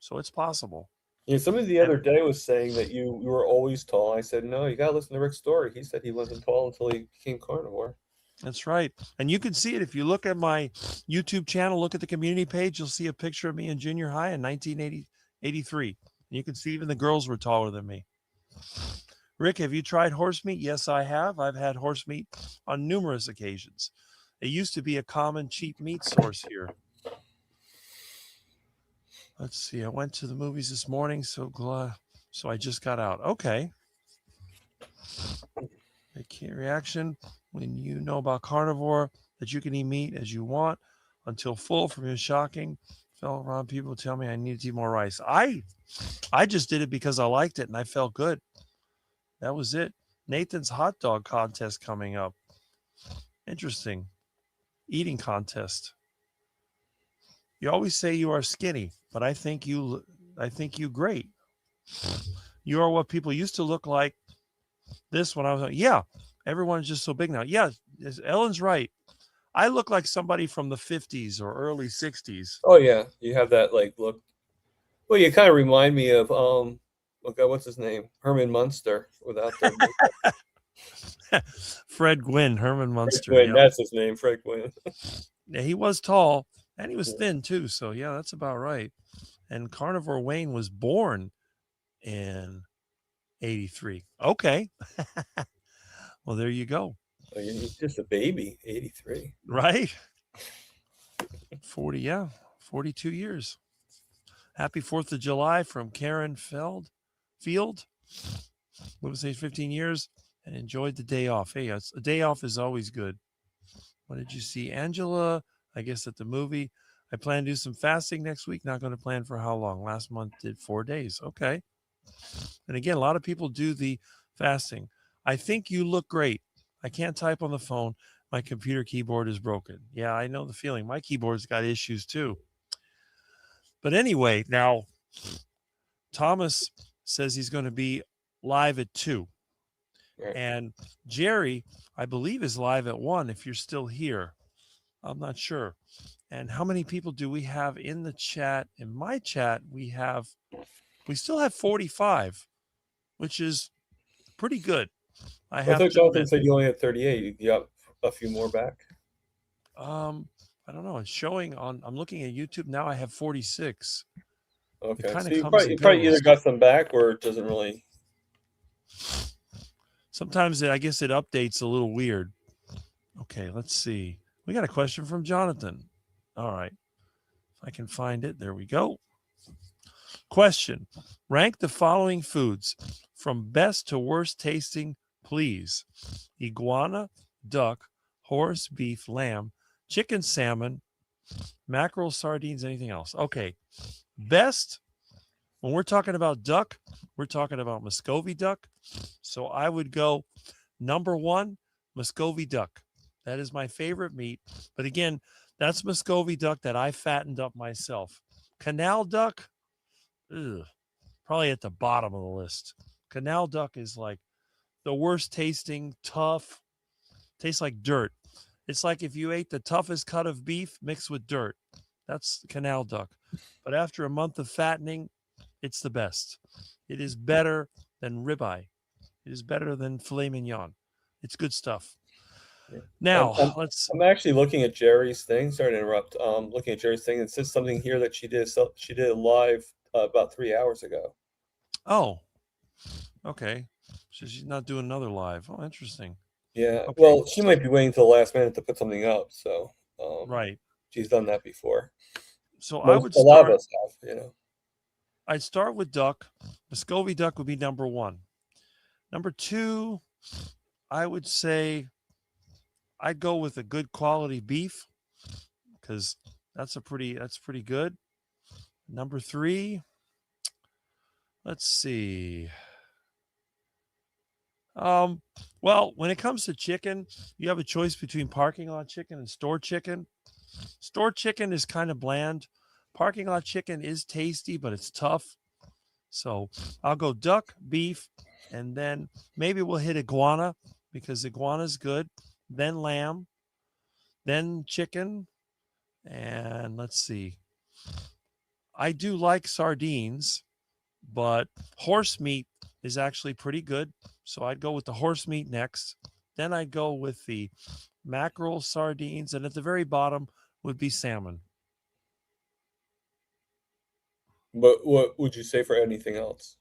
So it's possible. Yeah, somebody the other day was saying that you were always tall. I said, no, you got to listen to Rick's story. He said he wasn't tall until he became carnivore. That's right. And you can see it if you look at my YouTube channel, look at the community page, you'll see a picture of me in junior high in 1983. And you can see even the girls were taller than me. Rick, have you tried horse meat? Yes, I have. I've had horse meat on numerous occasions. It used to be a common cheap meat source here. Let's see. I went to the movies this morning, so I just got out. Okay. A key reaction when you know about carnivore, that you can eat meat as you want until full. For me, is shocking. Felt around people tell me I need to eat more rice. I just did it because I liked it and I felt good. That was it. Nathan's hot dog contest coming up. Interesting. Eating contest. You always say you are skinny, but I think you great. You are what people used to look like. This when I was like, yeah, everyone's just so big now. Yeah, Ellen's right. I look like somebody from the 50s or early 60s. Oh yeah, you have that look. Well, you kind of remind me of what's his name? Herman Munster without the Fred Gwynn, Herman Munster. Fred Gwynn, that's his name, Fred Gwynn. Yeah, he was tall and he was thin too. So yeah, that's about right. And Carnivore Wayne was born in 83. Okay. Well, there you go. He's just a baby, 83. Right? 42 years. Happy 4th of July from Karen Field. Lived age 15 years and enjoyed the day off. Hey, a day off is always good. What did you see? Angela, I guess at the movie. I plan to do some fasting next week. Not going to plan for how long. Last month did 4 days. Okay. And again, a lot of people do the fasting. I think you look great. I can't type on the phone. My computer keyboard is broken. Yeah, I know the feeling. My keyboard's got issues too. But anyway, now Thomas says he's going to be live at 2. Right. And Jerry, I believe, is live at 1 if you're still here. I'm not sure. And how many people do we have in the chat? In my chat, we still have 45, which is pretty good. I thought Jonathan said you only had 38. You got a few more back. I don't know. It's showing on. I'm looking at YouTube now. I have 46. Okay, so you probably either got some back or it doesn't really. Sometimes I guess it updates a little weird. Okay, let's see. We got a question from Jonathan. All right. If I can find it. There we go. Question. Rank the following foods from best to worst tasting, please. Iguana, duck, horse, beef, lamb, chicken, salmon, mackerel, sardines, anything else. Okay. Best, when we're talking about duck, we're talking about Muscovy duck. So I would go number 1, Muscovy duck. That is my favorite meat. But again, that's Muscovy duck that I fattened up myself. Canal duck, probably at the bottom of the list. Canal duck is like the worst tasting, tough, tastes like dirt. It's like if you ate the toughest cut of beef mixed with dirt. That's canal duck. But after a month of fattening, it's the best. It is better than ribeye. It is better than filet mignon. It's good stuff. Yeah. Now, I'm actually looking at Jerry's thing. Sorry to interrupt. Looking at Jerry's thing. It says something here that she did a live about 3 hours ago. Oh, okay. So she's not doing another live. Oh, interesting. Yeah. Okay. Well, she might be waiting till the last minute to put something up. So Right. she's done that before. So A lot of us have, I'd start with duck. Muscovy duck would be number 1. Number 2, I would say I'd go with a good quality beef because that's pretty good. Number 3, let's see. Well, when it comes to chicken, you have a choice between parking lot chicken and store chicken. Store chicken is kind of bland. Parking lot chicken is tasty, but it's tough. So I'll go duck, beef, and then maybe we'll hit iguana because iguana is good. Then lamb, then chicken, and let's see. I do like sardines, but horse meat is actually pretty good. So I'd go with the horse meat next. Then I'd go with the mackerel, sardines, and at the very bottom would be salmon. But what would you say for anything else?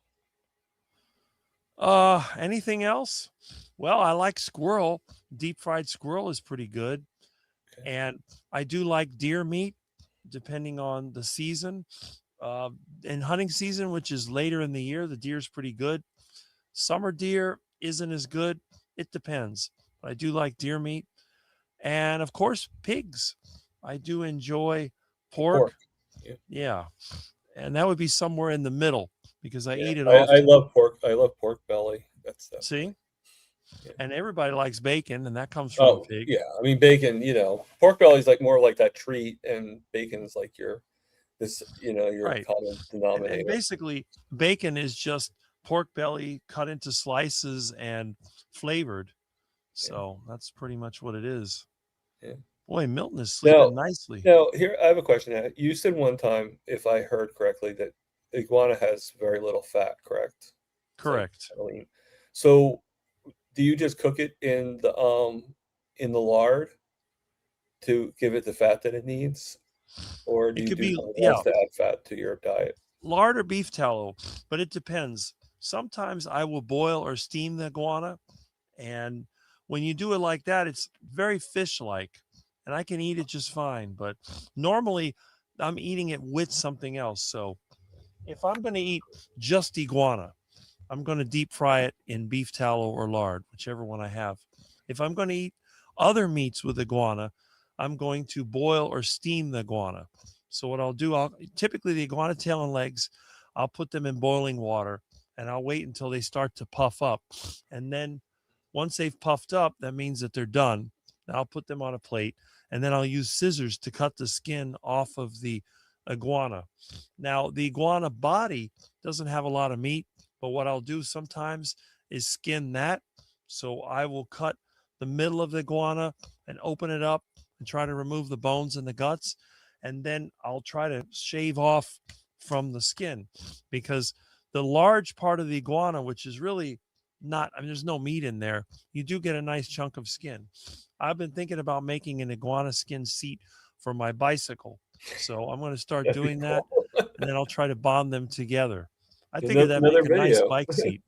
Anything else? Well, I like squirrel. Deep fried squirrel is pretty good. Okay. And I do like deer meat, depending on the season. In hunting season, which is later in the year, the deer is pretty good. Summer deer isn't as good. It depends. But I do like deer meat. And of course, pigs. I do enjoy pork. Yeah. And that would be somewhere in the middle because I eat it often. I love pork. I love pork belly. That's See? Yeah. And everybody likes bacon, and that comes from a pig. Yeah. I mean, bacon, pork belly is like more like that treat, and bacon's like your Right. common denominator. And basically, bacon is just pork belly cut into slices and flavored. So that's pretty much what it is. Yeah. Boy, Milton is sleeping nicely. Now, here I have a question. You said one time, if I heard correctly, that iguana has very little fat, correct? Correct. Like, so, do you just cook it in the lard to give it the fat that it needs, or do you do something else to add fat to your diet? Lard or beef tallow, but it depends. Sometimes I will boil or steam the iguana, and when you do it like that, it's very fish-like. And I can eat it just fine. But normally I'm eating it with something else. So if I'm going to eat just iguana, I'm going to deep fry it in beef tallow or lard, whichever one I have. If I'm going to eat other meats with iguana, I'm going to boil or steam the iguana. So what I'll do, typically the iguana tail and legs, I'll put them in boiling water and I'll wait until they start to puff up. And then once they've puffed up, that means that they're done. I'll put them on a plate. And then I'll use scissors to cut the skin off of the iguana. Now, the iguana body doesn't have a lot of meat, but what I'll do sometimes is skin that. So I will cut the middle of the iguana and open it up and try to remove the bones and the guts. And then I'll try to shave off from the skin because the large part of the iguana, which is really there's no meat in there, you do get a nice chunk of skin. I've been thinking about making an iguana skin seat for my bicycle. So I'm going to start doing that, and then I'll try to bond them together. I figured that make a nice bike seat.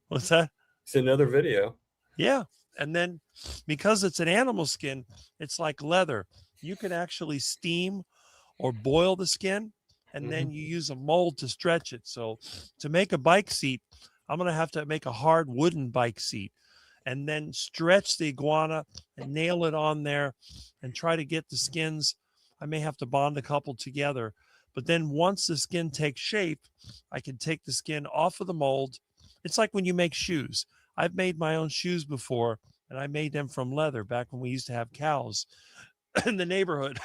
What's that? It's another video. Yeah. And then because it's an animal skin, it's like leather. You can actually steam or boil the skin, and then you use a mold to stretch it. So to make a bike seat, I'm going to have to make a hard wooden bike seat and then stretch the iguana and nail it on there and try to get the skins. I may have to bond a couple together. But then once the skin takes shape, I can take the skin off of the mold. It's like when you make shoes. I've made my own shoes before, and I made them from leather back when we used to have cows in the neighborhood.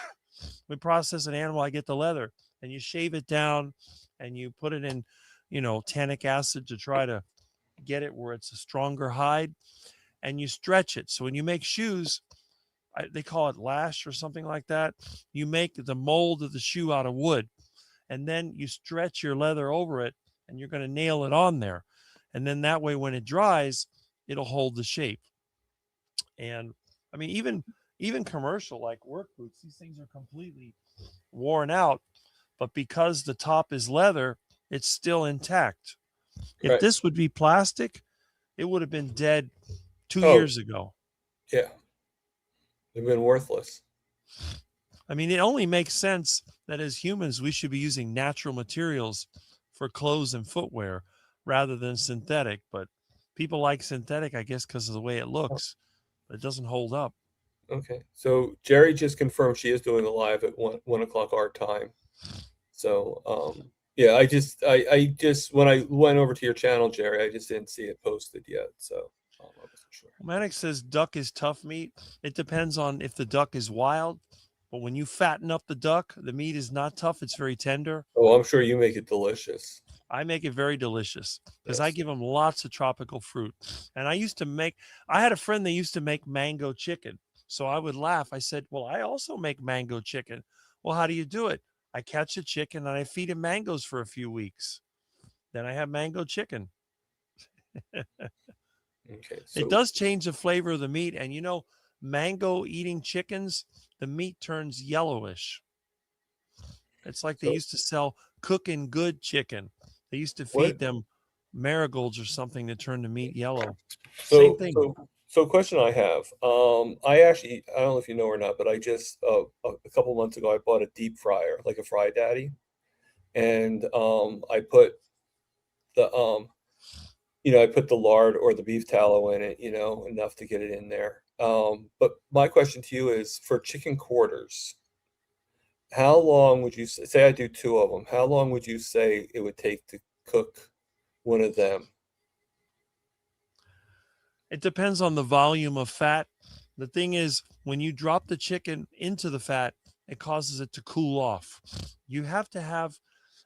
We process an animal, I get the leather, and you shave it down and you put it in, tannic acid to try to get it where it's a stronger hide, and you stretch it. So when you make shoes, they call it lash or something like that. You make the mold of the shoe out of wood, and then you stretch your leather over it, and you're going to nail it on there. And then that way, when it dries, it'll hold the shape. And I mean, even commercial like work boots, these things are completely worn out, but because the top is leather, it's still intact. If Right. this would be plastic, it would have been dead 2 Oh. years ago. Yeah. They've been worthless. I mean, it only makes sense that as humans, we should be using natural materials for clothes and footwear rather than synthetic. But people like synthetic, I guess, because of the way it looks. But it doesn't hold up. Okay. So Jerry just confirmed she is doing a live at 1 o'clock our time. So yeah, I just when I went over to your channel, Jerry, I just didn't see it posted yet. So I wasn't sure. Manic says duck is tough meat. It depends on if the duck is wild. But when you fatten up the duck, the meat is not tough. It's very tender. Oh, I'm sure you make it delicious. I make it very delicious because I Yes. give them lots of tropical fruit. And I had a friend that used to make mango chicken. So I would laugh. I said, well, I also make mango chicken. Well, how do you do it? I catch a chicken and I feed him mangoes for a few weeks. Then I have mango chicken. Okay. So It does change the flavor of the meat. And mango eating chickens, the meat turns yellowish. It's like they So- used to sell cooking good chicken. They used to feed What- them marigolds or something to turn the meat yellow. So, Same thing. so question I have. I don't know if you know or not, but I just a couple months ago I bought a deep fryer, like a Fry Daddy, and I put the I put the lard or the beef tallow in it, enough to get it in there. But my question to you is for chicken quarters, how long would you say I do 2 of them? How long would you say it would take to cook one of them? It depends on the volume of fat. The thing is, when you drop the chicken into the fat, it causes it to cool off. You have to have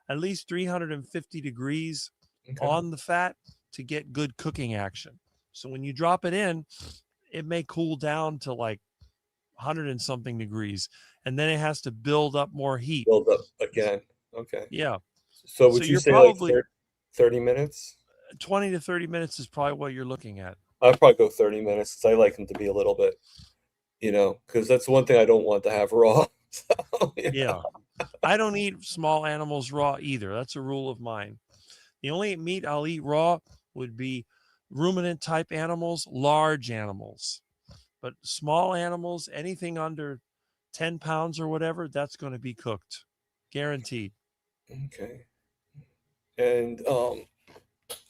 at least 350 degrees Okay. on the fat to get good cooking action. So when you drop it in, it may cool down to like 100 and something degrees, and then it has to build up more heat. Build up again. Okay. Yeah. So would So you you're say probably- like 30 minutes? 20 to 30 minutes is probably what you're looking at. I'd probably go 30 minutes because I like them to be a little bit, because that's one thing I don't want to have raw. So, Yeah. I don't eat small animals raw either. That's a rule of mine. The only meat I'll eat raw would be ruminant type animals, large animals. But small animals, anything under 10 pounds or whatever, that's going to be cooked. Guaranteed. Okay. And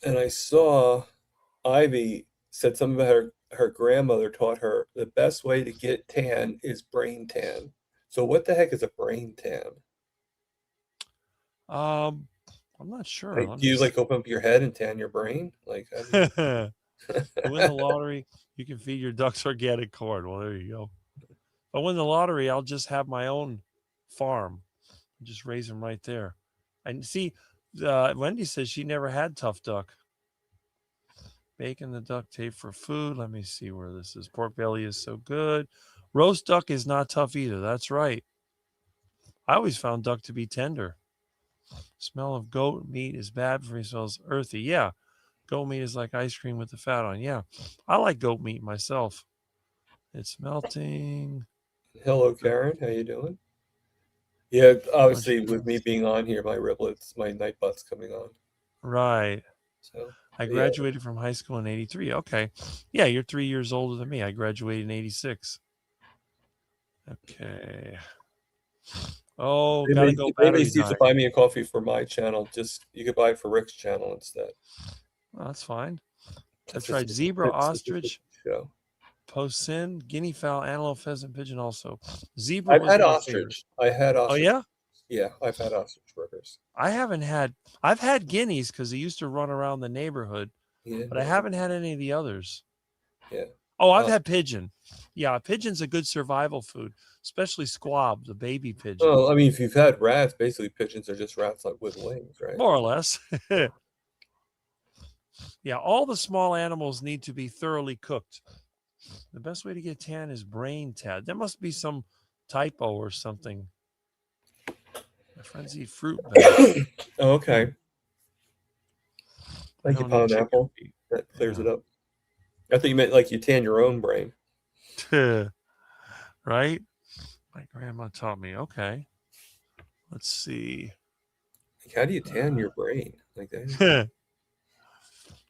I saw Ivy said something about her grandmother taught her the best way to get tan is brain tan. So what the heck is a brain tan? I'm not sure. Like, Let do you me like open up your head and tan your brain? Like, how do you- You win the lottery, you can feed your ducks organic corn. Well, there you go. If I win the lottery, I'll just have my own farm. Just raise them right there. And see, Wendy says she never had tough duck. Bacon, the duck tape for food. Let me see where this is. Pork belly is so good. Roast duck is not tough either. That's right. I always found duck to be tender. Smell of goat meat is bad for me. Smells earthy. Yeah. Goat meat is like ice cream with the fat on. Yeah. I like goat meat myself. It's melting. Hello, Karen. How you doing? Yeah, obviously with me being on here, my riblets, my night butt's coming on. Right. So I Yeah. graduated from high school in 83. Okay. Yeah, you're 3 years older than me. I graduated in 86. Okay. Oh, If gotta anybody, go if anybody battery needs to dying. buy me a coffee for my channel, just you could buy it for Rick's channel instead. Well, that's fine. That's It's a right. Zebra, it's a ostrich, show. posin, guinea fowl, antelope, pheasant, pigeon also. Zebra I've was had my favorite. ostrich. I had Oh, ostrich. yeah? Yeah, I've had ostrich burgers. I've had guineas because they used to run around the neighborhood, Yeah. but I haven't had any of the others. Yeah. Oh, I've Uh, had pigeon. Yeah, pigeon's a good survival food, especially squab, the baby pigeon. Well, I mean, if you've had rats, basically pigeons are just rats like with wings, right? More or less. Yeah, all the small animals need to be thoroughly cooked. The best way to get tan is brain tad. There must be some typo or something. My friends eat fruit better. Oh, okay. I Thank you, don't eat chicken pineapple. feet. That clears Yeah. it up. I thought you meant like you tan your own brain. Right? My grandma taught me. Okay. Let's see. Like, how do you tan your brain? Like that?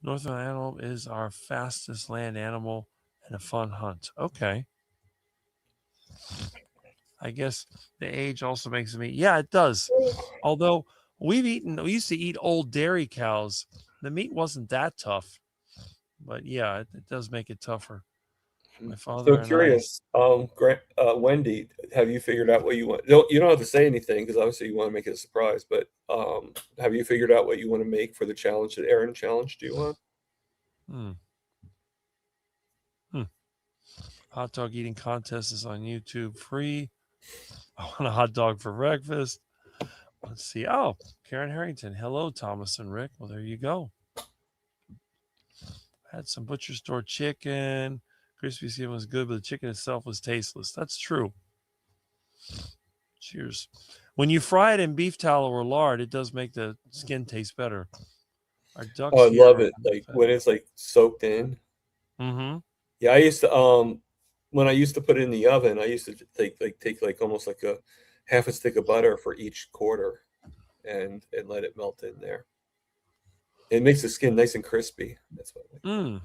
Northern antelope is our fastest land animal and a fun hunt. Okay. I guess the age also makes me. Yeah, it does. Although we used to eat old dairy cows. The meat wasn't that tough, but yeah, it does make it tougher. My father So and curious, Wendy, have you figured out what you want? You don't have to say anything because obviously you want to make it a surprise. But have you figured out what you want to make for the challenge that Aaron challenged you on? Hot dog eating contest is on YouTube free. I want a hot dog for breakfast. Let's see. Oh, Karen Harrington. Hello, Thomas and Rick. Well, there you go. Had some butcher store chicken. Crispy skin was good, but the chicken itself was tasteless. That's true. Cheers. When you fry it in beef tallow or lard, it does make the skin taste better. Our ducks Oh, I here love are it. Like when it's like soaked in. Mm-hmm. Yeah, I used to when I used to put it in the oven, I used to take almost like a half a stick of butter for each quarter and let it melt in there. It makes the skin nice and crispy. That's what I like.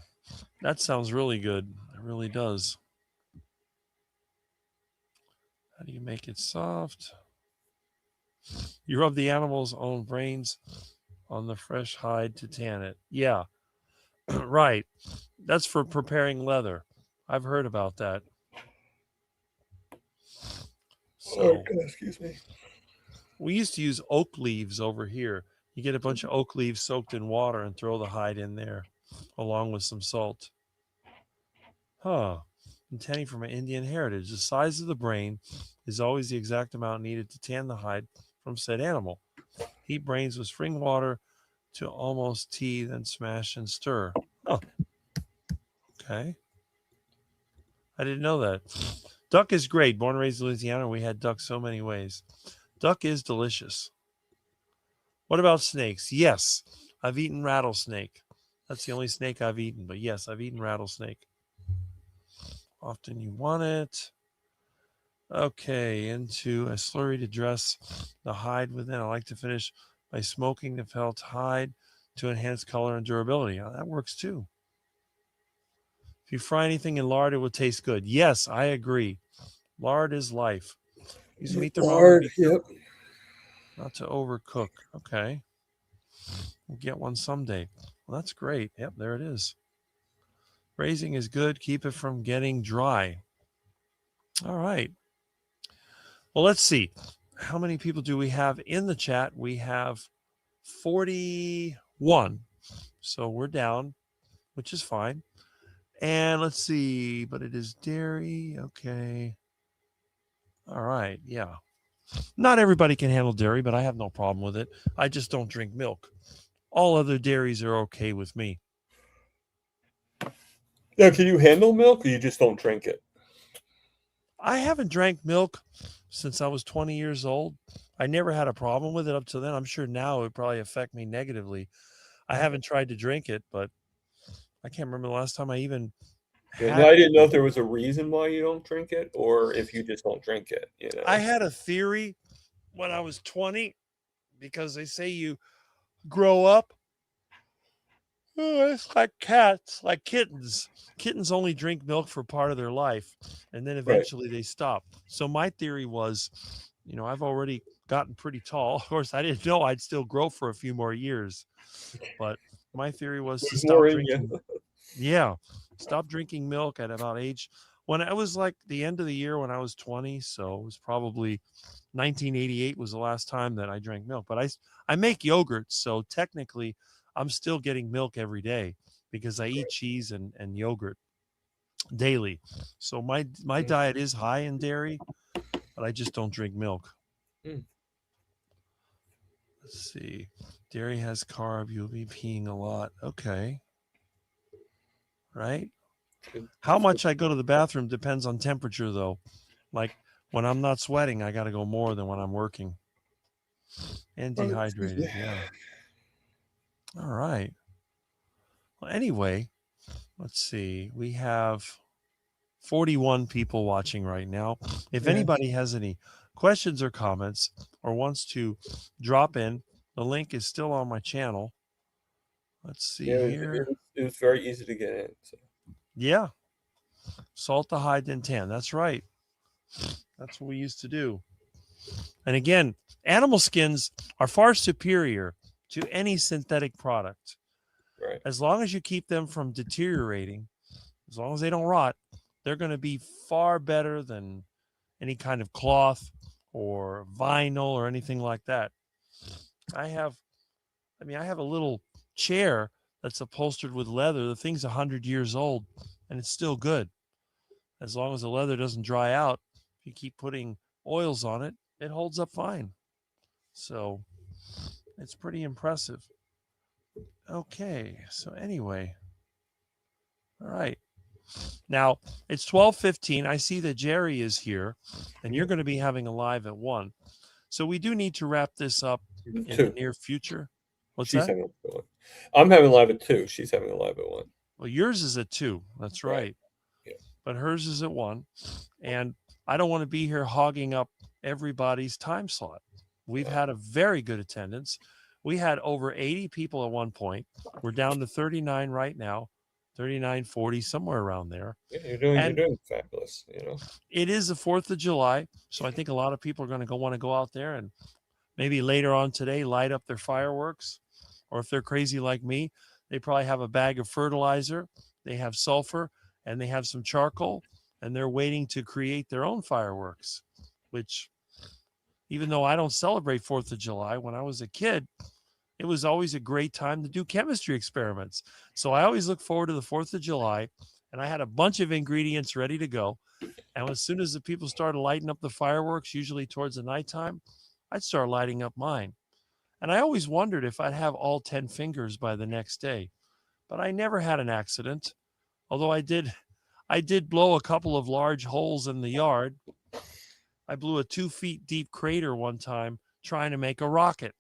That sounds really good. It really does. How do you make it soft? You rub the animal's own brains on the fresh hide to tan it. Yeah, right. That's for preparing leather. I've heard about that. So, excuse me. we used to use oak leaves over here. You get a bunch of oak leaves soaked in water and throw the hide in there along with some salt. Huh. I'm tanning from my Indian heritage. The size of the brain is always the exact amount needed to tan the hide from said animal. Heat brains with spring water to almost tea, then smash and stir. Oh, okay. I didn't know that. Duck is great. Born and raised in Louisiana, we had duck so many ways. Duck is delicious. What about snakes? Yes, I've eaten rattlesnake. That's the only snake I've eaten, but yes, I've eaten rattlesnake. Often you want it. Okay, into a slurry to dress the hide within. I like to finish by smoking the felt hide to enhance color and durability. That works too. If you fry anything in lard, it will taste good. Yes, I agree. Lard is life. Use meat thermometer. Yep. Not to overcook. Okay. We'll get one someday. Well, that's great. Yep, there it is. Braising is good. Keep it from getting dry. All right. Well, let's see. How many people do we have in the chat? We have 41. So we're down, which is fine. And let's see. But it is dairy. Okay. All right. Yeah. Not everybody can handle dairy, but I have no problem with it. I just don't drink milk. All other dairies are okay with me. Now, can you handle milk or you just don't drink it? I haven't drank milk since I was 20 years old. I never had a problem with it up to then. I'm sure now it would probably affect me negatively. I haven't tried to drink it, but I can't remember the last time I even had I it. didn't know if there was a reason why you don't drink it or if you just don't drink it. You know, I had a theory when I was 20 because they say you grow up Oh, it's like cats, like kittens. Kittens only drink milk for part of their life, and then eventually they stop. So my theory was, I've already gotten pretty tall. Of course, I didn't know I'd still grow for a few more years, but my theory was to There's stop more in you. drinking. Yeah, stop drinking milk at about age when I was like the end of the year when I was 20. So it was probably 1988 was the last time that I drank milk. But I make yogurt, so technically I'm still getting milk every day because I eat cheese and yogurt daily. So my diet is high in dairy, but I just don't drink milk. Mm. Let's see. Dairy has carb. You'll be peeing a lot. Okay. Right? Good. How much I go to the bathroom depends on temperature, though. Like when I'm not sweating, I got to go more than when I'm working. And dehydrated, yeah. All right. Well, anyway, let's see. We have 41 people watching right now. If Yeah. anybody has any questions or comments or wants to drop in, the link is still on my channel. Let's see here. It was very easy to get in. So. Yeah. Salt the hide then tan. That's right. That's what we used to do. And again, animal skins are far superior to any synthetic product. Right. As long as you keep them from deteriorating, as long as they don't rot, they're going to be far better than any kind of cloth or vinyl or anything like that. I have a little chair that's upholstered with leather. The thing's 100 years old and it's still good. As long as the leather doesn't dry out, if you keep putting oils on it, it holds up fine. So it's pretty impressive. Okay, so anyway. All right. Now, it's 12:15. I see that Jerry is here, and you're going to be having a live at 1. So we do need to wrap this up in the near future. What's She's that? having a live. I'm having a live at 2. She's having a live at 1. Well, yours is at 2. That's right. Right. Yeah. But hers is at 1. And I don't want to be here hogging up everybody's time slot. We've had a very good attendance. We had over 80 people at one point. We're down to 39 right now, 39, 40, somewhere around there. Yeah, you're doing fabulous, It is the 4th of July, so I think a lot of people are going to want to go out there and maybe later on today light up their fireworks. Or if they're crazy like me, they probably have a bag of fertilizer, they have sulfur, and they have some charcoal, and they're waiting to create their own fireworks, which even though I don't celebrate 4th of July, when I was a kid, it was always a great time to do chemistry experiments. So I always look forward to the 4th of July, and I had a bunch of ingredients ready to go. And as soon as the people started lighting up the fireworks, usually towards the nighttime, I'd start lighting up mine. And I always wondered if I'd have all 10 fingers by the next day, but I never had an accident. Although I did blow a couple of large holes in the yard. I blew a 2 feet deep crater one time trying to make a rocket.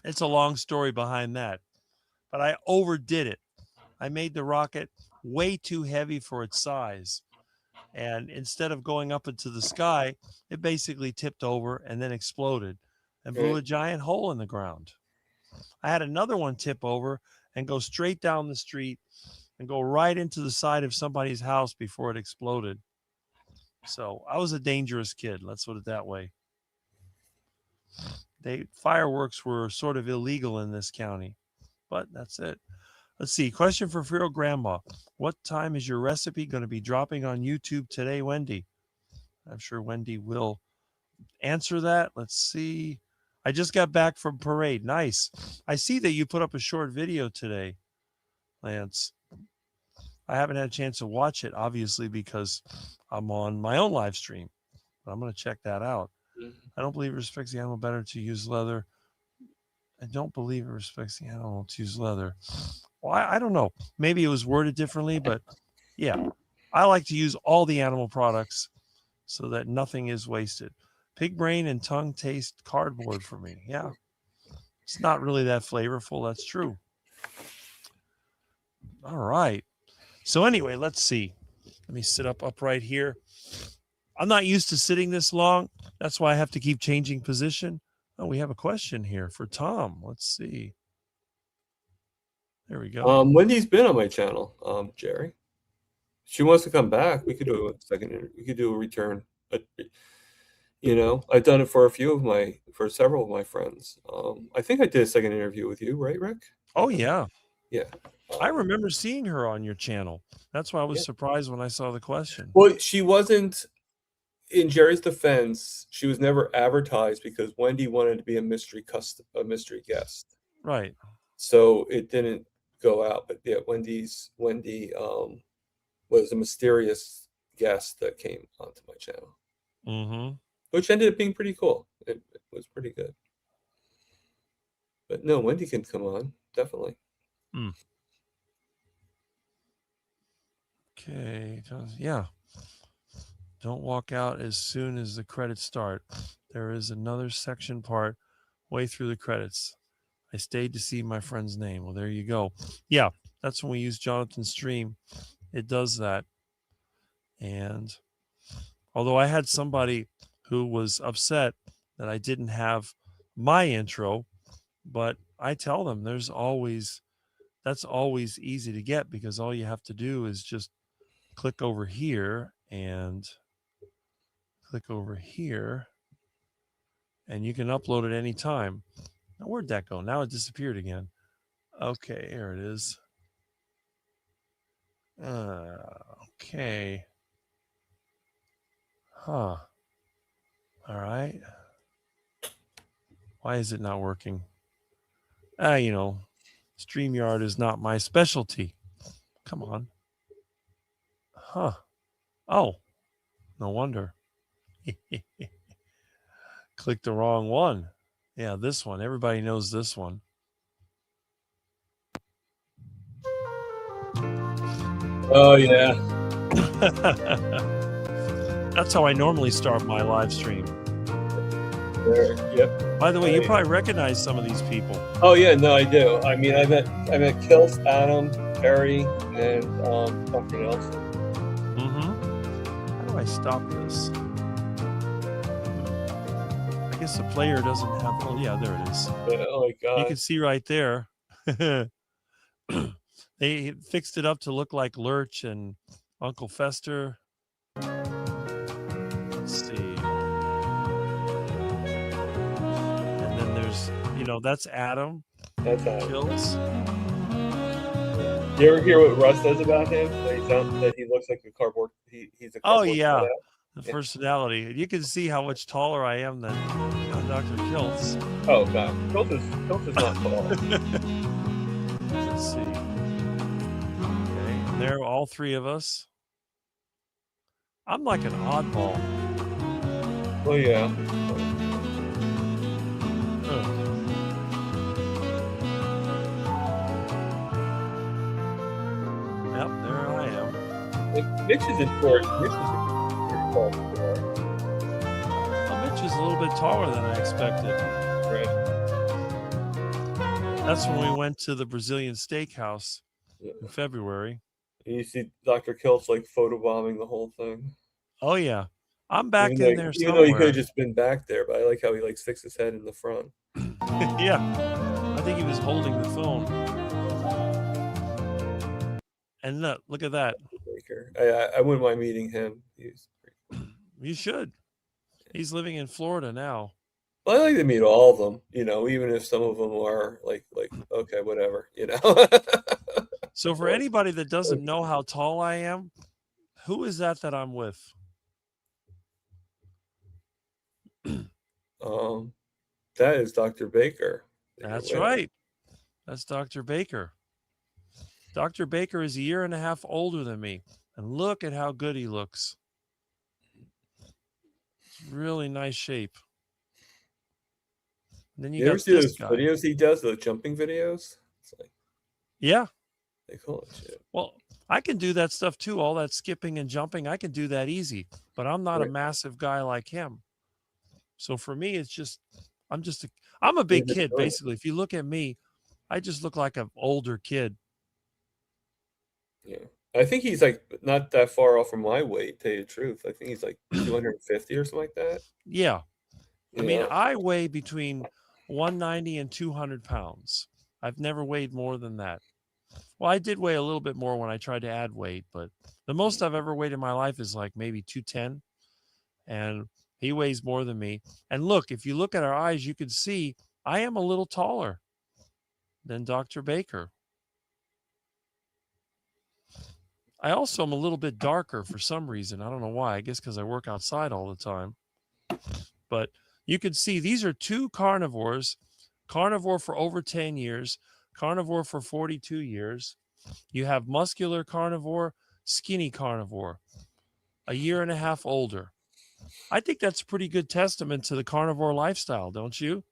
It's a long story behind that, but I overdid it. I made the rocket way too heavy for its size. And instead of going up into the sky, it basically tipped over and then exploded and blew a giant hole in the ground. I had another one tip over and go straight down the street and go right into the side of somebody's house before it exploded. So I was a dangerous kid. Let's put it that way. Fireworks were sort of illegal in this county, but that's it. Let's see. Question for Fero Grandma. What time is your recipe going to be dropping on YouTube today, Wendy? I'm sure Wendy will answer that. Let's see. I just got back from parade. Nice. I see that you put up a short video today, Lance. I haven't had a chance to watch it, obviously, because I'm on my own live stream. But I'm going to check that out. I don't believe it respects the animal better to use leather. I don't believe it respects the animal to use leather. Well, I don't know. Maybe it was worded differently, but yeah, I like to use all the animal products so that nothing is wasted. Pig brain and tongue taste cardboard for me. Yeah, it's not really that flavorful. That's true. All right. So anyway, let's see. Let me sit up upright here. I'm not used to sitting this long. That's why I have to keep changing position. Oh, we have a question here for Tom. Let's see. There we go. Wendy's been on my channel, Jerry. She wants to come back. We could do a second. We could do a return. But, you know, I've done it for several of my friends. I think I did a second interview with you, right, Rick? Oh yeah. Yeah. I remember seeing her on your channel. That's why I was Yeah. surprised when I saw the question. Well, she wasn't. In Jerry's defense, she was never advertised because Wendy wanted to be a mystery guest. Right. So it didn't go out. But yeah, Wendy was a mysterious guest that came onto my channel, Mm-hmm. which ended up being pretty cool. It was pretty good. But no, Wendy can come on, definitely. Okay. Yeah. Don't walk out as soon as the credits start. There is another section part way through the credits. I stayed to see my friend's name. Well, there you go. Yeah, that's when we use Jonathan's stream. It does that. And although I had somebody who was upset that I didn't have my intro, but I tell them that's always easy to get, because all you have to do is just click over here and click over here, and you can upload it anytime. Now, where'd that go? Now it disappeared again. Okay, here it is. Okay. Huh. All right. Why is it not working? You know, StreamYard is not my specialty. Come on. Huh. Oh, no wonder. Clicked the wrong one. Yeah, this one. Everybody knows this one. Oh yeah. That's how I normally start my live stream. Yep. By the way, you probably recognize some of these people. Oh yeah, no, I do. I mean, I met Kills, Adam, Perry, and Dr. Nelson. How do I stop this? I guess the player doesn't have. Oh yeah, there it is. Yeah, oh my god. You can see right there. They fixed it up to look like Lurch and Uncle Fester. Let's see. And then there's, that's Adam. That's Adam. Kills. You ever hear what Russ says about him? That he looks like a cardboard. He's a cardboard. Oh yeah, cutout. the personality. You can see how much taller I am than Dr. Kills. Oh god, Kills is not tall. Let's see. Okay, and there are all three of us. I'm like an oddball. Oh yeah. Yep, there I am. Mitch is in short. Mitch is pretty tall. Well, Mitch is a little bit taller than I expected. Right. That's when we went to the Brazilian steakhouse Yeah. in February. And you see Dr. Kills like photobombing the whole thing. Oh yeah, I'm back Even in though, there even though he could somewhere. have just been back there, but I like how he like sticks his head in the front. Yeah, I think he was holding the phone. And look at that. Baker. I wouldn't mind meeting him. He's pretty... You should. He's living in Florida now. Well, I like to meet all of them, even if some of them are like okay, whatever, So for anybody that doesn't know how tall I am, who is that I'm with? That is Dr. Baker. That's right. That's Dr. Baker. Dr. Baker is a year and a half older than me. And look at how good he looks. Really nice shape. And then you ever got see this those guy. videos he does, those jumping videos? It's like, Yeah. they call it shit. Well, I can do that stuff too. All that skipping and jumping, I can do that easy. But I'm not a Right. massive guy like him. So for me, it's just, I'm a big kid, basically. If you look at me, I just look like an older kid. Yeah. I think he's like not that far off from my weight, to tell you the truth. I think he's like 250 or something like that. Yeah. I mean, Yeah. I weigh between 190 and 200 pounds. I've never weighed more than that. Well, I did weigh a little bit more when I tried to add weight, but the most I've ever weighed in my life is like maybe 210. And he weighs more than me. And look, if you look at our eyes, you can see I am a little taller than Dr. Baker. I also am a little bit darker for some reason. I don't know why. I guess because I work outside all the time. But you can see these are two carnivores, carnivore for over 10 years, carnivore for 42 years. You have muscular carnivore, skinny carnivore, a year and a half older. I think that's a pretty good testament to the carnivore lifestyle, don't you?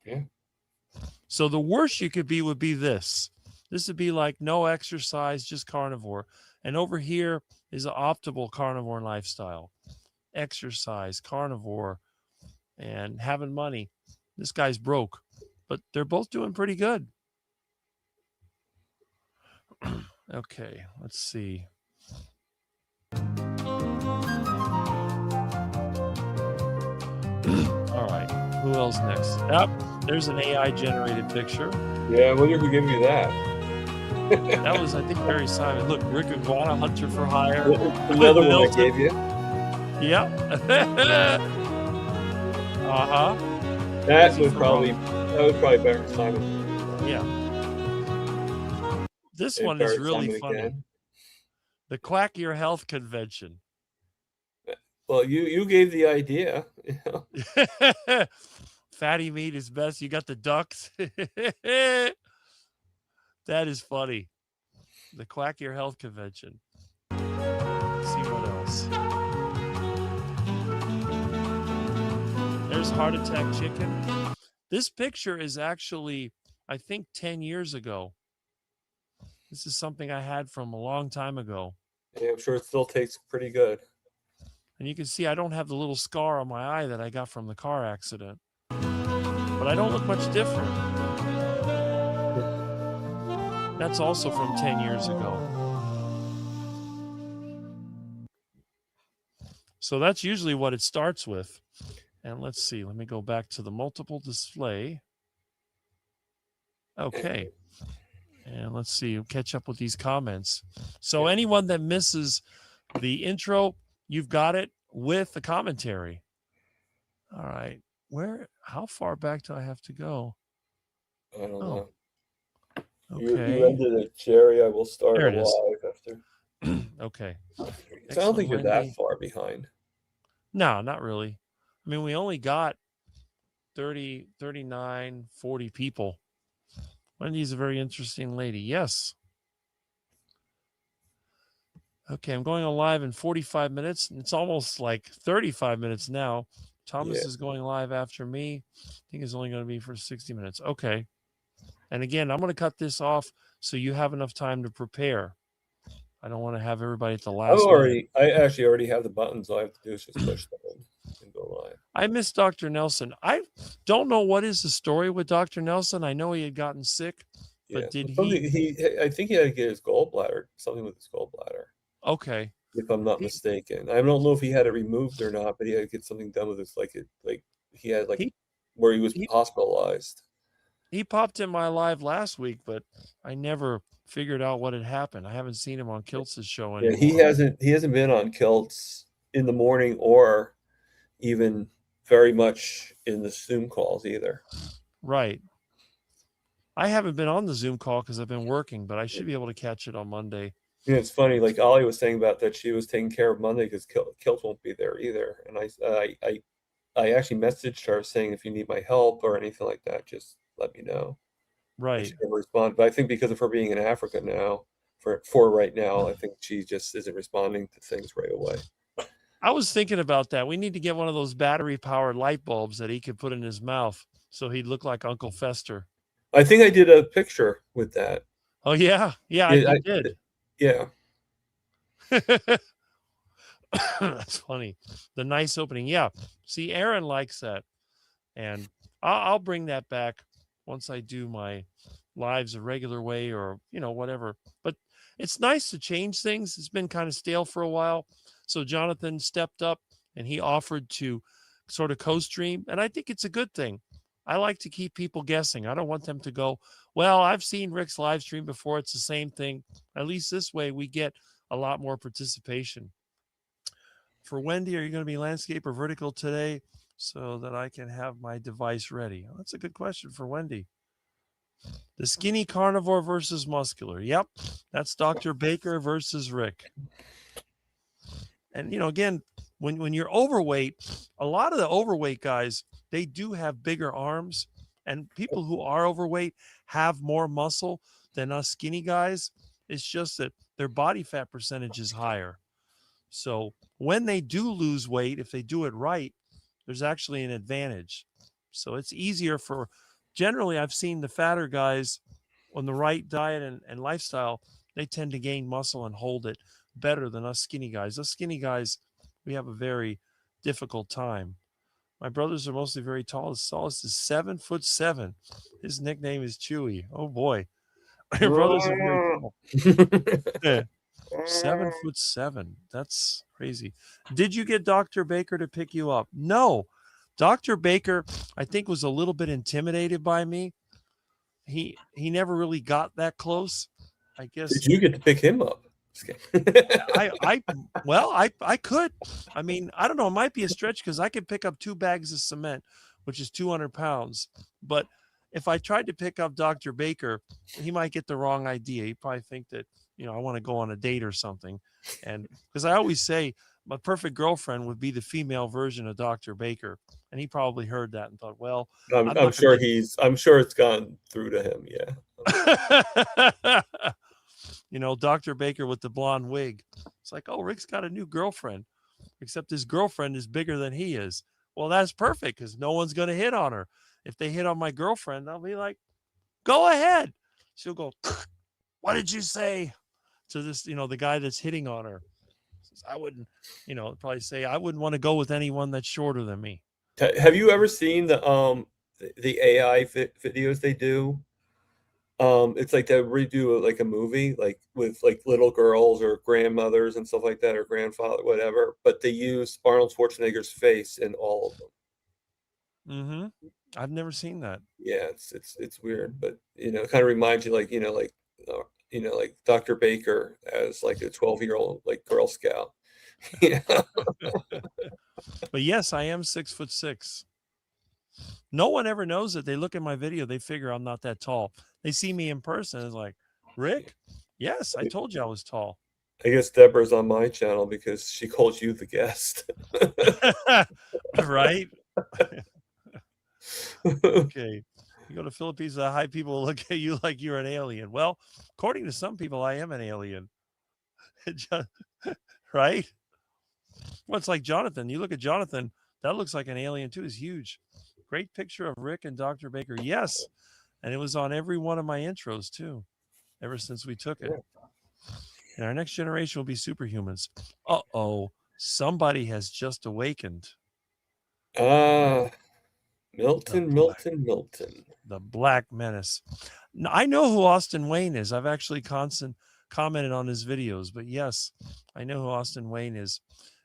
Yeah. So the worst you could be would be this. This would be like no exercise, just carnivore. And over here is an optimal carnivore lifestyle. Exercise, carnivore, and having money. This guy's broke, but they're both doing pretty good. Okay, let's see. All right, who else next? Yep, there's an AI generated picture. Yeah, I wonder who gave you that. That was, I think, Barry Simon. Look, Rick Iguana, Hunter for Hire. Another one I Milton. gave you. Yep. Uh-huh. That Easy was for probably Barry Simon. Yeah. This Hey, one is Barry really Simon funny. again. The Quack Your Health Convention. Well, you gave the idea. You know? Fatty meat is best. You got the ducks. That is funny. The Quack Your Health Convention. Let's see what else. There's Heart Attack Chicken. This picture is actually, I think, 10 years ago. This is something I had from a long time ago. Yeah, I'm sure it still tastes pretty good. And you can see I don't have the little scar on my eye that I got from the car accident. But I don't look much different. That's also from 10 years ago. So that's usually what it starts with. And let's see, let me go back to the multiple display. Okay. And let's see, catch up with these comments. So anyone that misses the intro, you've got it with the commentary. All right. How far back do I have to go? I don't know. Okay. You ended it, Jerry. I will start There it is. live after. Okay. So I don't think you're that Wendy. far behind. No, not really. I mean, we only got 30, 39, 40 people. Wendy's a very interesting lady. Yes. Okay, I'm going on live in 45 minutes. It's almost like 35 minutes now. Thomas Yeah. is going live after me. I think it's only going to be for 60 minutes. Okay. And again, I'm going to cut this off so you have enough time to prepare. I don't want to have everybody at the last minute. I actually already have the buttons. All I have to do is just push them and go live. I miss Dr. Nelson. I don't know what is the story with Dr. Nelson. I know he had gotten sick, but Yeah. did I think he had to get his gallbladder, something with his gallbladder, Okay. if I'm not mistaken. I don't know if he had it removed or not, but he had to get something done with his he had where he was hospitalized. He popped in my live last week, but I never figured out what had happened. I haven't seen him on Kilt's show anymore. Yeah, he hasn't been on Kilts in the morning or even very much in the Zoom calls either. Right. I haven't been on the Zoom call because I've been working, but I should be able to catch it on Monday. Yeah, it's funny. Like Ollie was saying about that, she was taking care of Monday because Kilt won't be there either. And I actually messaged her saying, if you need my help or anything like that, just let me know. Right. She never responded. But I think because of her being in Africa now, for right now, I think she just isn't responding to things right away. I was thinking about that. We need to get one of those battery-powered light bulbs that he could put in his mouth so he'd look like Uncle Fester. I think I did a picture with that. Oh, yeah? Yeah, I did. Yeah. That's funny. The nice opening. Yeah. See, Aaron likes that. And I'll bring that back once I do my lives a regular way or, whatever. But it's nice to change things. It's been kind of stale for a while. So Jonathan stepped up and he offered to sort of co-stream. And I think it's a good thing. I like to keep people guessing. I don't want them to go, well, I've seen Rick's live stream before. It's the same thing. At least this way we get a lot more participation. For Wendy, are you going to be landscape or vertical today so that I can have my device ready? Well, that's a good question for Wendy. The skinny carnivore versus muscular. Yep, that's Dr. Baker versus Rick. And, again, when you're overweight, a lot of the overweight guys, they do have bigger arms. And people who are overweight have more muscle than us skinny guys. It's just that their body fat percentage is higher. So when they do lose weight, if they do it right, there's actually an advantage. So it's easier for, generally, I've seen the fatter guys on the right diet and lifestyle, they tend to gain muscle and hold it better than us skinny guys. Us skinny guys, we have a very difficult time. My brothers are mostly very tall. The tallest is 7'7". His nickname is Chewy. Oh boy. Your brothers are very tall. 7'7". That's crazy. Did you get Dr. Baker to pick you up? No. Dr. Baker, I think, was a little bit intimidated by me. He never really got that close. I guess. Did you get to pick him up? I could. I mean, I don't know. It might be a stretch because I could pick up 2 bags of cement, which is 200 pounds. But if I tried to pick up Dr. Baker, he might get the wrong idea. He'd probably think that, I want to go on a date or something. And because I always say my perfect girlfriend would be the female version of Dr. Baker. And he probably heard that and thought, well, I'm sure it's gone through to him. Yeah. Dr. Baker with the blonde wig. It's like, oh, Rick's got a new girlfriend, except his girlfriend is bigger than he is. Well, that's perfect because no one's going to hit on her. If they hit on my girlfriend, I'll be like, go ahead. She'll go, what did you say to this, the guy that's hitting on her? I wouldn't, probably say, I wouldn't want to go with anyone that's shorter than me. Have you ever seen the AI videos they do? It's like they redo like a movie, like with like little girls or grandmothers and stuff like that, or grandfather, whatever. But they use Arnold Schwarzenegger's face in all of them. Mm-hmm. I've never seen that. Yeah, it's weird, but it kind of reminds you, like like Dr. Baker as like a 12-year-old like Girl Scout. Yeah. But yes, I am 6'6". No one ever knows it. They look at my video, they figure I'm not that tall. They see me in person. It's like, Rick, yes, I told you I was tall. I guess Deborah's on my channel because she calls you the guest. Right? Okay. You go to Philippines, the high people look at you like you're an alien. Well, according to some people, I am an alien. Right? Well, it's like Jonathan. You look at Jonathan, that looks like an alien too. He's huge. Great picture of Rick and Dr. Baker. Yes. And it was on every one of my intros too, ever since we took it. And our next generation will be superhumans. Uh-oh. Somebody has just awakened. Milton. The Black Menace. Now, I know who Austin Wayne is. I've actually commented on his videos, but yes, I know who Austin Wayne is.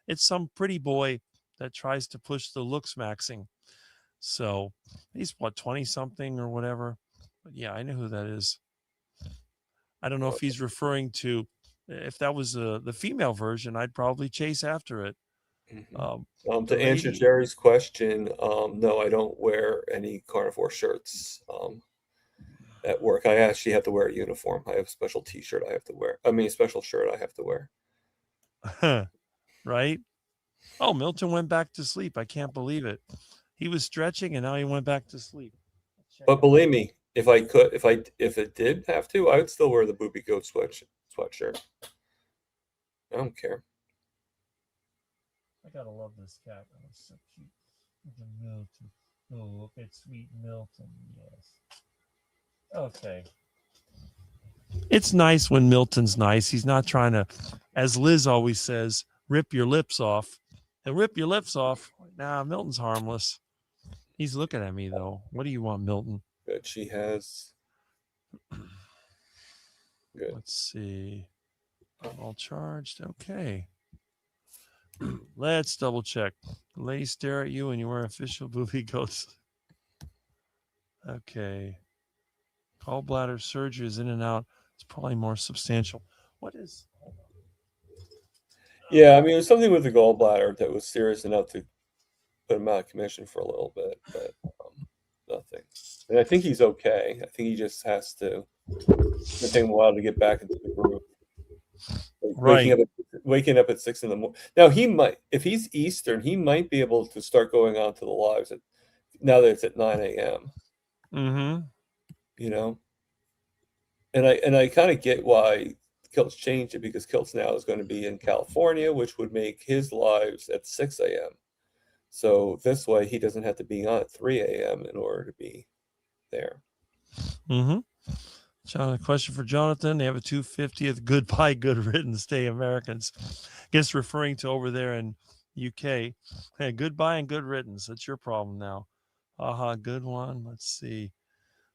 It's some pretty boy that tries to push the looks maxing. So he's 20 something or whatever. But yeah, I know who that is. I don't know if he's referring to, if that was the female version, I'd probably chase after it. To answer Jerry's question, no, I don't wear any carnivore shirts at work. I actually have to wear a uniform. I have a special T-shirt I have to wear. Special shirt I have to wear. Right? Oh, Milton went back to sleep. I can't believe it. He was stretching and now he went back to sleep. But believe me, if it did have to, I would still wear the Booby Goat sweatshirt. I don't care. I gotta love this cat. Oh, it's so cute. Look at Milton. Oh, look at sweet Milton. Yes. Okay. It's nice when Milton's nice. He's not trying to, as Liz always says, rip your lips off. He'll rip your lips off. Nah, Milton's harmless. He's looking at me though. What do you want, Milton? Good. She has. Good. Let's see. All charged. Okay. Let's double check. Ladies stare at you and you wear official Booby Goats. Okay. Gallbladder surgery is in and out. It's probably more substantial. What is? Yeah, I mean, it was something with the gallbladder that was serious enough to put him out of commission for a little bit, but nothing. And I think he's okay. I think he just has to. It's gonna take him a while to get back into the groove. Like Right. waking up at 6 in the morning. Now he might, if he's Eastern, he might be able to start going on to the lives now that it's at 9 a.m. Mm-hmm. You know, and I kind of get why Kilt's changed it, because Kilt's now is going to be in California, which would make his lives at 6 a.m. So this way he doesn't have to be on at 3 a.m. in order to be there. Mm-hmm. John, a question for Jonathan. They have a 250th goodbye, good riddance day, Americans. Guess referring to over there in UK. Hey, goodbye and good riddance. That's your problem now. Good one. Let's see.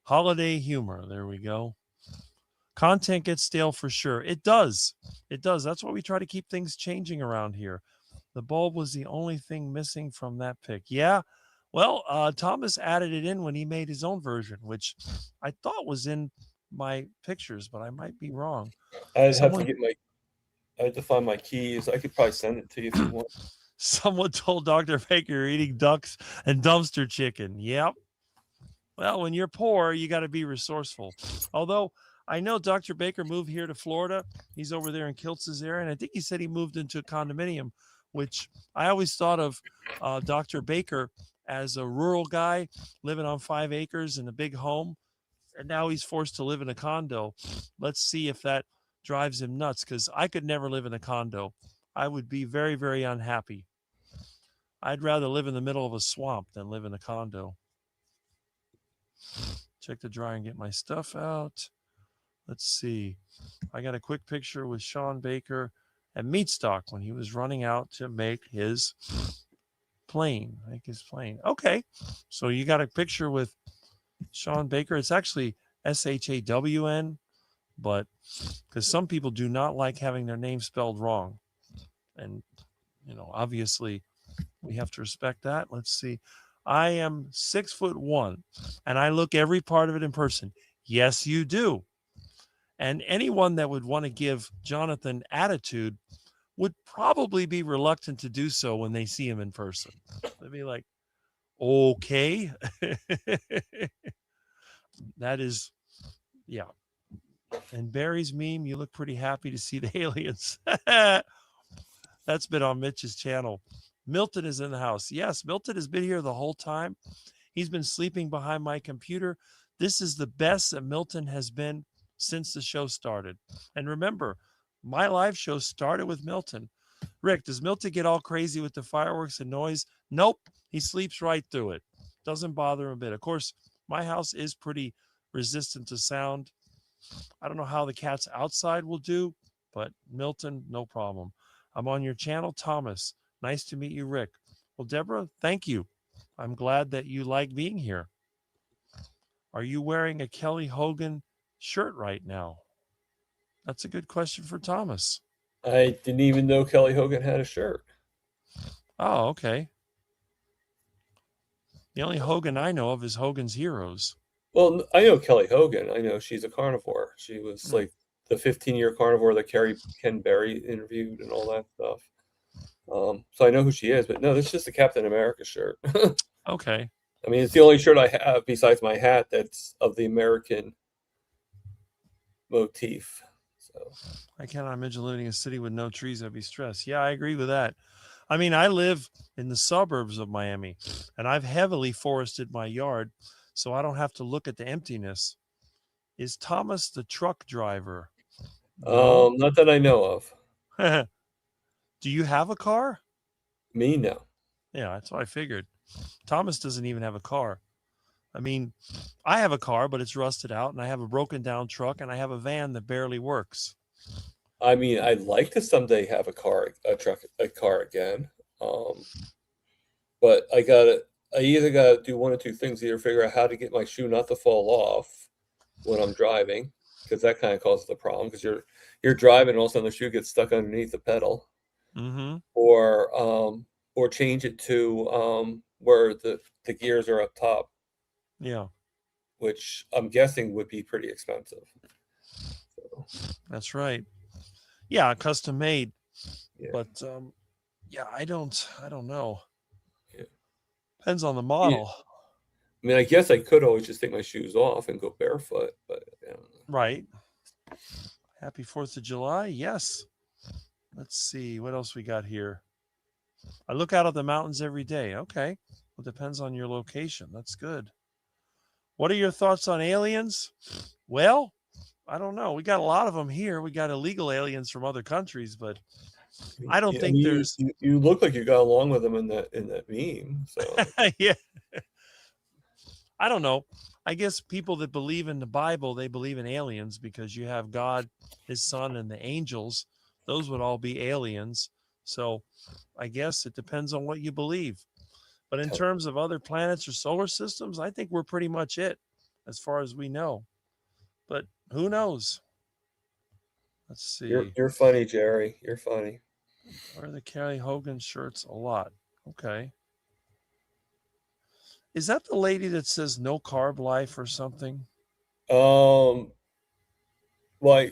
Holiday humor. There we go. Content gets stale for sure. It does. It does. That's why we try to keep things changing around here. The bulb was the only thing missing from that pick. Yeah. Well, Thomas added it in when he made his own version, which I thought was in my pictures, but I might be wrong. I'd have to find my keys. I could probably send it to you if you want. Someone told Dr. Baker you're eating ducks and dumpster chicken. Yep. Well, when you're poor, you got to be resourceful. Although I know Dr. Baker moved here to Florida. He's over there in Kiltz's area. And I think he said he moved into a condominium, which I always thought of Dr. Baker as a rural guy living on 5 acres in a big home. And now he's forced to live in a condo. Let's see if that drives him nuts, because I could never live in a condo. I would be very, very unhappy. I'd rather live in the middle of a swamp than live in a condo. Check the dryer and get my stuff out. Let's see. I got a quick picture with Sean Baker at Meatstock when he was running out to make his plane. Okay. So you got a picture with Sean Baker. It's actually SHAWN, but because some people do not like having their name spelled wrong. And, obviously we have to respect that. Let's see. I am 6'1" and I look every part of it in person. Yes, you do. And anyone that would want to give Jonathan attitude would probably be reluctant to do so when they see him in person. They'd be like, okay. That is, yeah. And Barry's meme, you look pretty happy to see the aliens. That's been on Mitch's channel. Milton is in the house. Yes, Milton has been here the whole time. He's been sleeping behind my computer. This is the best that Milton has been since the show started. And remember, my live show started with Milton. Rick, does Milton get all crazy with the fireworks and noise? Nope. He sleeps right through it. Doesn't bother him a bit. Of course, my house is pretty resistant to sound. I don't know how the cats outside will do, but Milton, no problem. I'm on your channel, Thomas. Nice to meet you, Rick. Well, Deborah, thank you. I'm glad that you like being here. Are you wearing a Kelly Hogan shirt right now? That's a good question for Thomas. I didn't even know Kelly Hogan had a shirt. Oh, okay. The only Hogan I know of is Hogan's Heroes. Well, I know Kelly Hogan. I know she's a carnivore. She was like the 15-year carnivore that Ken Berry interviewed and all that stuff. So I know who she is, but no, this is just a Captain America shirt. Okay. I mean, it's the only shirt I have besides my hat that's of the American motif. So I cannot imagine living in a city with no trees. I'd be stressed. Yeah, I agree with that. I mean, I live in the suburbs of Miami, and I've heavily forested my yard, so I don't have to look at the emptiness. Is Thomas the truck driver? No. not that I know of. Do you have a car? Me, no. Yeah, that's what I figured. Thomas doesn't even have a car. I mean, I have a car, but it's rusted out, and I have a broken down truck, and I have a van that barely works. I mean, I'd like to someday have a car again. But I either gotta do one or two things. Either figure out how to get my shoe not to fall off when I'm driving, because that kind of causes the problem, because you're driving and all of a sudden the shoe gets stuck underneath the pedal. Mm-hmm. Or change it to where the gears are up top. Yeah. which I'm guessing would be pretty expensive. So, That's right. Yeah, custom made. yeah. But yeah, I don't know. Yeah. Depends on the Yeah. model. I mean, I guess I could always just take my shoes off and go barefoot, but Right. Happy 4th of July. Yes. Let's see what else we got here. I look out at the mountains every day. Okay. Well, depends on your location. That's good. What are your thoughts on aliens? Well, I don't know. We got a lot of them here. We got illegal aliens from other countries, but I don't think there's. You look like you got along with them in that meme. So Yeah. I don't know. I guess people that believe in the Bible, they believe in aliens because you have God, his son, and the angels. Those would all be aliens. So I guess it depends on what you believe. But in terms of other planets or solar systems, I think we're pretty much it as far as we know. But who knows? Let's see. you're funny, Jerry. You're funny. Wear the Kelly Hogan shirts a lot. Okay. Is that the lady that says no carb life or something? Well,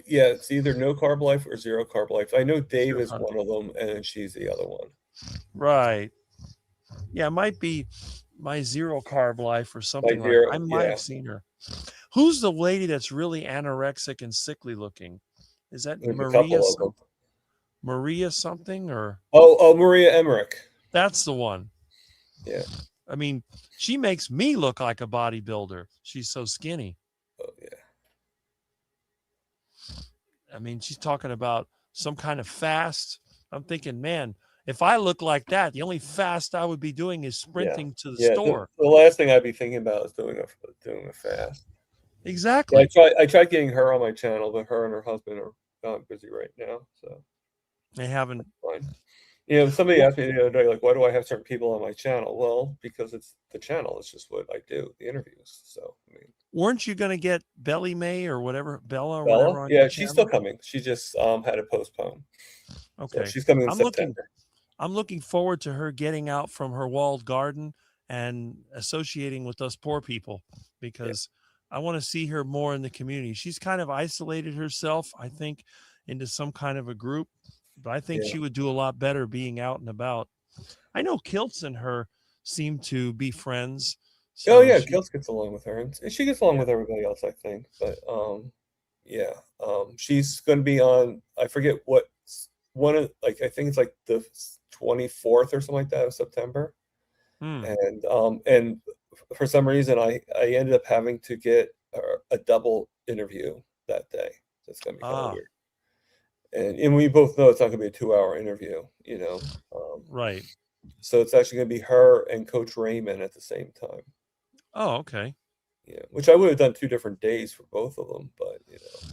yeah, it's either no carb life or zero carb life. I know Dave is one of them, and she's the other one. Right. Yeah, it might be my zero carb life or something like zero, that. I might yeah. have seen her. Who's the lady that's really anorexic and sickly looking? Is that There's a Maria? couple of them. Maria something or? Oh, Maria Emmerich. That's the one. Yeah. I mean, she makes me look like a bodybuilder. She's so skinny. Oh yeah. I mean, she's talking about some kind of fast. I'm thinking, man, if I look like that, the only fast I would be doing is sprinting to the store. The last thing I'd be thinking about is doing a fast. Exactly. Yeah, I tried getting her on my channel, but her and her husband are busy right now, so They haven't. fine. You know, somebody asked me the other day, like, why do I have certain people on my channel? Well, because it's the channel. It's just what I do, the interviews. So, I mean, Weren't you going to get Belly May or whatever, Bella or whatever? On yeah, your she's channel? still coming. She just had to postpone. Okay, So she's coming in September. I'm looking forward to her getting out from her walled garden and associating with us poor people because I want to see her more in the community. She's kind of isolated herself, I think, into some kind of a group, but I think she would do a lot better being out and about. I know Kiltz and her seem to be friends. So Kiltz gets along with her, and she gets along with everybody else, I think. But she's going to be on. I forget what one of I think it's like the 24th or something like that of September. And for some reason, I ended up having to get a double interview that day. So it's going to be kind of weird. And we both know it's not going to be a 2-hour interview, you know. Right. So it's actually going to be her and Coach Raymond at the same time. Oh, okay. Yeah, which I would have done 2 different days for both of them, but you know,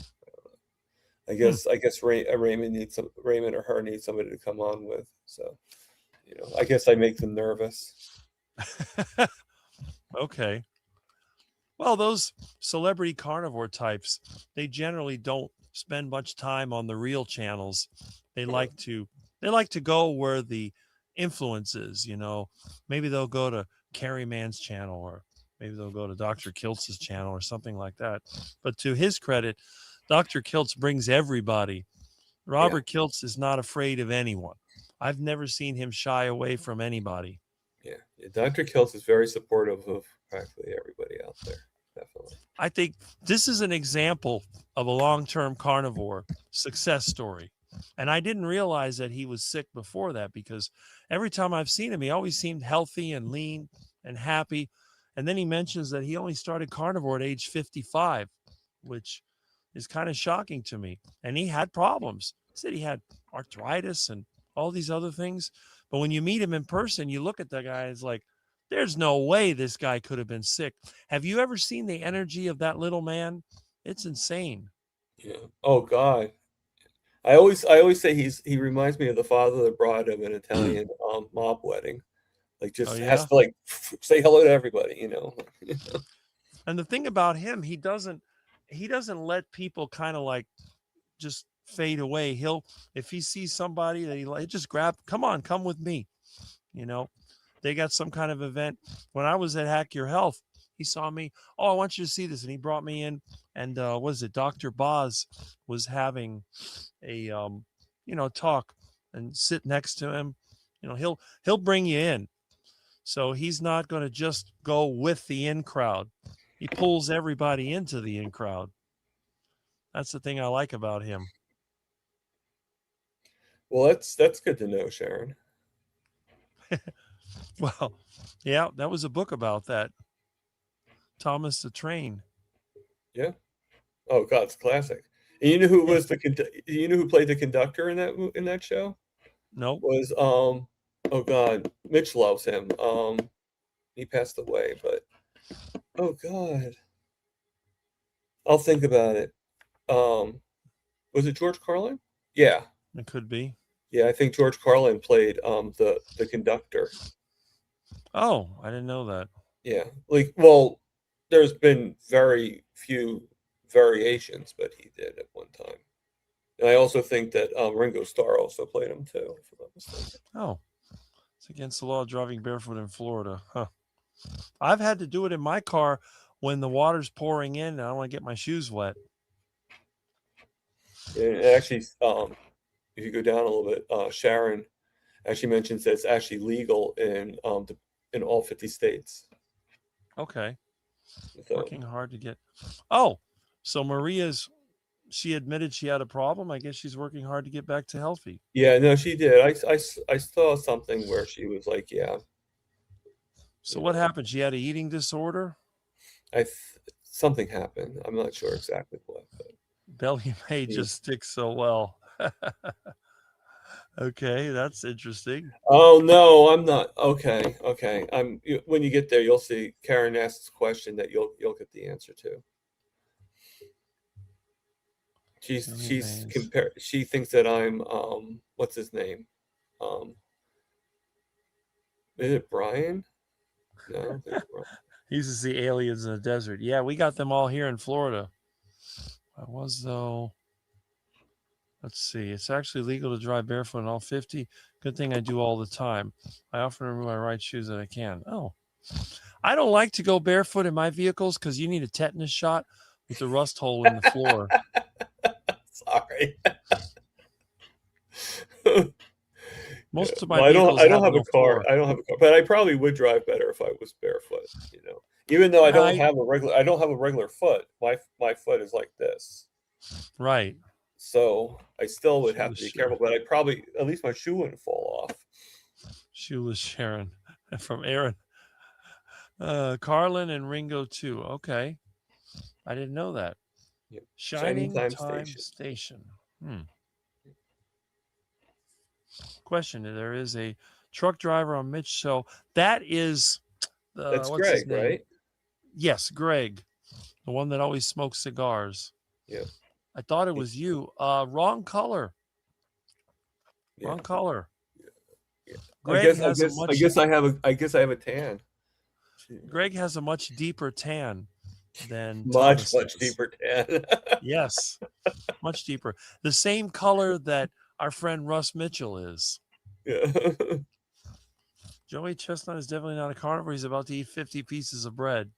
I guess Raymond or her needs somebody to come on with. So, you know, I guess I make them nervous. Okay. Well, those celebrity carnivore types, they generally don't spend much time on the real channels. They like to go where the influence is, you know. Maybe they'll go to Carrie Mann's channel or maybe they'll go to Dr. Kiltz's channel or something like that. But to his credit, Dr. Kiltz brings everybody. Robert Kiltz is not afraid of anyone. I've never seen him shy away from anybody. Yeah. Dr. Kiltz is very supportive of practically everybody out there. Definitely. I think this is an example of a long-term carnivore success story. And I didn't realize that he was sick before that because every time I've seen him, he always seemed healthy and lean and happy. And then he mentions that he only started carnivore at age 55, which is kind of shocking to me. And he had problems. He said he had arthritis and all these other things. But when you meet him in person, you look at the guy, it's like, there's no way this guy could have been sick. Have you ever seen the energy of that little man? It's insane. Yeah. Oh God. I always say he reminds me of the father that brought him an Italian mob wedding. Like just has to like say hello to everybody, you know. And the thing about him, he doesn't let people kind of like just fade away. If he sees somebody that he like, just grab, come with me. You know, they got some kind of event. When I was at Hack Your Health, He saw me. Oh, I want you to see this, and he brought me in. And what is it? Dr. Boz was having a talk, and sit next to him. He'll bring you in. So he's not going to just go with the in crowd. He pulls everybody into the in crowd. That's the thing I like about him. Well, that's good to know, Sharon. Well, yeah, that was a book about that. Thomas the Train. Yeah. Oh God, it's classic. And you know who was you know who played the conductor in that show? Nope. Was oh God, Mitch loves him. He passed away, but oh God, I'll think about it. Was it George Carlin? Yeah, It could be. yeah. I think George Carlin played the conductor. Oh, I didn't know that. Yeah, like, well, there's been very few variations, but he did at one time. And I also think that Ringo Starr also played him too, if I'm not mistaken. Oh, it's against the law driving barefoot in Florida. Huh. I've had to do it in my car when the water's pouring in and I don't want to get my shoes wet. And actually, if you go down a little bit, Sharon actually mentions that it's actually legal in all 50 states. Okay. So, Working hard to get. Oh, so she admitted she had a problem. I guess she's working hard to get back to healthy. yeah, no, she did. I saw something where she was like, yeah. So what happened? She had an eating disorder? Something happened. I'm not sure exactly what. But Belly May just sticks so well. Okay, that's interesting. oh no, I'm not. Okay. When you get there, you'll see Karen asks a question that you'll get the answer to. She thinks that I'm what's his name? Is it Brian? No, I don't think it's Brian. He used to see aliens in the desert. Yeah, we got them all here in Florida. I was though. Let's see. It's actually legal to drive barefoot in all 50. Good thing I do all the time. I often remove my right shoes that I can. Oh, I don't like to go barefoot in my vehicles because you need a tetanus shot with the rust hole in the floor. Sorry. Most of my I don't have no a car. floor. I don't have a car, but I probably would drive better if I was barefoot. Even though I don't have a regular foot. My foot is like this. Right. So I still would have to be careful, but I probably, at least my shoe wouldn't fall off. Shoeless Sharon from Aaron. Carlin and Ringo too. Okay. I didn't know that. Yep. Shining Time Station. Question. There is a truck driver on Mitch show. That is that's what's his Greg, name? right? Yes, Greg. The one that always smokes cigars. Yeah. I thought it was you. Wrong color. Yeah. Wrong color. Yeah. Greg I guess I have a tan. Greg has a much deeper tan than much Thomas does. Deeper tan. Yes, much deeper. The same color that our friend Russ Mitchell is. Yeah. Joey Chestnut is definitely not a carnivore. He's about to eat 50 pieces of bread.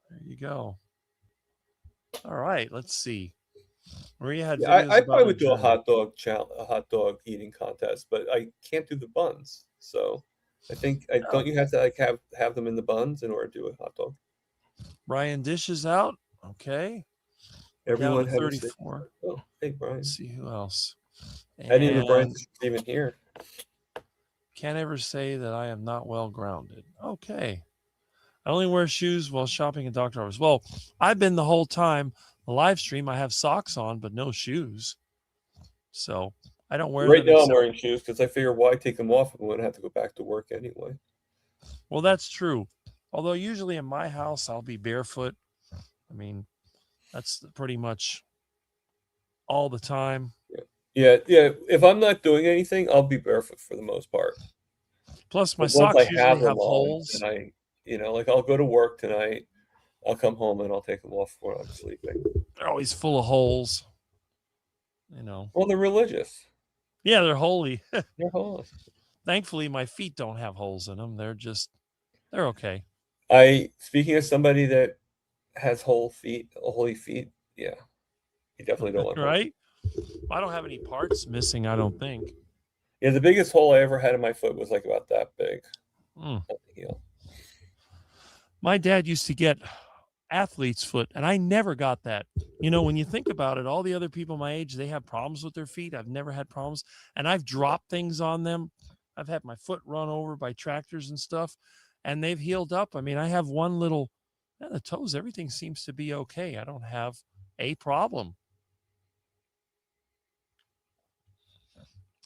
There you go. All right, let's see. Maria had videos I probably about would do a hot dog eating contest, but I can't do the buns. So I think don't you have to have them in the buns in order to do a hot dog? Brian Dish is out. Okay. Everyone down to 34. Oh, hey Brian. Let's see who else. I didn't even Brian even here. Can't ever say that I am not well grounded. Okay. I only wear shoes while shopping at Dr. Hours. Well, I've been the whole time. The live stream, I have socks on, but no shoes. So I don't wear right them. Now I'm wearing shoes because I figure why take them off if I'm going to have to go back to work anyway. Well, that's true. Although usually in my house, I'll be barefoot. I mean, that's pretty much all the time. Yeah. If I'm not doing anything, I'll be barefoot for the most part. Plus, my socks usually have holes. And I'll go to work tonight. I'll come home and I'll take them off when I'm sleeping. They're always full of holes. Well, they're religious. Yeah, they're holy. They're holy. Thankfully, my feet don't have holes in them. They're okay. Speaking of somebody that has holy feet, yeah, you definitely don't want holy Right? I don't have any parts missing, I don't think. Yeah, the biggest hole I ever had in my foot was like about that big Mm. at the heel. My dad used to get athlete's foot, and I never got that. You know, when you think about it, all the other people my age, they have problems with their feet. I've never had problems, and I've dropped things on them. I've had my foot run over by tractors and stuff, and they've healed up. I mean, I have one little, the toes, everything seems to be okay. I don't have a problem.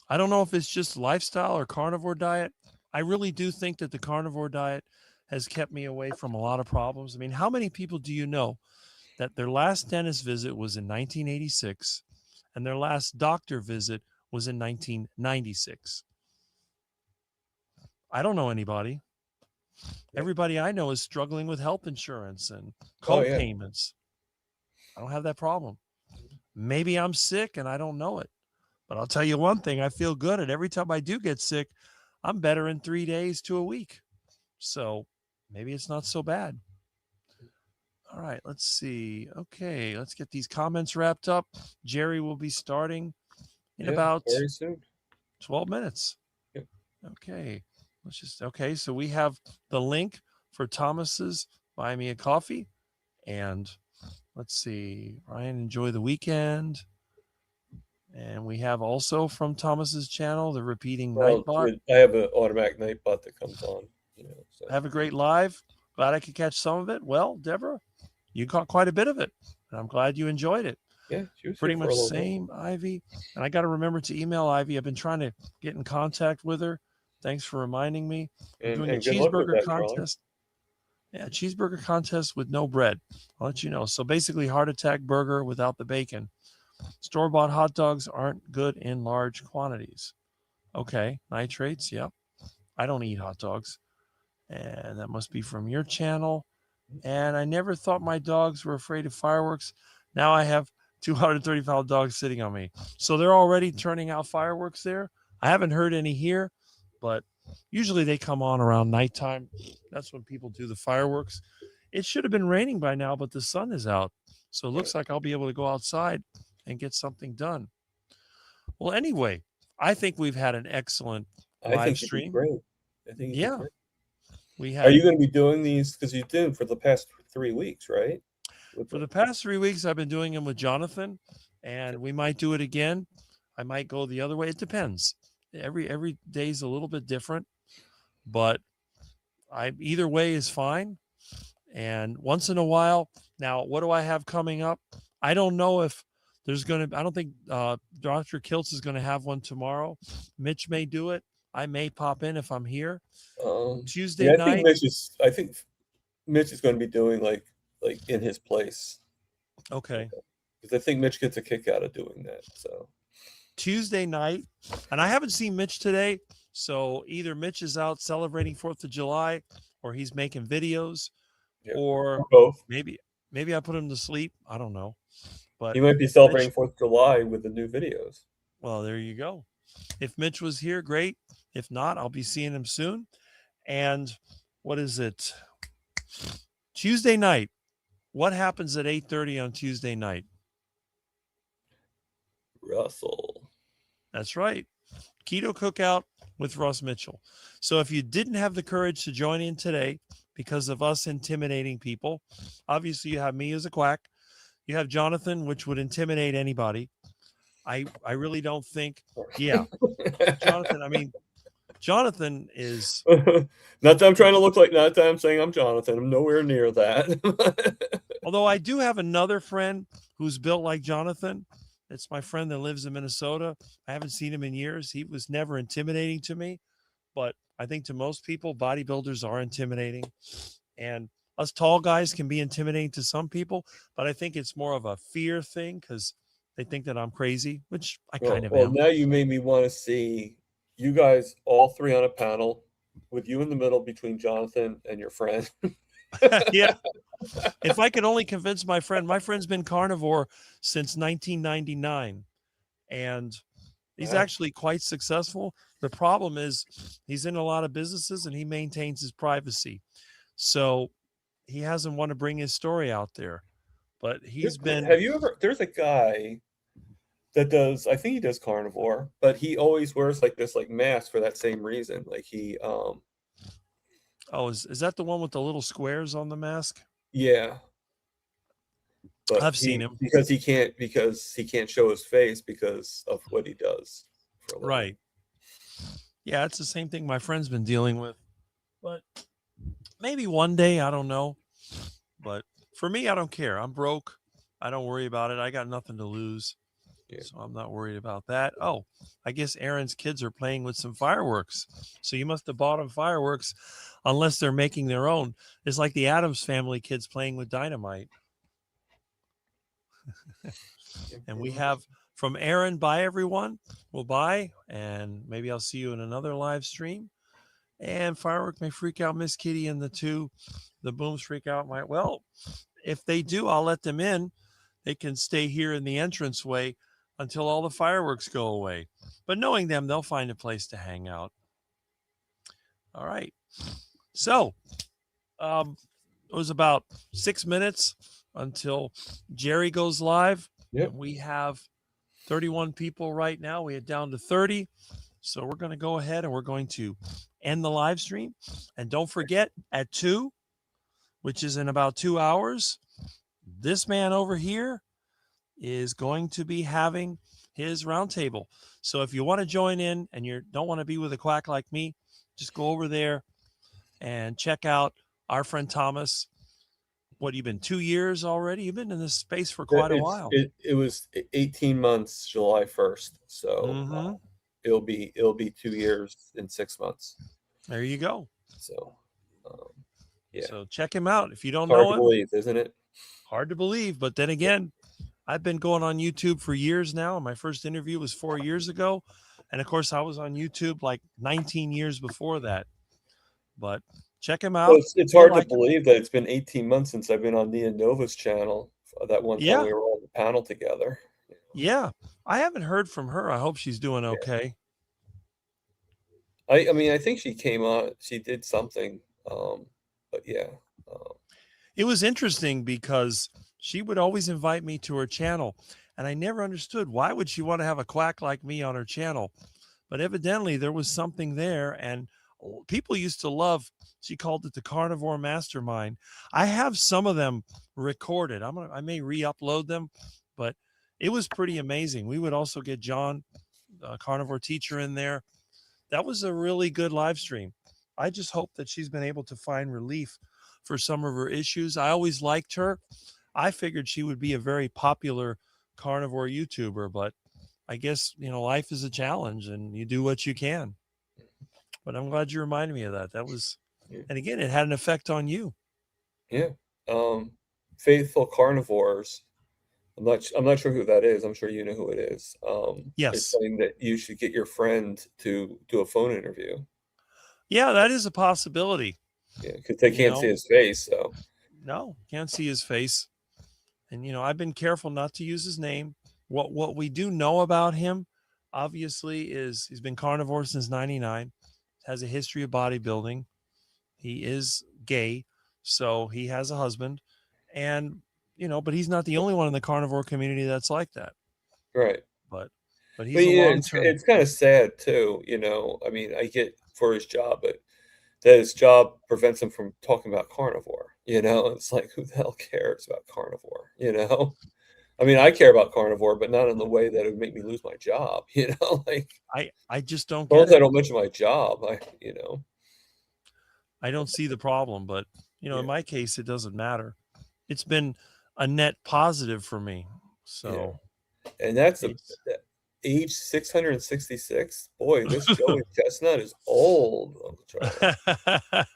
I don't know if it's just lifestyle or carnivore diet. I really do think that the carnivore diet has kept me away from a lot of problems. I mean, how many people do you know that their last dentist visit was in 1986 and their last doctor visit was in 1996? I don't know anybody. Everybody I know is struggling with health insurance and co-payments. I don't have that problem. Maybe I'm sick and I don't know it. But I'll tell you one thing, I feel good. And every time I do get sick, I'm better in 3 days to a week. So maybe it's not so bad. All right, let's see. Okay, let's get these comments wrapped up. Jerry will be starting in about very soon. 12 minutes. Yep. Okay, okay, so we have the link for Thomas's Buy Me a Coffee. And let's see, Ryan, enjoy the weekend. And we have also from Thomas's channel, the repeating Nightbot. I have an automatic Nightbot that comes on. So. Have a great live. Glad I could catch some of it. Well, Deborah, you caught quite a bit of it. And I'm glad you enjoyed it. Yeah, she was pretty much the same, Ivy. And I got to remember to email Ivy. I've been trying to get in contact with her. Thanks for reminding me. We're doing a cheeseburger contest. Yeah, cheeseburger contest with no bread. I'll let you know. So basically, heart attack burger without the bacon. Store-bought hot dogs aren't good in large quantities. Okay, nitrates, yep. I don't eat hot dogs. And that must be from your channel. And I never thought my dogs were afraid of fireworks. Now I have 235 dogs sitting on me. So they're already turning out fireworks there. I haven't heard any here, but usually they come on around nighttime. That's when people do the fireworks. It should have been raining by now, but the sun is out. So it looks like I'll be able to go outside and get something done. Well, anyway, I think we've had an excellent live stream. Great. I think yeah. Great. Are you going to be doing these because you did for the past 3 weeks, right? For the past 3 weeks, I've been doing them with Jonathan, and we might do it again. I might go the other way. It depends. Every day is a little bit different, but either way is fine. And once in a while, now what do I have coming up? I don't know if there's going to. I don't think Dr. Kiltz is going to have one tomorrow. Mitch may do it. I may pop in if I'm here. Tuesday night. I think Mitch is going to be doing like in his place. Okay. Because I think Mitch gets a kick out of doing that. So Tuesday night, and I haven't seen Mitch today. So either Mitch is out celebrating 4th of July, or he's making videos, or both. Maybe I put him to sleep. I don't know. But he might be celebrating 4th of July with the new videos. Well, there you go. If Mitch was here, great. If not, I'll be seeing him soon. And what is it? Tuesday night. What happens at 8:30 on Tuesday night? Russell. That's right. Keto Cookout with Russ Mitchell. So if you didn't have the courage to join in today because of us intimidating people, obviously you have me as a quack. You have Jonathan, which would intimidate anybody. I really don't think. Yeah. Jonathan, I mean, Jonathan is. Not that I'm trying to look like, not that I'm saying I'm Jonathan. I'm nowhere near that. Although I do have another friend who's built like Jonathan. It's my friend that lives in Minnesota. I haven't seen him in years. He was never intimidating to me. But I think to most people, bodybuilders are intimidating. And us tall guys can be intimidating to some people. But I think it's more of a fear thing because they think that I'm crazy, which I kind of am. Well, now you made me want to see you guys all three on a panel with you in the middle between Jonathan and your friend. Yeah. If I could only convince my friend's been carnivore since 1999. And he's actually quite successful. The problem is he's in a lot of businesses and he maintains his privacy. So he hasn't wanted to bring his story out there. But he's been, Have you ever? There's a guy that does. I think he does carnivore, but he always wears like this like mask for that same reason. Like he, oh, is that the one with the little squares on the mask? yeah. But I've seen him. because he can't show his face because of what he does for a living. Right. Yeah, it's the same thing my friend's been dealing with. But maybe one day, I don't know. But for me, I don't care. I'm broke. I don't worry about it. I got nothing to lose. Yeah. So I'm not worried about that. Oh, I guess Aaron's kids are playing with some fireworks. So you must have bought them fireworks unless they're making their own. It's like the Addams Family kids playing with dynamite. And we have from Aaron, bye everyone. Well, bye. And maybe I'll see you in another live stream. And firework may freak out Miss Kitty and the booms freak out my, well, if they do, I'll let them in. They can stay here in the entranceway until all the fireworks go away. But knowing them, they'll find a place to hang out. All right. So it was about 6 minutes until Jerry goes live. Yep. And we have 31 people right now. We are down to 30. So we're going to go ahead and we're going to end the live stream. And don't forget, at 2, which is in about 2 hours, this man over here is going to be having his roundtable. So if you want to join in and you don't want to be with a quack like me, just go over there and check out our friend Thomas. What, you've been 2 years already? You've been in this space for quite a while. It was 18 months, July 1st. So it'll be 2 years in 6 months. There you go. So yeah. So check him out. If you don't Hard know to him, believe, isn't it? hard to believe. But then again, I've been going on YouTube for years now. My first interview was 4 years ago. And of course, I was on YouTube like 19 years before that. But check him out. Well, it's hard to believe that it's been 18 months since I've been on Nia Nova's channel. That one time we were on the panel together. Yeah. I haven't heard from her. I hope she's doing okay. I mean, I think she came on. She did something. But yeah. It was interesting because she would always invite me to her channel. And I never understood, why would she want to have a quack like me on her channel? But evidently there was something there. And people used to love, she called it the Carnivore Mastermind. I have some of them recorded. I may re-upload them, but it was pretty amazing. We would also get John, the carnivore teacher, in there. That was a really good live stream. I just hope that she's been able to find relief for some of her issues. I always liked her. I figured she would be a very popular carnivore YouTuber, but I guess, life is a challenge and you do what you can. But I'm glad you reminded me of that. That was, and again, it had an effect on you. Yeah. Faithful Carnivores. I'm not sure who that is. I'm sure you know who it is. Yes. It's saying that you should get your friend to do a phone interview. Yeah, that is a possibility. Yeah, because they can't see his face. So no, can't see his face. And I've been careful not to use his name. What we do know about him, obviously, is he's been carnivore since '99. Has a history of bodybuilding. He is gay, so he has a husband, and but he's not the only one in the carnivore community that's like that. Right. But he's a long-term. It's kind of sad too. I mean, I get for his job, but that his job prevents him from talking about carnivore. It's like, who the hell cares about carnivore? I mean, I care about carnivore, but not in the way that it would make me lose my job. Like I just don't. As long as I don't mention my job, I don't see the problem, but in my case, it doesn't matter. It's been a net positive for me. So, and that's age 666. Boy, this Joey Chestnut is old, Uncle Charlie.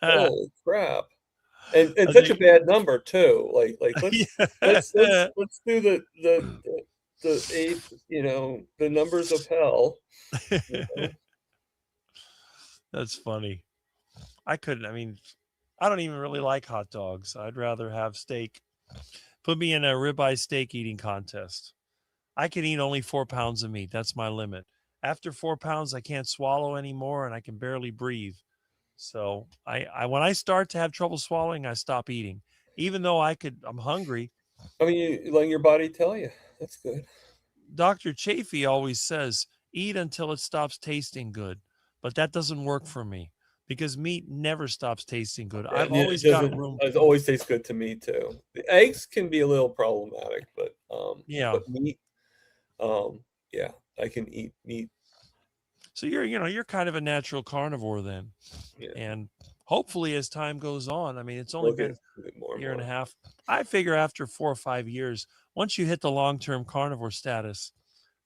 Holy crap! And such a bad number too. Like let's do the age, the numbers of hell. That's funny. I don't even really like hot dogs. I'd rather have steak. Put me in a ribeye steak eating contest. I can eat only 4 pounds of meat. That's my limit. After 4 pounds, I can't swallow anymore and I can barely breathe. So I when I start to have trouble swallowing, I stop eating, even though I'm hungry. I mean, you letting your body tell you. That's good. Dr. Chafee always says, eat until it stops tasting good. But that doesn't work for me because meat never stops tasting good. I've Yeah, always got room. it always tastes good to me too. The eggs can be a little problematic, Yeah. but meat, yeah, I can eat meat. So you're kind of a natural carnivore then. Yeah, And hopefully as time goes on, I mean, it's only we'll been get more a year and a more. half. I figure after 4 or 5 years, once you hit the long-term carnivore status,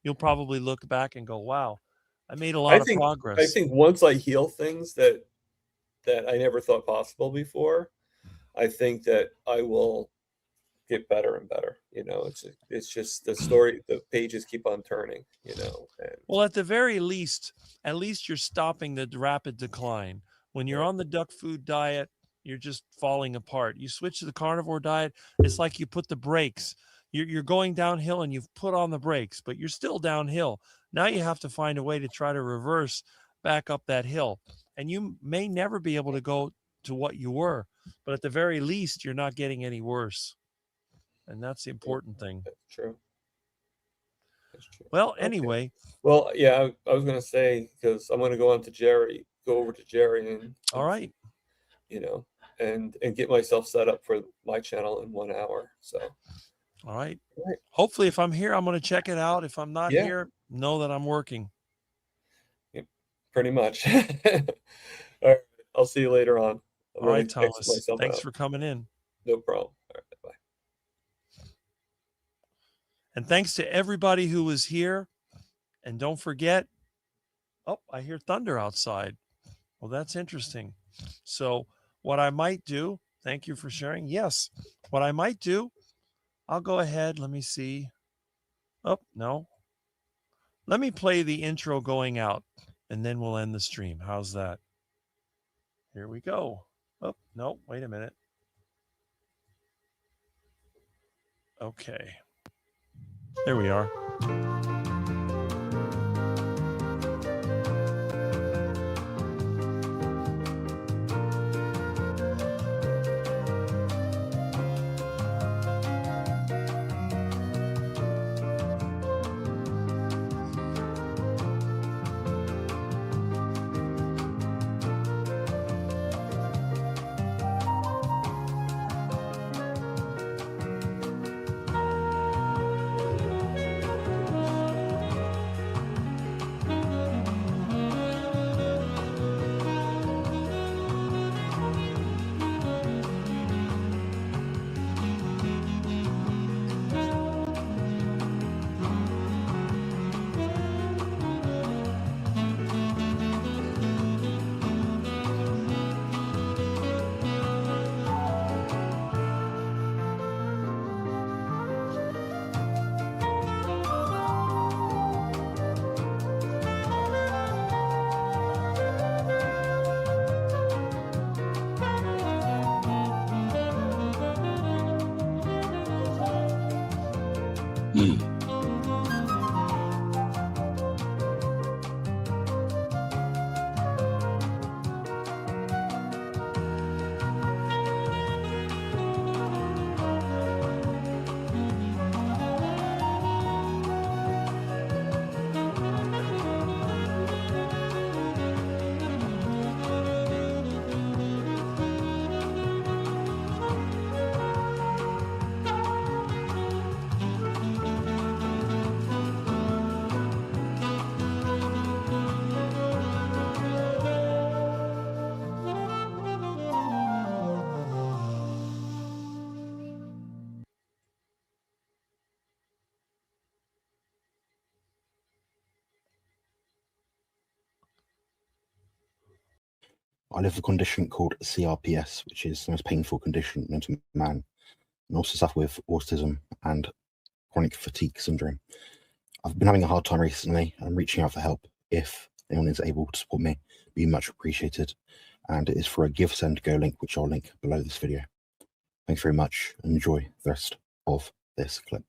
you'll probably look back and go, wow, I made a lot of I progress. think once I heal things that I never thought possible before, I think that I will get better and better. You know, it's just the story, the pages keep on turning, you know. And Well, at the very least, at least you're stopping the rapid decline. When you're right. on the duck food diet, you're just falling apart. You switch to the carnivore diet, it's like you put the brakes. You're going downhill and you've put on the brakes, but you're still downhill. Now you have to find a way to try to reverse back up that hill. And you may never be able to go to what you were, but at the very least, you're not getting any worse. And that's the important thing. That's true. That's true. Well, Okay. anyway, Well, yeah, I was gonna say, because I'm gonna go over to Jerry and all right. you know, and get myself set up for my channel in 1 hour. So All right. all right. Hopefully, if I'm here, I'm going to check it out. If I'm not Yeah. here, know that I'm working. Pretty much. All right. I'll see you later on. I'm All right, gonna exit Thomas. myself Thanks out. for coming in. No problem. All right, bye. And thanks to everybody who was here. And don't forget, oh, I hear thunder outside. Well, that's interesting. So, what I might do, thank you for sharing. Yes, what I might do, I'll go ahead. Let me see. Oh, no. Let me play the intro going out and then we'll end the stream. How's that? Here we go. Oh, no, wait a minute. Okay. There we are. I live with a condition called CRPS, which is the most painful condition known to man, and also suffer with autism and chronic fatigue syndrome. I've been having a hard time recently, and I'm reaching out for help. If anyone is able to support me, it'd be much appreciated. And it is for a Give, Send, Go link, which I'll link below this video. Thanks very much, and enjoy the rest of this clip.